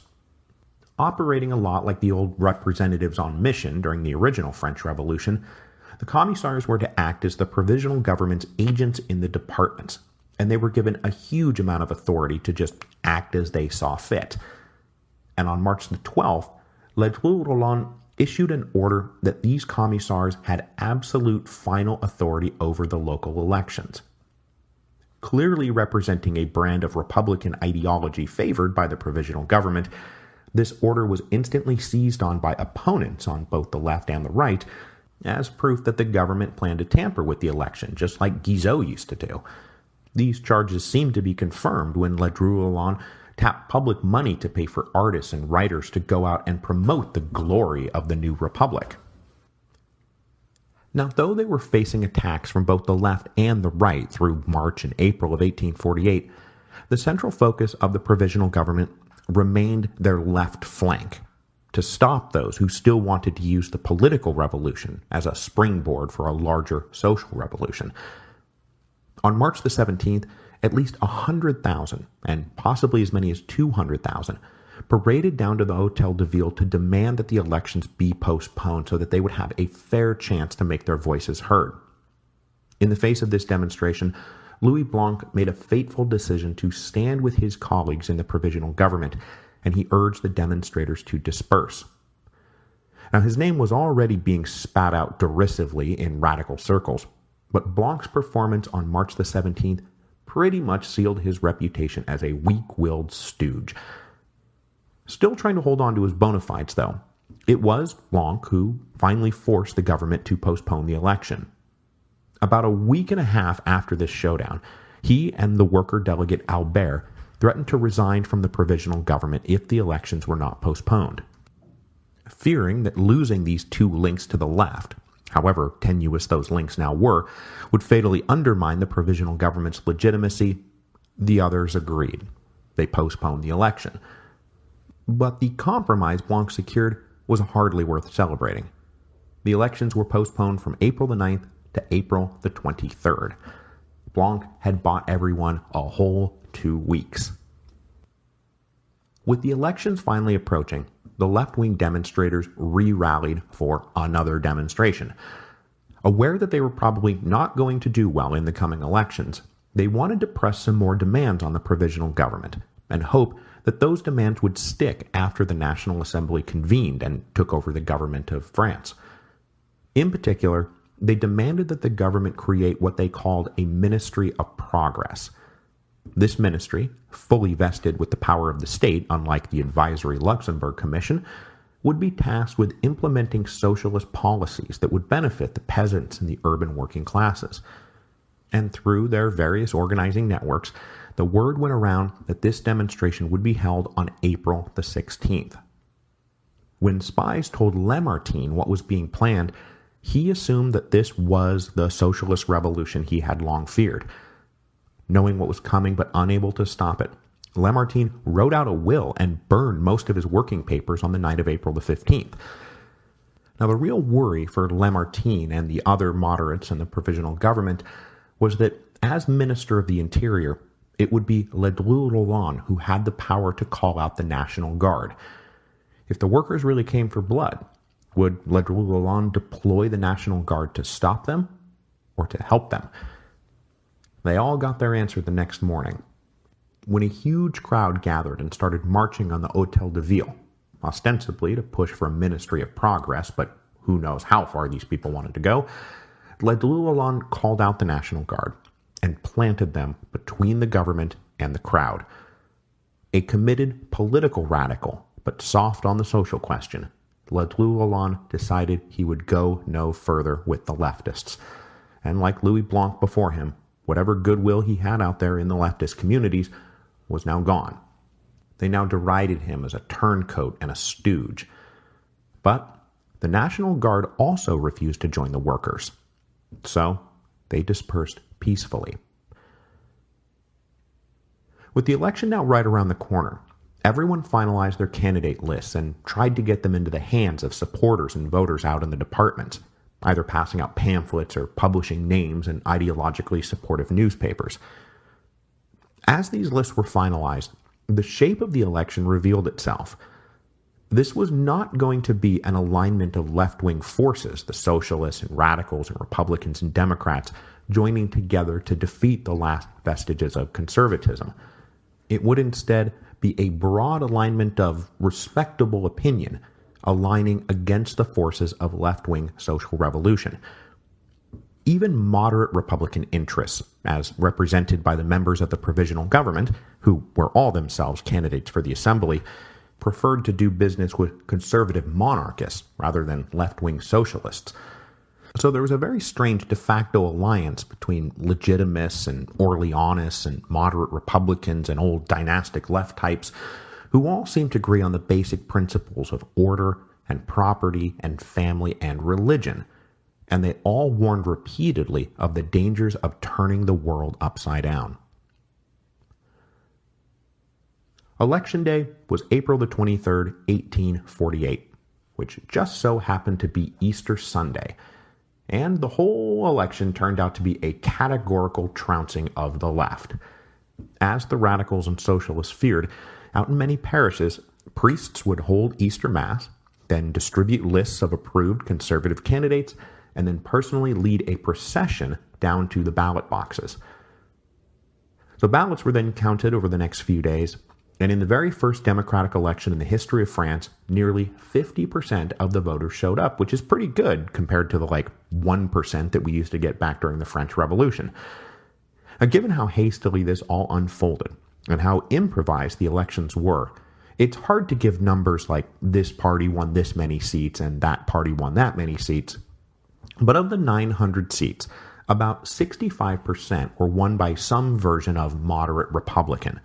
Speaker 1: Operating a lot like the old representatives on mission during the original French Revolution, the commissars were to act as the provisional government's agents in the departments, and they were given a huge amount of authority to just act as they saw fit. And on March the 12th, Ledru-Rollin issued an order that these commissars had absolute final authority over the local elections. Clearly representing a brand of Republican ideology favored by the provisional government, this order was instantly seized on by opponents on both the left and the right as proof that the government planned to tamper with the election, just like Guizot used to do. These charges seemed to be confirmed when Ledru-Rollin tapped public money to pay for artists and writers to go out and promote the glory of the new republic. Now, though they were facing attacks from both the left and the right through March and April of 1848, the central focus of the provisional government remained their left flank, to stop those who still wanted to use the political revolution as a springboard for a larger social revolution. On March the 17th, at least 100,000, and possibly as many as 200,000, paraded down to the Hôtel de Ville to demand that the elections be postponed so that they would have a fair chance to make their voices heard. In the face of this demonstration, Louis Blanc made a fateful decision to stand with his colleagues in the provisional government, and he urged the demonstrators to disperse. Now, his name was already being spat out derisively in radical circles, but Blanc's performance on March the 17th pretty much sealed his reputation as a weak-willed stooge. Still trying to hold on to his bona fides, though, it was Blanc who finally forced the government to postpone the election. About a week and a half after this showdown, he and the worker delegate Albert threatened to resign from the provisional government if the elections were not postponed. Fearing that losing these two links to the left, however tenuous those links now were, would fatally undermine the provisional government's legitimacy, the others agreed. They postponed the election. But the compromise Blanc secured was hardly worth celebrating. The elections were postponed from April the 9th to April the 23rd. Blanc had bought everyone a whole 2 weeks. With the elections finally approaching, the left-wing demonstrators re-rallied for another demonstration. Aware that they were probably not going to do well in the coming elections, they wanted to press some more demands on the provisional government, and hope that those demands would stick after the National Assembly convened and took over the government of France. In particular, they demanded that the government create what they called a Ministry of Progress. This ministry, fully vested with the power of the state, unlike the advisory Luxembourg Commission, would be tasked with implementing socialist policies that would benefit the peasants and the urban working classes. And through their various organizing networks, the word went around that this demonstration would be held on April the 16th. When spies told Lamartine what was being planned, he assumed that this was the socialist revolution he had long feared. Knowing what was coming but unable to stop it, Lamartine wrote out a will and burned most of his working papers on the night of April the 15th. Now, the real worry for Lamartine and the other moderates in the provisional government was that, as Minister of the Interior, it would be Ledru-Rollin who had the power to call out the National Guard. If the workers really came for blood, would Ledru-Rollin deploy the National Guard to stop them or to help them? They all got their answer the next morning, when a huge crowd gathered and started marching on the Hôtel de Ville, ostensibly to push for a Ministry of Progress, but who knows how far these people wanted to go. Ledru-Rollin called out the National Guard and planted them between the government and the crowd. A committed political radical, but soft on the social question, Ledru-Rollin decided he would go no further with the leftists. And like Louis Blanc before him, whatever goodwill he had out there in the leftist communities was now gone. They now derided him as a turncoat and a stooge. But the National Guard also refused to join the workers. So they dispersed peacefully. With the election now right around the corner, everyone finalized their candidate lists and tried to get them into the hands of supporters and voters out in the departments, either passing out pamphlets or publishing names in ideologically supportive newspapers. As these lists were finalized, the shape of the election revealed itself. This was not going to be an alignment of left-wing forces, the socialists and radicals and Republicans and Democrats, joining together to defeat the last vestiges of conservatism. It would instead be a broad alignment of respectable opinion, aligning against the forces of left-wing social revolution. Even moderate Republican interests, as represented by the members of the provisional government, who were all themselves candidates for the assembly, preferred to do business with conservative monarchists rather than left-wing socialists. So there was a very strange de facto alliance between legitimists and Orleanists and moderate Republicans and old dynastic left types, who all seemed to agree on the basic principles of order and property and family and religion, and they all warned repeatedly of the dangers of turning the world upside down. Election day was April the 23rd, 1848, which just so happened to be Easter Sunday, and the whole election turned out to be a categorical trouncing of the left. As the radicals and socialists feared, out in many parishes, priests would hold Easter Mass, then distribute lists of approved conservative candidates, and then personally lead a procession down to the ballot boxes. So ballots were then counted over the next few days, and in the very first democratic election in the history of France, nearly 50% of the voters showed up, which is pretty good compared to the 1% that we used to get back during the French Revolution. Now, given how hastily this all unfolded, and how improvised the elections were, it's hard to give numbers like this party won this many seats and that party won that many seats. But of the 900 seats, about 65% were won by some version of moderate Republican.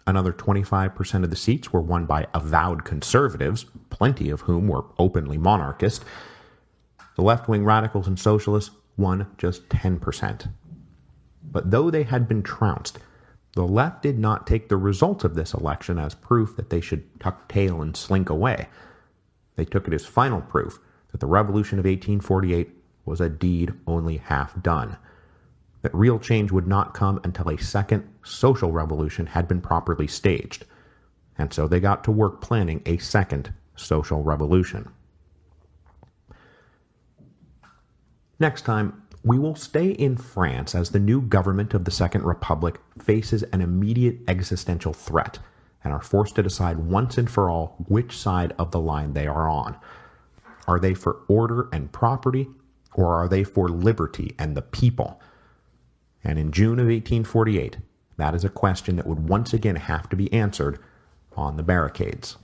Speaker 1: Another 25% of the seats were won by avowed conservatives, plenty of whom were openly monarchist. The left-wing radicals and socialists won just 10%. But though they had been trounced, The left did not take the results of this election as proof that they should tuck tail and slink away. They took it as final proof that the Revolution of 1848 was a deed only half done, that real change would not come until a second social revolution had been properly staged, and so they got to work planning a second social revolution. Next time, we will stay in France as the new government of the Second Republic faces an immediate existential threat and are forced to decide once and for all which side of the line they are on. Are they for order and property, or are they for liberty and the people? And in June of 1848, that is a question that would once again have to be answered on the barricades.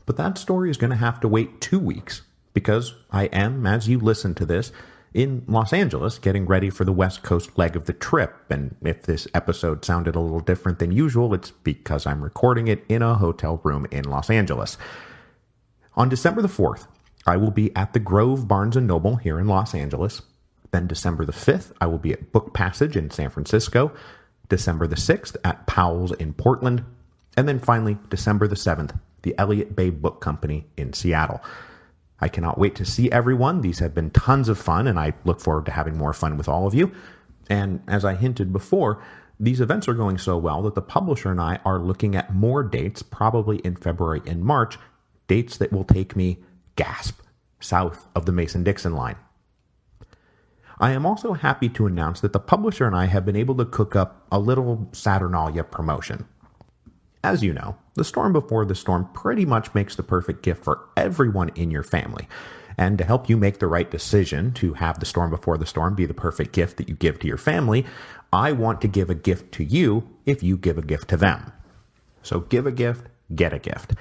Speaker 1: But that story is going to have to wait 2 weeks, because I am, as you listen to this, in Los Angeles getting ready for the West Coast leg of the trip, and if this episode sounded a little different than usual, it's because I'm recording it in a hotel room in Los Angeles. On December the 4th, I will be at the Grove Barnes & Noble here in Los Angeles. Then December the 5th, I will be at Book Passage in San Francisco. December the 6th at Powell's in Portland. And then finally, December the 7th, the Elliott Bay Book Company in Seattle. I cannot wait to see everyone. These have been tons of fun, and I look forward to having more fun with all of you. And as I hinted before, these events are going so well that the publisher and I are looking at more dates, probably in February and March, dates that will take me, gasp, south of the Mason-Dixon line. I am also happy to announce that the publisher and I have been able to cook up a little Saturnalia promotion. As you know, The Storm Before the Storm pretty much makes the perfect gift for everyone in your family. And to help you make the right decision to have The Storm Before the Storm be the perfect gift that you give to your family, I want to give a gift to you if you give a gift to them. So give a gift, get a gift.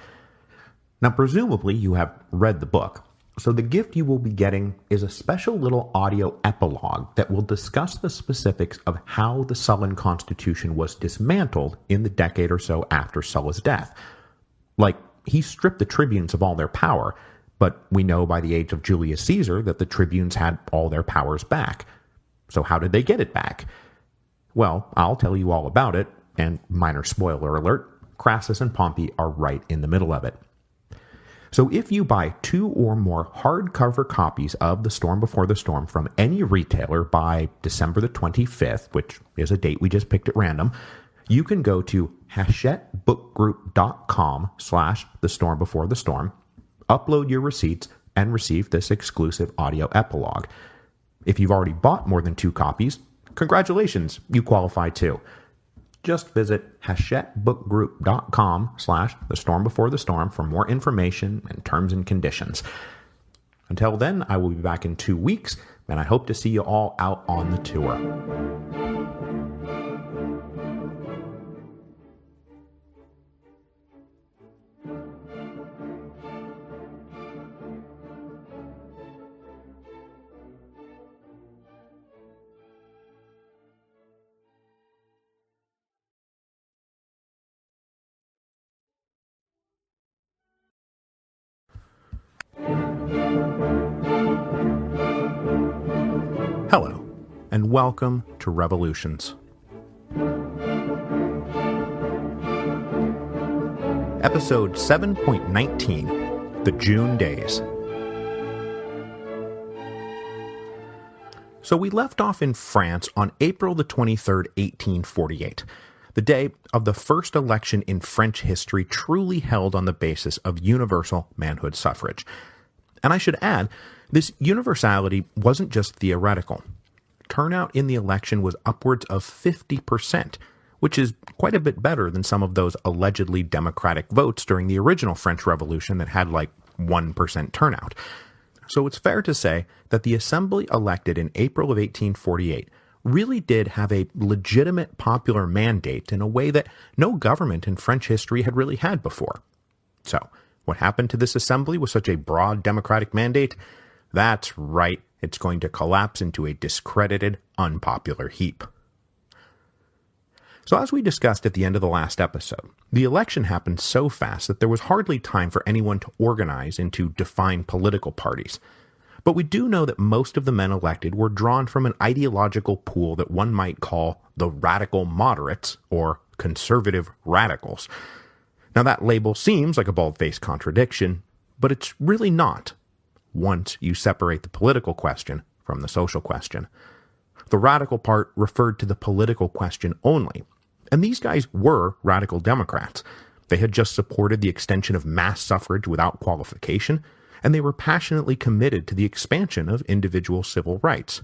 Speaker 1: Now, presumably you have read the book, so the gift you will be getting is a special little audio epilogue that will discuss the specifics of how the Sullan Constitution was dismantled in the decade or so after Sulla's death. Like, he stripped the tribunes of all their power, but we know by the age of Julius Caesar that the tribunes had all their powers back. So how did they get it back? Well, I'll tell you all about it, and minor spoiler alert, Crassus and Pompey are right in the middle of it. So if you buy 2 or more hardcover copies of The Storm Before the Storm from any retailer by December the 25th, which is a date we just picked at random, you can go to hachetteBookGroup.com/The Storm Before the Storm, upload your receipts, and receive this exclusive audio epilogue. If you've already bought more than 2 copies, congratulations, you qualify too. Just visit hachetteBookGroup.com/The Storm Before the Storm for more information and terms and conditions. Until then, I will be back in 2 weeks, and I hope to see you all out on the tour. Hello, and welcome to Revolutions. Episode 7.19, The June Days. So we left off in France on April the 23rd, 1848, the day of the first election in French history truly held on the basis of universal manhood suffrage. And I should add, this universality wasn't just theoretical. Turnout in the election was upwards of 50%, which is quite a bit better than some of those allegedly democratic votes during the original French Revolution that had like 1% turnout. So it's fair to say that the assembly elected in April of 1848 really did have a legitimate popular mandate in a way that no government in French history had really had before. So, what happened to this assembly with such a broad democratic mandate? That's right, it's going to collapse into a discredited, unpopular heap. So as we discussed at the end of the last episode, the election happened so fast that there was hardly time for anyone to organize into defined political parties. But we do know that most of the men elected were drawn from an ideological pool that one might call the radical moderates, or conservative radicals. Now that label seems like a bald-faced contradiction, but it's really not, once you separate the political question from the social question. The radical part referred to the political question only, and these guys were radical Democrats. They had just supported the extension of mass suffrage without qualification, and they were passionately committed to the expansion of individual civil rights.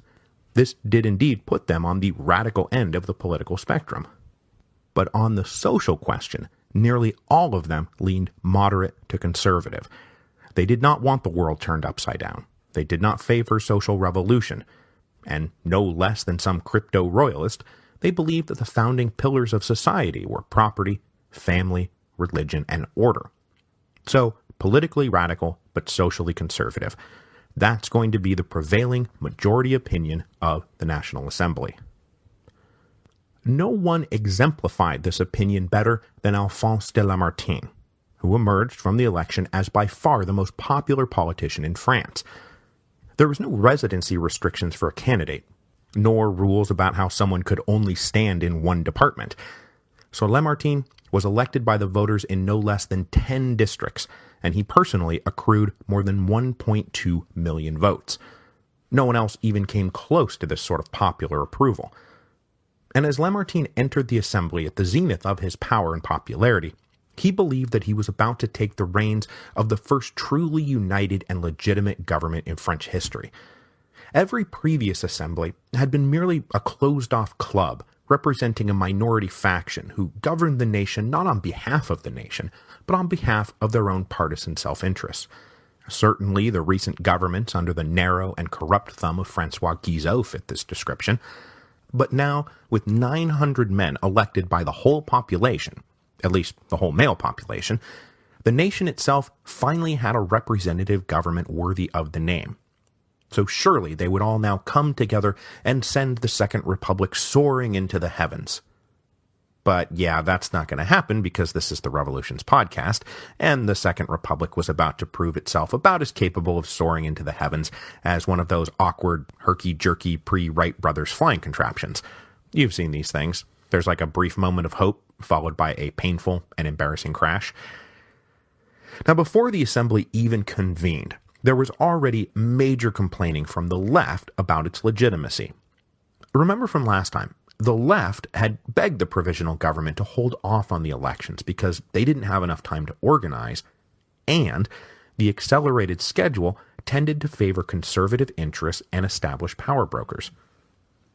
Speaker 1: This did indeed put them on the radical end of the political spectrum. But on the social question, nearly all of them leaned moderate to conservative. They did not want the world turned upside down. They did not favor social revolution. And no less than some crypto-royalist, they believed that the founding pillars of society were property, family, religion, and order. So, politically radical, but socially conservative. That's going to be the prevailing majority opinion of the National Assembly. No one exemplified this opinion better than Alphonse de Lamartine, who emerged from the election as by far the most popular politician in France. There was no residency restrictions for a candidate, nor rules about how someone could only stand in one department. So Lamartine was elected by the voters in no less than 10 districts, and he personally accrued more than 1.2 million votes. No one else even came close to this sort of popular approval. And as Lamartine entered the assembly at the zenith of his power and popularity, he believed that he was about to take the reins of the first truly united and legitimate government in French history. Every previous assembly had been merely a closed-off club representing a minority faction who governed the nation not on behalf of the nation, but on behalf of their own partisan self-interests. Certainly, the recent governments under the narrow and corrupt thumb of François Guizot fit this description. But now, with 900 men elected by the whole population, at least the whole male population, the nation itself finally had a representative government worthy of the name. So surely they would all now come together and send the Second Republic soaring into the heavens. But yeah, that's not going to happen because this is the Revolution's podcast, and the Second Republic was about to prove itself about as capable of soaring into the heavens as one of those awkward, herky-jerky pre-Wright brothers flying contraptions. You've seen these things. There's like a brief moment of hope, followed by a painful and embarrassing crash. Now, before the assembly even convened, there was already major complaining from the left about its legitimacy. Remember from last time, the left had begged the provisional government to hold off on the elections because they didn't have enough time to organize, and the accelerated schedule tended to favor conservative interests and established power brokers.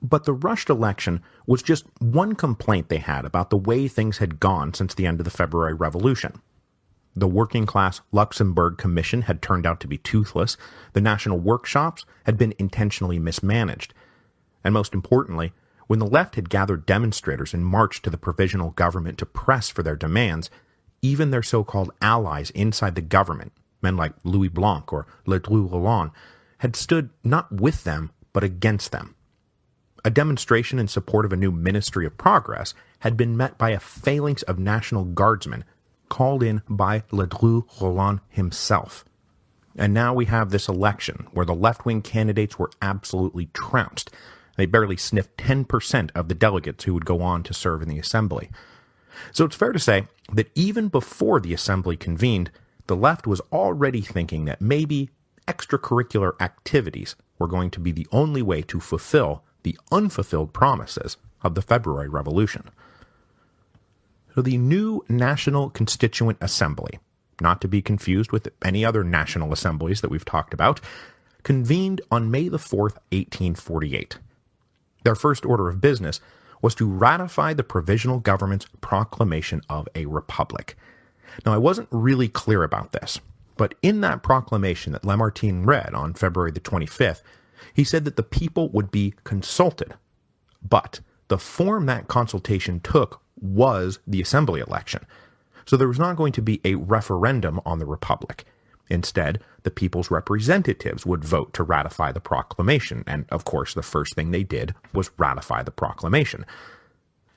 Speaker 1: But the rushed election was just one complaint they had about the way things had gone since the end of the February Revolution. The working-class Luxembourg Commission had turned out to be toothless, the national workshops had been intentionally mismanaged, and most importantly, when the left had gathered demonstrators and marched to the provisional government to press for their demands, even their so-called allies inside the government, men like Louis Blanc or Ledru Rollin, had stood not with them, but against them. A demonstration in support of a new Ministry of Progress had been met by a phalanx of National Guardsmen called in by Ledru Rollin himself. And now we have this election where the left-wing candidates were absolutely trounced. They barely sniffed 10% of the delegates who would go on to serve in the assembly. So it's fair to say that even before the assembly convened, the left was already thinking that maybe extracurricular activities were going to be the only way to fulfill the unfulfilled promises of the February Revolution. So the new National Constituent Assembly, not to be confused with any other national assemblies that we've talked about, convened on May the 4th, 1848. Their first order of business was to ratify the provisional government's proclamation of a republic. Now, I wasn't really clear about this, but in that proclamation that Lamartine read on February the 25th, he said that the people would be consulted, but the form that consultation took was the assembly election. So there was not going to be a referendum on the republic. Instead, the people's representatives would vote to ratify the proclamation, and of course the first thing they did was ratify the proclamation.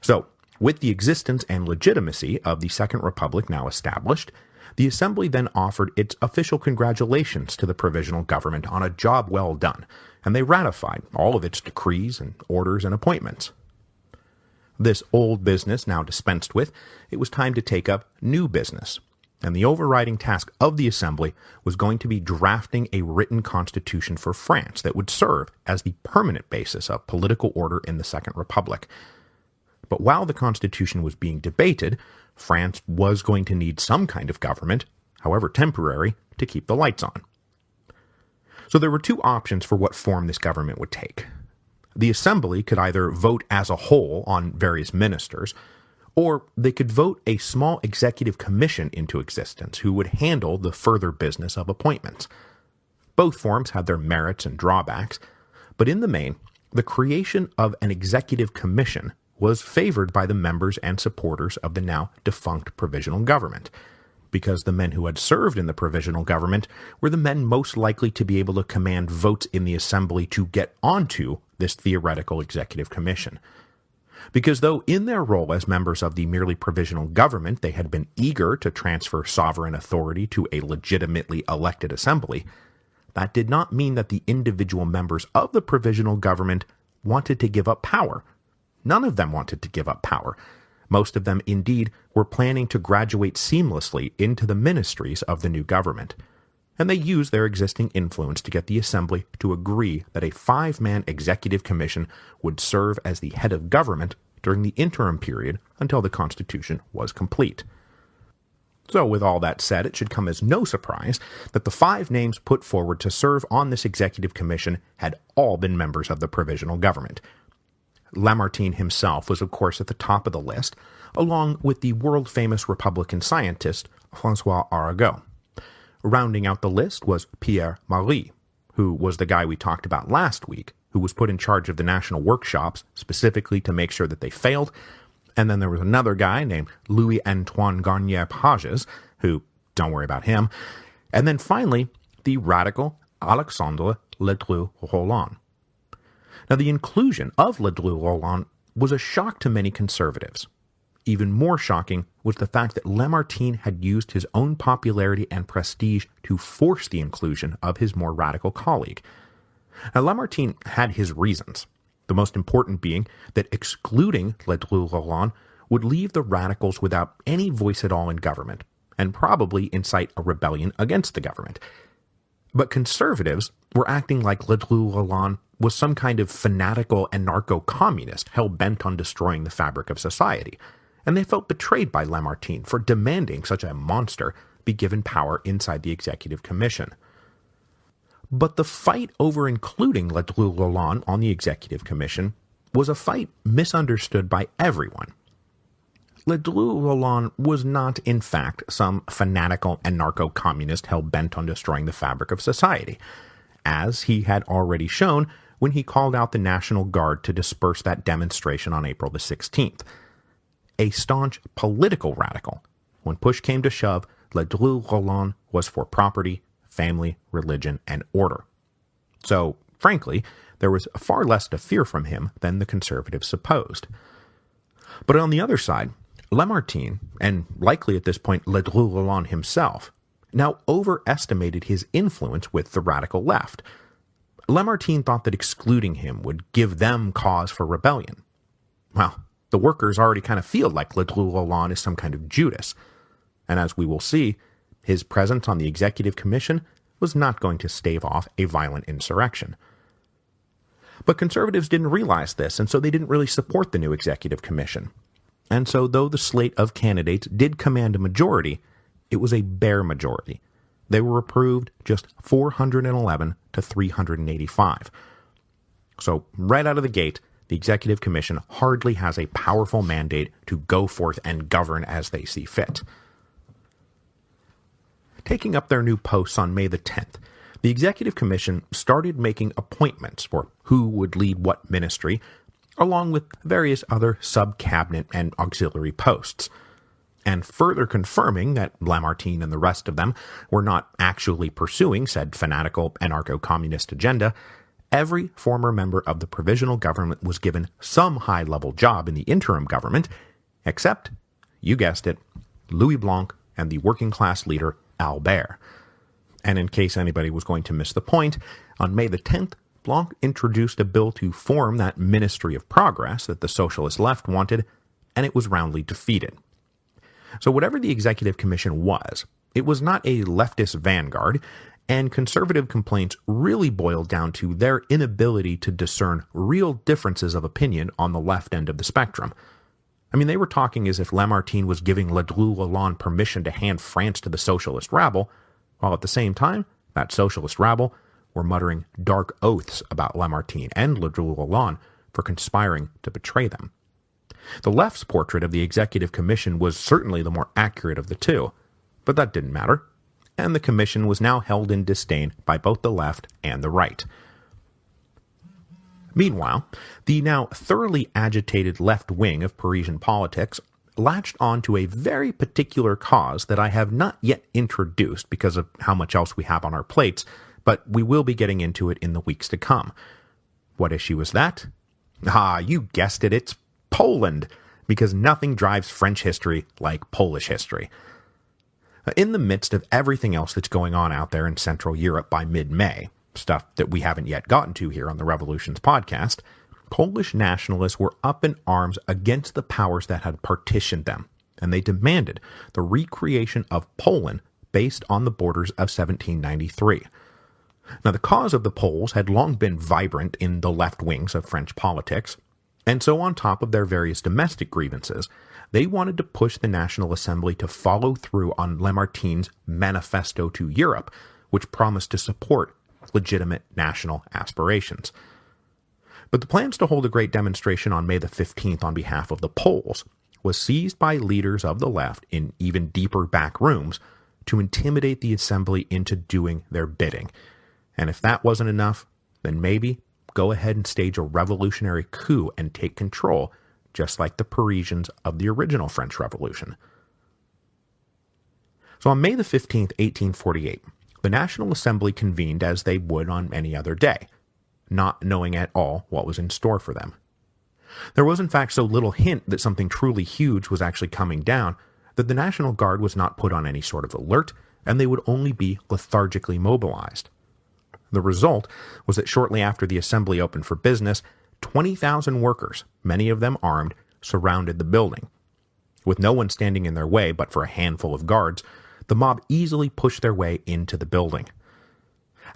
Speaker 1: So, with the existence and legitimacy of the Second Republic now established, The Assembly then offered its official congratulations to the provisional government on a job well done, and they ratified all of its decrees and orders and appointments. This old business now dispensed with, it was time to take up new business, and the overriding task of the Assembly was going to be drafting a written constitution for France that would serve as the permanent basis of political order in the Second Republic. But while the constitution was being debated, France was going to need some kind of government, however temporary, to keep the lights on. So there were two options for what form this government would take. The Assembly could either vote as a whole on various ministers, or they could vote a small executive commission into existence who would handle the further business of appointments. Both forms had their merits and drawbacks, but in the main, the creation of an executive commission was favored by the members and supporters of the now defunct provisional government, because the men who had served in the provisional government were the men most likely to be able to command votes in the Assembly to get onto this theoretical executive commission. Because though in their role as members of the merely provisional government they had been eager to transfer sovereign authority to a legitimately elected assembly, that did not mean that the individual members of the provisional government wanted to give up power. None of them wanted to give up power. Most of them, indeed, were planning to graduate seamlessly into the ministries of the new government, and they used their existing influence to get the Assembly to agree that a 5-man executive commission would serve as the head of government during the interim period until the Constitution was complete. So with all that said, it should come as no surprise that the 5 names put forward to serve on this executive commission had all been members of the provisional government. Lamartine himself was of course at the top of the list, along with the world-famous Republican scientist François Arago. Rounding out the list was Pierre Marie, who was the guy we talked about last week, who was put in charge of the national workshops specifically to make sure that they failed. And then there was another guy named Louis-Antoine Garnier-Pages, who, don't worry about him. And then finally, the radical Alexandre Ledru-Rollin. Now, the inclusion of Ledru-Rollin was a shock to many conservatives. Even more shocking was the fact that Lamartine had used his own popularity and prestige to force the inclusion of his more radical colleague. Now, Lamartine had his reasons, the most important being that excluding Ledru-Rollin would leave the radicals without any voice at all in government, and probably incite a rebellion against the government. But conservatives were acting like Ledru-Rollin was some kind of fanatical anarcho-communist hell-bent on destroying the fabric of society, and they felt betrayed by Lamartine for demanding such a monster be given power inside the Executive Commission. But the fight over including Ledru-Rollin on the Executive Commission was a fight misunderstood by everyone. Ledru-Rollin was not, in fact, some fanatical anarcho-communist hell-bent on destroying the fabric of society, as he had already shown when he called out the National Guard to disperse that demonstration on April the 16th. A staunch political radical. When push came to shove, Ledru-Rollin was for property, family, religion, and order. So, frankly, there was far less to fear from him than the conservatives supposed. But on the other side, Lamartine, and likely at this point Ledru-Rollin himself, now overestimated his influence with the radical left. Lamartine thought that excluding him would give them cause for rebellion. Well, the workers already kind of feel like Ledru-Rollin is some kind of Judas, and as we will see, his presence on the Executive Commission was not going to stave off a violent insurrection. But conservatives didn't realize this, and so they didn't really support the new Executive Commission. And so though the slate of candidates did command a majority, it was a bare majority. They were approved just 411 to 385. So right out of the gate, the Executive Commission hardly has a powerful mandate to go forth and govern as they see fit. Taking up their new posts on May the 10th, the Executive Commission started making appointments for who would lead what ministry, along with various other sub-cabinet and auxiliary posts. And further confirming that Lamartine and the rest of them were not actually pursuing said fanatical anarcho-communist agenda, every former member of the provisional government was given some high-level job in the interim government, except, you guessed it, Louis Blanc and the working-class leader Albert. And in case anybody was going to miss the point, on May the 10th, Blanc introduced a bill to form that Ministry of Progress that the socialist left wanted, and it was roundly defeated. So whatever the Executive Commission was, it was not a leftist vanguard, and conservative complaints really boiled down to their inability to discern real differences of opinion on the left end of the spectrum. I mean, they were talking as if Lamartine was giving Ledru-Lalonde permission to hand France to the socialist rabble, while at the same time, that socialist rabble were muttering dark oaths about Lamartine and Ledru-Lalonde for conspiring to betray them. The left's portrait of the Executive Commission was certainly the more accurate of the two, but that didn't matter, and the commission was now held in disdain by both the left and the right. Meanwhile, the now thoroughly agitated left wing of Parisian politics latched on to a very particular cause that I have not yet introduced because of how much else we have on our plates, but we will be getting into it in the weeks to come. What issue is that? You guessed it, it's Poland, because nothing drives French history like Polish history. In the midst of everything else that's going on out there in Central Europe by mid-May, stuff that we haven't yet gotten to here on the Revolutions podcast, Polish nationalists were up in arms against the powers that had partitioned them, and they demanded the recreation of Poland based on the borders of 1793. Now, the cause of the Poles had long been vibrant in the left wings of French politics, and so on top of their various domestic grievances, they wanted to push the National Assembly to follow through on Lamartine's Manifesto to Europe, which promised to support legitimate national aspirations. But the plans to hold a great demonstration on May the 15th on behalf of the Poles was seized by leaders of the left in even deeper back rooms to intimidate the assembly into doing their bidding. And if that wasn't enough, then maybe go ahead and stage a revolutionary coup and take control, just like the Parisians of the original French Revolution. So on May the 15th, 1848, the National Assembly convened as they would on any other day, not knowing at all what was in store for them. There was in fact so little hint that something truly huge was actually coming down that the National Guard was not put on any sort of alert, and they would only be lethargically mobilized. The result was that shortly after the assembly opened for business, 20,000 workers, many of them armed, surrounded the building. With no one standing in their way but for a handful of guards, the mob easily pushed their way into the building.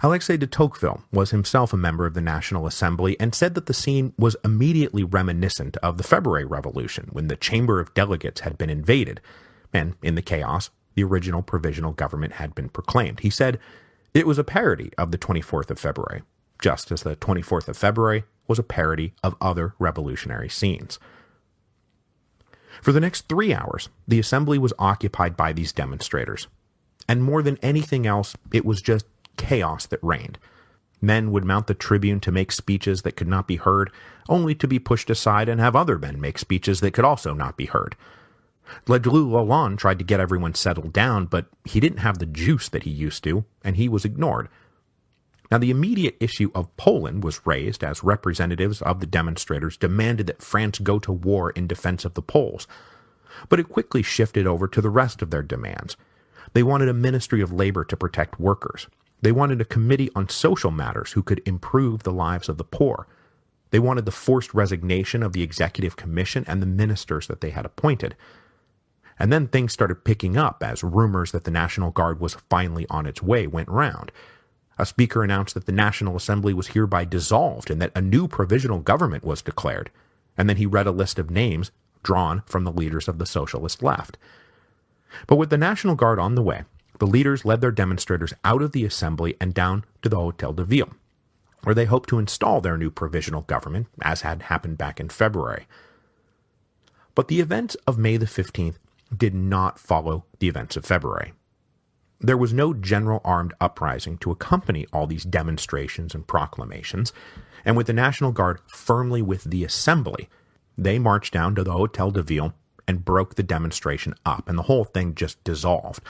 Speaker 1: Alexis de Tocqueville was himself a member of the National Assembly and said that the scene was immediately reminiscent of the February Revolution, when the Chamber of Delegates had been invaded, and in the chaos, the original provisional government had been proclaimed. He said, "It was a parody of the 24th of February, just as the 24th of February was a parody of other revolutionary scenes." For the next 3 hours, the assembly was occupied by these demonstrators. And more than anything else, it was just chaos that reigned. Men would mount the tribune to make speeches that could not be heard, only to be pushed aside and have other men make speeches that could also not be heard. Ledru-Lalonde tried to get everyone settled down, but he didn't have the juice that he used to, and he was ignored. Now, the immediate issue of Poland was raised as representatives of the demonstrators demanded that France go to war in defense of the Poles. But it quickly shifted over to the rest of their demands. They wanted a Ministry of Labor to protect workers. They wanted a committee on social matters who could improve the lives of the poor. They wanted the forced resignation of the Executive Commission and the ministers that they had appointed. And then things started picking up as rumors that the National Guard was finally on its way went round. A speaker announced that the National Assembly was hereby dissolved and that a new provisional government was declared, and then he read a list of names drawn from the leaders of the socialist left. But with the National Guard on the way, the leaders led their demonstrators out of the assembly and down to the Hôtel de Ville, where they hoped to install their new provisional government, as had happened back in February. But the events of May the 15th did not follow the events of February. There was no general armed uprising to accompany all these demonstrations and proclamations, and with the National Guard firmly with the assembly, they marched down to the Hôtel de Ville and broke the demonstration up, and the whole thing just dissolved.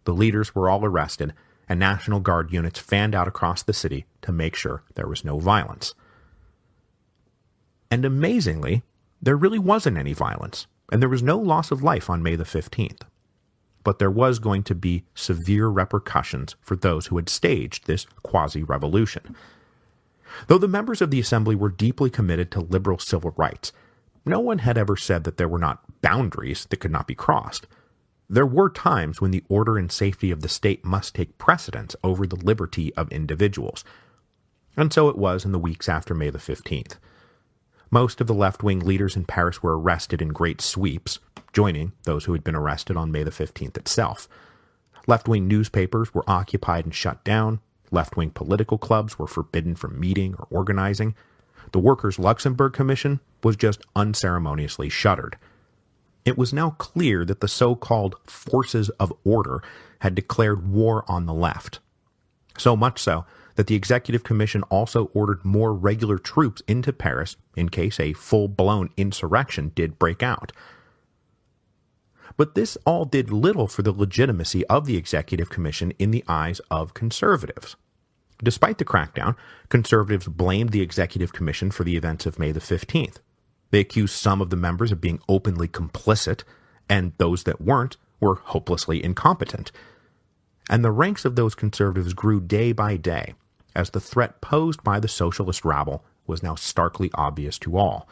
Speaker 1: The leaders were all arrested, and National Guard units fanned out across the city to make sure there was no violence. And amazingly, there really wasn't any violence, and there was no loss of life on May the 15th. but there was going to be severe repercussions for those who had staged this quasi-revolution. Though the members of the assembly were deeply committed to liberal civil rights, no one had ever said that there were not boundaries that could not be crossed. There were times when the order and safety of the state must take precedence over the liberty of individuals. And so it was in the weeks after May the 15th. Most of the left-wing leaders in Paris were arrested in great sweeps, joining those who had been arrested on May the 15th itself. Left-wing newspapers were occupied and shut down. Left-wing political clubs were forbidden from meeting or organizing. The Workers' Luxembourg Commission was just unceremoniously shuttered. It was now clear that the so-called forces of order had declared war on the left. So much so that the Executive Commission also ordered more regular troops into Paris in case a full-blown insurrection did break out. But this all did little for the legitimacy of the Executive Commission in the eyes of conservatives. Despite the crackdown, conservatives blamed the Executive Commission for the events of May the 15th. They accused some of the members of being openly complicit, and those that weren't were hopelessly incompetent. And the ranks of those conservatives grew day by day, as the threat posed by the socialist rabble was now starkly obvious to all.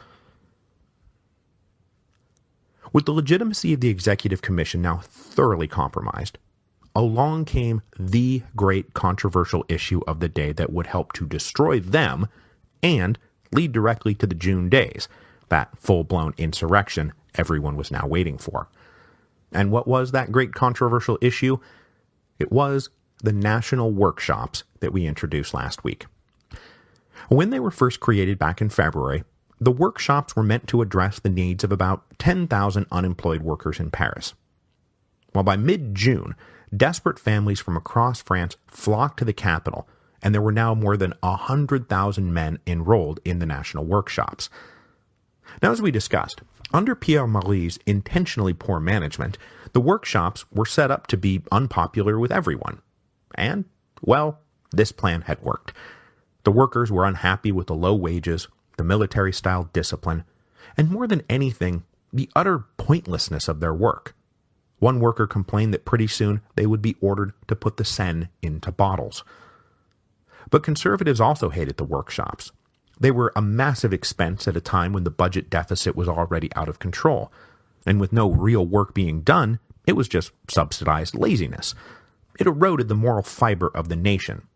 Speaker 1: With the legitimacy of the Executive Commission now thoroughly compromised, along came the great controversial issue of the day that would help to destroy them and lead directly to the June days, that full-blown insurrection everyone was now waiting for. And what was that great controversial issue? It was the national workshops that we introduced last week. When they were first created back in February, the workshops were meant to address the needs of about 10,000 unemployed workers in Paris. Well, by mid-June, desperate families from across France flocked to the capital, and there were now more than 100,000 men enrolled in the national workshops. Now, as we discussed, under Pierre-Marie's intentionally poor management, the workshops were set up to be unpopular with everyone. And, well, this plan had worked. The workers were unhappy with the low wages, the military-style discipline, and more than anything, the utter pointlessness of their work. One worker complained that pretty soon they would be ordered to put the Seine into bottles. But conservatives also hated the workshops. They were a massive expense at a time when the budget deficit was already out of control, and with no real work being done, it was just subsidized laziness. It eroded the moral fiber of the nation,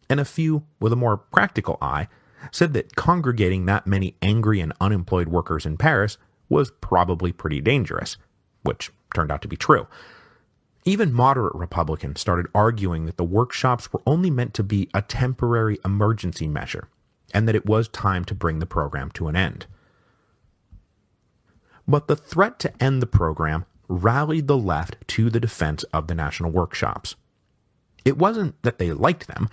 Speaker 1: and a few, with a more practical eye, said that congregating that many angry and unemployed workers in Paris was probably pretty dangerous, which turned out to be true. Even moderate Republicans started arguing that the workshops were only meant to be a temporary emergency measure, and that it was time to bring the program to an end. But the threat to end the program rallied the left to the defense of the national workshops. It wasn't that they liked them,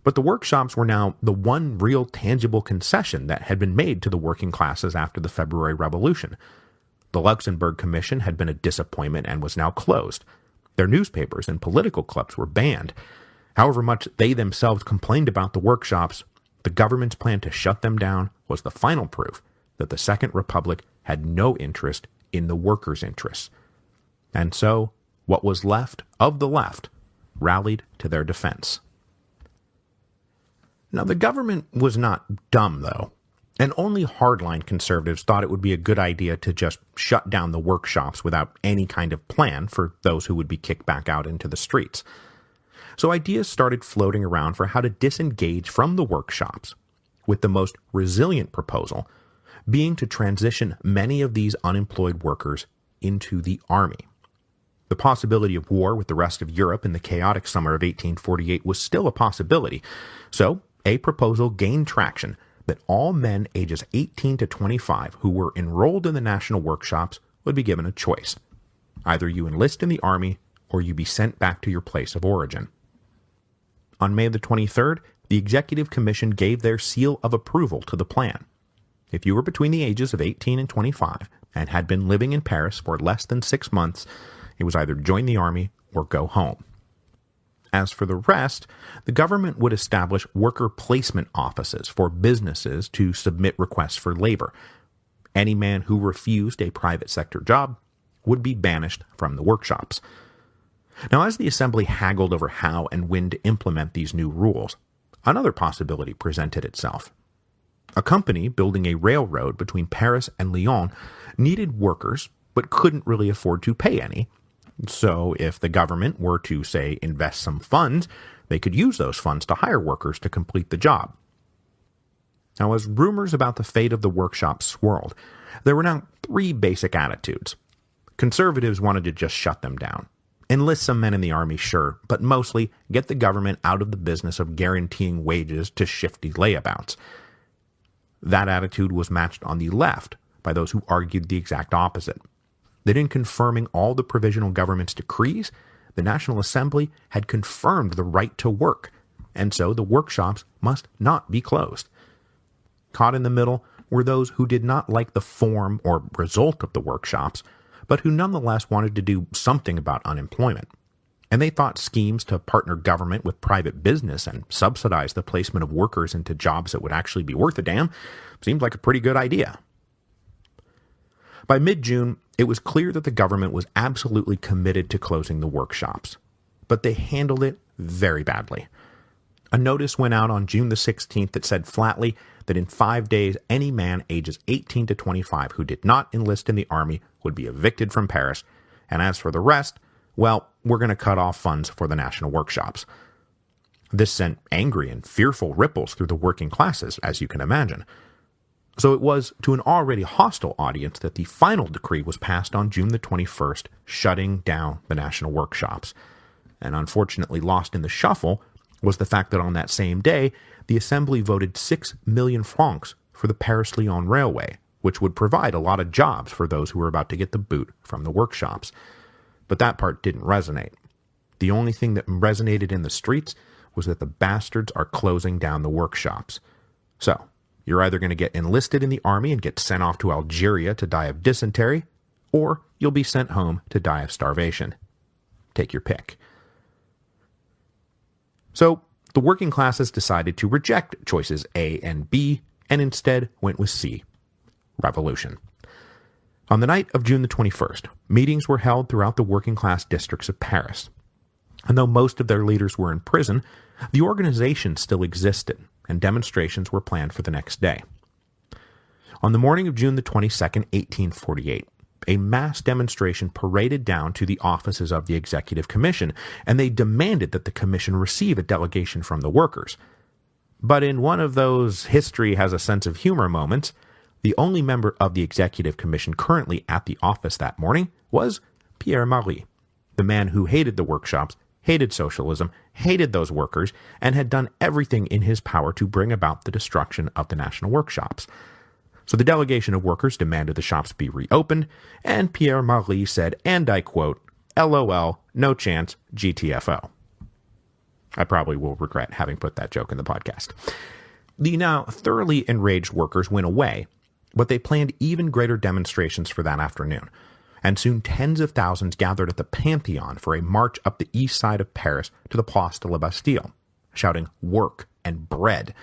Speaker 1: but the workshops were now the one real tangible concession that had been made to the working classes after the February Revolution. The Luxembourg Commission had been a disappointment and was now closed. Their newspapers and political clubs were banned. However much they themselves complained about the workshops, the government's plan to shut them down was the final proof that the Second Republic had no interest in the workers' interests. And so, what was left of the left rallied to their defense. Now, the government was not dumb, though, and only hardline conservatives thought it would be a good idea to just shut down the workshops without any kind of plan for those who would be kicked back out into the streets. So ideas started floating around for how to disengage from the workshops, with the most resilient proposal being to transition many of these unemployed workers into the army. The possibility of war with the rest of Europe in the chaotic summer of 1848 was still a possibility, so a proposal gained traction that all men ages 18 to 25 who were enrolled in the national workshops would be given a choice. Either you enlist in the army, or you be sent back to your place of origin. On May the 23rd, the Executive Commission gave their seal of approval to the plan. If you were between the ages of 18 and 25 and had been living in Paris for less than 6 months, it was either join the army or go home. As for the rest, the government would establish worker placement offices for businesses to submit requests for labor. Any man who refused a private sector job would be banished from the workshops. Now, as the assembly haggled over how and when to implement these new rules, another possibility presented itself. A company building a railroad between Paris and Lyon needed workers, but couldn't really afford to pay any. So if the government were to, say, invest some funds, they could use those funds to hire workers to complete the job. Now, as rumors about the fate of the workshop swirled, there were now three basic attitudes. Conservatives wanted to just shut them down. Enlist some men in the army, sure, but mostly get the government out of the business of guaranteeing wages to shifty layabouts. That attitude was matched on the left by those who argued the exact opposite. That in confirming all the provisional government's decrees, the National Assembly had confirmed the right to work, and so the workshops must not be closed. Caught in the middle were those who did not like the form or result of the workshops, but who nonetheless wanted to do something about unemployment. And they thought schemes to partner government with private business and subsidize the placement of workers into jobs that would actually be worth a damn seemed like a pretty good idea. By mid-June, it was clear that the government was absolutely committed to closing the workshops, but they handled it very badly. A notice went out on June the 16th that said flatly that in 5 days any man ages 18 to 25 who did not enlist in the army would be evicted from Paris, and as for the rest, well, we're going to cut off funds for the national workshops. This sent angry and fearful ripples through the working classes, as you can imagine. So it was to an already hostile audience that the final decree was passed on June the 21st, shutting down the national workshops. And unfortunately lost in the shuffle was the fact that on that same day, the Assembly voted 6 million francs for the Paris-Lyon Railway, which would provide a lot of jobs for those who were about to get the boot from the workshops. But that part didn't resonate. The only thing that resonated in the streets was that the bastards are closing down the workshops. So, you're either going to get enlisted in the army and get sent off to Algeria to die of dysentery, or you'll be sent home to die of starvation. Take your pick. So, the working classes decided to reject choices A and B, and instead went with C. Revolution. On the night of June the 21st, meetings were held throughout the working class districts of Paris. And though most of their leaders were in prison, the organization still existed, and demonstrations were planned for the next day. On the morning of June the 22nd, 1848, a mass demonstration paraded down to the offices of the Executive Commission, and they demanded that the commission receive a delegation from the workers. But in one of those history has a sense of humor moments, the only member of the Executive Commission currently at the office that morning was Pierre Marie, the man who hated the workshops, hated socialism, hated those workers, and had done everything in his power to bring about the destruction of the national workshops. So the delegation of workers demanded the shops be reopened, and Pierre Marie said, and I quote, "LOL, no chance, GTFO." I probably will regret having put that joke in the podcast. The now thoroughly enraged workers went away, but they planned even greater demonstrations for that afternoon, and soon tens of thousands gathered at the Pantheon for a march up the east side of Paris to the Place de la Bastille, shouting "work" and "bread."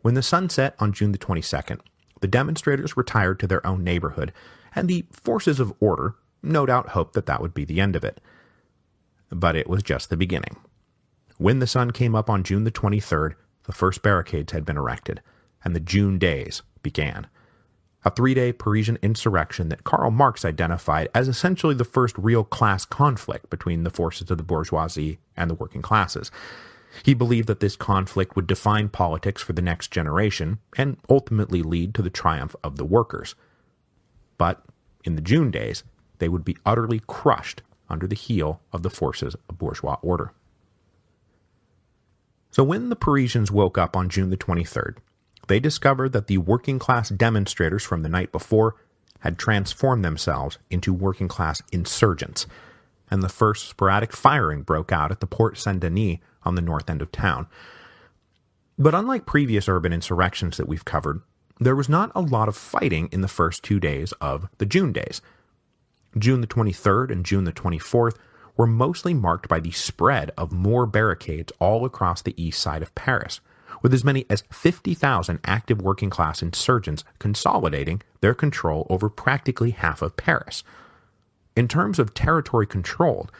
Speaker 1: When the sun set on June the 22nd, the demonstrators retired to their own neighborhood, and the forces of order no doubt hoped that that would be the end of it. But it was just the beginning. When the sun came up on June the 23rd, the first barricades had been erected, and the June days began. A 3-day Parisian insurrection that Karl Marx identified as essentially the first real class conflict between the forces of the bourgeoisie and the working classes. He believed that this conflict would define politics for the next generation and ultimately lead to the triumph of the workers. But in the June days, they would be utterly crushed under the heel of the forces of bourgeois order. So when the Parisians woke up on June the 23rd, they discovered that the working-class demonstrators from the night before had transformed themselves into working-class insurgents, and the first sporadic firing broke out at the Porte Saint-Denis on the north end of town. But unlike previous urban insurrections that we've covered, there was not a lot of fighting in the first 2 days of the June days. June the 23rd and June the 24th were mostly marked by the spread of more barricades all across the east side of Paris, with as many as 50,000 active working-class insurgents consolidating their control over practically half of Paris. In terms of territory controlled,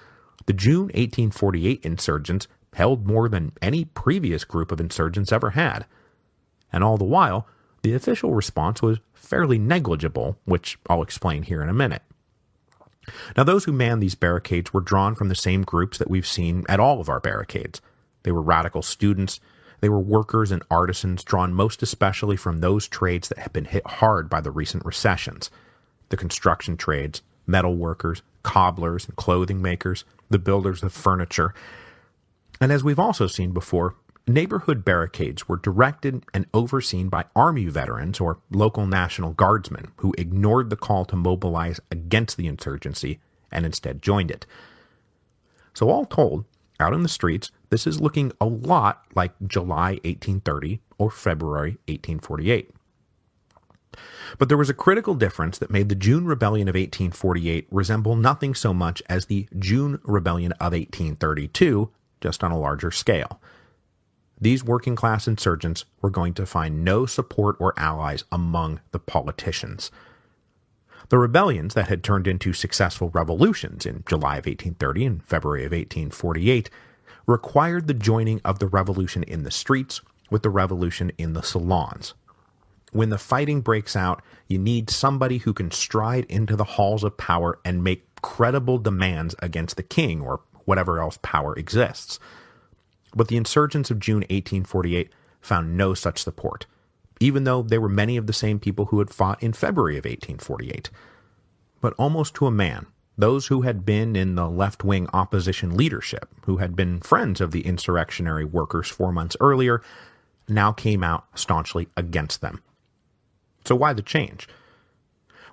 Speaker 1: The June 1848 insurgents held more than any previous group of insurgents ever had. And all the while, the official response was fairly negligible, which I'll explain here in a minute. Now, those who manned these barricades were drawn from the same groups that we've seen at all of our barricades. They were radical students, they were workers and artisans drawn most especially from those trades that had been hit hard by the recent recessions. The construction trades, metal workers, cobblers and clothing makers, the builders of furniture. And as we've also seen before, neighborhood barricades were directed and overseen by Army veterans or local National Guardsmen who ignored the call to mobilize against the insurgency and instead joined it. So all told, out in the streets, this is looking a lot like July 1830 or February 1848. But there was a critical difference that made the June Rebellion of 1848 resemble nothing so much as the June Rebellion of 1832, just on a larger scale. These working-class insurgents were going to find no support or allies among the politicians. The rebellions that had turned into successful revolutions in July of 1830 and February of 1848 required the joining of the revolution in the streets with the revolution in the salons. When the fighting breaks out, you need somebody who can stride into the halls of power and make credible demands against the king or whatever else power exists. But the insurgents of June 1848 found no such support, even though they were many of the same people who had fought in February of 1848. But almost to a man, those who had been in the left-wing opposition leadership, who had been friends of the insurrectionary workers 4 months earlier, now came out staunchly against them. So why the change?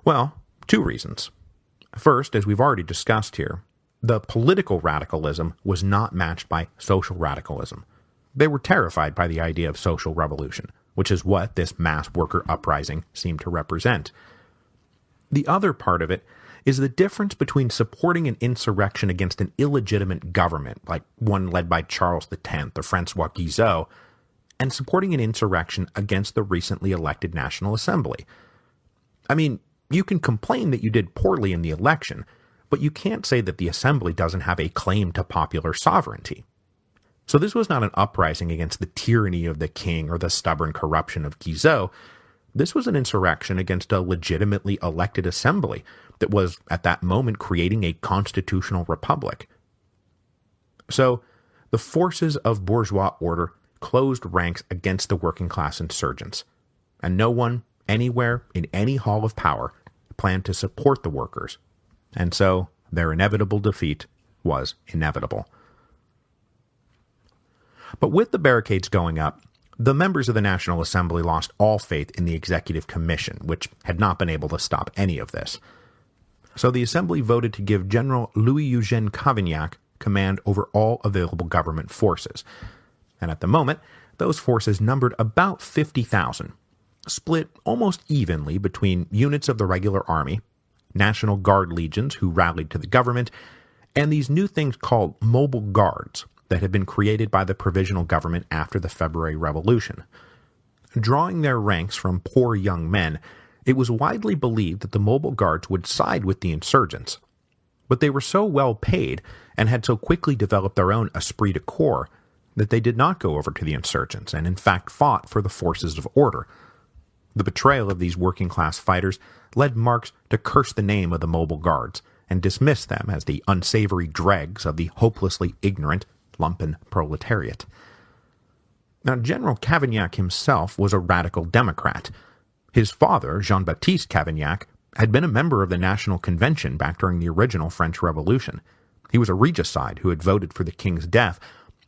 Speaker 1: Well, 2 reasons. First, as we've already discussed here, the political radicalism was not matched by social radicalism. They were terrified by the idea of social revolution, which is what this mass worker uprising seemed to represent. The other part of it is the difference between supporting an insurrection against an illegitimate government, like one led by Charles X or Francois Guizot, and supporting an insurrection against the recently elected National Assembly. I mean, you can complain that you did poorly in the election, but you can't say that the Assembly doesn't have a claim to popular sovereignty. So this was not an uprising against the tyranny of the king or the stubborn corruption of Guizot. This was an insurrection against a legitimately elected assembly that was, at that moment, creating a constitutional republic. So, the forces of bourgeois order closed ranks against the working-class insurgents, and no one, anywhere, in any hall of power, planned to support the workers, and so their inevitable defeat was inevitable. But with the barricades going up, the members of the National Assembly lost all faith in the Executive Commission, which had not been able to stop any of this. So the Assembly voted to give General Louis-Eugène Cavaignac command over all available government forces. And at the moment, those forces numbered about 50,000, split almost evenly between units of the regular army, National Guard legions who rallied to the government, and these new things called mobile guards that had been created by the provisional government after the February Revolution. Drawing their ranks from poor young men, it was widely believed that the mobile guards would side with the insurgents. But they were so well paid and had so quickly developed their own esprit de corps that they did not go over to the insurgents and in fact fought for the forces of order. The betrayal of these working-class fighters led Marx to curse the name of the mobile guards and dismiss them as the unsavory dregs of the hopelessly ignorant lumpen proletariat. Now, General Cavaignac himself was a radical Democrat. His father, Jean-Baptiste Cavaignac, had been a member of the National Convention back during the original French Revolution. He was a regicide who had voted for the king's death,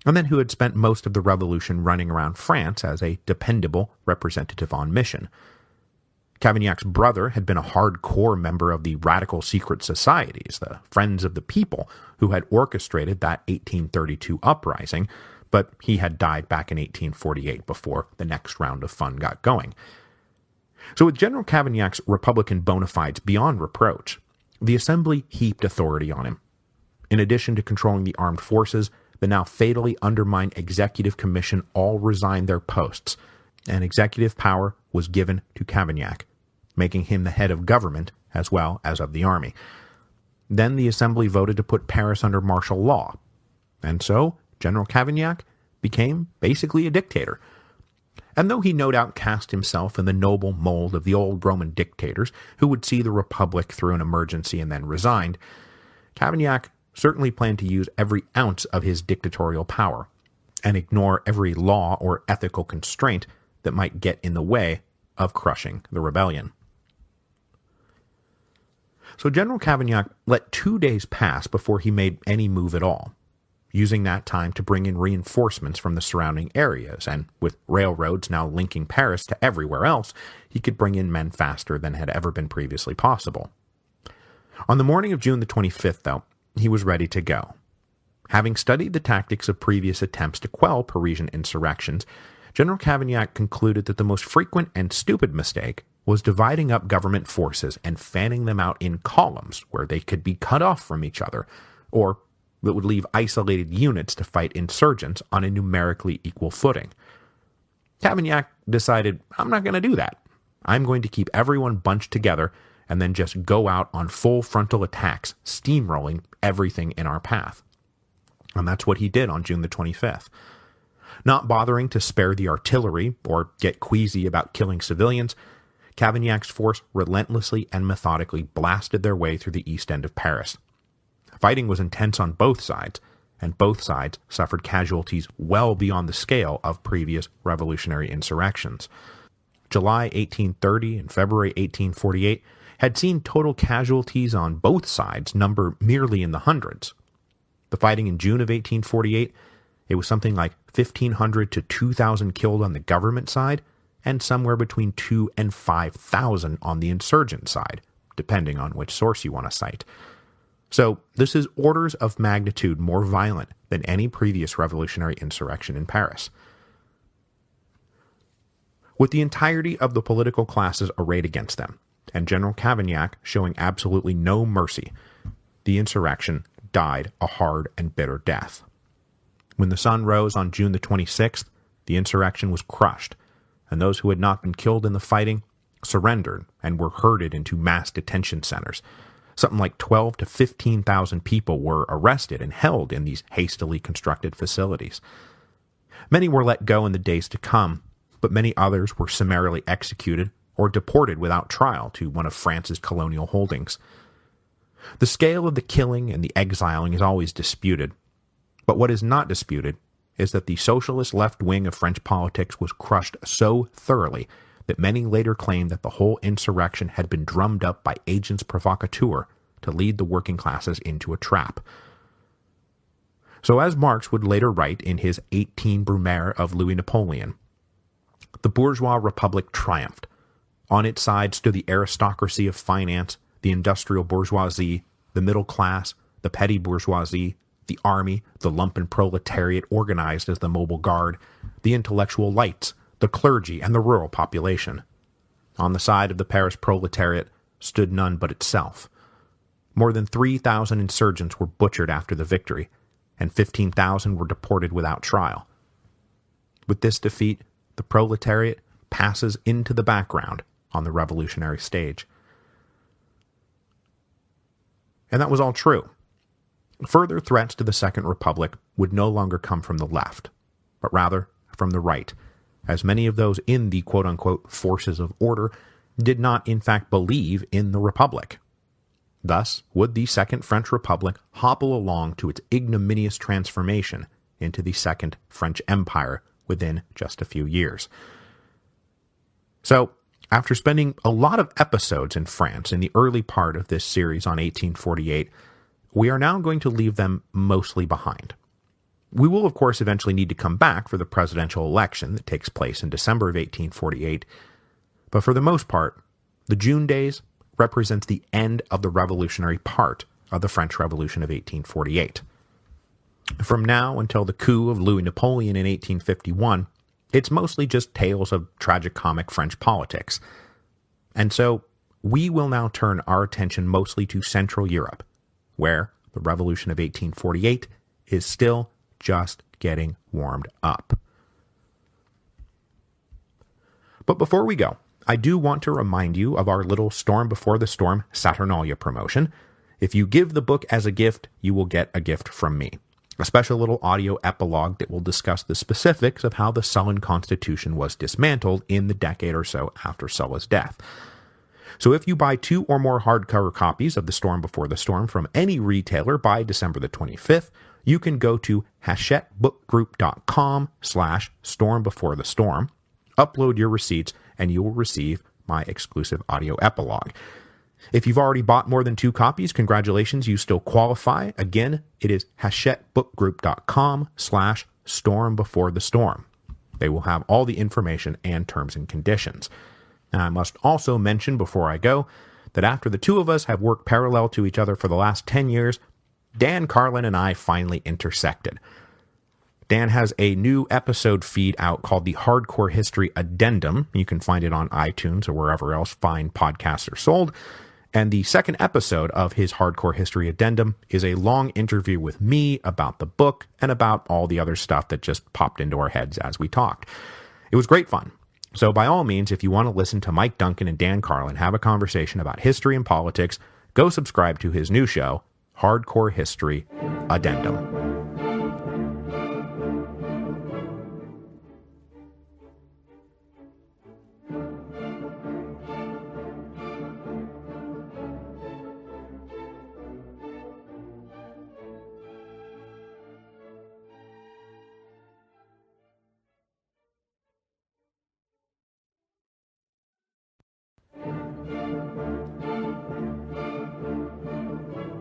Speaker 1: and then who had spent most of the revolution running around France as a dependable representative on mission. Cavaignac's brother had been a hardcore member of the radical secret societies, the Friends of the People, who had orchestrated that 1832 uprising, but he had died back in 1848 before the next round of fun got going. So with General Cavaignac's Republican bona fides beyond reproach, the Assembly heaped authority on him. In addition to controlling the armed forces, the now fatally undermined Executive Commission all resigned their posts, and executive power was given to Cavaignac, making him the head of government as well as of the army. Then the Assembly voted to put Paris under martial law. And so, General Cavaignac became basically a dictator. And though he no doubt cast himself in the noble mold of the old Roman dictators who would see the Republic through an emergency and then resigned, Cavaignac certainly planned to use every ounce of his dictatorial power and ignore every law or ethical constraint that might get in the way of crushing the rebellion. So General Cavaignac let 2 days pass before he made any move at all, using that time to bring in reinforcements from the surrounding areas, and with railroads now linking Paris to everywhere else, he could bring in men faster than had ever been previously possible. On the morning of June the 25th, though, he was ready to go. Having studied the tactics of previous attempts to quell Parisian insurrections, General Cavaignac concluded that the most frequent and stupid mistake was dividing up government forces and fanning them out in columns where they could be cut off from each other, or that would leave isolated units to fight insurgents on a numerically equal footing. Cavaignac decided, I'm not going to do that. I'm going to keep everyone bunched together and then just go out on full frontal attacks, steamrolling everything in our path. And that's what he did on June the 25th. Not bothering to spare the artillery or get queasy about killing civilians, Cavaignac's force relentlessly and methodically blasted their way through the east end of Paris. Fighting was intense on both sides, and both sides suffered casualties well beyond the scale of previous revolutionary insurrections. July 1830 and February 1848 had seen total casualties on both sides number merely in the hundreds. The fighting in June of 1848, it was something like 1,500 to 2,000 killed on the government side, and somewhere between 2,000 and 5,000 on the insurgent side, depending on which source you want to cite. So this is orders of magnitude more violent than any previous revolutionary insurrection in Paris. With the entirety of the political classes arrayed against them, and General Cavaignac showing absolutely no mercy, the insurrection died a hard and bitter death. When the sun rose on June the 26th, the insurrection was crushed, and those who had not been killed in the fighting surrendered and were herded into mass detention centers. Something like 12 to 15,000 people were arrested and held in these hastily constructed facilities. Many were let go in the days to come, but many others were summarily executed or deported without trial to one of France's colonial holdings. The scale of the killing and the exiling is always disputed, but what is not disputed is that the socialist left wing of French politics was crushed so thoroughly that many later claimed that the whole insurrection had been drummed up by agents provocateurs to lead the working classes into a trap. So as Marx would later write in his 18 Brumaire of Louis Napoleon, the bourgeois republic triumphed. On its side stood the aristocracy of finance, the industrial bourgeoisie, the middle class, the petty bourgeoisie, the army, the lumpen proletariat organized as the mobile guard, the intellectual lights, the clergy, and the rural population. On the side of the Paris proletariat stood none but itself. More than 3,000 insurgents were butchered after the victory, and 15,000 were deported without trial. With this defeat, the proletariat passes into the background on the revolutionary stage. And that was all true. Further threats to the Second Republic would no longer come from the left, but rather from the right, as many of those in the quote-unquote forces of order did not in fact believe in the Republic. Thus would the Second French Republic hobble along to its ignominious transformation into the Second French Empire within just a few years. So, after spending a lot of episodes in France in the early part of this series on 1848, we are now going to leave them mostly behind. We will, of course, eventually need to come back for the presidential election that takes place in December of 1848, but for the most part, the June days represents the end of the revolutionary part of the French Revolution of 1848. From now until the coup of Louis Napoleon in 1851, it's mostly just tales of tragicomic French politics. And so, we will now turn our attention mostly to Central Europe, where the Revolution of 1848 is still just getting warmed up. But before we go, I do want to remind you of our little Storm Before the Storm Saturnalia promotion. If you give the book as a gift, you will get a gift from me. A special little audio epilogue that will discuss the specifics of how the Sullan Constitution was dismantled in the decade or so after Sulla's death. So if you buy 2 or more hardcover copies of The Storm Before the Storm from any retailer by December the 25th, you can go to hachetteBookGroup.com/stormbeforethestorm, upload your receipts, and you will receive my exclusive audio epilogue. If you've already bought more than 2 copies, congratulations, you still qualify. Again, it is hachetteBookGroup.com/stormbeforethestorm. They will have all the information and terms and conditions. And I must also mention before I go that after the 2 of us have worked parallel to each other for the last 10 years, Dan Carlin and I finally intersected. Dan has a new episode feed out called the Hardcore History Addendum. You can find it on iTunes or wherever else fine podcasts are sold. And the second episode of his Hardcore History Addendum is a long interview with me about the book and about all the other stuff that just popped into our heads as we talked. It was great fun. So by all means, if you want to listen to Mike Duncan and Dan Carlin have a conversation about history and politics, go subscribe to his new show, Hardcore History Addendum.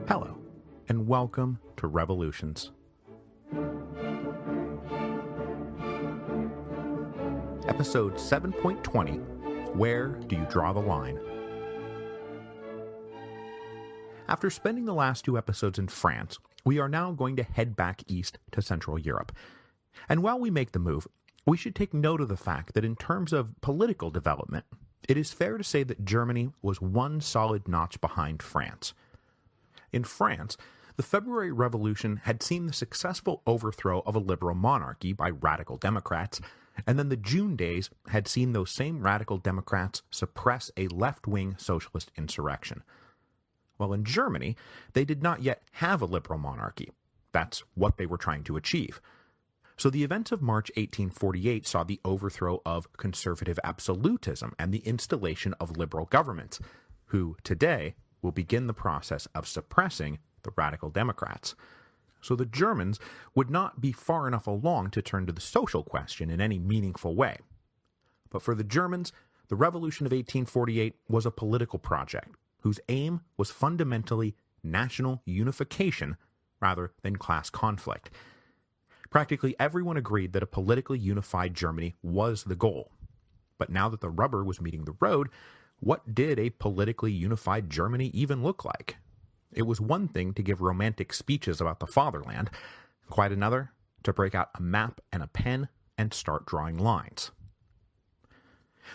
Speaker 1: Hello, and welcome to Revolutions. Episode 7.20, Where Do You Draw the Line? After spending the last 2 episodes in France, we are now going to head back east to Central Europe. And while we make the move, we should take note of the fact that in terms of political development, it is fair to say that Germany was one solid notch behind France. In France, the February Revolution had seen the successful overthrow of a liberal monarchy by radical Democrats, and then the June days had seen those same radical Democrats suppress a left-wing socialist insurrection. Well, in Germany, they did not yet have a liberal monarchy. That's what they were trying to achieve. So the events of March 1848 saw the overthrow of conservative absolutism and the installation of liberal governments, who, today, will begin the process of suppressing the radical Democrats. So the Germans would not be far enough along to turn to the social question in any meaningful way. But for the Germans, the Revolution of 1848 was a political project whose aim was fundamentally national unification rather than class conflict. Practically everyone agreed that a politically unified Germany was the goal. But now that the rubber was meeting the road, what did a politically unified Germany even look like? It was one thing to give romantic speeches about the fatherland, quite another to break out a map and a pen and start drawing lines.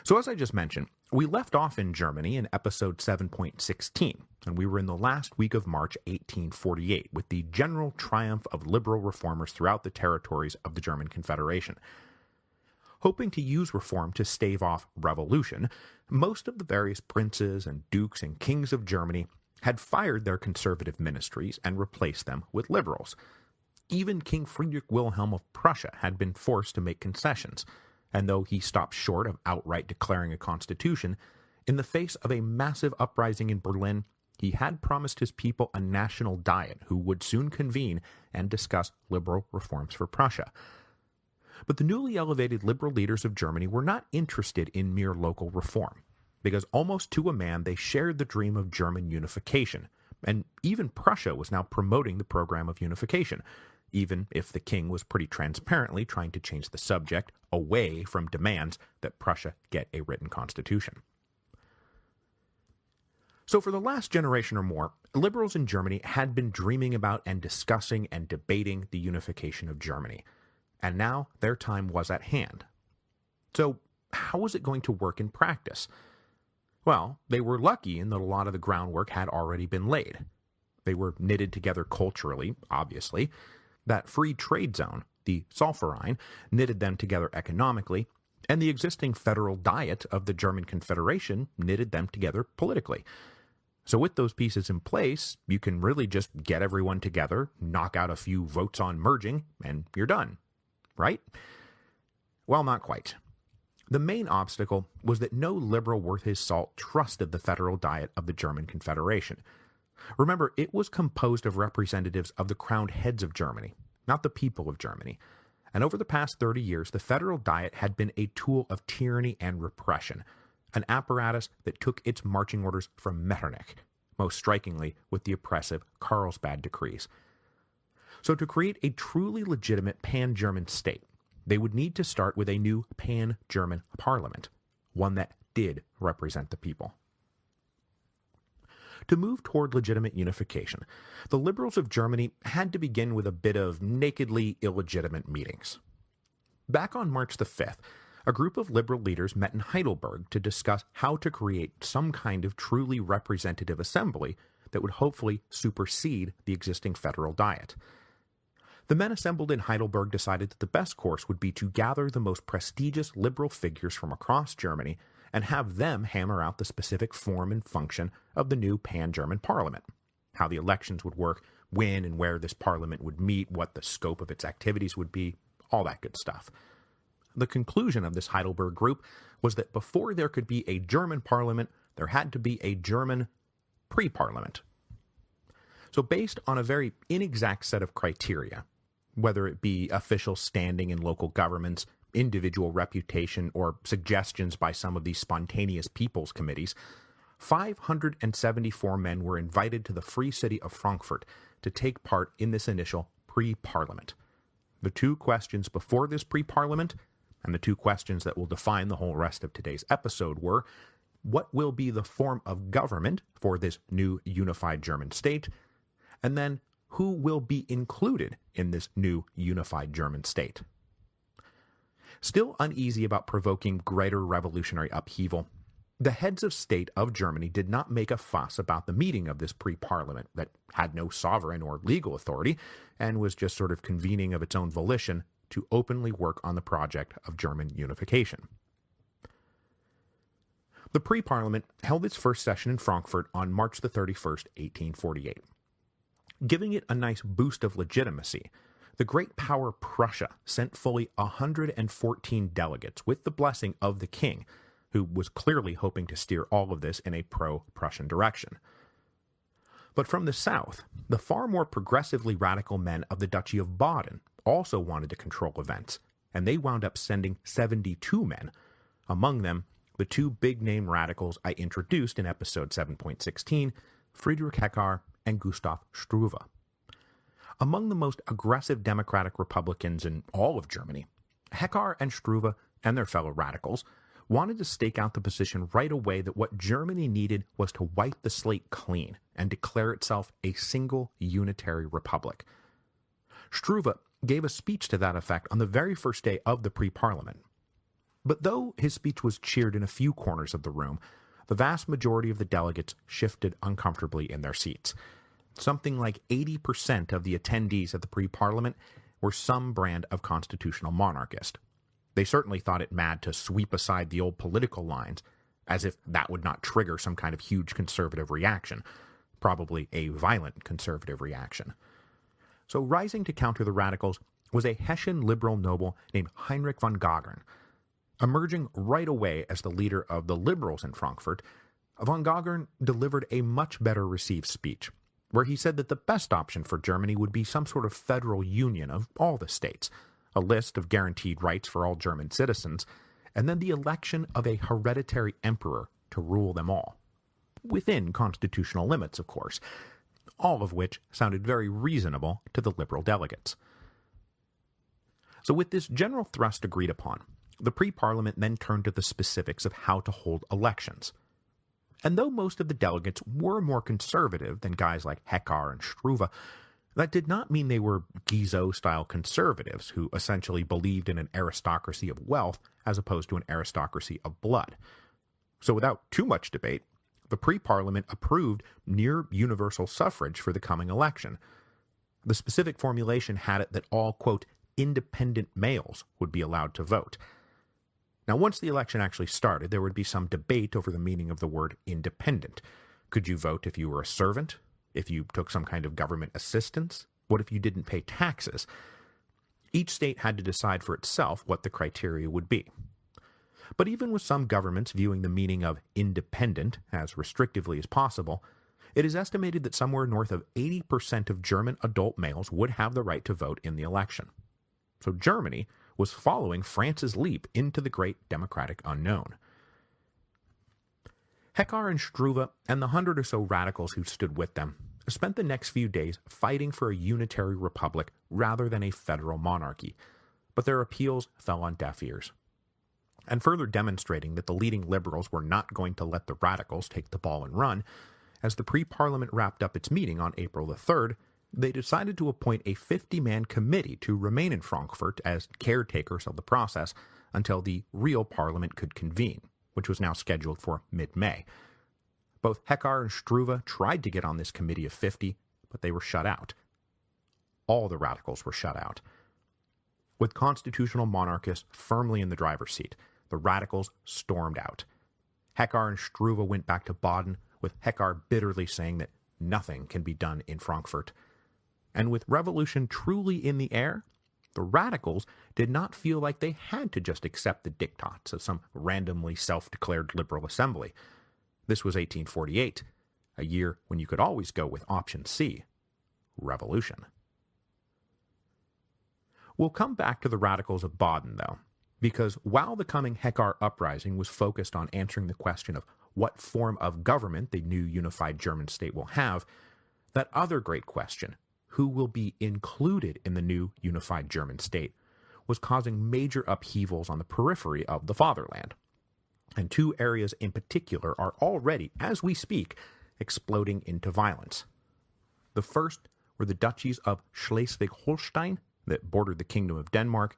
Speaker 1: So as I just mentioned, we left off in Germany in episode 7.16, and we were in the last week of March 1848 with the general triumph of liberal reformers throughout the territories of the German Confederation. Hoping to use reform to stave off revolution, most of the various princes and dukes and kings of Germany had fired their conservative ministries and replaced them with liberals. Even King Friedrich Wilhelm of Prussia had been forced to make concessions, and though he stopped short of outright declaring a constitution, in the face of a massive uprising in Berlin, he had promised his people a national diet who would soon convene and discuss liberal reforms for Prussia. But the newly elevated liberal leaders of Germany were not interested in mere local reform, because almost to a man they shared the dream of German unification, and even Prussia was now promoting the program of unification, even if the king was pretty transparently trying to change the subject away from demands that Prussia get a written constitution. So for the last generation or more, liberals in Germany had been dreaming about and discussing and debating the unification of Germany. And now their time was at hand. So how was it going to work in practice? Well, they were lucky in that a lot of the groundwork had already been laid. They were knitted together culturally, obviously. That free trade zone, the Zollverein, knitted them together economically, and the existing federal diet of the German Confederation knitted them together politically. So with those pieces in place, you can really just get everyone together, knock out a few votes on merging, and you're done. Right? Well, not quite. The main obstacle was that no liberal worth his salt trusted the federal diet of the German Confederation. Remember, it was composed of representatives of the crowned heads of Germany, not the people of Germany. And over the past 30 years, the federal diet had been a tool of tyranny and repression, an apparatus that took its marching orders from Metternich, most strikingly with the oppressive Carlsbad decrees. So to create a truly legitimate pan-German state, they would need to start with a new pan-German parliament, one that did represent the people. To move toward legitimate unification, the liberals of Germany had to begin with a bit of nakedly illegitimate meetings. Back on March the 5th, a group of liberal leaders met in Heidelberg to discuss how to create some kind of truly representative assembly that would hopefully supersede the existing federal diet. The men assembled in Heidelberg decided that the best course would be to gather the most prestigious liberal figures from across Germany and have them hammer out the specific form and function of the new pan-German parliament, how the elections would work, when and where this parliament would meet, what the scope of its activities would be, all that good stuff. The conclusion of this Heidelberg group was that before there could be a German parliament, there had to be a German pre-parliament. So based on a very inexact set of criteria, whether it be official standing in local governments, individual reputation, or suggestions by some of these spontaneous people's committees, 574 men were invited to the free city of Frankfurt to take part in this initial pre-parliament. The two questions before this pre-parliament, and the two questions that will define the whole rest of today's episode were, what will be the form of government for this new unified German state, and then who will be included in this new unified German state. Still uneasy about provoking greater revolutionary upheaval, the heads of state of Germany did not make a fuss about the meeting of this pre-parliament that had no sovereign or legal authority and was just sort of convening of its own volition to openly work on the project of German unification. The pre-parliament held its first session in Frankfurt on March the 31st, 1848. Giving it a nice boost of legitimacy, the great power Prussia sent fully 114 delegates with the blessing of the king, who was clearly hoping to steer all of this in a pro-Prussian direction. But from the south, the far more progressively radical men of the Duchy of Baden also wanted to control events, and they wound up sending 72 men, among them the two big-name radicals I introduced in episode 7.16, Friedrich Heckar and Gustav Struve. Among the most aggressive democratic republicans in all of Germany, Heckar and Struve and their fellow radicals wanted to stake out the position right away that what Germany needed was to wipe the slate clean and declare itself a single unitary republic. Struve gave a speech to that effect on the very first day of the pre-parliament. But though his speech was cheered in a few corners of the room, the vast majority of the delegates shifted uncomfortably in their seats. Something like 80% of the attendees at the pre-parliament were some brand of constitutional monarchist. They certainly thought it mad to sweep aside the old political lines, as if that would not trigger some kind of huge conservative reaction, probably a violent conservative reaction. So rising to counter the radicals was a Hessian liberal noble named Heinrich von Gagern. Emerging right away as the leader of the liberals in Frankfurt, von Gagern delivered a much better received speech, where he said that the best option for Germany would be some sort of federal union of all the states, a list of guaranteed rights for all German citizens, and then the election of a hereditary emperor to rule them all. Within constitutional limits, of course, all of which sounded very reasonable to the liberal delegates. So with this general thrust agreed upon, the pre-parliament then turned to the specifics of how to hold elections. And though most of the delegates were more conservative than guys like Heckar and Struve, that did not mean they were Guizot-style conservatives who essentially believed in an aristocracy of wealth as opposed to an aristocracy of blood. So without too much debate, the pre-parliament approved near universal suffrage for the coming election. The specific formulation had it that all, quote, independent males would be allowed to vote. Now, once the election actually started, there would be some debate over the meaning of the word independent. Could you vote if you were a servant? If you took some kind of government assistance? What if you didn't pay taxes? Each state had to decide for itself what the criteria would be. But even with some governments viewing the meaning of independent as restrictively as possible, it is estimated that somewhere north of 80% of German adult males would have the right to vote in the election. So Germany was following France's leap into the great democratic unknown. Heckar and Struve and the 100 or so radicals who stood with them spent the next few days fighting for a unitary republic rather than a federal monarchy, but their appeals fell on deaf ears. And further demonstrating that the leading liberals were not going to let the radicals take the ball and run, as the pre-parliament wrapped up its meeting on April the 3rd, they decided to appoint a 50-man committee to remain in Frankfurt as caretakers of the process until the real parliament could convene, which was now scheduled for mid-May. Both Heckar and Struve tried to get on this committee of 50, but they were shut out. All the radicals were shut out. With constitutional monarchists firmly in the driver's seat, the radicals stormed out. Heckar and Struve went back to Baden, with Heckar bitterly saying that nothing can be done in Frankfurt. And with revolution truly in the air, the radicals did not feel like they had to just accept the diktats of some randomly self-declared liberal assembly. This was 1848, a year when you could always go with option C, revolution. We'll come back to the radicals of Baden, though, because while the coming Heckar uprising was focused on answering the question of what form of government the new unified German state will have, that other great question, who will be included in the new unified German state, was causing major upheavals on the periphery of the fatherland. And two areas in particular are already, as we speak, exploding into violence. The first were the duchies of Schleswig-Holstein that bordered the Kingdom of Denmark.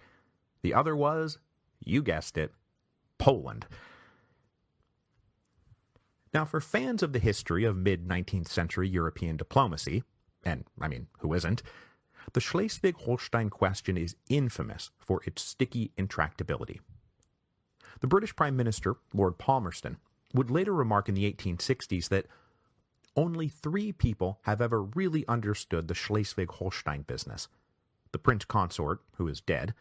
Speaker 1: The other was, you guessed it, Poland. Now, for fans of the history of mid-19th century European diplomacy, and, who isn't, the Schleswig-Holstein question is infamous for its sticky intractability. The British Prime Minister, Lord Palmerston, would later remark in the 1860s that only 3 people have ever really understood the Schleswig-Holstein business: the Prince Consort, who is dead,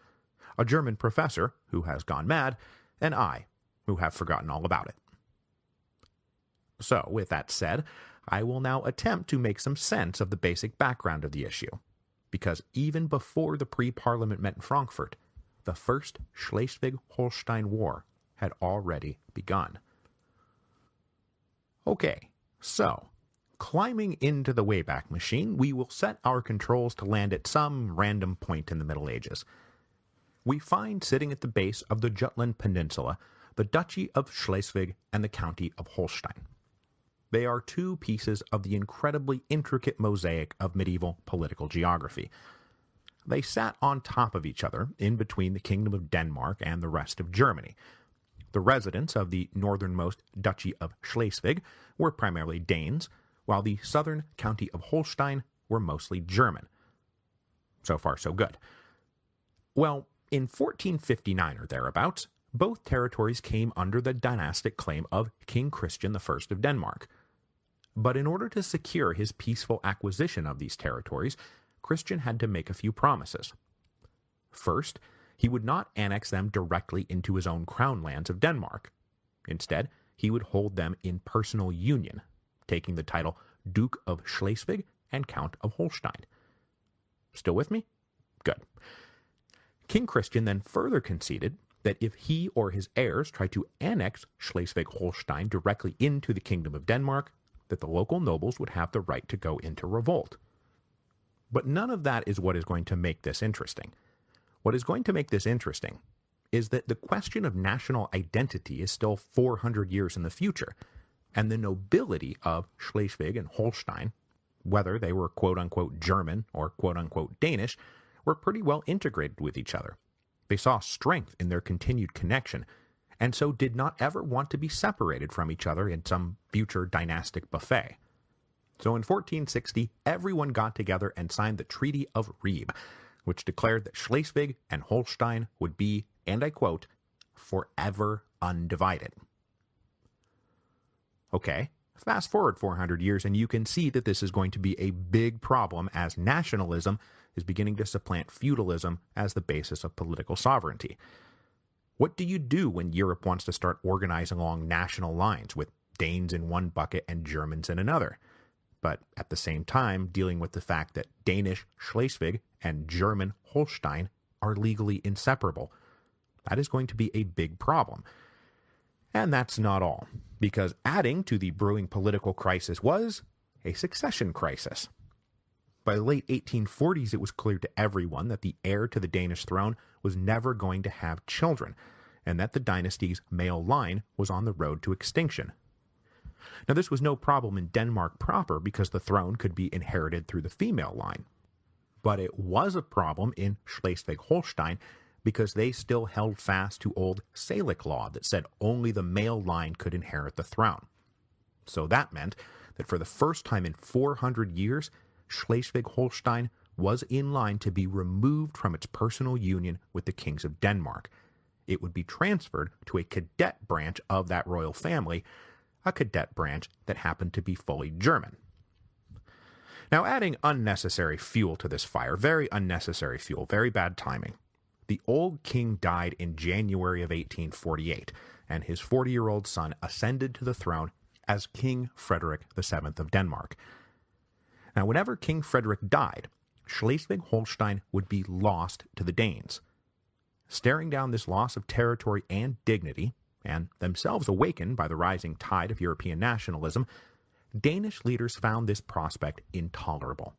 Speaker 1: a German professor, who has gone mad, and I, who have forgotten all about it. So, with that said, I will now attempt to make some sense of the basic background of the issue, because even before the pre-parliament met in Frankfurt, the First Schleswig-Holstein War had already begun. Okay, so, climbing into the Wayback Machine, we will set our controls to land at some random point in the Middle Ages. We find sitting at the base of the Jutland Peninsula the Duchy of Schleswig and the County of Holstein. They are 2 pieces of the incredibly intricate mosaic of medieval political geography. They sat on top of each other in between the Kingdom of Denmark and the rest of Germany. The residents of the northernmost Duchy of Schleswig were primarily Danes, while the southern County of Holstein were mostly German. So far, so good. Well, in 1459 or thereabouts, both territories came under the dynastic claim of King Christian I of Denmark. But in order to secure his peaceful acquisition of these territories, Christian had to make a few promises. First, he would not annex them directly into his own crown lands of Denmark. Instead, he would hold them in personal union, taking the title Duke of Schleswig and Count of Holstein. Still with me? Good. King Christian then further conceded that if he or his heirs tried to annex Schleswig-Holstein directly into the Kingdom of Denmark, that the local nobles would have the right to go into revolt. But none of that is what is going to make this interesting. What is going to make this interesting is that the question of national identity is still 400 years in the future, and the nobility of Schleswig and Holstein, whether they were quote-unquote German or quote-unquote Danish, were pretty well integrated with each other. They saw strength in their continued connection, and so did not ever want to be separated from each other in some future dynastic buffet. So in 1460, everyone got together and signed the Treaty of Ribe, which declared that Schleswig and Holstein would be, and I quote, forever undivided. Okay, Fast forward 400 years, and you can see that this is going to be a big problem as nationalism is beginning to supplant feudalism as the basis of political sovereignty. What do you do when Europe wants to start organizing along national lines with Danes in one bucket and Germans in another? But at the same time dealing with the fact that Danish Schleswig and German Holstein are legally inseparable. That is going to be a big problem. And that's not all, because adding to the brewing political crisis was a succession crisis. By the late 1840s, it was clear to everyone that the heir to the Danish throne was never going to have children, and that the dynasty's male line was on the road to extinction. Now, this was no problem in Denmark proper because the throne could be inherited through the female line. But it was a problem in Schleswig-Holstein because they still held fast to old Salic law that said only the male line could inherit the throne. So that meant that for the first time in 400 years, Schleswig-Holstein was in line to be removed from its personal union with the kings of Denmark. It would be transferred to a cadet branch of that royal family, a cadet branch that happened to be fully German. Now, adding unnecessary fuel to this fire, very unnecessary fuel, very bad timing. The old king died in January of 1848, and his 40-year-old son ascended to the throne as King Frederick VII of Denmark. Now, whenever King Frederick died, Schleswig-Holstein would be lost to the Danes. Staring down this loss of territory and dignity, and themselves awakened by the rising tide of European nationalism, Danish leaders found this prospect intolerable.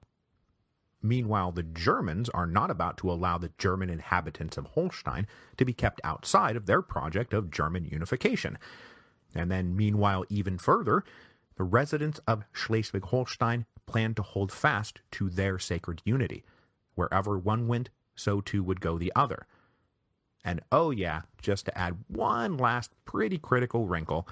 Speaker 1: Meanwhile, the Germans are not about to allow the German inhabitants of Holstein to be kept outside of their project of German unification. And then, meanwhile, even further, the residents of Schleswig-Holstein planned to hold fast to their sacred unity. Wherever one went, so too would go the other. And oh yeah, just to add one last pretty critical wrinkle,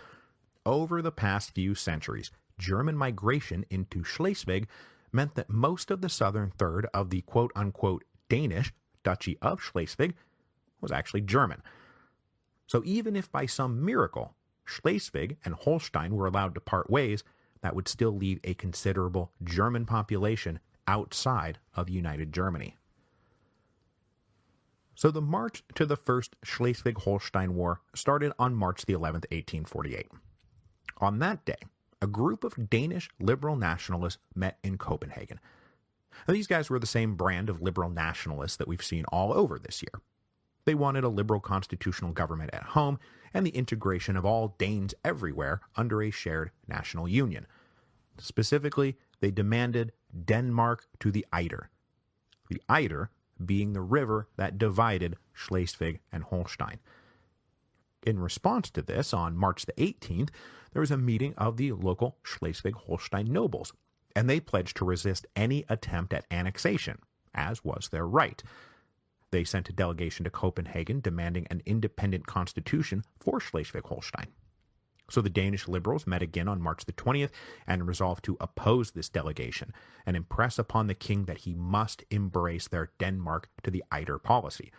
Speaker 1: over the past few centuries, German migration into Schleswig meant that most of the southern third of the quote-unquote Danish Duchy of Schleswig was actually German. So even if by some miracle Schleswig and Holstein were allowed to part ways, that would still leave a considerable German population outside of United Germany. So the march to the First Schleswig-Holstein War started on March the 11th, 1848. On that day, a group of Danish liberal nationalists met in Copenhagen. Now, these guys were the same brand of liberal nationalists that we've seen all over this year. They wanted a liberal constitutional government at home and the integration of all Danes everywhere under a shared national union. Specifically, they demanded Denmark to the Eider. The Eider being the river that divided Schleswig and Holstein. In response to this, on March the 18th, there was a meeting of the local Schleswig-Holstein nobles, and they pledged to resist any attempt at annexation, as was their right. They sent a delegation to Copenhagen demanding an independent constitution for Schleswig-Holstein. So the Danish liberals met again on March the 20th and resolved to oppose this delegation and impress upon the king that he must embrace their Denmark to the Eider policy.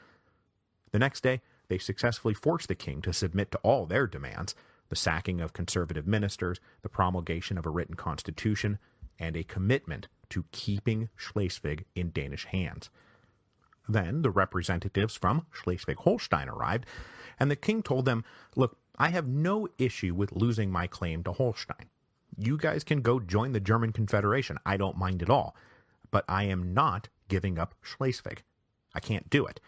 Speaker 1: The next day, they successfully forced the king to submit to all their demands, the sacking of conservative ministers, the promulgation of a written constitution, and a commitment to keeping Schleswig in Danish hands. Then the representatives from Schleswig-Holstein arrived, and the king told them, "Look, I have no issue with losing my claim to Holstein. You guys can go join the German Confederation. I don't mind at all. But I am not giving up Schleswig. I can't do it."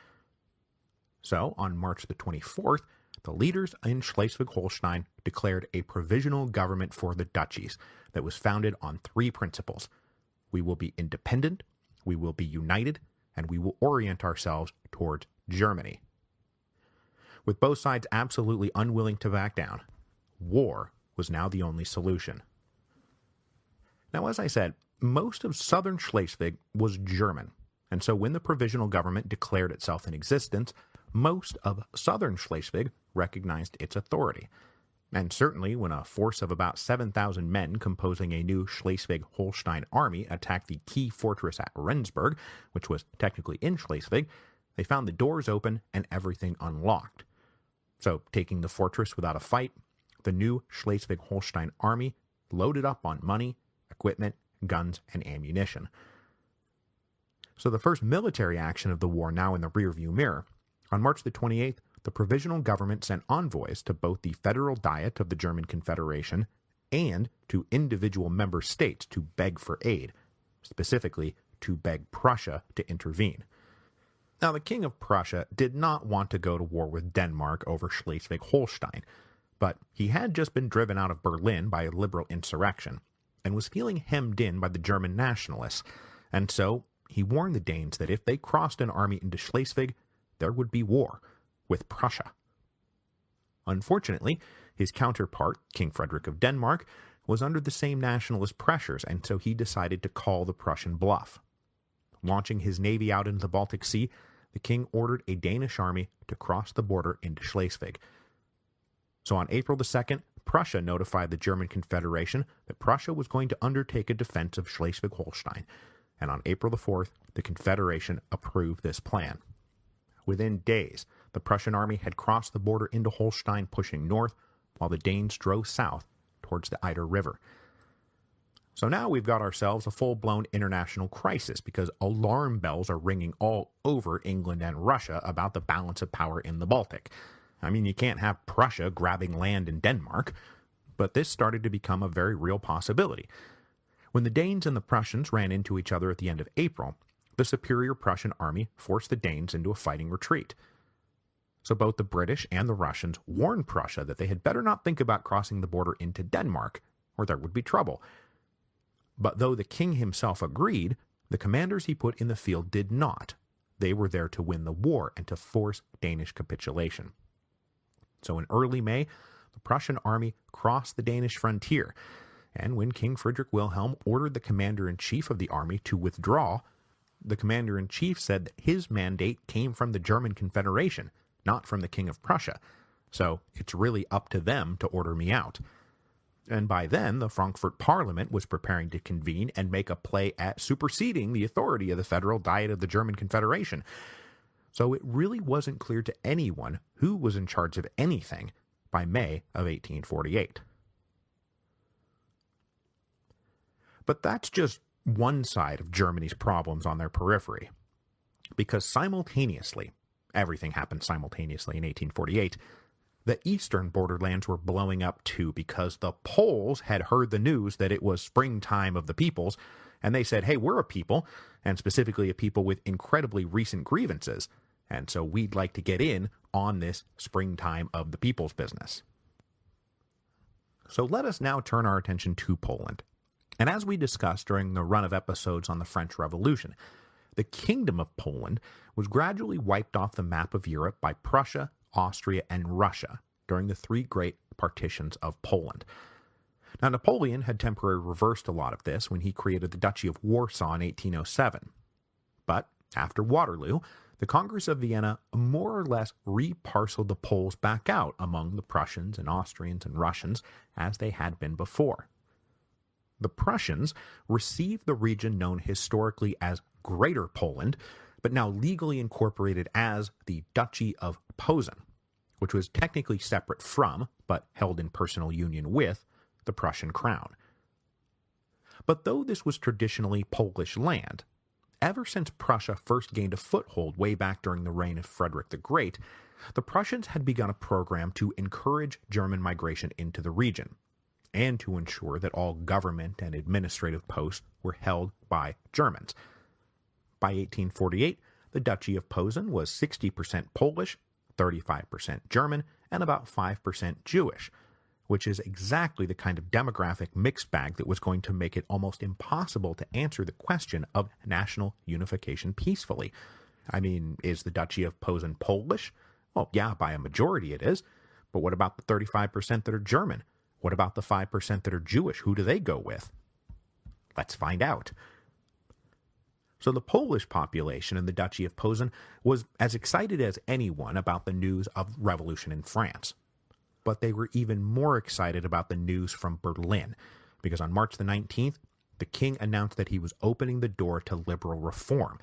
Speaker 1: So, on March the 24th, the leaders in Schleswig-Holstein declared a provisional government for the duchies that was founded on three principles. We will be independent, we will be united, and we will orient ourselves towards Germany. With both sides absolutely unwilling to back down, war was now the only solution. Now, as I said, most of southern Schleswig was German, and so when the provisional government declared itself in existence, most of southern Schleswig recognized its authority. And certainly when a force of about 7,000 men composing a new Schleswig-Holstein army attacked the key fortress at Rendsburg, which was technically in Schleswig, they found the doors open and everything unlocked. So, taking the fortress without a fight, the new Schleswig-Holstein army loaded up on money, equipment, guns, and ammunition. So the first military action of the war now in the rearview mirror, on March the 28th, the provisional government sent envoys to both the Federal Diet of the German Confederation and to individual member states to beg for aid, specifically to beg Prussia to intervene. Now, the King of Prussia did not want to go to war with Denmark over Schleswig-Holstein, but he had just been driven out of Berlin by a liberal insurrection and was feeling hemmed in by the German nationalists, and so he warned the Danes that if they crossed an army into Schleswig, there would be war with Prussia. Unfortunately, his counterpart, King Frederick of Denmark, was under the same nationalist pressures, and so he decided to call the Prussian bluff. Launching his navy out into the Baltic Sea, the king ordered a Danish army to cross the border into Schleswig. So on April the 2nd, Prussia notified the German Confederation that Prussia was going to undertake a defense of Schleswig-Holstein, and on April the 4th, the Confederation approved this plan. Within days, the Prussian army had crossed the border into Holstein, pushing north, while the Danes drove south towards the Eider River. So now we've got ourselves a full-blown international crisis because alarm bells are ringing all over England and Russia about the balance of power in the Baltic. I mean, you can't have Prussia grabbing land in Denmark, but this started to become a very real possibility. When the Danes and the Prussians ran into each other at the end of April, the superior Prussian army forced the Danes into a fighting retreat. So both the British and the Russians warned Prussia that they had better not think about crossing the border into Denmark, or there would be trouble. But though the king himself agreed, the commanders he put in the field did not. They were there to win the war and to force Danish capitulation. So in early May, the Prussian army crossed the Danish frontier, and when King Friedrich Wilhelm ordered the commander-in-chief of the army to withdraw, the commander-in-chief said that his mandate came from the German Confederation, not from the King of Prussia, so it's really up to them to order me out. And by then, the Frankfurt Parliament was preparing to convene and make a play at superseding the authority of the Federal Diet of the German Confederation. So it really wasn't clear to anyone who was in charge of anything by May of 1848. But that's just one side of Germany's problems on their periphery. Because simultaneously, everything happened simultaneously in 1848, the eastern borderlands were blowing up too because the Poles had heard the news that it was springtime of the peoples, and they said, hey, we're a people, and specifically a people with incredibly recent grievances, and so we'd like to get in on this springtime of the people's business. So let us now turn our attention to Poland. And as we discussed during the run of episodes on the French Revolution, the Kingdom of Poland was gradually wiped off the map of Europe by Prussia, Austria, and Russia during the three great partitions of Poland. Now, Napoleon had temporarily reversed a lot of this when he created the Duchy of Warsaw in 1807. But after Waterloo, the Congress of Vienna more or less reparceled the Poles back out among the Prussians and Austrians and Russians as they had been before. The Prussians received the region known historically as Greater Poland, but now legally incorporated as the Duchy of Posen, which was technically separate from, but held in personal union with, the Prussian crown. But though this was traditionally Polish land, ever since Prussia first gained a foothold way back during the reign of Frederick the Great, the Prussians had begun a program to encourage German migration into the region, and to ensure that all government and administrative posts were held by Germans. By 1848, the Duchy of Posen was 60% Polish, 35% German, and about 5% Jewish, which is exactly the kind of demographic mixed bag that was going to make it almost impossible to answer the question of national unification peacefully. I mean, is the Duchy of Posen Polish? Well, yeah, by a majority it is, but what about the 35% that are German? What about the 5% that are Jewish? Who do they go with? Let's find out. So the Polish population in the Duchy of Posen was as excited as anyone about the news of revolution in France. But they were even more excited about the news from Berlin, because on March the 19th, the king announced that he was opening the door to liberal reform,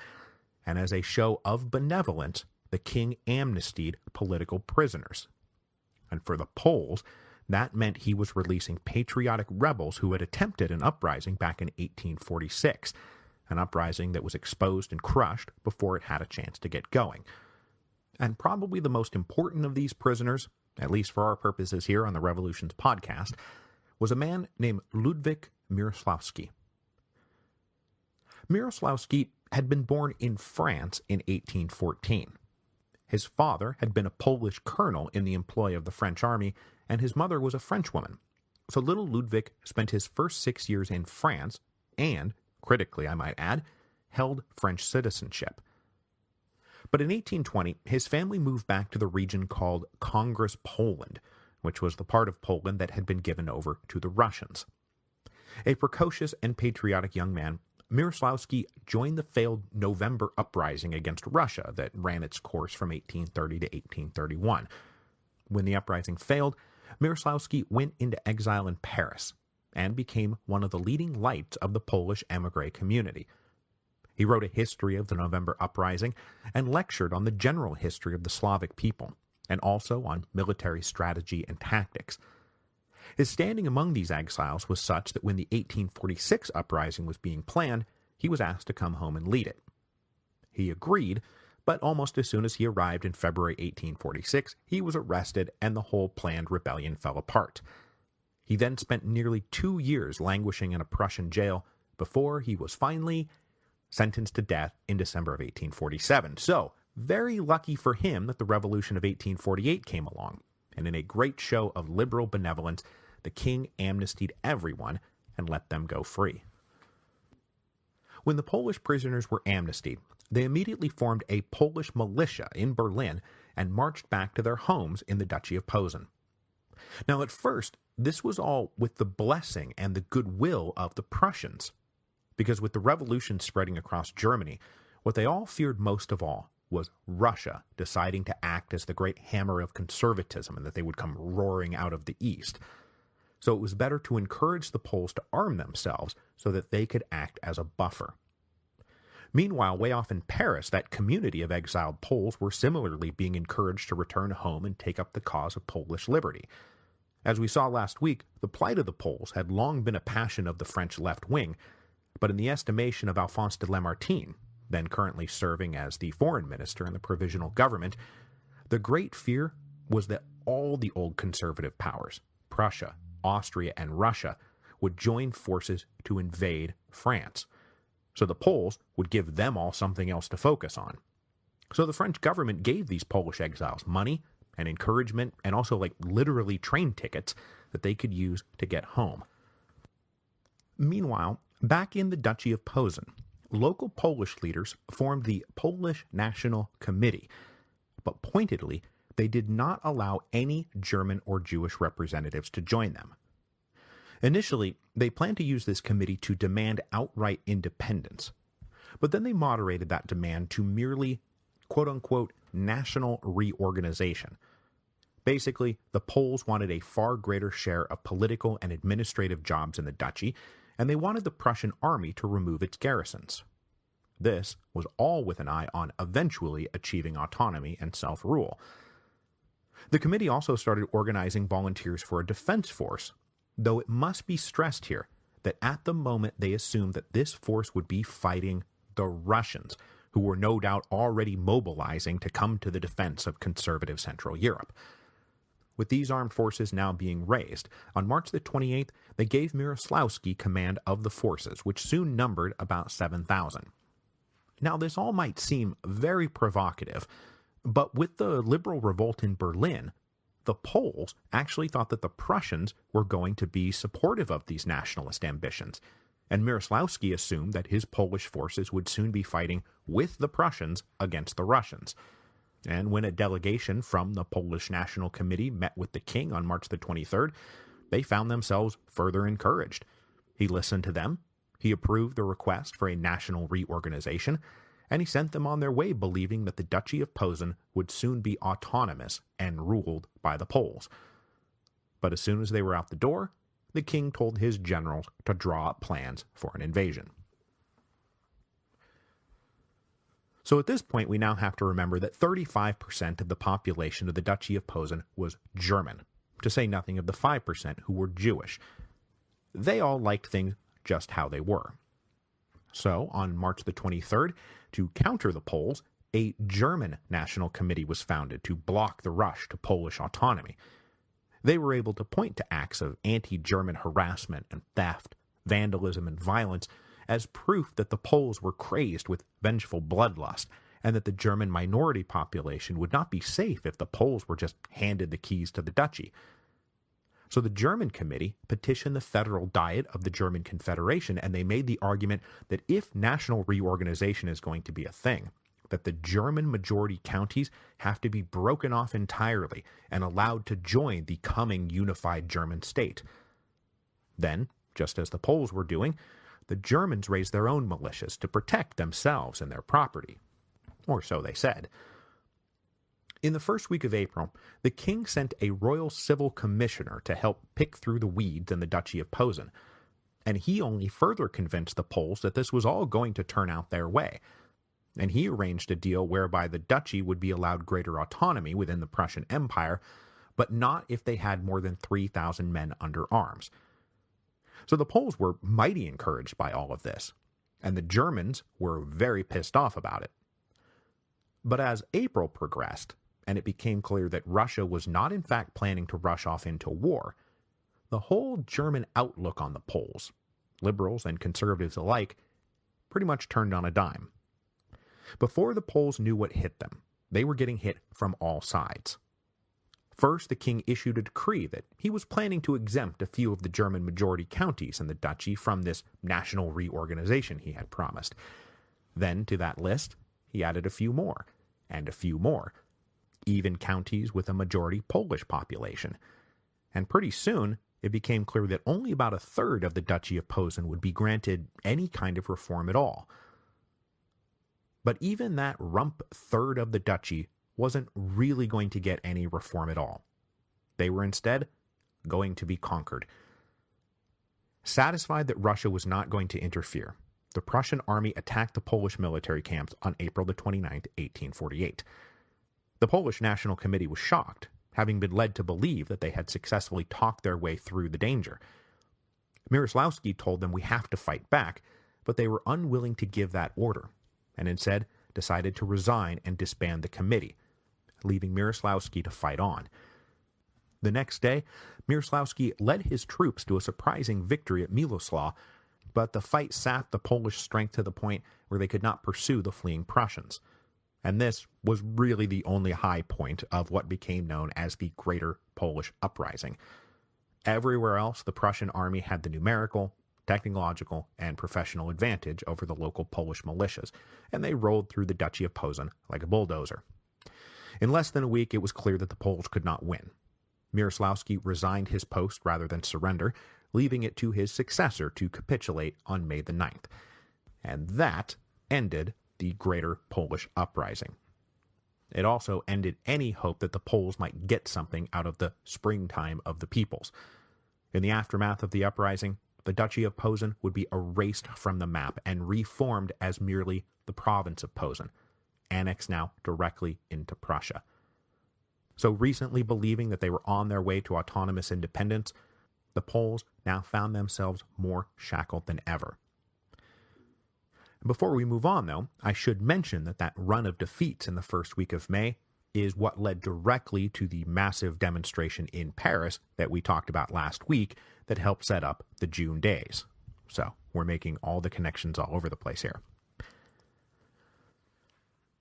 Speaker 1: and as a show of benevolence, the king amnestied political prisoners. And for the Poles, That meant he was releasing patriotic rebels who had attempted an uprising back in 1846, an uprising that was exposed and crushed before it had a chance to get going. And probably the most important of these prisoners, at least for our purposes here on the Revolutions podcast, was a man named Ludwik Mieroslawski. Mieroslawski had been born in France in 1814. His father had been a Polish colonel in the employ of the French army, and his mother was a Frenchwoman. So little Ludwig spent his first 6 years in France and, critically I might add, held French citizenship. But in 1820, his family moved back to the region called Congress Poland, which was the part of Poland that had been given over to the Russians. A precocious and patriotic young man, Mieroslawski joined the failed November uprising against Russia that ran its course from 1830 to 1831. When the uprising failed, Mieroslawski went into exile in Paris and became one of the leading lights of the Polish émigré community. He wrote a history of the November uprising and lectured on the general history of the Slavic people, and also on military strategy and tactics. His standing among these exiles was such that when the 1846 uprising was being planned, he was asked to come home and lead it. He agreed, but almost as soon as he arrived in February 1846, he was arrested and the whole planned rebellion fell apart. He then spent nearly 2 years languishing in a Prussian jail before he was finally sentenced to death in December of 1847. So, very lucky for him that the Revolution of 1848 came along, and in a great show of liberal benevolence, the king amnestied everyone and let them go free. When the Polish prisoners were amnestied, they immediately formed a Polish militia in Berlin and marched back to their homes in the Duchy of Posen. Now at first, this was all with the blessing and the goodwill of the Prussians, because with the revolution spreading across Germany, what they all feared most of all was Russia deciding to act as the great hammer of conservatism and that they would come roaring out of the east. So it was better to encourage the Poles to arm themselves so that they could act as a buffer. Meanwhile, way off in Paris, that community of exiled Poles were similarly being encouraged to return home and take up the cause of Polish liberty. As we saw last week, the plight of the Poles had long been a passion of the French left wing, but in the estimation of Alphonse de Lamartine, then currently serving as the foreign minister in the provisional government, the great fear was that all the old conservative powers, Prussia, Austria, and Russia, would join forces to invade France. So the Poles would give them all something else to focus on. So the French government gave these Polish exiles money and encouragement and also literally train tickets that they could use to get home. Meanwhile, back in the Duchy of Posen, local Polish leaders formed the Polish National Committee, but pointedly, they did not allow any German or Jewish representatives to join them. Initially, they planned to use this committee to demand outright independence, but then they moderated that demand to merely, quote-unquote, national reorganization. Basically, the Poles wanted a far greater share of political and administrative jobs in the duchy, and they wanted the Prussian army to remove its garrisons. This was all with an eye on eventually achieving autonomy and self-rule. The committee also started organizing volunteers for a defense force, though it must be stressed here that at the moment they assumed that this force would be fighting the Russians, who were no doubt already mobilizing to come to the defense of conservative Central Europe. With these armed forces now being raised, on March the 28th, they gave Mieroslawski command of the forces, which soon numbered about 7,000. Now, this all might seem very provocative, but with the liberal revolt in Berlin, the Poles actually thought that the Prussians were going to be supportive of these nationalist ambitions, and Mieroslawski assumed that his Polish forces would soon be fighting with the Prussians against the Russians. And when a delegation from the Polish National Committee met with the king on March the 23rd, they found themselves further encouraged. He listened to them, he approved the request for a national reorganization, and he sent them on their way believing that the Duchy of Posen would soon be autonomous and ruled by the Poles. But as soon as they were out the door, the king told his generals to draw up plans for an invasion. So at this point, we now have to remember that 35% of the population of the Duchy of Posen was German, to say nothing of the 5% who were Jewish. They all liked things just how they were. So, on March the 23rd, to counter the Poles, a German national committee was founded to block the rush to Polish autonomy. They were able to point to acts of anti-German harassment and theft, vandalism and violence as proof that the Poles were crazed with vengeful bloodlust, and that the German minority population would not be safe if the Poles were just handed the keys to the duchy. So the German committee petitioned the Federal Diet of the German Confederation, and they made the argument that if national reorganization is going to be a thing, that the German majority counties have to be broken off entirely and allowed to join the coming unified German state. Then, just as the Poles were doing, the Germans raised their own militias to protect themselves and their property. Or so they said. In the first week of April, the king sent a royal civil commissioner to help pick through the weeds in the Duchy of Posen, and he only further convinced the Poles that this was all going to turn out their way, and he arranged a deal whereby the duchy would be allowed greater autonomy within the Prussian Empire, but not if they had more than 3,000 men under arms. So the Poles were mighty encouraged by all of this, and the Germans were very pissed off about it. But as April progressed, and it became clear that Russia was not in fact planning to rush off into war, the whole German outlook on the Poles, liberals and conservatives alike, pretty much turned on a dime. Before the Poles knew what hit them, they were getting hit from all sides. First, the king issued a decree that he was planning to exempt a few of the German majority counties in the duchy from this national reorganization he had promised. Then, to that list, he added a few more, and a few more, even counties with a majority Polish population. And pretty soon, it became clear that only about a third of the Duchy of Posen would be granted any kind of reform at all. But even that rump third of the duchy wasn't really going to get any reform at all. They were instead going to be conquered. Satisfied that Russia was not going to interfere, the Prussian army attacked the Polish military camps on April the 29th, 1848. The Polish National Committee was shocked, having been led to believe that they had successfully talked their way through the danger. Mieroslawski told them we have to fight back, but they were unwilling to give that order, and instead decided to resign and disband the committee, leaving Mieroslawski to fight on. The next day, Mieroslawski led his troops to a surprising victory at Miloslav, but the fight sapped the Polish strength to the point where they could not pursue the fleeing Prussians. And this was really the only high point of what became known as the Greater Polish Uprising. Everywhere else, the Prussian army had the numerical, technological, and professional advantage over the local Polish militias, and they rolled through the Duchy of Posen like a bulldozer. In less than a week, it was clear that the Poles could not win. Mieroslawski resigned his post rather than surrender, leaving it to his successor to capitulate on May the 9th. And that ended the Greater Polish Uprising. It also ended any hope that the Poles might get something out of the springtime of the peoples. In the aftermath of the uprising, the Duchy of Posen would be erased from the map and reformed as merely the province of Posen, annexed now directly into Prussia. So recently believing that they were on their way to autonomous independence, the Poles now found themselves more shackled than ever. Before we move on, though, I should mention that run of defeats in the first week of May is what led directly to the massive demonstration in Paris that we talked about last week that helped set up the June days. So we're making all the connections all over the place here.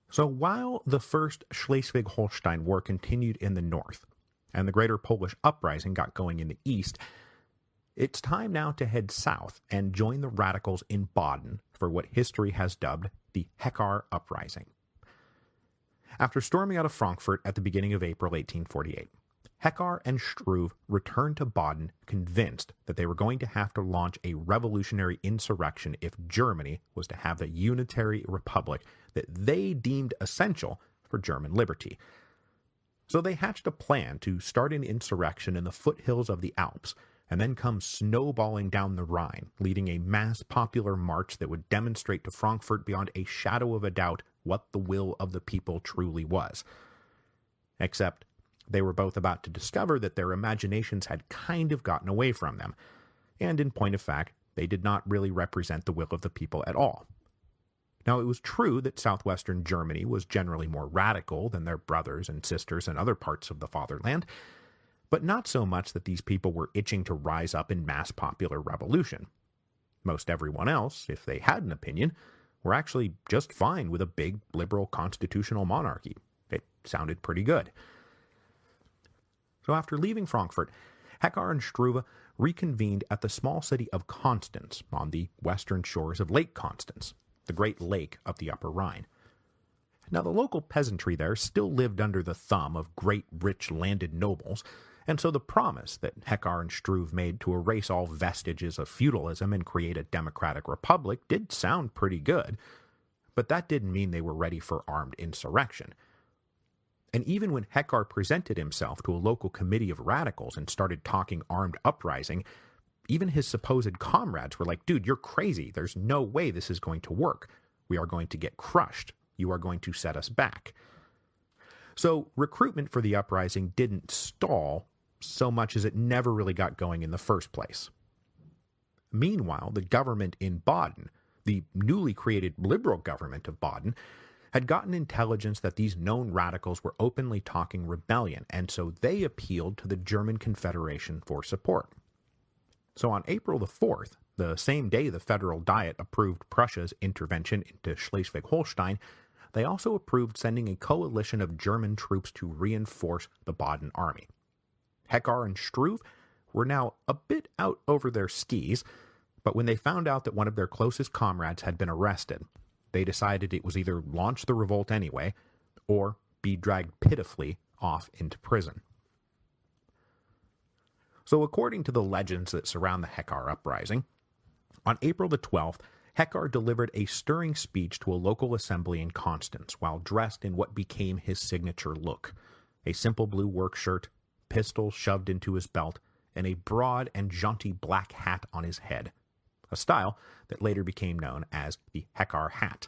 Speaker 1: So while the First Schleswig-Holstein War continued in the north, and the Greater Polish Uprising got going in the east, it's time now to head south and join the radicals in Baden for what history has dubbed the Hekar Uprising. After storming out of Frankfurt at the beginning of April 1848, Hekar and Struve returned to Baden convinced that they were going to have to launch a revolutionary insurrection if Germany was to have the unitary republic that they deemed essential for German liberty. So they hatched a plan to start an insurrection in the foothills of the Alps, and then come snowballing down the Rhine, leading a mass popular march that would demonstrate to Frankfurt beyond a shadow of a doubt what the will of the people truly was. Except They were both about to discover that their imaginations had kind of gotten away from them, and in point of fact, they did not really represent the will of the people at all. Now, it was true that southwestern Germany was generally more radical than their brothers and sisters in other parts of the fatherland, but not so much that these people were itching to rise up in mass popular revolution. Most everyone else, if they had an opinion, were actually just fine with a big liberal constitutional monarchy. It sounded pretty good. So after leaving Frankfurt, Heckar and Struve reconvened at the small city of Constance on the western shores of Lake Constance, the great lake of the Upper Rhine. Now, the local peasantry there still lived under the thumb of great rich landed nobles, and so the promise that Heckar and Struve made to erase all vestiges of feudalism and create a democratic republic did sound pretty good, but that didn't mean they were ready for armed insurrection. And even when Heckar presented himself to a local committee of radicals and started talking armed uprising, even his supposed comrades were like, dude, you're crazy. There's no way this is going to work. We are going to get crushed. You are going to set us back. So recruitment for the uprising didn't stall so much as it never really got going in the first place. Meanwhile, the government in Baden, the newly created liberal government of Baden, had gotten intelligence that these known radicals were openly talking rebellion, and so they appealed to the German Confederation for support. So on April the 4th, the same day the Federal Diet approved Prussia's intervention into Schleswig-Holstein, they also approved sending a coalition of German troops to reinforce the Baden army. Heckar and Struve were now a bit out over their skis, but when they found out that one of their closest comrades had been arrested, they decided it was either launch the revolt anyway, or be dragged pitifully off into prison. So according to the legends that surround the Heckar uprising, on April the 12th, Heckar delivered a stirring speech to a local assembly in Constance while dressed in what became his signature look, a simple blue work shirt, pistols shoved into his belt, and a broad and jaunty black hat on his head, a style that later became known as the Heckar hat.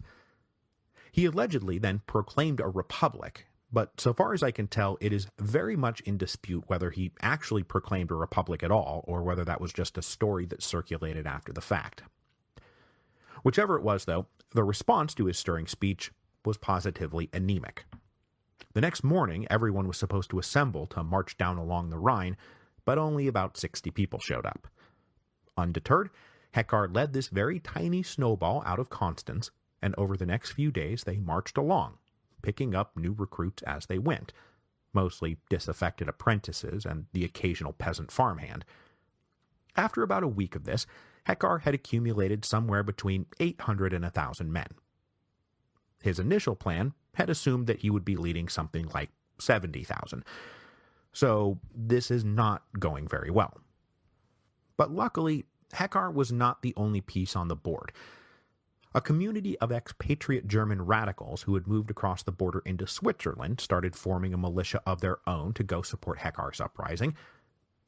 Speaker 1: He allegedly then proclaimed a republic, but so far as I can tell, it is very much in dispute whether he actually proclaimed a republic at all, or whether that was just a story that circulated after the fact. Whichever it was, though, the response to his stirring speech was positively anemic. The next morning, everyone was supposed to assemble to march down along the Rhine, but only about 60 people showed up. Undeterred, Heckar led this very tiny snowball out of Constance, and over the next few days they marched along, picking up new recruits as they went, mostly disaffected apprentices and the occasional peasant farmhand. After about a week of this, Heckar had accumulated somewhere between 800 and 1,000 men. His initial plan had assumed that he would be leading something like 70,000, so this is not going very well. But luckily, Heckar was not the only piece on the board. A community of expatriate German radicals who had moved across the border into Switzerland started forming a militia of their own to go support Heckar's uprising,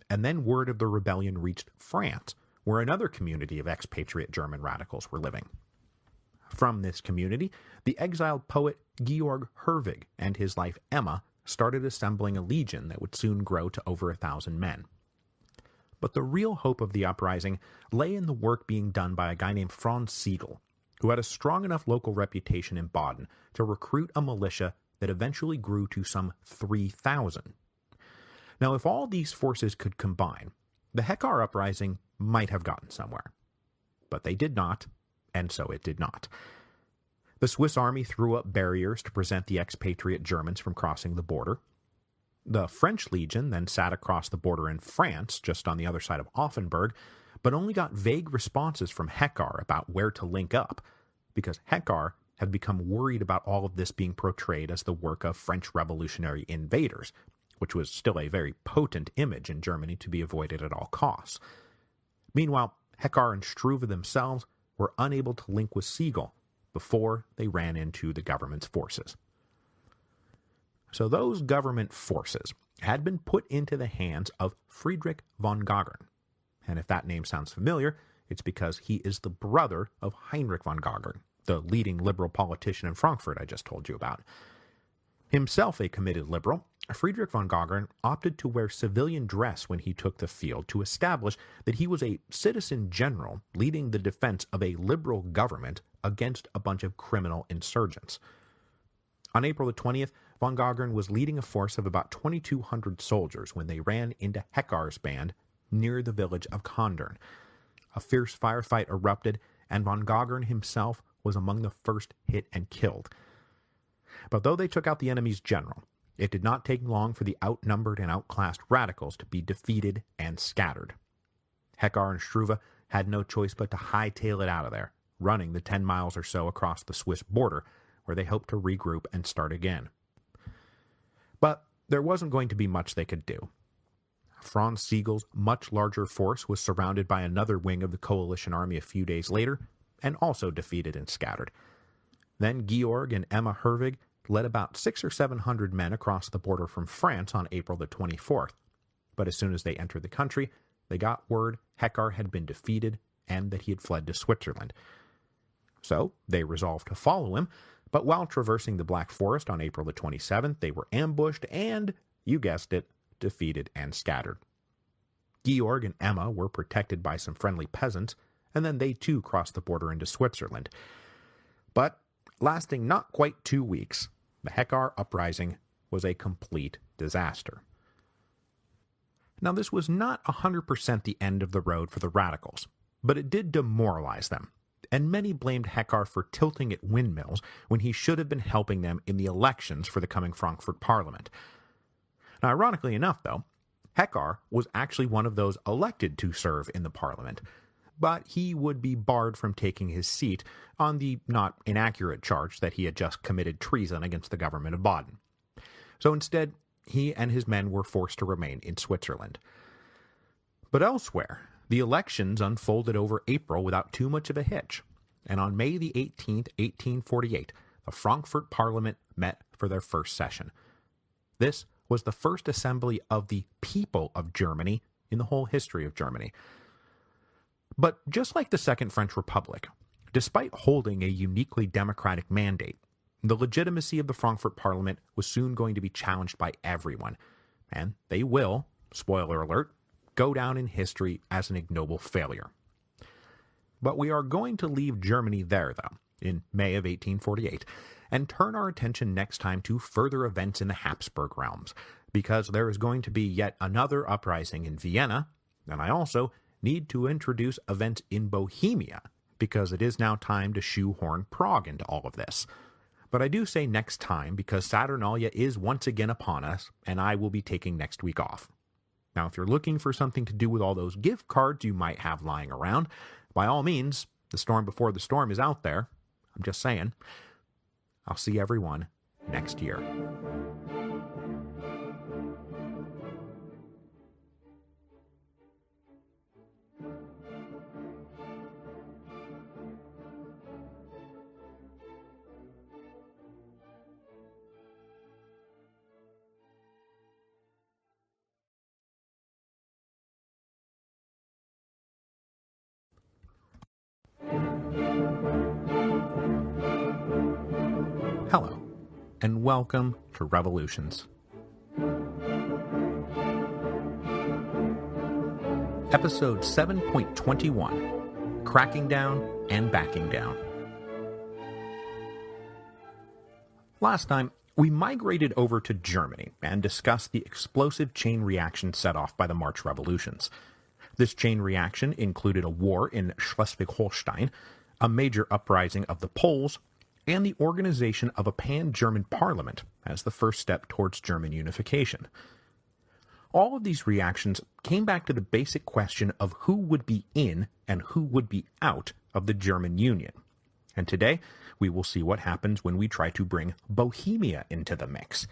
Speaker 1: and then word of the rebellion reached France, where another community of expatriate German radicals were living. From this community, the exiled poet Georg Herwig and his wife Emma started assembling a legion that would soon grow to over 1,000 men. But the real hope of the uprising lay in the work being done by a guy named Franz Siegel, who had a strong enough local reputation in Baden to recruit a militia that eventually grew to some 3,000. Now, if all these forces could combine, the Heckar uprising might have gotten somewhere. But they did not, and so it did not. The Swiss army threw up barriers to prevent the expatriate Germans from crossing the border. The French legion then sat across the border in France, just on the other side of Offenburg, but only got vague responses from Heckar about where to link up, because Heckar had become worried about all of this being portrayed as the work of French revolutionary invaders, which was still a very potent image in Germany to be avoided at all costs. Meanwhile, Heckar and Struve themselves were unable to link with Siegel before they ran into the government's forces. So those government forces had been put into the hands of Friedrich von Gagern. And if that name sounds familiar, it's because he is the brother of Heinrich von Gagern, the leading liberal politician in Frankfurt I just told you about. Himself a committed liberal, Friedrich von Gogern opted to wear civilian dress when he took the field to establish that he was a citizen general leading the defense of a liberal government against a bunch of criminal insurgents. On April the 20th, von Gogern was leading a force of about 2,200 soldiers when they ran into Heckar's band near the village of Kondern. A fierce firefight erupted, and von Gogern himself was among the first hit and killed. But though they took out the enemy's general, it did not take long for the outnumbered and outclassed radicals to be defeated and scattered. Heckar and Struve had no choice but to hightail it out of there, running the 10 miles or so across the Swiss border, where they hoped to regroup and start again. But there wasn't going to be much they could do. Franz Siegel's much larger force was surrounded by another wing of the coalition army a few days later, and also defeated and scattered. Then Georg and Emma Herwig led about 600 or 700 men across the border from France on April the 24th. But as soon as they entered the country, they got word Heckar had been defeated and that he had fled to Switzerland. So they resolved to follow him, but while traversing the Black Forest on April the 27th, they were ambushed and, you guessed it, defeated and scattered. Georg and Emma were protected by some friendly peasants, and then they too crossed the border into Switzerland. But lasting not quite 2 weeks, the Heckar uprising was a complete disaster. Now, this was not 100% the end of the road for the radicals, but it did demoralize them, and many blamed Heckar for tilting at windmills when he should have been helping them in the elections for the coming Frankfurt Parliament. Now, ironically enough, though, Heckar was actually one of those elected to serve in the Parliament, but he would be barred from taking his seat on the not inaccurate charge that he had just committed treason against the government of Baden. So instead, he and his men were forced to remain in Switzerland. But elsewhere, the elections unfolded over April without too much of a hitch, and on May the 18th, 1848, the Frankfurt Parliament met for their first session. This was the first assembly of the people of Germany in the whole history of Germany. But just like the Second French Republic, despite holding a uniquely democratic mandate, the legitimacy of the Frankfurt Parliament was soon going to be challenged by everyone, and they will, spoiler alert, go down in history as an ignoble failure. But we are going to leave Germany there, though, in May of 1848, and turn our attention next time to further events in the Habsburg realms, because there is going to be yet another uprising in Vienna, and I also need to introduce events in Bohemia, because it is now time to shoehorn Prague into all of this. But I do say next time because Saturnalia is once again upon us, and I will be taking next week off. Now, if you're looking for something to do with all those gift cards you might have lying around, by all means, the storm before the storm is out there. I'm just saying. I'll see everyone next year. Hello, and welcome to Revolutions. Episode 7.21, Cracking Down and Backing Down. Last time, we migrated over to Germany and discussed the explosive chain reaction set off by the March revolutions. This chain reaction included a war in Schleswig-Holstein, a major uprising of the Poles, and the organization of a pan-German parliament as the first step towards German unification. All of these reactions came back to the basic question of who would be in and who would be out of the German Union. And today, we will see what happens when we try to bring Bohemia into the mix.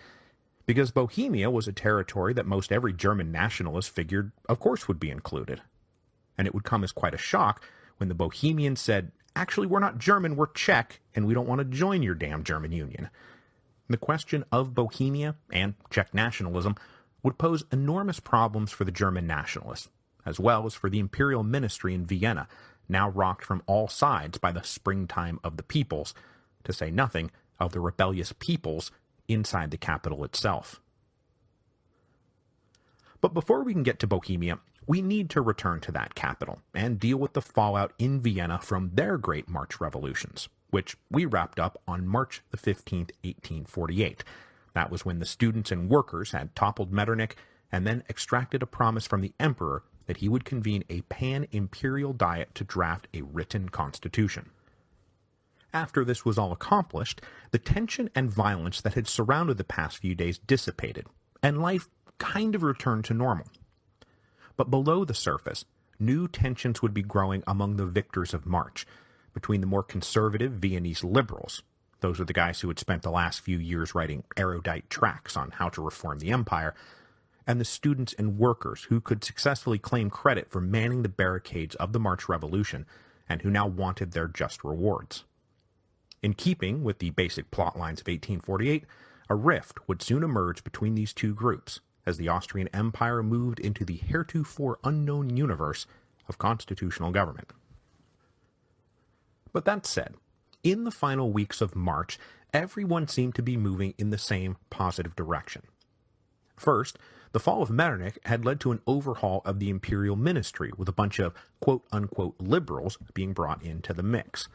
Speaker 1: Because Bohemia was a territory that most every German nationalist figured, of course, would be included. And it would come as quite a shock when the Bohemians said, actually, we're not German, we're Czech, and we don't want to join your damn German Union. The question of Bohemia and Czech nationalism would pose enormous problems for the German nationalists, as well as for the imperial ministry in Vienna, now rocked from all sides by the springtime of the peoples, to say nothing of the rebellious peoples inside the capital itself. But before we can get to Bohemia, we need to return to that capital and deal with the fallout in Vienna from their Great March revolutions, which we wrapped up on March the 15th, 1848. That was when the students and workers had toppled Metternich and then extracted a promise from the emperor that he would convene a pan-imperial diet to draft a written constitution. After this was all accomplished, the tension and violence that had surrounded the past few days dissipated, and life kind of returned to normal. But below the surface, new tensions would be growing among the victors of March, between the more conservative Viennese liberals. Those are the guys who had spent the last few years writing erudite tracts on how to reform the empire, and the students and workers who could successfully claim credit for manning the barricades of the March Revolution and who now wanted their just rewards. In keeping with the basic plot lines of 1848, a rift would soon emerge between these two groups as the Austrian Empire moved into the heretofore unknown universe of constitutional government. But that said, in the final weeks of March, everyone seemed to be moving in the same positive direction. First, the fall of Metternich had led to an overhaul of the imperial ministry, with a bunch of quote-unquote liberals being brought into the mix.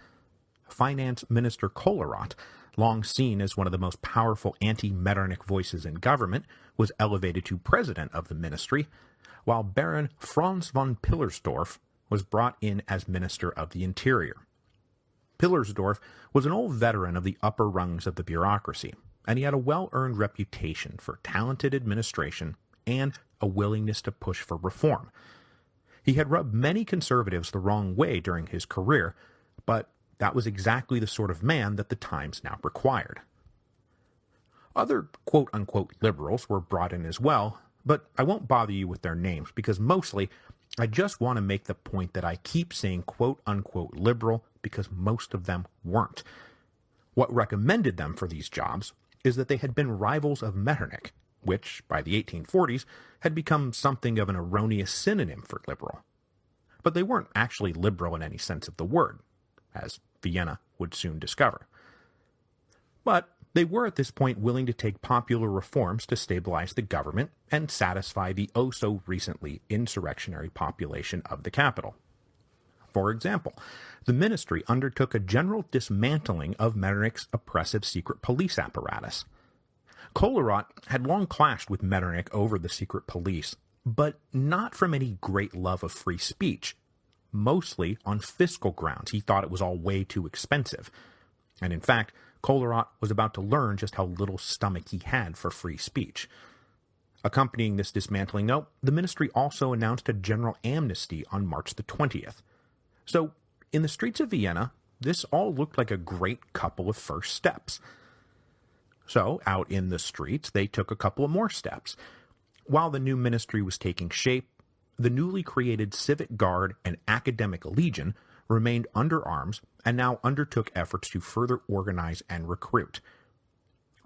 Speaker 1: Finance Minister Collerat, long seen as one of the most powerful anti-Metternich voices in government, was elevated to president of the ministry, while Baron Franz von Pillersdorf was brought in as Minister of the Interior. Pillersdorf was an old veteran of the upper rungs of the bureaucracy, and he had a well-earned reputation for talented administration and a willingness to push for reform. He had rubbed many conservatives the wrong way during his career, but that was exactly the sort of man that the times now required. Other quote-unquote liberals were brought in as well, but I won't bother you with their names because mostly I just want to make the point that I keep saying quote-unquote liberal because most of them weren't. What recommended them for these jobs is that they had been rivals of Metternich, which, by the 1840s, had become something of an erroneous synonym for liberal. But they weren't actually liberal in any sense of the word, as Vienna would soon discover. But they were at this point willing to take popular reforms to stabilize the government and satisfy the oh-so-recently insurrectionary population of the capital. For example, the ministry undertook a general dismantling of Metternich's oppressive secret police apparatus. Collerat had long clashed with Metternich over the secret police, but not from any great love of free speech. Mostly on fiscal grounds. He thought it was all way too expensive. And in fact, Collerat was about to learn just how little stomach he had for free speech. Accompanying this dismantling, though, the ministry also announced a general amnesty on March the 20th. So, in the streets of Vienna, this all looked like a great couple of first steps. So, out in the streets, they took a couple of more steps. While the new ministry was taking shape, the newly created Civic Guard and Academic Legion remained under arms and now undertook efforts to further organize and recruit.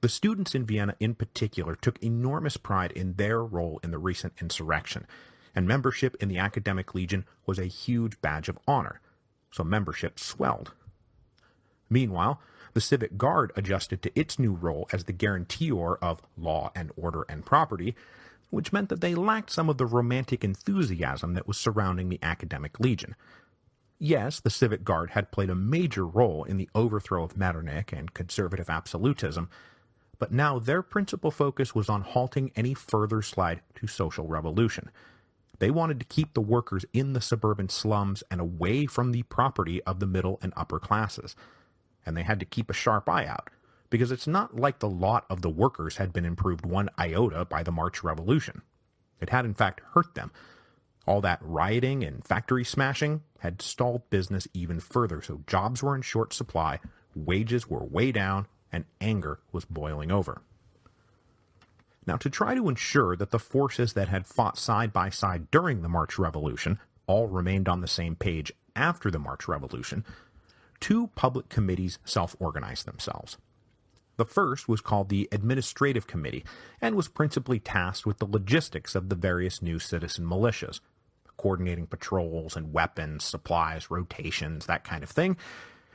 Speaker 1: The students in Vienna in particular took enormous pride in their role in the recent insurrection, and membership in the Academic Legion was a huge badge of honor, so membership swelled. Meanwhile, the Civic Guard adjusted to its new role as the guarantor of law and order and property, which meant that they lacked some of the romantic enthusiasm that was surrounding the Academic Legion. Yes, the Civic Guard had played a major role in the overthrow of Metternich and conservative absolutism, but now their principal focus was on halting any further slide to social revolution. They wanted to keep the workers in the suburban slums and away from the property of the middle and upper classes, and they had to keep a sharp eye out, because it's not like the lot of the workers had been improved one iota by the March Revolution. It had in fact hurt them. All that rioting and factory smashing had stalled business even further, so jobs were in short supply, wages were way down, and anger was boiling over. Now, to try to ensure that the forces that had fought side by side during the March Revolution all remained on the same page after the March Revolution, two public committees self-organized themselves. The first was called the Administrative Committee, and was principally tasked with the logistics of the various new citizen militias, coordinating patrols and weapons, supplies, rotations, that kind of thing,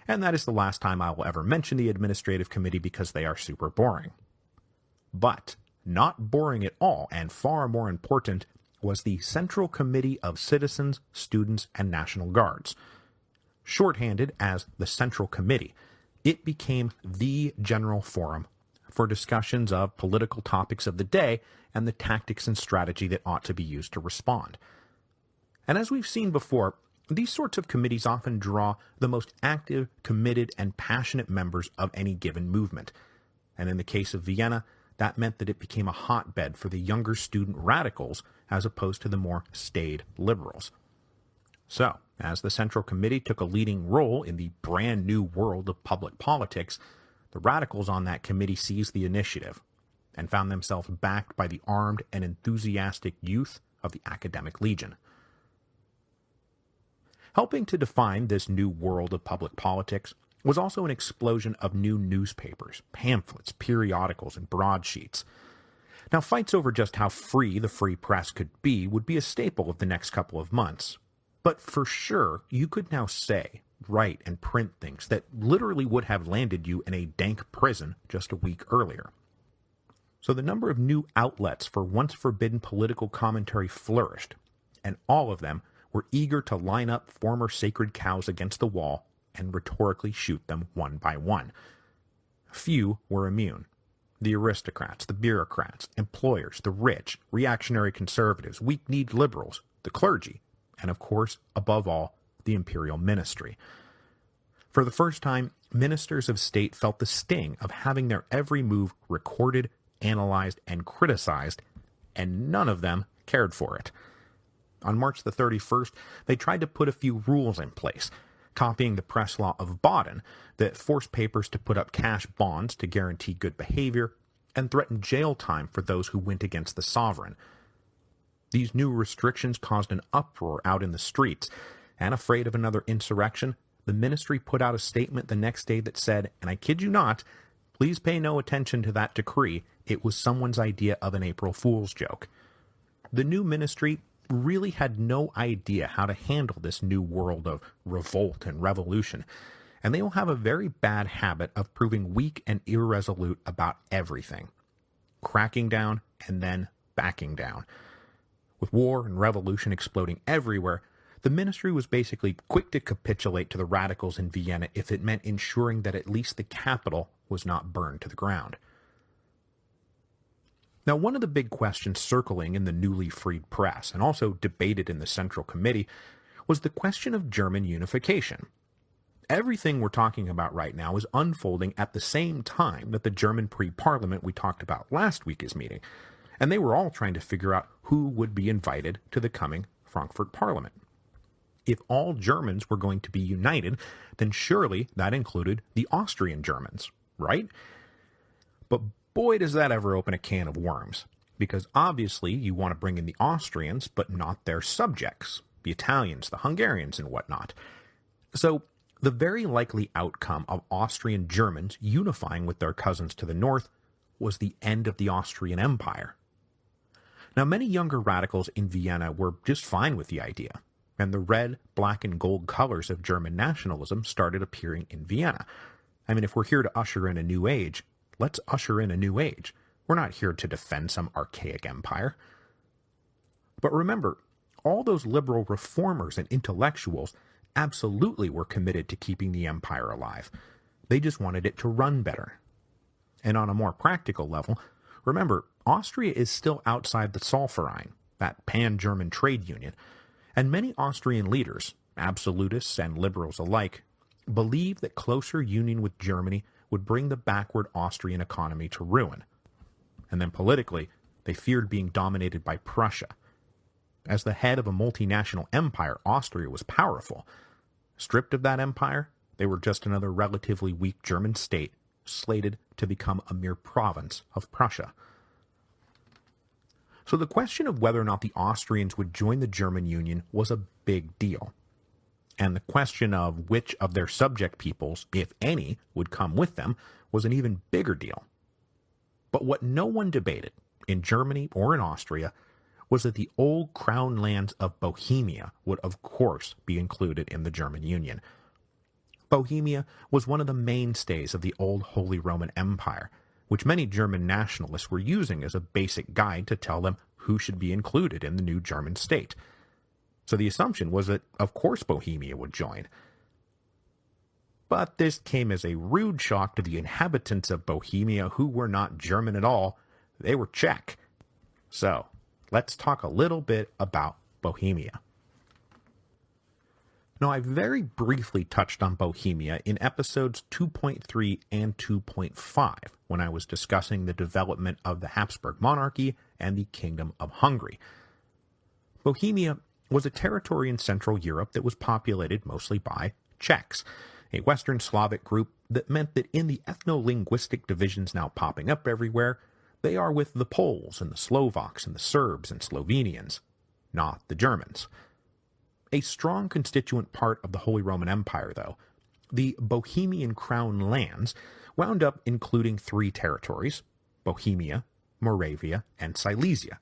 Speaker 1: and that is the last time I will ever mention the Administrative Committee because they are super boring. But not boring at all, and far more important, was the Central Committee of Citizens, Students, and National Guards. Shorthanded as the Central Committee, it became the general forum for discussions of political topics of the day and the tactics and strategy that ought to be used to respond. And as we've seen before, these sorts of committees often draw the most active, committed, and passionate members of any given movement. And in the case of Vienna, that meant that it became a hotbed for the younger student radicals as opposed to the more staid liberals. So, as the Central Committee took a leading role in the brand new world of public politics, the radicals on that committee seized the initiative and found themselves backed by the armed and enthusiastic youth of the Academic Legion. Helping to define this new world of public politics was also an explosion of new newspapers, pamphlets, periodicals, and broadsheets. Now, fights over just how free the free press could be would be a staple of the next couple of months. But for sure, you could now say, write, and print things that literally would have landed you in a dank prison just a week earlier. So the number of new outlets for once forbidden political commentary flourished, and all of them were eager to line up former sacred cows against the wall and rhetorically shoot them one by one. Few were immune. The aristocrats, the bureaucrats, employers, the rich, reactionary conservatives, weak-kneed liberals, the clergy, and of course, above all, the imperial ministry. For the first time, ministers of state felt the sting of having their every move recorded, analyzed, and criticized, and none of them cared for it. On March the 31st, they tried to put a few rules in place, copying the press law of Baden that forced papers to put up cash bonds to guarantee good behavior and threatened jail time for those who went against the sovereign. These new restrictions caused an uproar out in the streets, and afraid of another insurrection, the ministry put out a statement the next day that said, and I kid you not, please pay no attention to that decree, it was someone's idea of an April Fool's joke. The new ministry really had no idea how to handle this new world of revolt and revolution, and they will have a very bad habit of proving weak and irresolute about everything, cracking down and then backing down. With war and revolution exploding everywhere, the ministry was basically quick to capitulate to the radicals in Vienna if it meant ensuring that at least the capital was not burned to the ground. Now, one of the big questions circling in the newly freed press, and also debated in the Central Committee, was the question of German unification. Everything we're talking about right now is unfolding at the same time that the German pre-parliament we talked about last week is meeting, and they were all trying to figure out who would be invited to the coming Frankfurt Parliament. If all Germans were going to be united, then surely that included the Austrian Germans, right? But boy, does that ever open a can of worms, because obviously you want to bring in the Austrians, but not their subjects, the Italians, the Hungarians, and whatnot. So the very likely outcome of Austrian Germans unifying with their cousins to the north was the end of the Austrian Empire. Now, many younger radicals in Vienna were just fine with the idea, and the red, black, and gold colors of German nationalism started appearing in Vienna. I mean, if we're here to usher in a new age, let's usher in a new age. We're not here to defend some archaic empire. But remember, all those liberal reformers and intellectuals absolutely were committed to keeping the empire alive. They just wanted it to run better. And on a more practical level, remember, Austria is still outside the Zollverein, that pan-German trade union, and many Austrian leaders, absolutists and liberals alike, believe that closer union with Germany would bring the backward Austrian economy to ruin. And then politically, they feared being dominated by Prussia. As the head of a multinational empire, Austria was powerful. Stripped of that empire, they were just another relatively weak German state, slated to become a mere province of Prussia. So the question of whether or not the Austrians would join the German Union was a big deal. And the question of which of their subject peoples, if any, would come with them was an even bigger deal. But what no one debated, in Germany or in Austria, was that the old crown lands of Bohemia would of course be included in the German Union. Bohemia was one of the mainstays of the old Holy Roman Empire, which many German nationalists were using as a basic guide to tell them who should be included in the new German state. So the assumption was that, of course, Bohemia would join. But this came as a rude shock to the inhabitants of Bohemia, who were not German at all. They were Czech. So, let's talk a little bit about Bohemia. Now, I very briefly touched on Bohemia in episodes 2.3 and 2.5 when I was discussing the development of the Habsburg monarchy and the Kingdom of Hungary. Bohemia was a territory in Central Europe that was populated mostly by Czechs, a Western Slavic group that meant that in the ethno-linguistic divisions now popping up everywhere, they are with the Poles and the Slovaks and the Serbs and Slovenians, not the Germans. A strong constituent part of the Holy Roman Empire, though, the Bohemian Crown lands wound up including 3 territories: Bohemia, Moravia, and Silesia.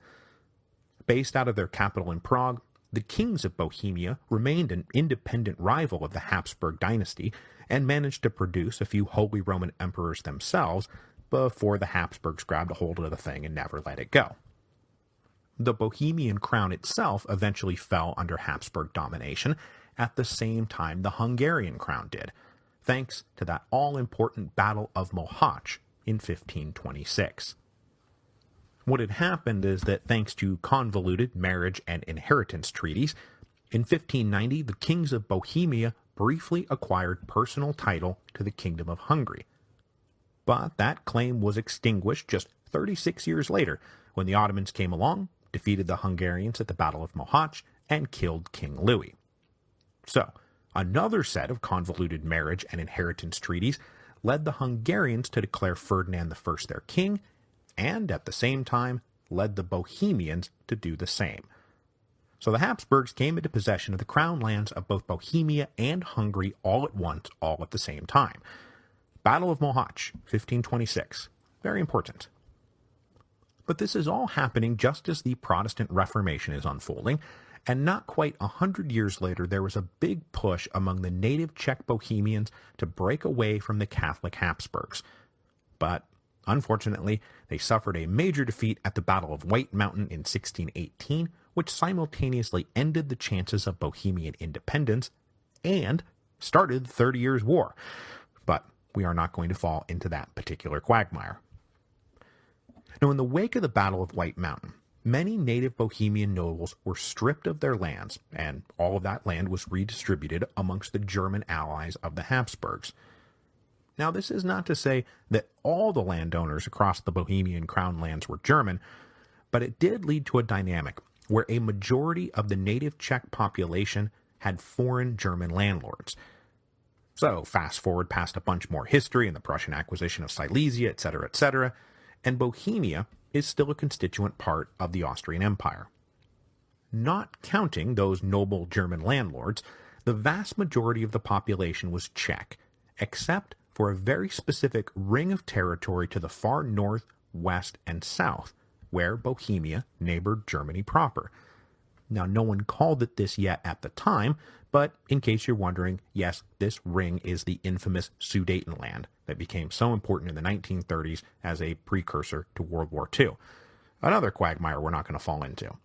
Speaker 1: Based out of their capital in Prague, the kings of Bohemia remained an independent rival of the Habsburg dynasty and managed to produce a few Holy Roman emperors themselves before the Habsburgs grabbed a hold of the thing and never let it go. The Bohemian crown itself eventually fell under Habsburg domination at the same time the Hungarian crown did, thanks to that all-important Battle of Mohács in 1526. What had happened is that thanks to convoluted marriage and inheritance treaties, in 1590 the kings of Bohemia briefly acquired personal title to the Kingdom of Hungary. But that claim was extinguished just 36 years later when the Ottomans came along, defeated the Hungarians at the Battle of Mohács, and killed King Louis. So, another set of convoluted marriage and inheritance treaties led the Hungarians to declare Ferdinand I their king, and at the same time led the Bohemians to do the same. So the Habsburgs came into possession of the crown lands of both Bohemia and Hungary all at once, all at the same time. Battle of Mohács, 1526. Very important. But this is all happening just as the Protestant Reformation is unfolding, and not quite 100 years later there was a big push among the native Czech Bohemians to break away from the Catholic Habsburgs. But, unfortunately, they suffered a major defeat at the Battle of White Mountain in 1618, which simultaneously ended the chances of Bohemian independence and started the 30 Years' War. But we are not going to fall into that particular quagmire. Now, in the wake of the Battle of White Mountain, many native Bohemian nobles were stripped of their lands, and all of that land was redistributed amongst the German allies of the Habsburgs. Now, this is not to say that all the landowners across the Bohemian crown lands were German, but it did lead to a dynamic where a majority of the native Czech population had foreign German landlords. So, fast forward past a bunch more history and the Prussian acquisition of Silesia, etc., and Bohemia is still a constituent part of the Austrian Empire. Not counting those noble German landlords, the vast majority of the population was Czech, except for a very specific ring of territory to the far north, west, and south, where Bohemia neighbored Germany proper. Now, no one called it this yet at the time, but in case you're wondering, yes, this ring is the infamous Sudetenland that became so important in the 1930s as a precursor to World War II. Another quagmire we're not going to fall into.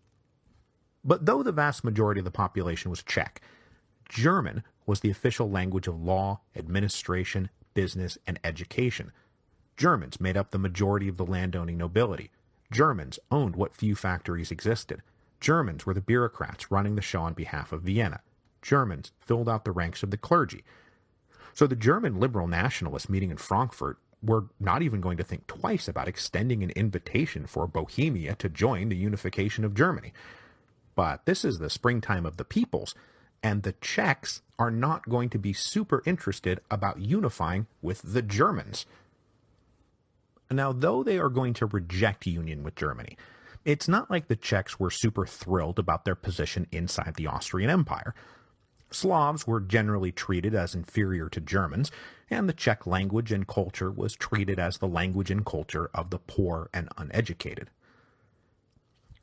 Speaker 1: But though the vast majority of the population was Czech, German was the official language of law, administration, business, and education. Germans made up the majority of the landowning nobility. Germans owned what few factories existed. Germans were the bureaucrats running the show on behalf of Vienna. Germans filled out the ranks of the clergy. So the German liberal nationalists meeting in Frankfurt were not even going to think twice about extending an invitation for Bohemia to join the unification of Germany. But this is the springtime of the peoples, and the Czechs are not going to be super interested about unifying with the Germans. Now, though they are going to reject union with Germany, it's not like the Czechs were super thrilled about their position inside the Austrian Empire. Slavs were generally treated as inferior to Germans, and the Czech language and culture was treated as the language and culture of the poor and uneducated.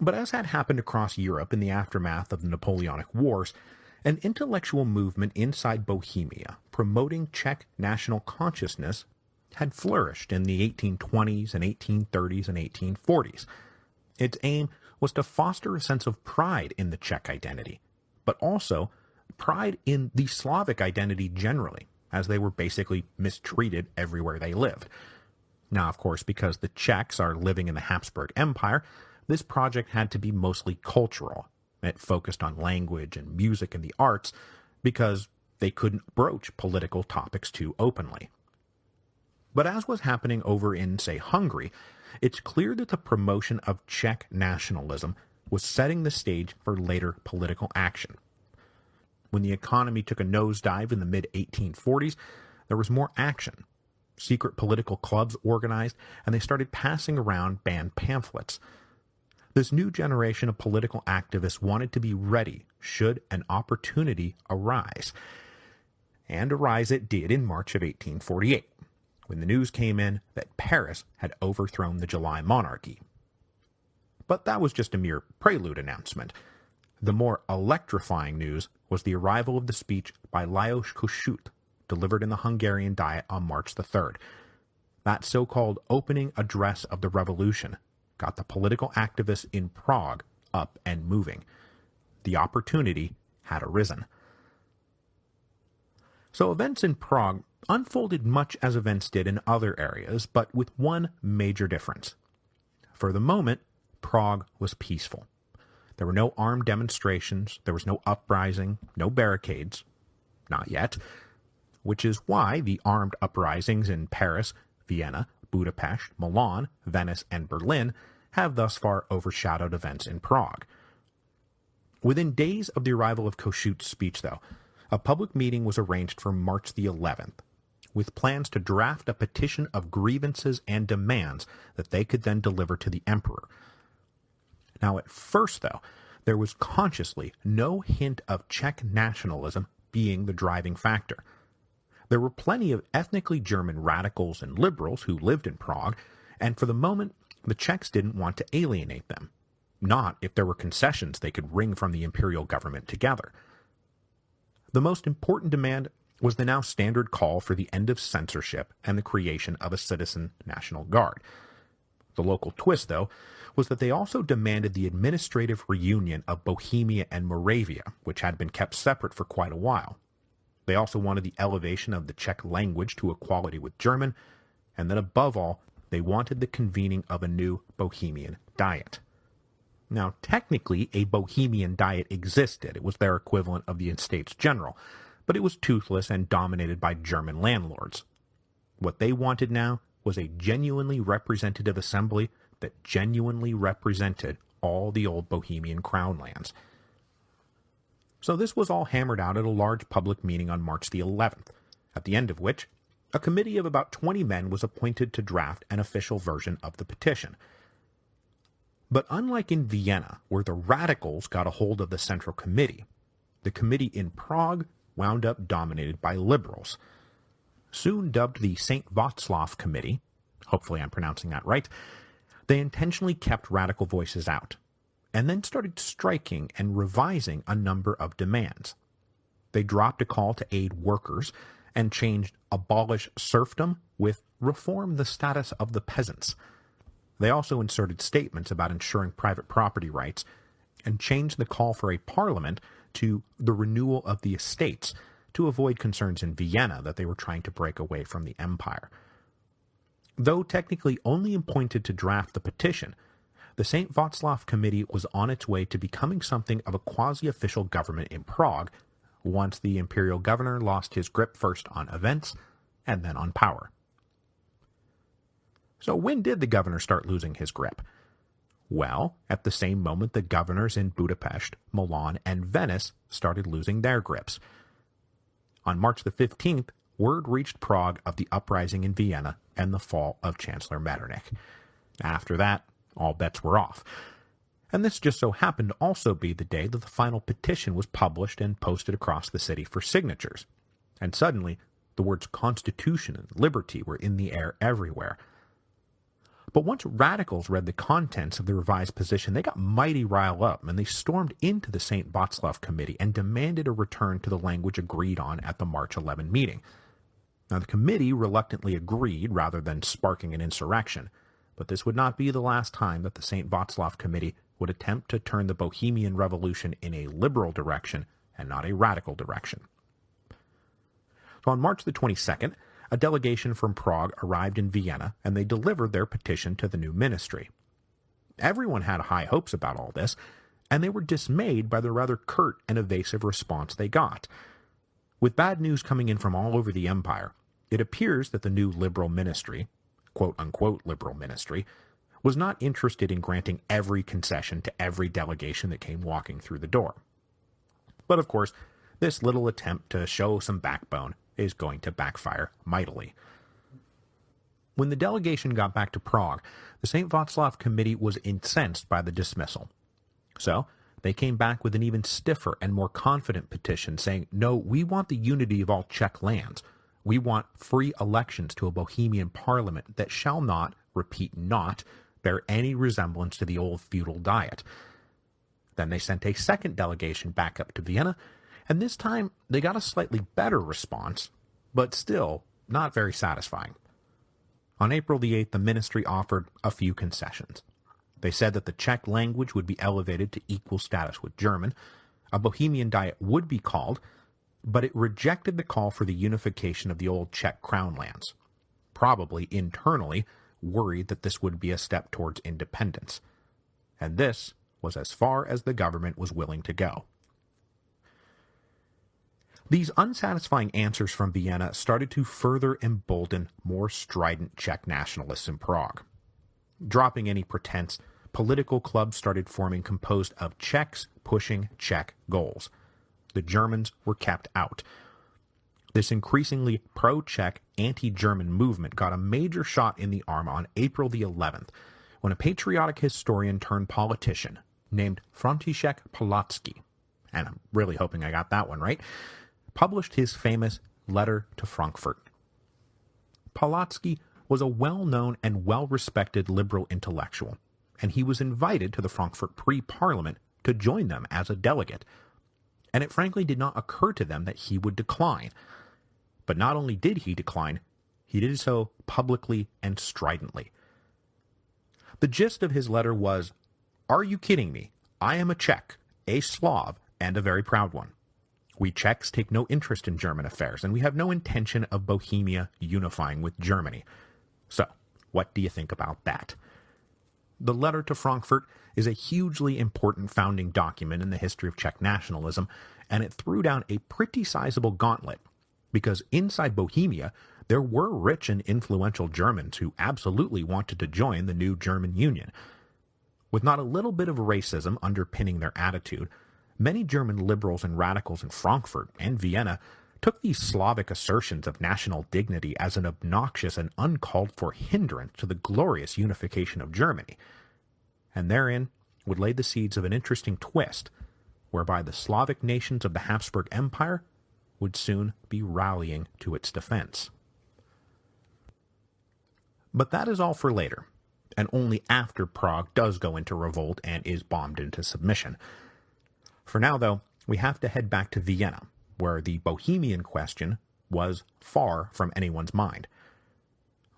Speaker 1: But as had happened across Europe in the aftermath of the Napoleonic Wars, an intellectual movement inside Bohemia promoting Czech national consciousness had flourished in the 1820s and 1830s and 1840s. Its aim was to foster a sense of pride in the Czech identity, but also pride in the Slavic identity generally, as they were basically mistreated everywhere they lived. Now, of course, because the Czechs are living in the Habsburg Empire, this project had to be mostly cultural. It focused on language and music and the arts because they couldn't broach political topics too openly. But as was happening over in, say, Hungary, it's clear that the promotion of Czech nationalism was setting the stage for later political action. When the economy took a nosedive in the mid-1840s, there was more action. Secret political clubs organized, and they started passing around banned pamphlets. This new generation of political activists wanted to be ready should an opportunity arise. And arise it did in March of 1848, when the news came in that Paris had overthrown the July monarchy. But that was just a mere prelude announcement. The more electrifying news was the arrival of the speech by Lajos Kossuth, delivered in the Hungarian Diet on March the 3rd. That so-called opening address of the revolution got the political activists in Prague up and moving. The opportunity had arisen. So events in Prague unfolded much as events did in other areas, but with one major difference. For the moment, Prague was peaceful. There were no armed demonstrations, there was no uprising, no barricades. Not yet. Which is why the armed uprisings in Paris, Vienna, Budapest, Milan, Venice, and Berlin have thus far overshadowed events in Prague. Within days of the arrival of Kossuth's speech, though, a public meeting was arranged for March the 11th, with plans to draft a petition of grievances and demands that they could then deliver to the emperor. Now, at first, though, there was consciously no hint of Czech nationalism being the driving factor. There were plenty of ethnically German radicals and liberals who lived in Prague, and for the moment, the Czechs didn't want to alienate them. Not if there were concessions they could wring from the imperial government together. The most important demand was the now standard call for the end of censorship and the creation of a citizen National Guard. The local twist, though, was that they also demanded the administrative reunion of Bohemia and Moravia, which had been kept separate for quite a while. They also wanted the elevation of the Czech language to equality with German, and then above all, they wanted the convening of a new Bohemian Diet. Now, technically, a Bohemian Diet existed. It was their equivalent of the Estates General, but it was toothless and dominated by German landlords. What they wanted now was a genuinely representative assembly that genuinely represented all the old Bohemian crown lands. So this was all hammered out at a large public meeting on March the 11th, at the end of which a committee of about 20 men was appointed to draft an official version of the petition. But unlike in Vienna, where the radicals got a hold of the Central Committee, the committee in Prague wound up dominated by liberals. Soon dubbed the St. Václav Committee, hopefully I'm pronouncing that right, they intentionally kept radical voices out, and then started striking and revising a number of demands. They dropped a call to aid workers and changed abolish serfdom with reform the status of the peasants. They also inserted statements about ensuring private property rights and changed the call for a parliament to the renewal of the estates to avoid concerns in Vienna that they were trying to break away from the empire. Though technically only appointed to draft the petition, the St. Václav Committee was on its way to becoming something of a quasi-official government in Prague once the imperial governor lost his grip first on events and then on power. So when did the governor start losing his grip? Well, at the same moment the governors in Budapest, Milan, and Venice started losing their grips. On March the 15th, word reached Prague of the uprising in Vienna and the fall of Chancellor Metternich. After that, all bets were off. And this just so happened to also be the day that the final petition was published and posted across the city for signatures. And suddenly, the words Constitution and liberty were in the air everywhere. But once radicals read the contents of the revised position, they got mighty riled up, and they stormed into the St. Václav Committee and demanded a return to the language agreed on at the March 11 meeting. Now, the committee reluctantly agreed rather than sparking an insurrection, but this would not be the last time that the St. Václav Committee would attempt to turn the Bohemian Revolution in a liberal direction and not a radical direction. So on March the 22nd, a delegation from Prague arrived in Vienna, and they delivered their petition to the new ministry. Everyone had high hopes about all this, and they were dismayed by the rather curt and evasive response they got. With bad news coming in from all over the empire, it appears that the new liberal ministry, quote-unquote liberal ministry, was not interested in granting every concession to every delegation that came walking through the door. But of course, this little attempt to show some backbone is going to backfire mightily. When the delegation got back to Prague, the St. Václav Committee was incensed by the dismissal. So, they came back with an even stiffer and more confident petition saying, no, we want the unity of all Czech lands. We want free elections to a Bohemian parliament that shall not, repeat not, bear any resemblance to the old feudal diet. Then they sent a second delegation back up to Vienna, and this time they got a slightly better response, but still not very satisfying. On April the 8th, the ministry offered a few concessions. They said that the Czech language would be elevated to equal status with German, a Bohemian diet would be called, but it rejected the call for the unification of the old Czech crown lands, probably internally worried that this would be a step towards independence. And this was as far as the government was willing to go. These unsatisfying answers from Vienna started to further embolden more strident Czech nationalists in Prague. Dropping any pretense, political clubs started forming composed of Czechs pushing Czech goals. The Germans were kept out. This increasingly pro-Czech, anti-German movement got a major shot in the arm on April the 11th, when a patriotic historian turned politician named František Palacký, and I'm really hoping I got that one right, published his famous Letter to Frankfurt. Palacký was a well-known and well-respected liberal intellectual, and he was invited to the Frankfurt pre-parliament to join them as a delegate. And it frankly did not occur to them that he would decline. But not only did he decline, he did so publicly and stridently. The gist of his letter was, "Are you kidding me? I am a Czech, a Slav, and a very proud one. We Czechs take no interest in German affairs, and we have no intention of Bohemia unifying with Germany. So, what do you think about that?" The Letter to Frankfurt is a hugely important founding document in the history of Czech nationalism, and it threw down a pretty sizable gauntlet, because inside Bohemia, there were rich and influential Germans who absolutely wanted to join the new German Union. With not a little bit of racism underpinning their attitude, many German liberals and radicals in Frankfurt and Vienna took these Slavic assertions of national dignity as an obnoxious and uncalled-for hindrance to the glorious unification of Germany, and therein would lay the seeds of an interesting twist, whereby the Slavic nations of the Habsburg Empire would soon be rallying to its defense. But that is all for later, and only after Prague does go into revolt and is bombed into submission. For now, though, we have to head back to Vienna, where the Bohemian question was far from anyone's mind.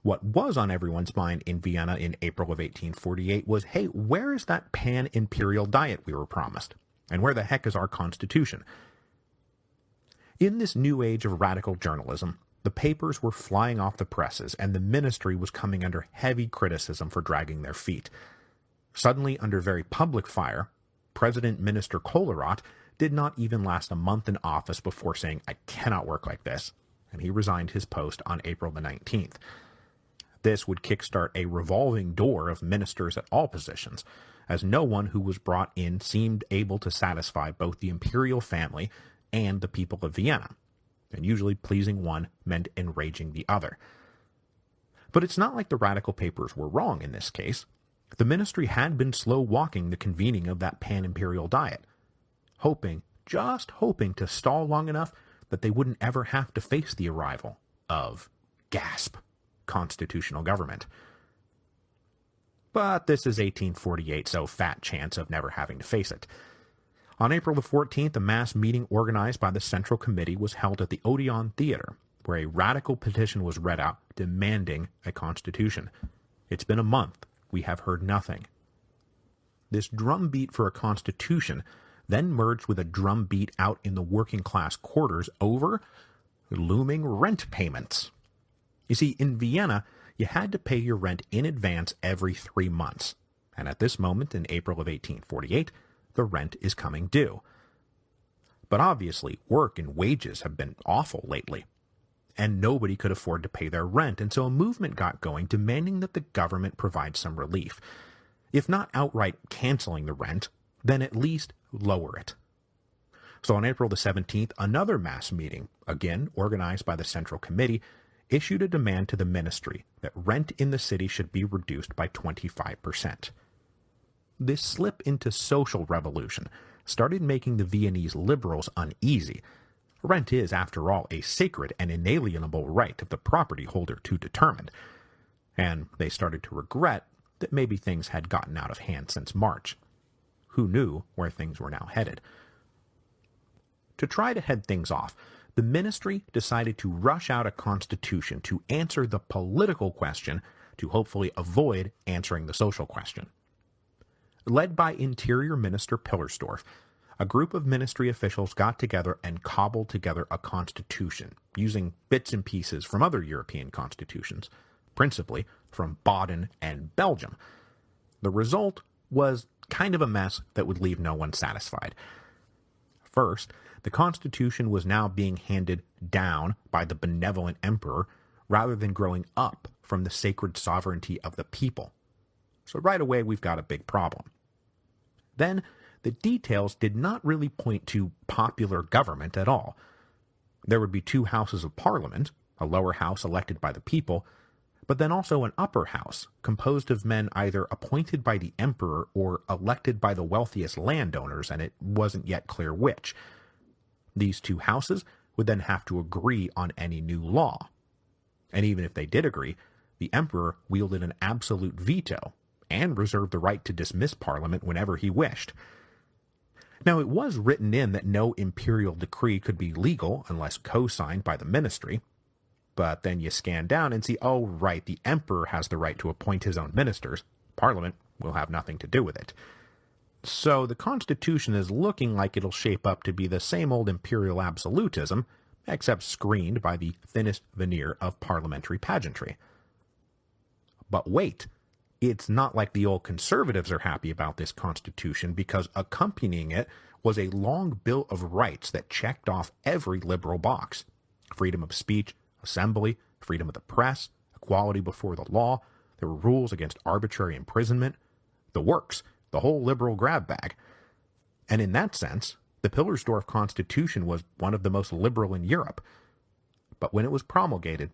Speaker 1: What was on everyone's mind in Vienna in April of 1848 was, hey, where is that pan-imperial diet we were promised? And where the heck is our constitution? In this new age of radical journalism, the papers were flying off the presses, and the ministry was coming under heavy criticism for dragging their feet. Suddenly, under very public fire, President-Minister Kolorot did not even last a month in office before saying, "I cannot work like this," and he resigned his post on April the 19th. This would kickstart a revolving door of ministers at all positions, as no one who was brought in seemed able to satisfy both the imperial family and the people of Vienna, and usually pleasing one meant enraging the other. But it's not like the radical papers were wrong in this case. The ministry had been slow-walking the convening of that pan-imperial diet, just hoping to stall long enough that they wouldn't ever have to face the arrival of, gasp, constitutional government. But this is 1848, so fat chance of never having to face it. On April the 14th, a mass meeting organized by the Central Committee was held at the Odeon Theater, where a radical petition was read out demanding a constitution. It's been a month. We have heard nothing. This drumbeat for a constitution then merged with a drumbeat out in the working class quarters over looming rent payments. You see, in Vienna, you had to pay your rent in advance every 3 months, and at this moment in April of 1848, the rent is coming due. But obviously, work and wages have been awful lately, and nobody could afford to pay their rent, and so a movement got going demanding that the government provide some relief. If not outright canceling the rent, then at least lower it. So on April the 17th, another mass meeting, again organized by the Central Committee, issued a demand to the ministry that rent in the city should be reduced by 25%. This slip into social revolution started making the Viennese liberals uneasy. Rent is, after all, a sacred and inalienable right of the property holder to determine, and they started to regret that maybe things had gotten out of hand since March. Who knew where things were now headed? To try to head things off, the ministry decided to rush out a constitution to answer the political question to hopefully avoid answering the social question. Led by Interior Minister Pillersdorf, a group of ministry officials got together and cobbled together a constitution, using bits and pieces from other European constitutions, principally from Baden and Belgium. The result was kind of a mess that would leave no one satisfied. First, the Constitution was now being handed down by the benevolent emperor rather than growing up from the sacred sovereignty of the people. So right away we've got a big problem. Then, the details did not really point to popular government at all. There would be 2 houses of parliament, a lower house elected by the people, but then also an upper house composed of men either appointed by the emperor or elected by the wealthiest landowners, and it wasn't yet clear which. These 2 houses would then have to agree on any new law. And even if they did agree, the emperor wielded an absolute veto and reserved the right to dismiss Parliament whenever he wished. Now, it was written in that no imperial decree could be legal unless co-signed by the ministry, but then you scan down and see, oh right, the emperor has the right to appoint his own ministers. Parliament will have nothing to do with it. So the Constitution is looking like it'll shape up to be the same old imperial absolutism, except screened by the thinnest veneer of parliamentary pageantry. But wait, it's not like the old conservatives are happy about this Constitution, because accompanying it was a long bill of rights that checked off every liberal box. Freedom of speech, assembly, freedom of the press, equality before the law. There were rules against arbitrary imprisonment. The works, the whole liberal grab bag. And in that sense, the Pillersdorf Constitution was one of the most liberal in Europe. But when it was promulgated,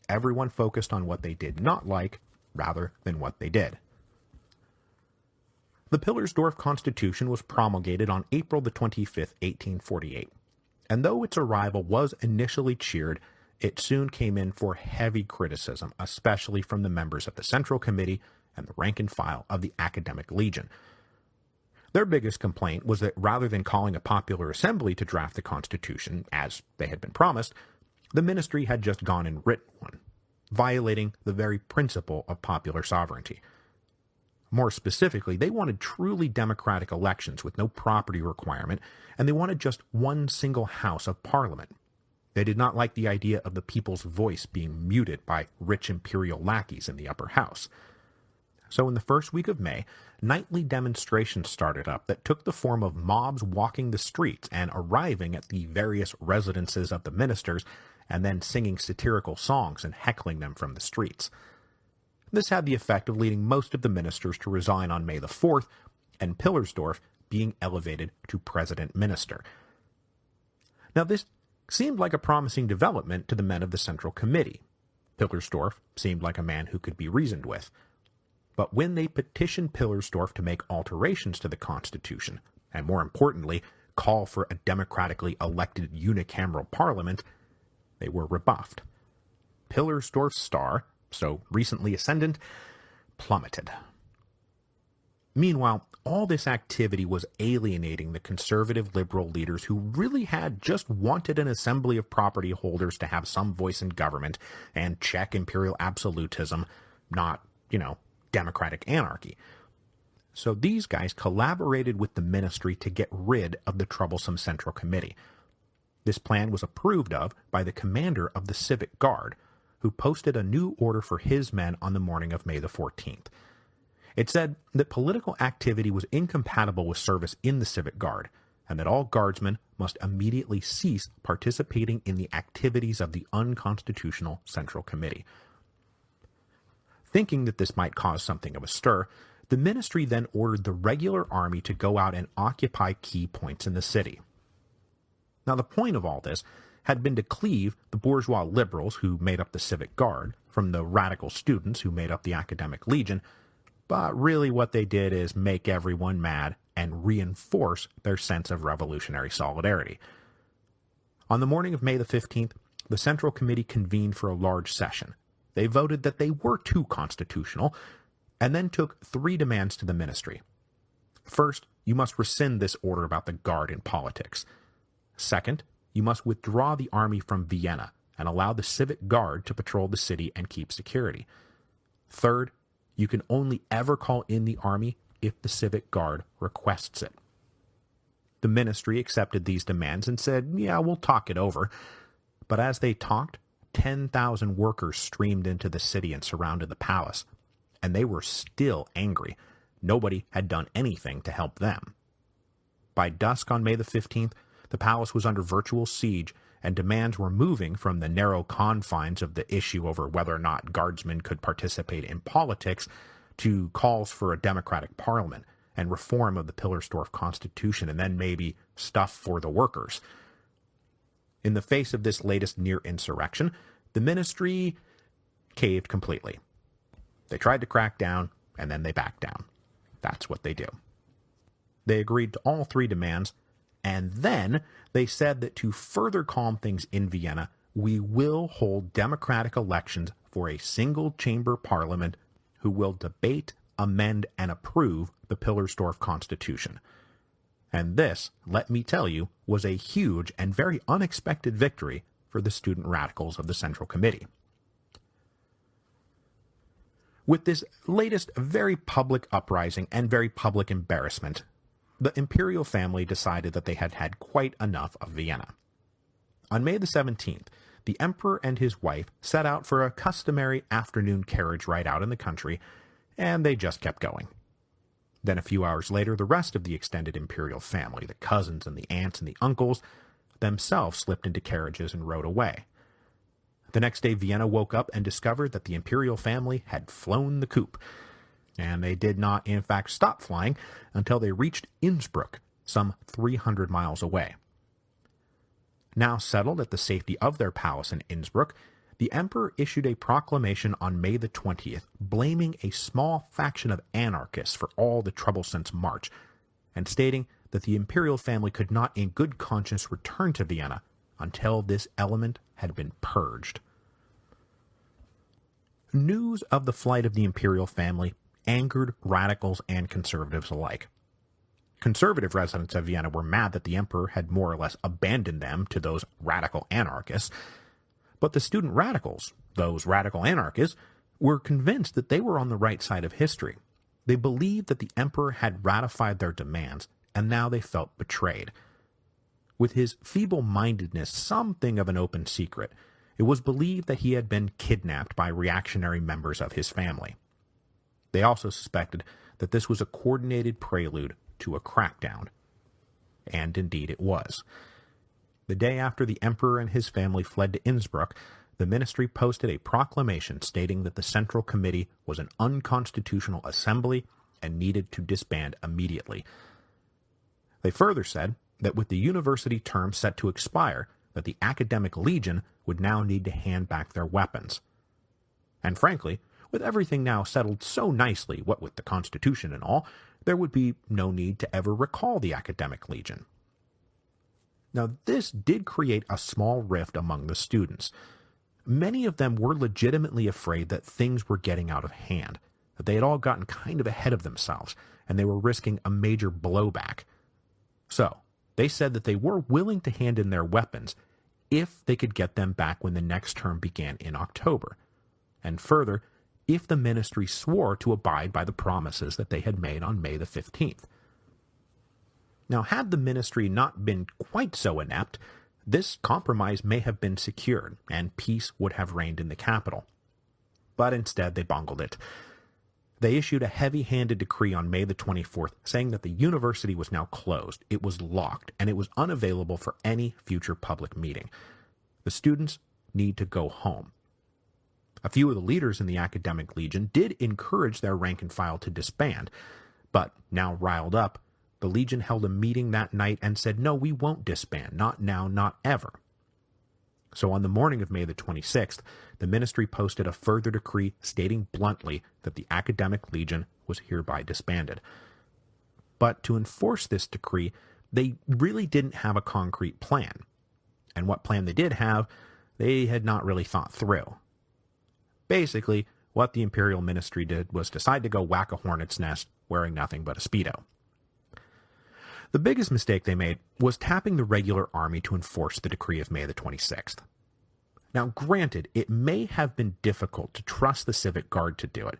Speaker 1: everyone focused on what they did not like rather than what they did. The Pillersdorf Constitution was promulgated on April the 25th, 1848. And though its arrival was initially cheered, it soon came in for heavy criticism, especially from the members of the Central Committee and the rank and file of the Academic Legion. Their biggest complaint was that rather than calling a popular assembly to draft the Constitution, as they had been promised, the ministry had just gone and written one, violating the very principle of popular sovereignty. More specifically, they wanted truly democratic elections with no property requirement, and they wanted just one single house of parliament. They did not like the idea of the people's voice being muted by rich imperial lackeys in the upper house. So in the first week of May, nightly demonstrations started up that took the form of mobs walking the streets and arriving at the various residences of the ministers, and then singing satirical songs and heckling them from the streets. This had the effect of leading most of the ministers to resign on May the 4th, and Pillersdorf being elevated to president minister. Now this seemed like a promising development to the men of the Central Committee. Pillersdorf seemed like a man who could be reasoned with. But when they petitioned Pillersdorf to make alterations to the Constitution, and more importantly, call for a democratically elected unicameral parliament, they were rebuffed. Pillersdorf's star, so recently ascendant, plummeted. Meanwhile, all this activity was alienating the conservative liberal leaders who really had just wanted an assembly of property holders to have some voice in government and check imperial absolutism, not, democratic anarchy. So these guys collaborated with the ministry to get rid of the troublesome Central Committee. This plan was approved of by the commander of the Civic Guard, who posted a new order for his men on the morning of May the 14th. It said that political activity was incompatible with service in the Civic Guard, and that all guardsmen must immediately cease participating in the activities of the unconstitutional Central Committee. Thinking that this might cause something of a stir, the ministry then ordered the regular army to go out and occupy key points in the city. Now, the point of all this had been to cleave the bourgeois liberals who made up the Civic Guard from the radical students who made up the Academic Legion, but really what they did is make everyone mad and reinforce their sense of revolutionary solidarity. On the morning of May the 15th, the Central Committee convened for a large session. They voted that they were too constitutional, and then took 3 demands to the ministry. First, you must rescind this order about the Guard in politics. Second, you must withdraw the army from Vienna and allow the Civic Guard to patrol the city and keep security. Third, you can only ever call in the army if the Civic Guard requests it. The ministry accepted these demands and said, yeah, we'll talk it over. But as they talked, 10,000 workers streamed into the city and surrounded the palace, and they were still angry. Nobody had done anything to help them. By dusk on May the 15th, the palace was under virtual siege, and demands were moving from the narrow confines of the issue over whether or not guardsmen could participate in politics to calls for a democratic parliament and reform of the Pilersdorf Constitution, and then maybe stuff for the workers. In the face of this latest near-insurrection, the ministry caved completely. They tried to crack down, and then they backed down. That's what they do. They agreed to all 3 demands, and then they said that to further calm things in Vienna, we will hold democratic elections for a single-chamber parliament who will debate, amend, and approve the Pilersdorf Constitution. And this, let me tell you, was a huge and very unexpected victory for the student radicals of the Central Committee. With this latest very public uprising and very public embarrassment, the imperial family decided that they had had quite enough of Vienna. On May the 17th, the emperor and his wife set out for a customary afternoon carriage ride out in the country, and they just kept going. Then a few hours later, the rest of the extended imperial family, the cousins and the aunts and the uncles, themselves slipped into carriages and rode away. The next day, Vienna woke up and discovered that the imperial family had flown the coop, and they did not, in fact, stop flying until they reached Innsbruck, some 300 miles away. Now settled at the safety of their palace in Innsbruck, the emperor issued a proclamation on May the 20th, blaming a small faction of anarchists for all the trouble since March, and stating that the imperial family could not in good conscience return to Vienna until this element had been purged. News of the flight of the imperial family angered radicals and conservatives alike. Conservative residents of Vienna were mad that the emperor had more or less abandoned them to those radical anarchists, but the student radicals, those radical anarchists, were convinced that they were on the right side of history. They believed that the emperor had ratified their demands, and now they felt betrayed. With his feeble-mindedness something of an open secret, it was believed that he had been kidnapped by reactionary members of his family. They also suspected that this was a coordinated prelude to a crackdown. And indeed it was. The day after the emperor and his family fled to Innsbruck, the ministry posted a proclamation stating that the Central Committee was an unconstitutional assembly and needed to disband immediately. They further said that with the university term set to expire, that the Academic Legion would now need to hand back their weapons. And frankly, with everything now settled so nicely, what with the Constitution and all, there would be no need to ever recall the Academic Legion. Now, this did create a small rift among the students. Many of them were legitimately afraid that things were getting out of hand, that they had all gotten kind of ahead of themselves, and they were risking a major blowback. So, they said that they were willing to hand in their weapons if they could get them back when the next term began in October, and further, if the ministry swore to abide by the promises that they had made on May the 15th. Now, had the ministry not been quite so inept, this compromise may have been secured, and peace would have reigned in the capital. But instead, they bungled it. They issued a heavy-handed decree on May the 24th saying that the university was now closed, it was locked, and it was unavailable for any future public meeting. The students need to go home. A few of the leaders in the academic legion did encourage their rank and file to disband, but now riled up, the legion held a meeting that night and said, "No, we won't disband, not now, not ever." So on the morning of May the 26th, the ministry posted a further decree stating bluntly that the academic legion was hereby disbanded. But to enforce this decree, they really didn't have a concrete plan. And what plan they did have, they had not really thought through. Basically, what the imperial ministry did was decide to go whack a hornet's nest wearing nothing but a Speedo. The biggest mistake they made was tapping the regular army to enforce the decree of May the 26th. Now, granted, it may have been difficult to trust the Civic Guard to do it,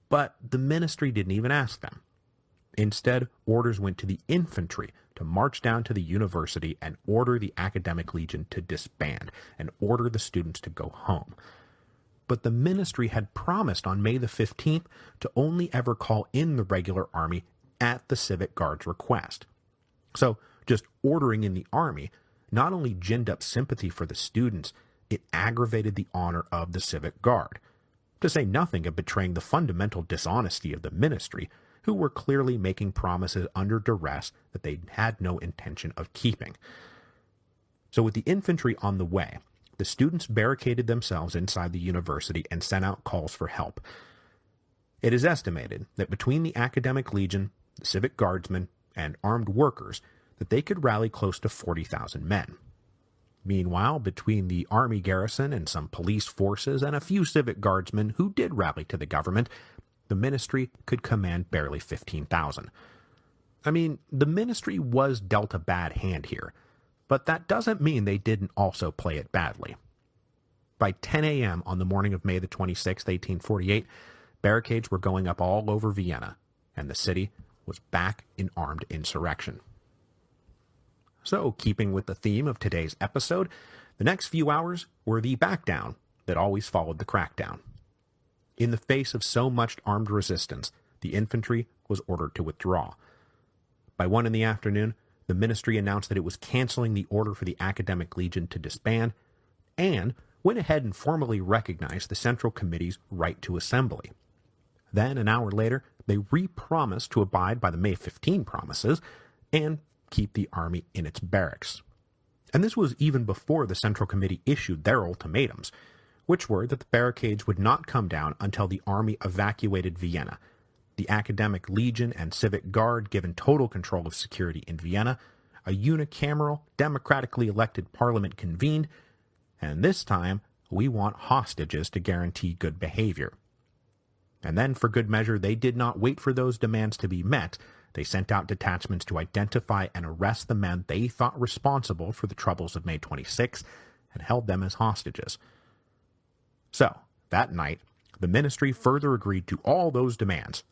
Speaker 1: but the ministry didn't even ask them. Instead, orders went to the infantry to march down to the university and order the academic legion to disband and order the students to go home. But the ministry had promised on May the 15th to only ever call in the regular army at the Civic Guard's request. So, just ordering in the army not only ginned up sympathy for the students, it aggravated the honor of the Civic Guard, to say nothing of betraying the fundamental dishonesty of the ministry, who were clearly making promises under duress that they had no intention of keeping. So with the infantry on the way, the students barricaded themselves inside the university and sent out calls for help. It is estimated that between the academic legion, the Civic Guardsmen, and armed workers, that they could rally close to 40,000 men. Meanwhile, between the army garrison and some police forces and a few Civic Guardsmen who did rally to the government, the ministry could command barely 15,000. I mean, the ministry was dealt a bad hand here, but that doesn't mean they didn't also play it badly. By 10 a.m. on the morning of May the 26th, 1848, barricades were going up all over Vienna, and the city was back in armed insurrection. So, keeping with the theme of today's episode, the next few hours were the backdown that always followed the crackdown. In the face of so much armed resistance, the infantry was ordered to withdraw. By 1 in the afternoon, the ministry announced that it was canceling the order for the academic legion to disband, and went ahead and formally recognized the Central Committee's right to assembly. Then, an hour later, they re-promised to abide by the May 15 promises and keep the army in its barracks. And this was even before the Central Committee issued their ultimatums, which were that the barricades would not come down until the army evacuated Vienna, the academic legion and civic guard given total control of security in Vienna, a unicameral, democratically elected parliament convened, and this time we want hostages to guarantee good behavior. And then, for good measure, they did not wait for those demands to be met. They sent out detachments to identify and arrest the men they thought responsible for the troubles of May 26 and held them as hostages. So, that night, the ministry further agreed to all those demands,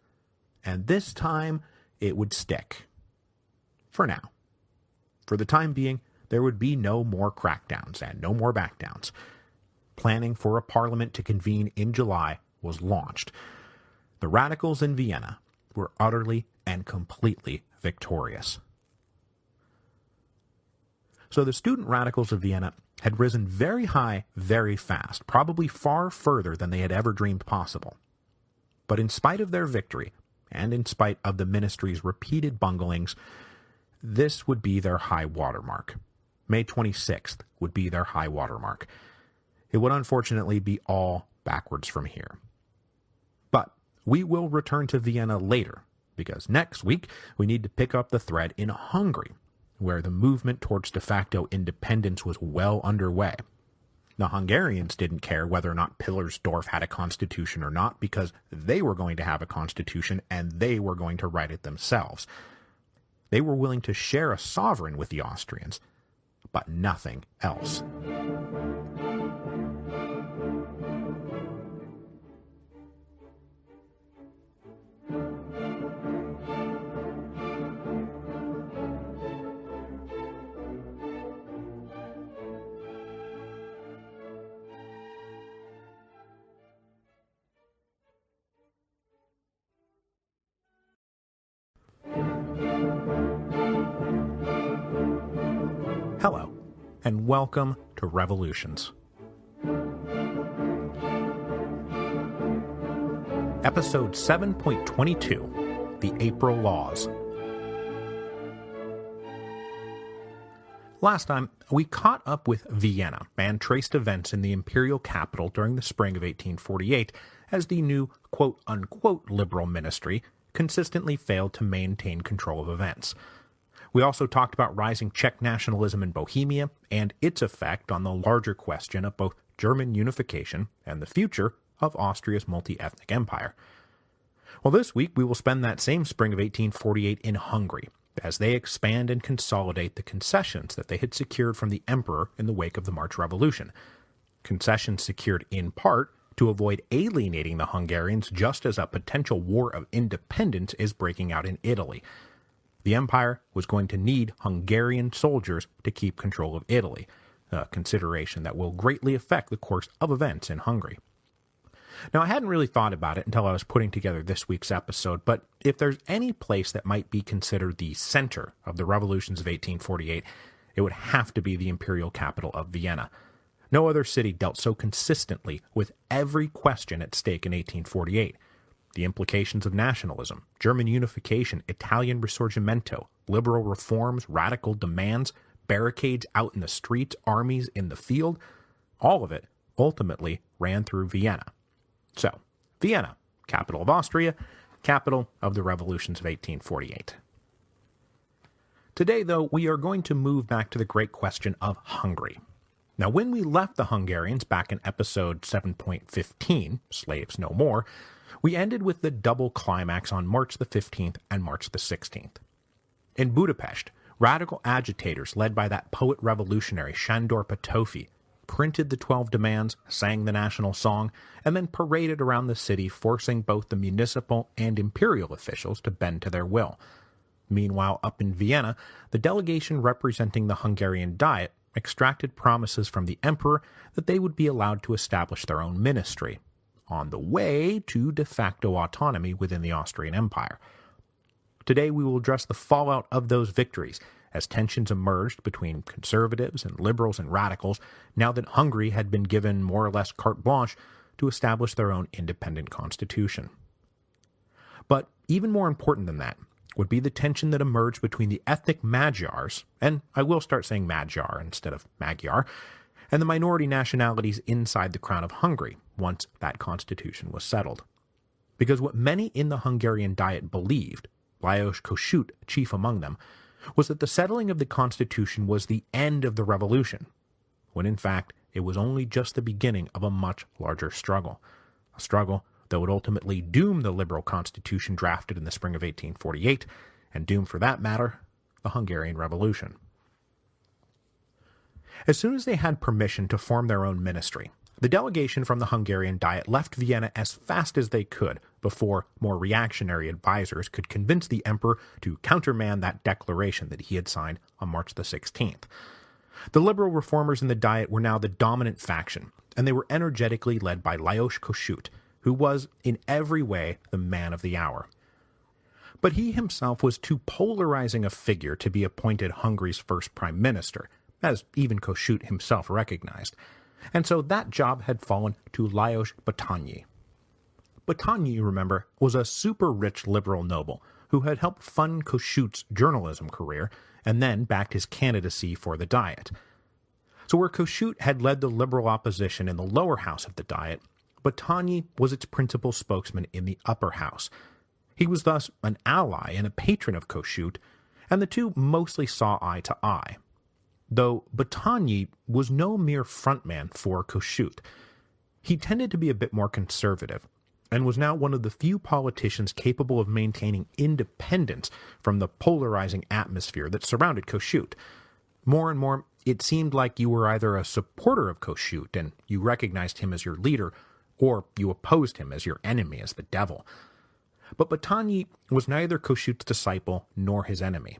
Speaker 1: and this time it would stick. For now. For the time being, there would be no more crackdowns and no more backdowns. Planning for a parliament to convene in July was launched. The radicals in Vienna were utterly and completely victorious. So the student radicals of Vienna had risen very high, very fast, probably far further than they had ever dreamed possible. But in spite of their victory, and in spite of the ministry's repeated bunglings, this would be their high watermark. May 26th would be their high watermark. It would unfortunately be all backwards from here. But we will return to Vienna later, because next week we need to pick up the thread in Hungary, where the movement towards de facto independence was well underway. The Hungarians didn't care whether or not Pillersdorf had a constitution or not, because they were going to have a constitution and they were going to write it themselves. They were willing to share a sovereign with the Austrians, but nothing else. Hello, and welcome to Revolutions. Episode 7.22, The April Laws. Last time, we caught up with Vienna and traced events in the imperial capital during the spring of 1848 as the new quote-unquote liberal ministry consistently failed to maintain control of events. We also talked about rising Czech nationalism in Bohemia and its effect on the larger question of both German unification and the future of Austria's multi-ethnic empire. Well, this week we will spend that same spring of 1848 in Hungary, as they expand and consolidate the concessions that they had secured from the emperor in the wake of the March Revolution. Concessions secured in part to avoid alienating the Hungarians just as a potential war of independence is breaking out in Italy. The empire was going to need Hungarian soldiers to keep control of Italy, a consideration that will greatly affect the course of events in Hungary. Now, I hadn't really thought about it until I was putting together this week's episode, but if there's any place that might be considered the center of the revolutions of 1848, it would have to be the imperial capital of Vienna. No other city dealt so consistently with every question at stake in 1848. The implications of nationalism, German unification, Italian risorgimento, liberal reforms, radical demands, barricades out in the streets, armies in the field, all of it ultimately ran through Vienna. So, Vienna, capital of Austria, capital of the revolutions of 1848. Today, though, we are going to move back to the great question of Hungary. Now, when we left the Hungarians back in episode 7.15, Slaves No More, we ended with the double climax on March the 15th and March the 16th. In Budapest, radical agitators led by that poet-revolutionary Sándor Petőfi printed the 12 demands, sang the national song, and then paraded around the city, forcing both the municipal and imperial officials to bend to their will. Meanwhile, up in Vienna, the delegation representing the Hungarian Diet extracted promises from the emperor that they would be allowed to establish their own ministry, on the way to de facto autonomy within the Austrian Empire. Today we will address the fallout of those victories as tensions emerged between conservatives and liberals and radicals now that Hungary had been given more or less carte blanche to establish their own independent constitution. But even more important than that would be the tension that emerged between the ethnic Magyars, and I will start saying Magyar instead of Magyar, and the minority nationalities inside the Crown of Hungary once that constitution was settled. Because what many in the Hungarian Diet believed, Lajos Kossuth chief among them, was that the settling of the constitution was the end of the revolution, when in fact it was only just the beginning of a much larger struggle, a struggle that would ultimately doom the liberal constitution drafted in the spring of 1848, and doom, for that matter, the Hungarian Revolution. As soon as they had permission to form their own ministry, the delegation from the Hungarian Diet left Vienna as fast as they could before more reactionary advisors could convince the emperor to countermand that declaration that he had signed on March the 16th. The liberal reformers in the Diet were now the dominant faction, and they were energetically led by Lajos Kossuth, who was, in every way, the man of the hour. But he himself was too polarizing a figure to be appointed Hungary's first prime minister, as even Kossuth himself recognized, and so that job had fallen to Lajos Batthyány. Batthyány, remember, was a super-rich liberal noble who had helped fund Kossuth's journalism career and then backed his candidacy for the Diet. So where Kossuth had led the liberal opposition in the lower house of the Diet, Batthyány was its principal spokesman in the upper house. He was thus an ally and a patron of Kossuth, and the two mostly saw eye to eye. though Battagny was no mere frontman for Kossuth. He tended to be a bit more conservative, and was now one of the few politicians capable of maintaining independence from the polarizing atmosphere that surrounded Kossuth. More and more, it seemed like you were either a supporter of Kossuth and you recognized him as your leader, or you opposed him as your enemy, as the devil. But Battagny was neither Kossuth's disciple nor his enemy,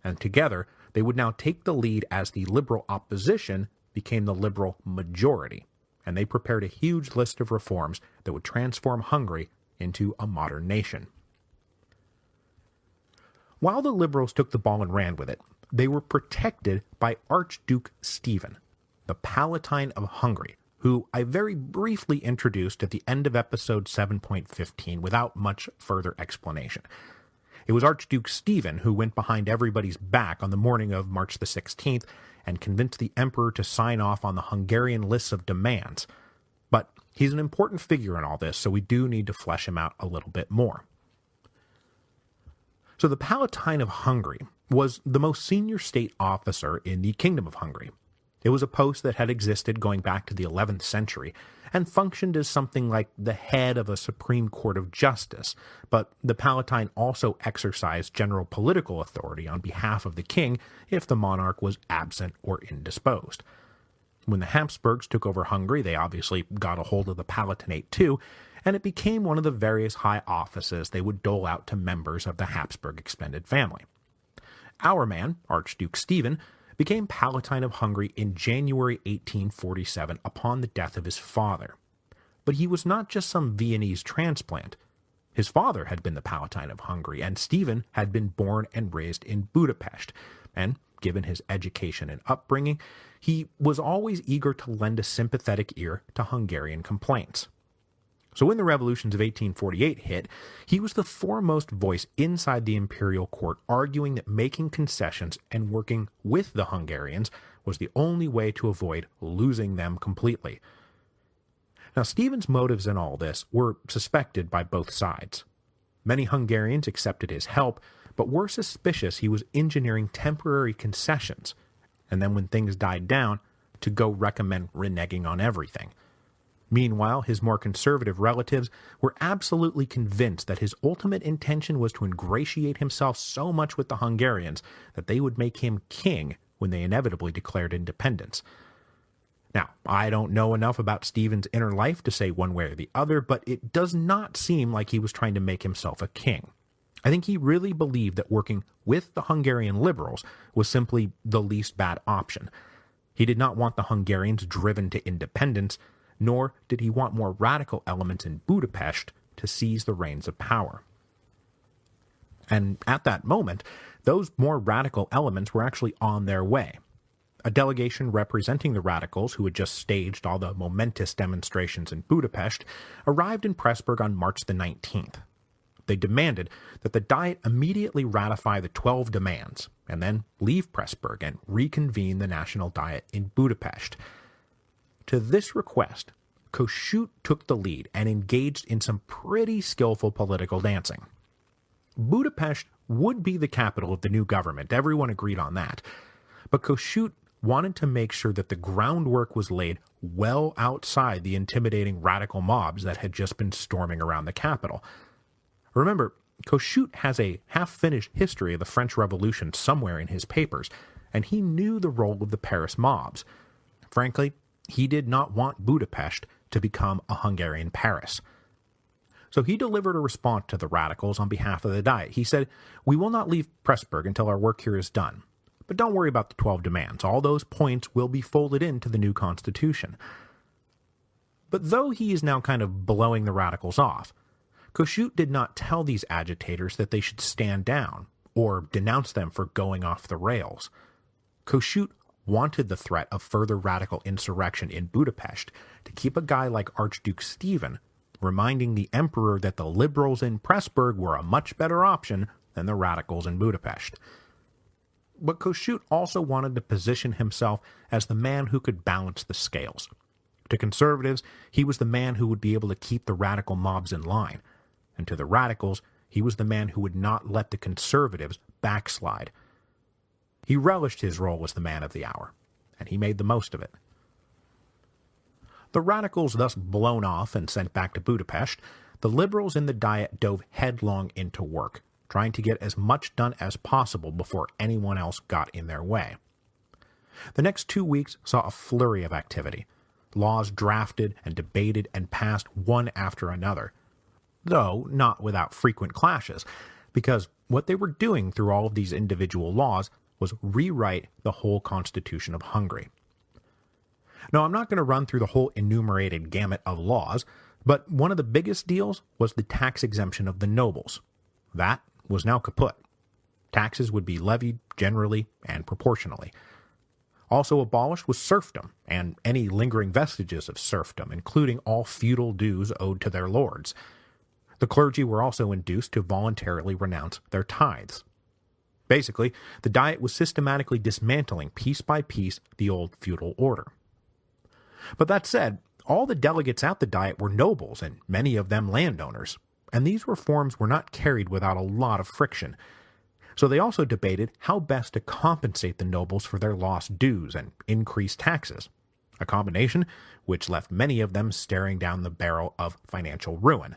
Speaker 1: and together they would now take the lead as the liberal opposition became the liberal majority, and they prepared a huge list of reforms that would transform Hungary into a modern nation. While the liberals took the ball and ran with it, they were protected by Archduke Stephen, the Palatine of Hungary, who I very briefly introduced at the end of episode 7.15 without much further explanation. It was Archduke Stephen who went behind everybody's back on the morning of March the 16th and convinced the emperor to sign off on the Hungarian lists of demands. But he's an important figure in all this, so we do need to flesh him out a little bit more. So the Palatine of Hungary was the most senior state officer in the Kingdom of Hungary. It was a post that had existed going back to the 11th century and functioned as something like the head of a Supreme Court of Justice, but the Palatine also exercised general political authority on behalf of the king if the monarch was absent or indisposed. When the Habsburgs took over Hungary, they obviously got a hold of the Palatinate too, and it became one of the various high offices they would dole out to members of the Habsburg extended family. Our man, Archduke Stephen, became Palatine of Hungary in January 1847 upon the death of his father. But he was not just some Viennese transplant. His father had been the Palatine of Hungary, and Stephen had been born and raised in Budapest, and, given his education and upbringing, he was always eager to lend a sympathetic ear to Hungarian complaints. So when the revolutions of 1848 hit, he was the foremost voice inside the imperial court arguing that making concessions and working with the Hungarians was the only way to avoid losing them completely. Now, Stephen's motives in all this were suspected by both sides. Many Hungarians accepted his help, but were suspicious he was engineering temporary concessions, and then when things died down, to go recommend reneging on everything. Meanwhile, his more conservative relatives were absolutely convinced that his ultimate intention was to ingratiate himself so much with the Hungarians that they would make him king when they inevitably declared independence. Now, I don't know enough about Stephen's inner life to say one way or the other, but it does not seem like he was trying to make himself a king. I think he really believed that working with the Hungarian liberals was simply the least bad option. He did not want the Hungarians driven to independence, nor did he want more radical elements in Budapest to seize the reins of power. And at that moment, those more radical elements were actually on their way. A delegation representing the radicals, who had just staged all the momentous demonstrations in Budapest, arrived in Pressburg on March the 19th. They demanded that the Diet immediately ratify the 12 demands, and then leave Pressburg and reconvene the National Diet in Budapest. To this request, Kossuth took the lead and engaged in some pretty skillful political dancing. Budapest would be the capital of the new government, everyone agreed on that, but Kossuth wanted to make sure that the groundwork was laid well outside the intimidating radical mobs that had just been storming around the capital. Remember, Kossuth has a half-finished history of the French Revolution somewhere in his papers, and he knew the role of the Paris mobs. Frankly, he did not want Budapest to become a Hungarian Paris. So he delivered a response to the radicals on behalf of the Diet. He said, "We will not leave Pressburg until our work here is done. But don't worry about the 12 demands. All those points will be folded into the new constitution." But though he is now kind of blowing the radicals off, Kossuth did not tell these agitators that they should stand down or denounce them for going off the rails. Kossuth wanted the threat of further radical insurrection in Budapest to keep a guy like Archduke Stephen reminding the emperor that the liberals in Pressburg were a much better option than the radicals in Budapest. But Kossuth also wanted to position himself as the man who could balance the scales. To conservatives, he was the man who would be able to keep the radical mobs in line, and to the radicals, he was the man who would not let the conservatives backslide. He relished his role as the man of the hour, and he made the most of it. The radicals thus blown off and sent back to Budapest, the liberals in the Diet dove headlong into work, trying to get as much done as possible before anyone else got in their way. The next 2 weeks saw a flurry of activity. Laws drafted and debated and passed one after another, though not without frequent clashes, because what they were doing through all of these individual laws was rewrite the whole constitution of Hungary. Now, I'm not going to run through the whole enumerated gamut of laws, but one of the biggest deals was the tax exemption of the nobles. That was now kaput. Taxes would be levied generally and proportionally. Also abolished was serfdom, and any lingering vestiges of serfdom, including all feudal dues owed to their lords. The clergy were also induced to voluntarily renounce their tithes. Basically, the Diet was systematically dismantling piece by piece the old feudal order. But that said, all the delegates at the Diet were nobles, and many of them landowners, and these reforms were not carried without a lot of friction. So they also debated how best to compensate the nobles for their lost dues and increased taxes, a combination which left many of them staring down the barrel of financial ruin.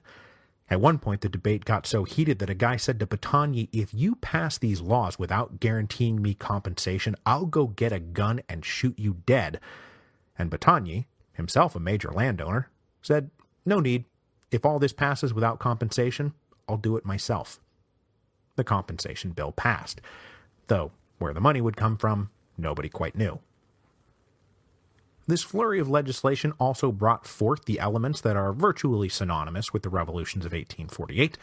Speaker 1: At one point, the debate got so heated that a guy said to Battagny, "If you pass these laws without guaranteeing me compensation, I'll go get a gun and shoot you dead." And Battagny, himself a major landowner, said, "No need. If all this passes without compensation, I'll do it myself." The compensation bill passed, though where the money would come from, nobody quite knew. This flurry of legislation also brought forth the elements that are virtually synonymous with the revolutions of 1848,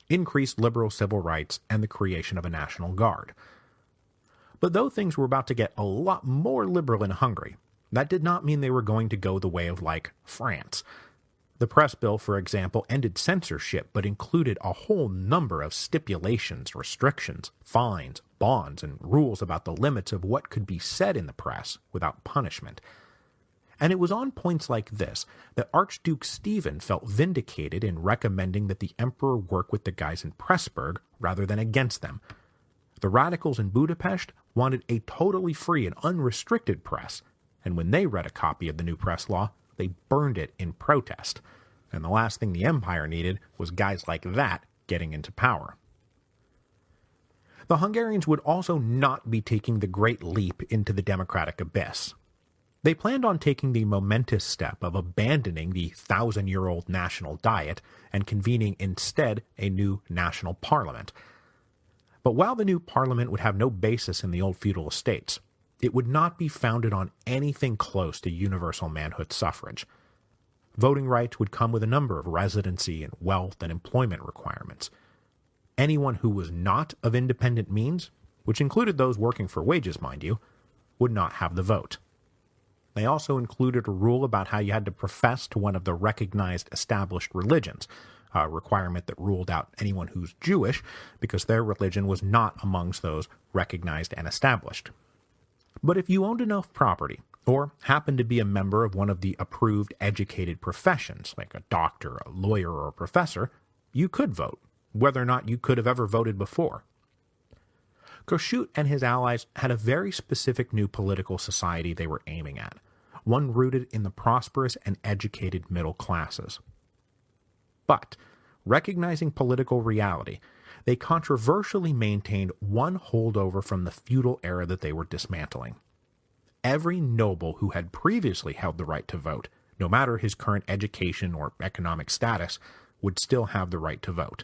Speaker 1: increased liberal civil rights, and the creation of a national guard. But though things were about to get a lot more liberal in Hungary, that did not mean they were going to go the way of, like, France. The press bill, for example, ended censorship, but included a whole number of stipulations, restrictions, fines, bonds, and rules about the limits of what could be said in the press without punishment. And it was on points like this that Archduke Stephen felt vindicated in recommending that the emperor work with the guys in Pressburg rather than against them. The radicals in Budapest wanted a totally free and unrestricted press, and when they read a copy of the new press law, they burned it in protest. And the last thing the empire needed was guys like that getting into power. The Hungarians would also not be taking the great leap into the democratic abyss. They planned on taking the momentous step of abandoning the 1,000-year-old national diet and convening instead a new national parliament. But while the new parliament would have no basis in the old feudal estates, it would not be founded on anything close to universal manhood suffrage. Voting rights would come with a number of residency and wealth and employment requirements. Anyone who was not of independent means, which included those working for wages, mind you, would not have the vote. They also included a rule about how you had to profess to one of the recognized established religions, a requirement that ruled out anyone who's Jewish because their religion was not amongst those recognized and established. But if you owned enough property, or happened to be a member of one of the approved educated professions, like a doctor, a lawyer, or a professor, you could vote, whether or not you could have ever voted before. Kossuth and his allies had a very specific new political society they were aiming at, one rooted in the prosperous and educated middle classes. But, recognizing political reality, they controversially maintained one holdover from the feudal era that they were dismantling. Every noble who had previously held the right to vote, no matter his current education or economic status, would still have the right to vote.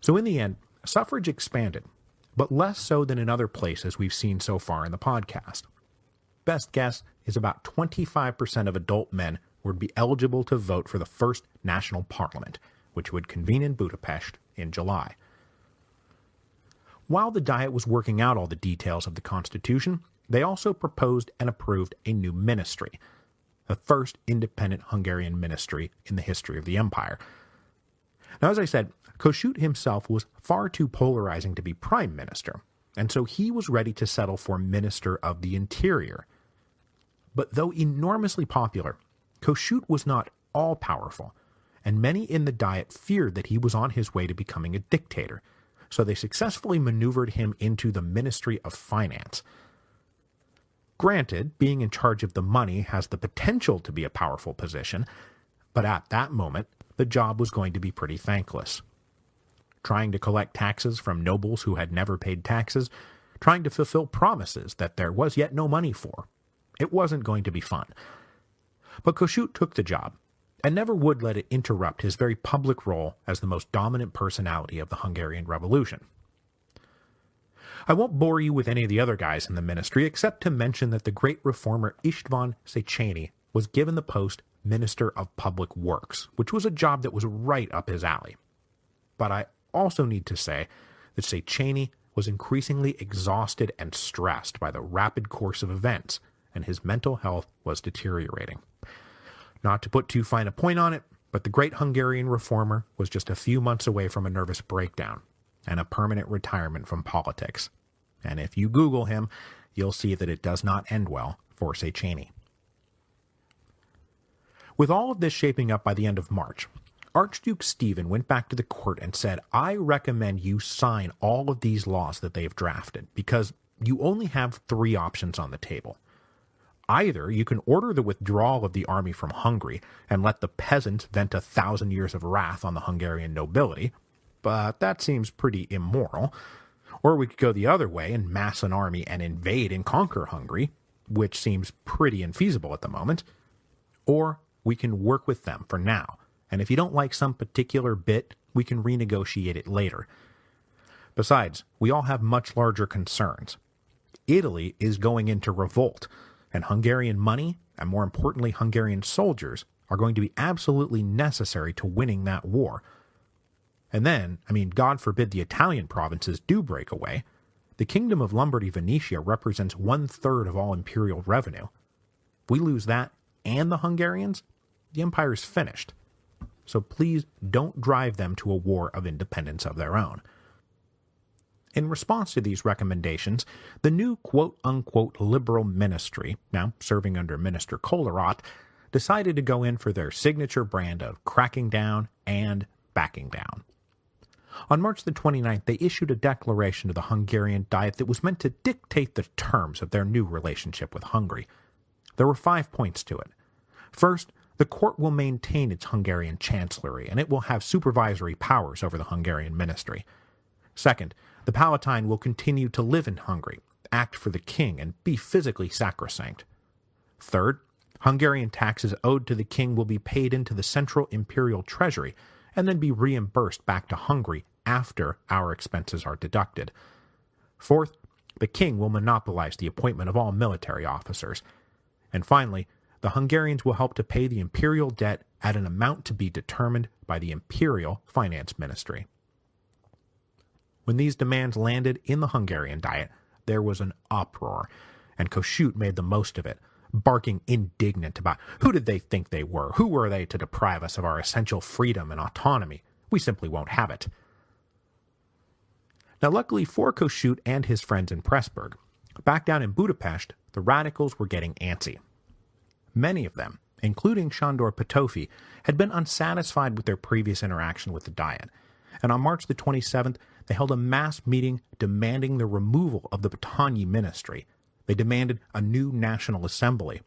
Speaker 1: So in the end, suffrage expanded, but less so than in other places we've seen so far in the podcast. Best guess is about 25% of adult men would be eligible to vote for the first national parliament, which would convene in Budapest in July. While the Diet was working out all the details of the Constitution, they also proposed and approved a new ministry, the first independent Hungarian ministry in the history of the empire. Now, as I said, Kossuth himself was far too polarizing to be prime minister, and so he was ready to settle for Minister of the Interior. But though enormously popular, Kossuth was not all-powerful, and many in the Diet feared that he was on his way to becoming a dictator,
Speaker 2: so they successfully maneuvered him into the Ministry of Finance. Granted, being in charge of the money has the potential to be a powerful position, but at that moment, the job was going to be pretty thankless. Trying to collect taxes from nobles who had never paid taxes, trying to fulfill promises that there was yet no money for. It wasn't going to be fun. But Kossuth took the job, and never would let it interrupt his very public role as the most dominant personality of the Hungarian Revolution. I won't bore you with any of the other guys in the ministry, except to mention that the great reformer István Széchenyi was given the post Minister of Public Works, which was a job that was right up his alley. But I also need to say that Széchenyi was increasingly exhausted and stressed by the rapid course of events, and his mental health was deteriorating. Not to put too fine a point on it, but the great Hungarian reformer was just a few months away from a nervous breakdown and a permanent retirement from politics. And if you Google him, you'll see that it does not end well for Széchenyi. With all of this shaping up by the end of March, Archduke Stephen went back to the court and said, "I recommend you sign all of these laws that they've drafted, because you only have three options on the table. Either you can order the withdrawal of the army from Hungary and let the peasants vent 1,000 years of wrath on the Hungarian nobility, but that seems pretty immoral. Or we could go the other way and mass an army and invade and conquer Hungary, which seems pretty infeasible at the moment. Or we can work with them for now, and if you don't like some particular bit, we can renegotiate it later. Besides, we all have much larger concerns. Italy is going into revolt, and Hungarian money, and more importantly Hungarian soldiers, are going to be absolutely necessary to winning that war. And then, God forbid the Italian provinces do break away. The Kingdom of Lombardy-Venetia represents 1/3 of all imperial revenue. If we lose that and the Hungarians, the empire's finished. So please don't drive them to a war of independence of their own. In response to these recommendations, the new quote-unquote liberal ministry, now serving under Minister Kollerott, decided to go in for their signature brand of cracking down and backing down. On March the 29th, they issued a declaration to the Hungarian Diet that was meant to dictate the terms of their new relationship with Hungary. There were 5 points to it. First, the court will maintain its Hungarian chancellery, and it will have supervisory powers over the Hungarian ministry. Second, the Palatine will continue to live in Hungary, act for the king, and be physically sacrosanct. Third, Hungarian taxes owed to the king will be paid into the central imperial treasury, and then be reimbursed back to Hungary after our expenses are deducted. Fourth, the king will monopolize the appointment of all military officers. And finally, the Hungarians will help to pay the imperial debt at an amount to be determined by the imperial finance ministry. When these demands landed in the Hungarian Diet, there was an uproar, and Kossuth made the most of it, barking indignant about who did they think they were, who were they to deprive us of our essential freedom and autonomy. We simply won't have it. Now luckily for Kossuth and his friends in Pressburg, back down in Budapest, the radicals were getting antsy. Many of them, including Sándor Petőfi, had been unsatisfied with their previous interaction with the Diet, and on March the 27th, they held a mass meeting demanding the removal of the Battagny ministry. They demanded a new national assembly,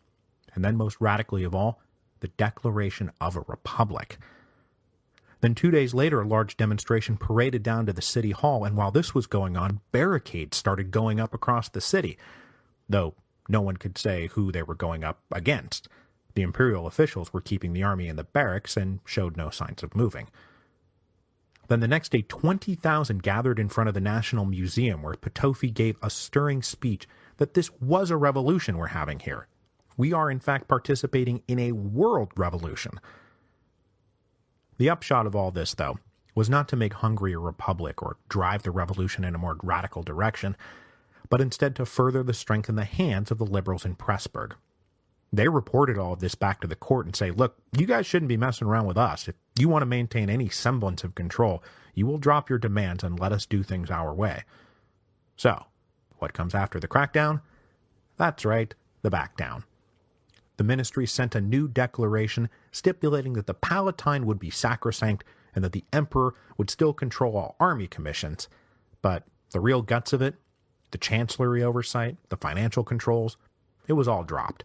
Speaker 2: and then most radically of all, the declaration of a republic. Then 2 days later, a large demonstration paraded down to the city hall, and while this was going on, barricades started going up across the city, though no one could say who they were going up against. The imperial officials were keeping the army in the barracks and showed no signs of moving. Then the next day, 20,000 gathered in front of the National Museum, where Petőfi gave a stirring speech that this was a revolution we're having here. We are, in fact, participating in a world revolution. The upshot of all this, though, was not to make Hungary a republic or drive the revolution in a more radical direction, but instead to further the strength in the hands of the liberals in Pressburg. They reported all of this back to the court and say, look, you guys shouldn't be messing around with us. If you want to maintain any semblance of control, you will drop your demands and let us do things our way. So, what comes after the crackdown? That's right, the backdown. The ministry sent a new declaration stipulating that the Palatine would be sacrosanct and that the emperor would still control all army commissions,
Speaker 1: But the real guts of it, the chancellery oversight, the financial controls, it was all dropped.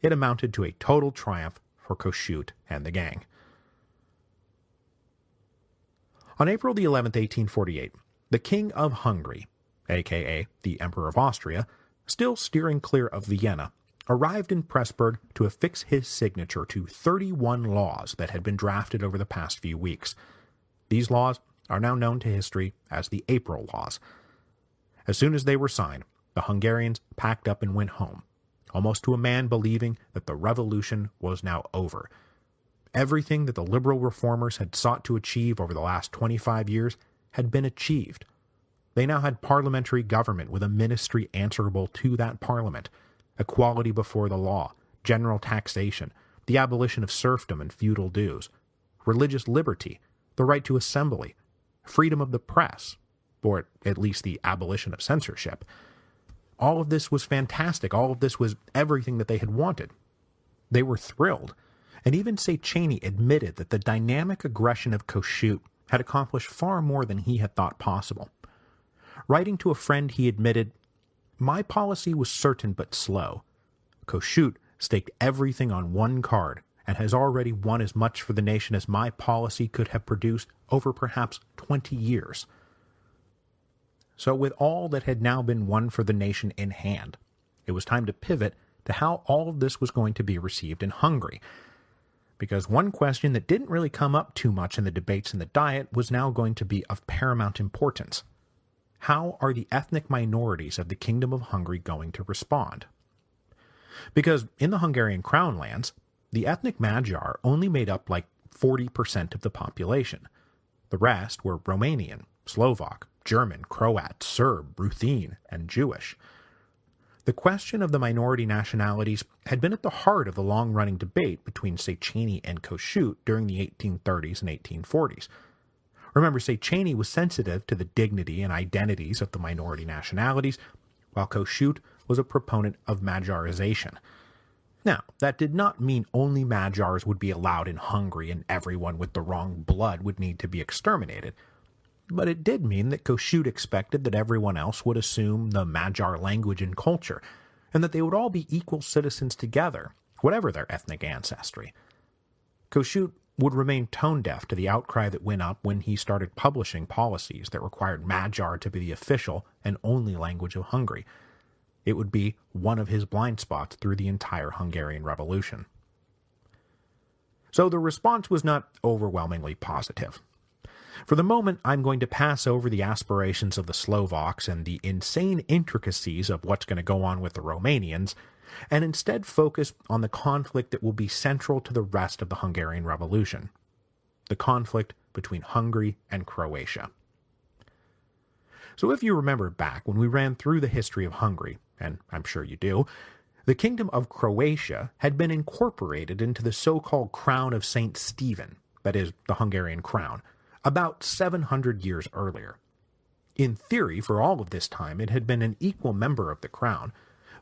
Speaker 1: It amounted to a total triumph for Kossuth and the gang. On April the 11th, 1848, the King of Hungary, aka the Emperor of Austria, still steering clear of Vienna, arrived in Pressburg to affix his signature to 31 laws that had been drafted over the past few weeks. These laws are now known to history as the April Laws. As soon as they were signed, the Hungarians packed up and went home, almost to a man believing that the revolution was now over. Everything that the liberal reformers had sought to achieve over the last 25 years had been achieved. They now had parliamentary government with a ministry answerable to that parliament, equality before the law, general taxation, the abolition of serfdom and feudal dues, religious liberty, the right to assembly, freedom of the press, or at least the abolition of censorship. All of this was fantastic. All of this was everything that they had wanted. They were thrilled. And even Széchenyi admitted that the dynamic aggression of Kossuth had accomplished far more than he had thought possible. Writing to a friend, he admitted, "My policy was certain but slow. Kossuth staked everything on one card and has already won as much for the nation as my policy could have produced over perhaps 20 years. So with all that had now been won for the nation in hand, it was time to pivot to how all of this was going to be received in Hungary. Because one question that didn't really come up too much in the debates in the Diet was now going to be of paramount importance. How are the ethnic minorities of the Kingdom of Hungary going to respond? Because in the Hungarian Crown lands, the ethnic Magyar only made up like 40% of the population. The rest were Romanian, Slovak, German, Croat, Serb, Ruthene, and Jewish. The question of the minority nationalities had been at the heart of the long-running debate between Széchenyi and Kossuth during the 1830s and 1840s. Remember, Széchenyi was sensitive to the dignity and identities of the minority nationalities, while Kossuth was a proponent of Magyarization. Now, that did not mean only Magyars would be allowed in Hungary and everyone with the wrong blood would need to be exterminated. But it did mean that Kossuth expected that everyone else would assume the Magyar language and culture, and that they would all be equal citizens together, whatever their ethnic ancestry. Kossuth would remain tone-deaf to the outcry that went up when he started publishing policies that required Magyar to be the official and only language of Hungary. It would be one of his blind spots through the entire Hungarian Revolution. So the response was not overwhelmingly positive. For the moment, I'm going to pass over the aspirations of the Slovaks and the insane intricacies of what's going to go on with the Romanians, and instead focus on the conflict that will be central to the rest of the Hungarian Revolution, the conflict between Hungary and Croatia. So if you remember back when we ran through the history of Hungary, and I'm sure you do, the Kingdom of Croatia had been incorporated into the so-called Crown of St. Stephen, that is, the Hungarian crown, about 700 years earlier. In theory, for all of this time, it had been an equal member of the crown,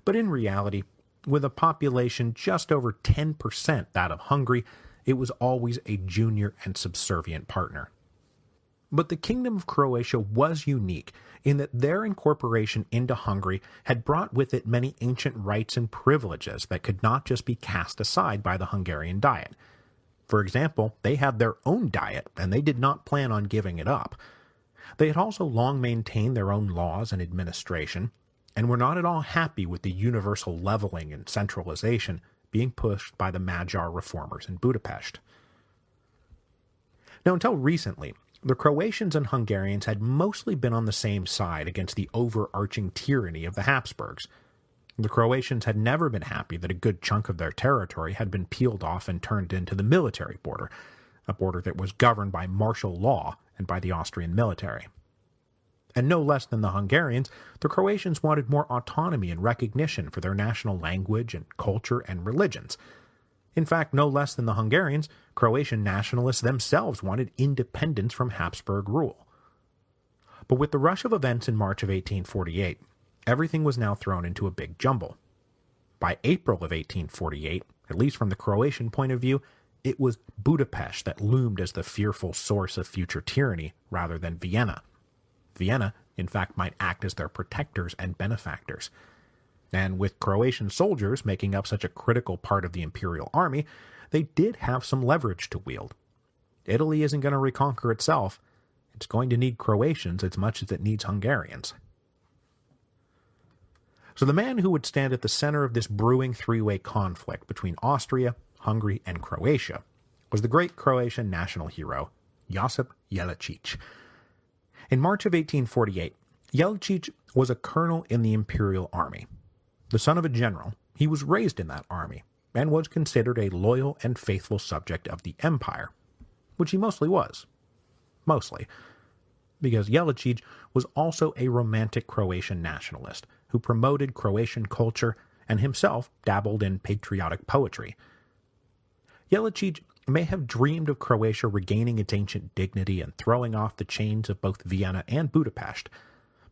Speaker 1: but in reality, with a population just over 10% that of Hungary, it was always a junior and subservient partner. But the Kingdom of Croatia was unique in that their incorporation into Hungary had brought with it many ancient rights and privileges that could not just be cast aside by the Hungarian Diet. For example, they had their own diet, and they did not plan on giving it up. They had also long maintained their own laws and administration, and were not at all happy with the universal leveling and centralization being pushed by the Magyar reformers in Budapest. Now, until recently, the Croatians and Hungarians had mostly been on the same side against the overarching tyranny of the Habsburgs. The Croatians had never been happy that a good chunk of their territory had been peeled off and turned into the military border, a border that was governed by martial law and by the Austrian military. And no less than the Hungarians, the Croatians wanted more autonomy and recognition for their national language and culture and religions. In fact, no less than the Hungarians, Croatian nationalists themselves wanted independence from Habsburg rule. But with the rush of events in March of 1848, everything was now thrown into a big jumble. By April of 1848, at least from the Croatian point of view, it was Budapest that loomed as the fearful source of future tyranny rather than Vienna. Vienna in fact might act as their protectors and benefactors. And with Croatian soldiers making up such a critical part of the imperial army, they did have some leverage to wield. Italy isn't going to reconquer itself. It's going to need Croatians as much as it needs Hungarians. So the man who would stand at the center of this brewing three-way conflict between Austria, Hungary, and Croatia was the great Croatian national hero, Josip Jelačić. In March of 1848, Jelačić was a colonel in the imperial army. The son of a general, he was raised in that army, and was considered a loyal and faithful subject of the empire, which he mostly was. Mostly. Because Jelačić was also a romantic Croatian nationalist who promoted Croatian culture and himself dabbled in patriotic poetry. Jelačić may have dreamed of Croatia regaining its ancient dignity and throwing off the chains of both Vienna and Budapest,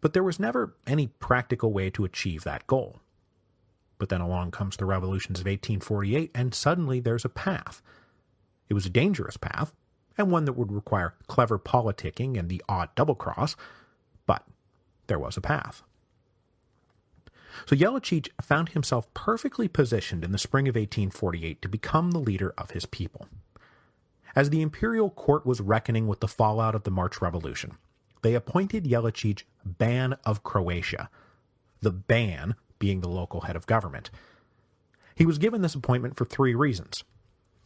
Speaker 1: but there was never any practical way to achieve that goal. But then along comes the revolutions of 1848, and suddenly there's a path. It was a dangerous path, and one that would require clever politicking and the odd double-cross, but there was a path. So Jelačić found himself perfectly positioned in the spring of 1848 to become the leader of his people. As the imperial court was reckoning with the fallout of the March Revolution, they appointed Jelačić Ban of Croatia, the Ban being the local head of government. He was given this appointment for three reasons.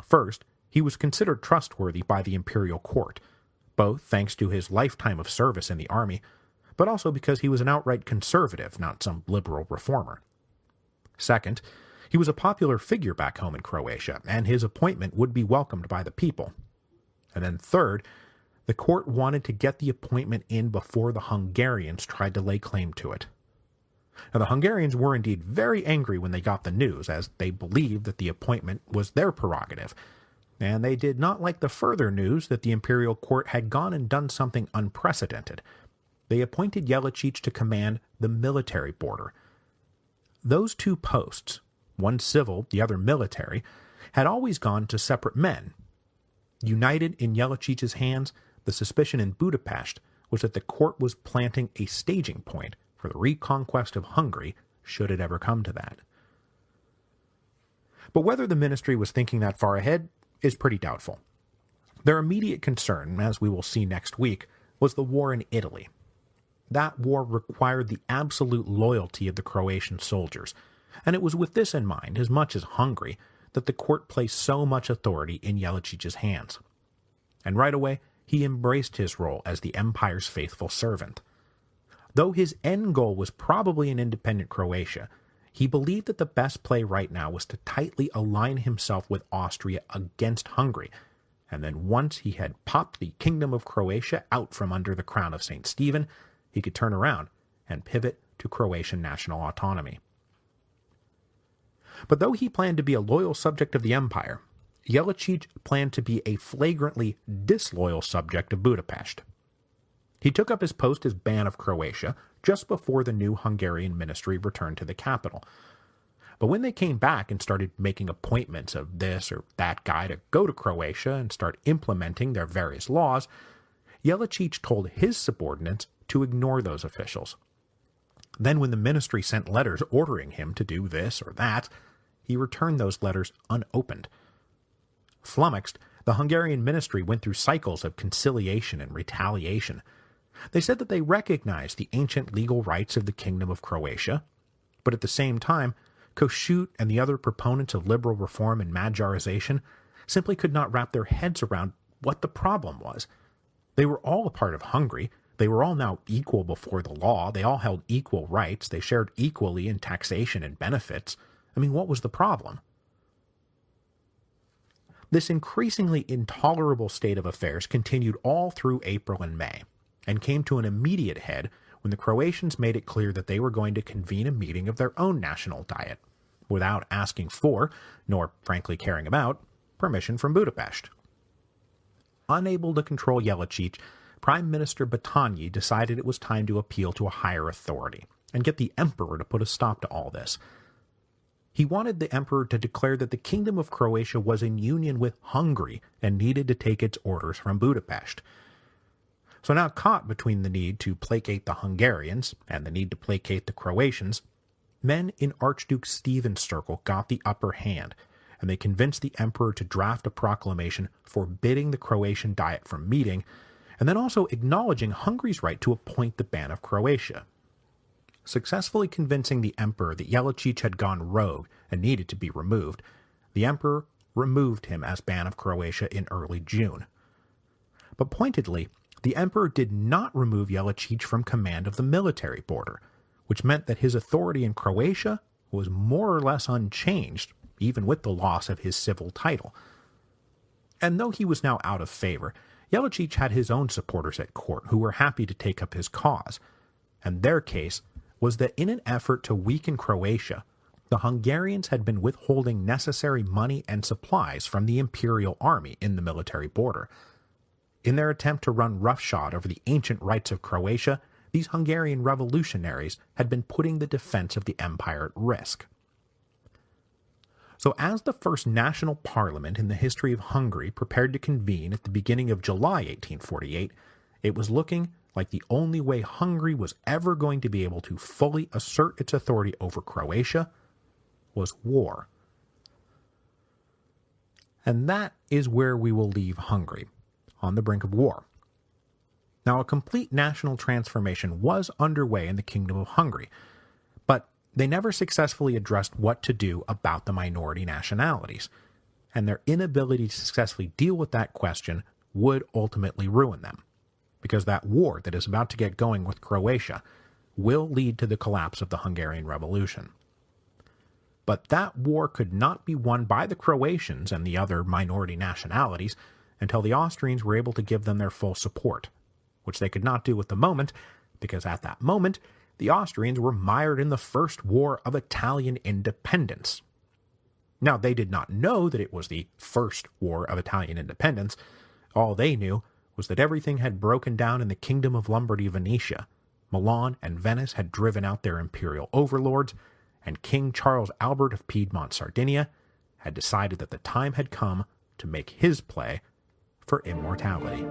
Speaker 1: First, he was considered trustworthy by the imperial court, both thanks to his lifetime of service in the army, but also because he was an outright conservative, not some liberal reformer. Second, he was a popular figure back home in Croatia, and his appointment would be welcomed by the people. And then third, the court wanted to get the appointment in before the Hungarians tried to lay claim to it. Now, the Hungarians were indeed very angry when they got the news, as they believed that the appointment was their prerogative, and they did not like the further news that the imperial court had gone and done something unprecedented. They appointed Jelačić to command the military border. Those two posts, one civil, the other military, had always gone to separate men. United in Jelačić's hands, the suspicion in Budapest was that the court was planting a staging point for the reconquest of Hungary, should it ever come to that. But whether the ministry was thinking that far ahead is pretty doubtful. Their immediate concern, as we will see next week, was the war in Italy. That war required the absolute loyalty of the Croatian soldiers, and it was with this in mind, as much as Hungary, that the court placed so much authority in Jelačić's hands. And right away, he embraced his role as the empire's faithful servant. Though his end goal was probably an independent Croatia, he believed that the best play right now was to tightly align himself with Austria against Hungary, and then once he had popped the Kingdom of Croatia out from under the crown of St. Stephen, he could turn around and pivot to Croatian national autonomy. But though he planned to be a loyal subject of the empire, Jelačić planned to be a flagrantly disloyal subject of Budapest. He took up his post as Ban of Croatia just before the new Hungarian ministry returned to the capital. But when they came back and started making appointments of this or that guy to go to Croatia and start implementing their various laws, Jelačić told his subordinates to ignore those officials. Then when the ministry sent letters ordering him to do this or that, he returned those letters unopened. Flummoxed, the Hungarian ministry went through cycles of conciliation and retaliation. They said that they recognized the ancient legal rights of the Kingdom of Croatia, but at the same time, Kossuth and the other proponents of liberal reform and Magyarization simply could not wrap their heads around what the problem was. They were all a part of Hungary. They were all now equal before the law. They all held equal rights. They shared equally in taxation and benefits. I mean, what was the problem? This increasingly intolerable state of affairs continued all through April and May, and came to an immediate head when the Croatians made it clear that they were going to convene a meeting of their own national diet, without asking for, nor frankly caring about, permission from Budapest. Unable to control Jelačić, Prime Minister Batanyi decided it was time to appeal to a higher authority, and get the emperor to put a stop to all this. He wanted the emperor to declare that the Kingdom of Croatia was in union with Hungary and needed to take its orders from Budapest. So now caught between the need to placate the Hungarians and the need to placate the Croatians, men in Archduke Stephen's circle got the upper hand, and they convinced the emperor to draft a proclamation forbidding the Croatian Diet from meeting, and then also acknowledging Hungary's right to appoint the Ban of Croatia. Successfully convincing the emperor that Jelačić had gone rogue and needed to be removed, the emperor removed him as Ban of Croatia in early June. But pointedly, the emperor did not remove Jelačić from command of the military border, which meant that his authority in Croatia was more or less unchanged, even with the loss of his civil title. And though he was now out of favor, Jelačić had his own supporters at court who were happy to take up his cause, and their case was that in an effort to weaken Croatia, the Hungarians had been withholding necessary money and supplies from the imperial army in the military border. In their attempt to run roughshod over the ancient rights of Croatia, these Hungarian revolutionaries had been putting the defense of the empire at risk. So as the first national parliament in the history of Hungary prepared to convene at the beginning of July 1848, it was looking like the only way Hungary was ever going to be able to fully assert its authority over Croatia was war. And that is where we will leave Hungary, on the brink of war. Now, a complete national transformation was underway in the Kingdom of Hungary, but they never successfully addressed what to do about the minority nationalities, and their inability to successfully deal with that question would ultimately ruin them, because that war that is about to get going with Croatia will lead to the collapse of the Hungarian Revolution. But that war could not be won by the Croatians and the other minority nationalities until the Austrians were able to give them their full support, which they could not do at the moment, because at that moment, the Austrians were mired in the First War of Italian Independence. Now, they did not know that it was the First War of Italian Independence. All they knew was that everything had broken down in the Kingdom of Lombardy-Venetia. Milan and Venice had driven out their imperial overlords, and King Charles Albert of Piedmont-Sardinia had decided that the time had come to make his play for immortality.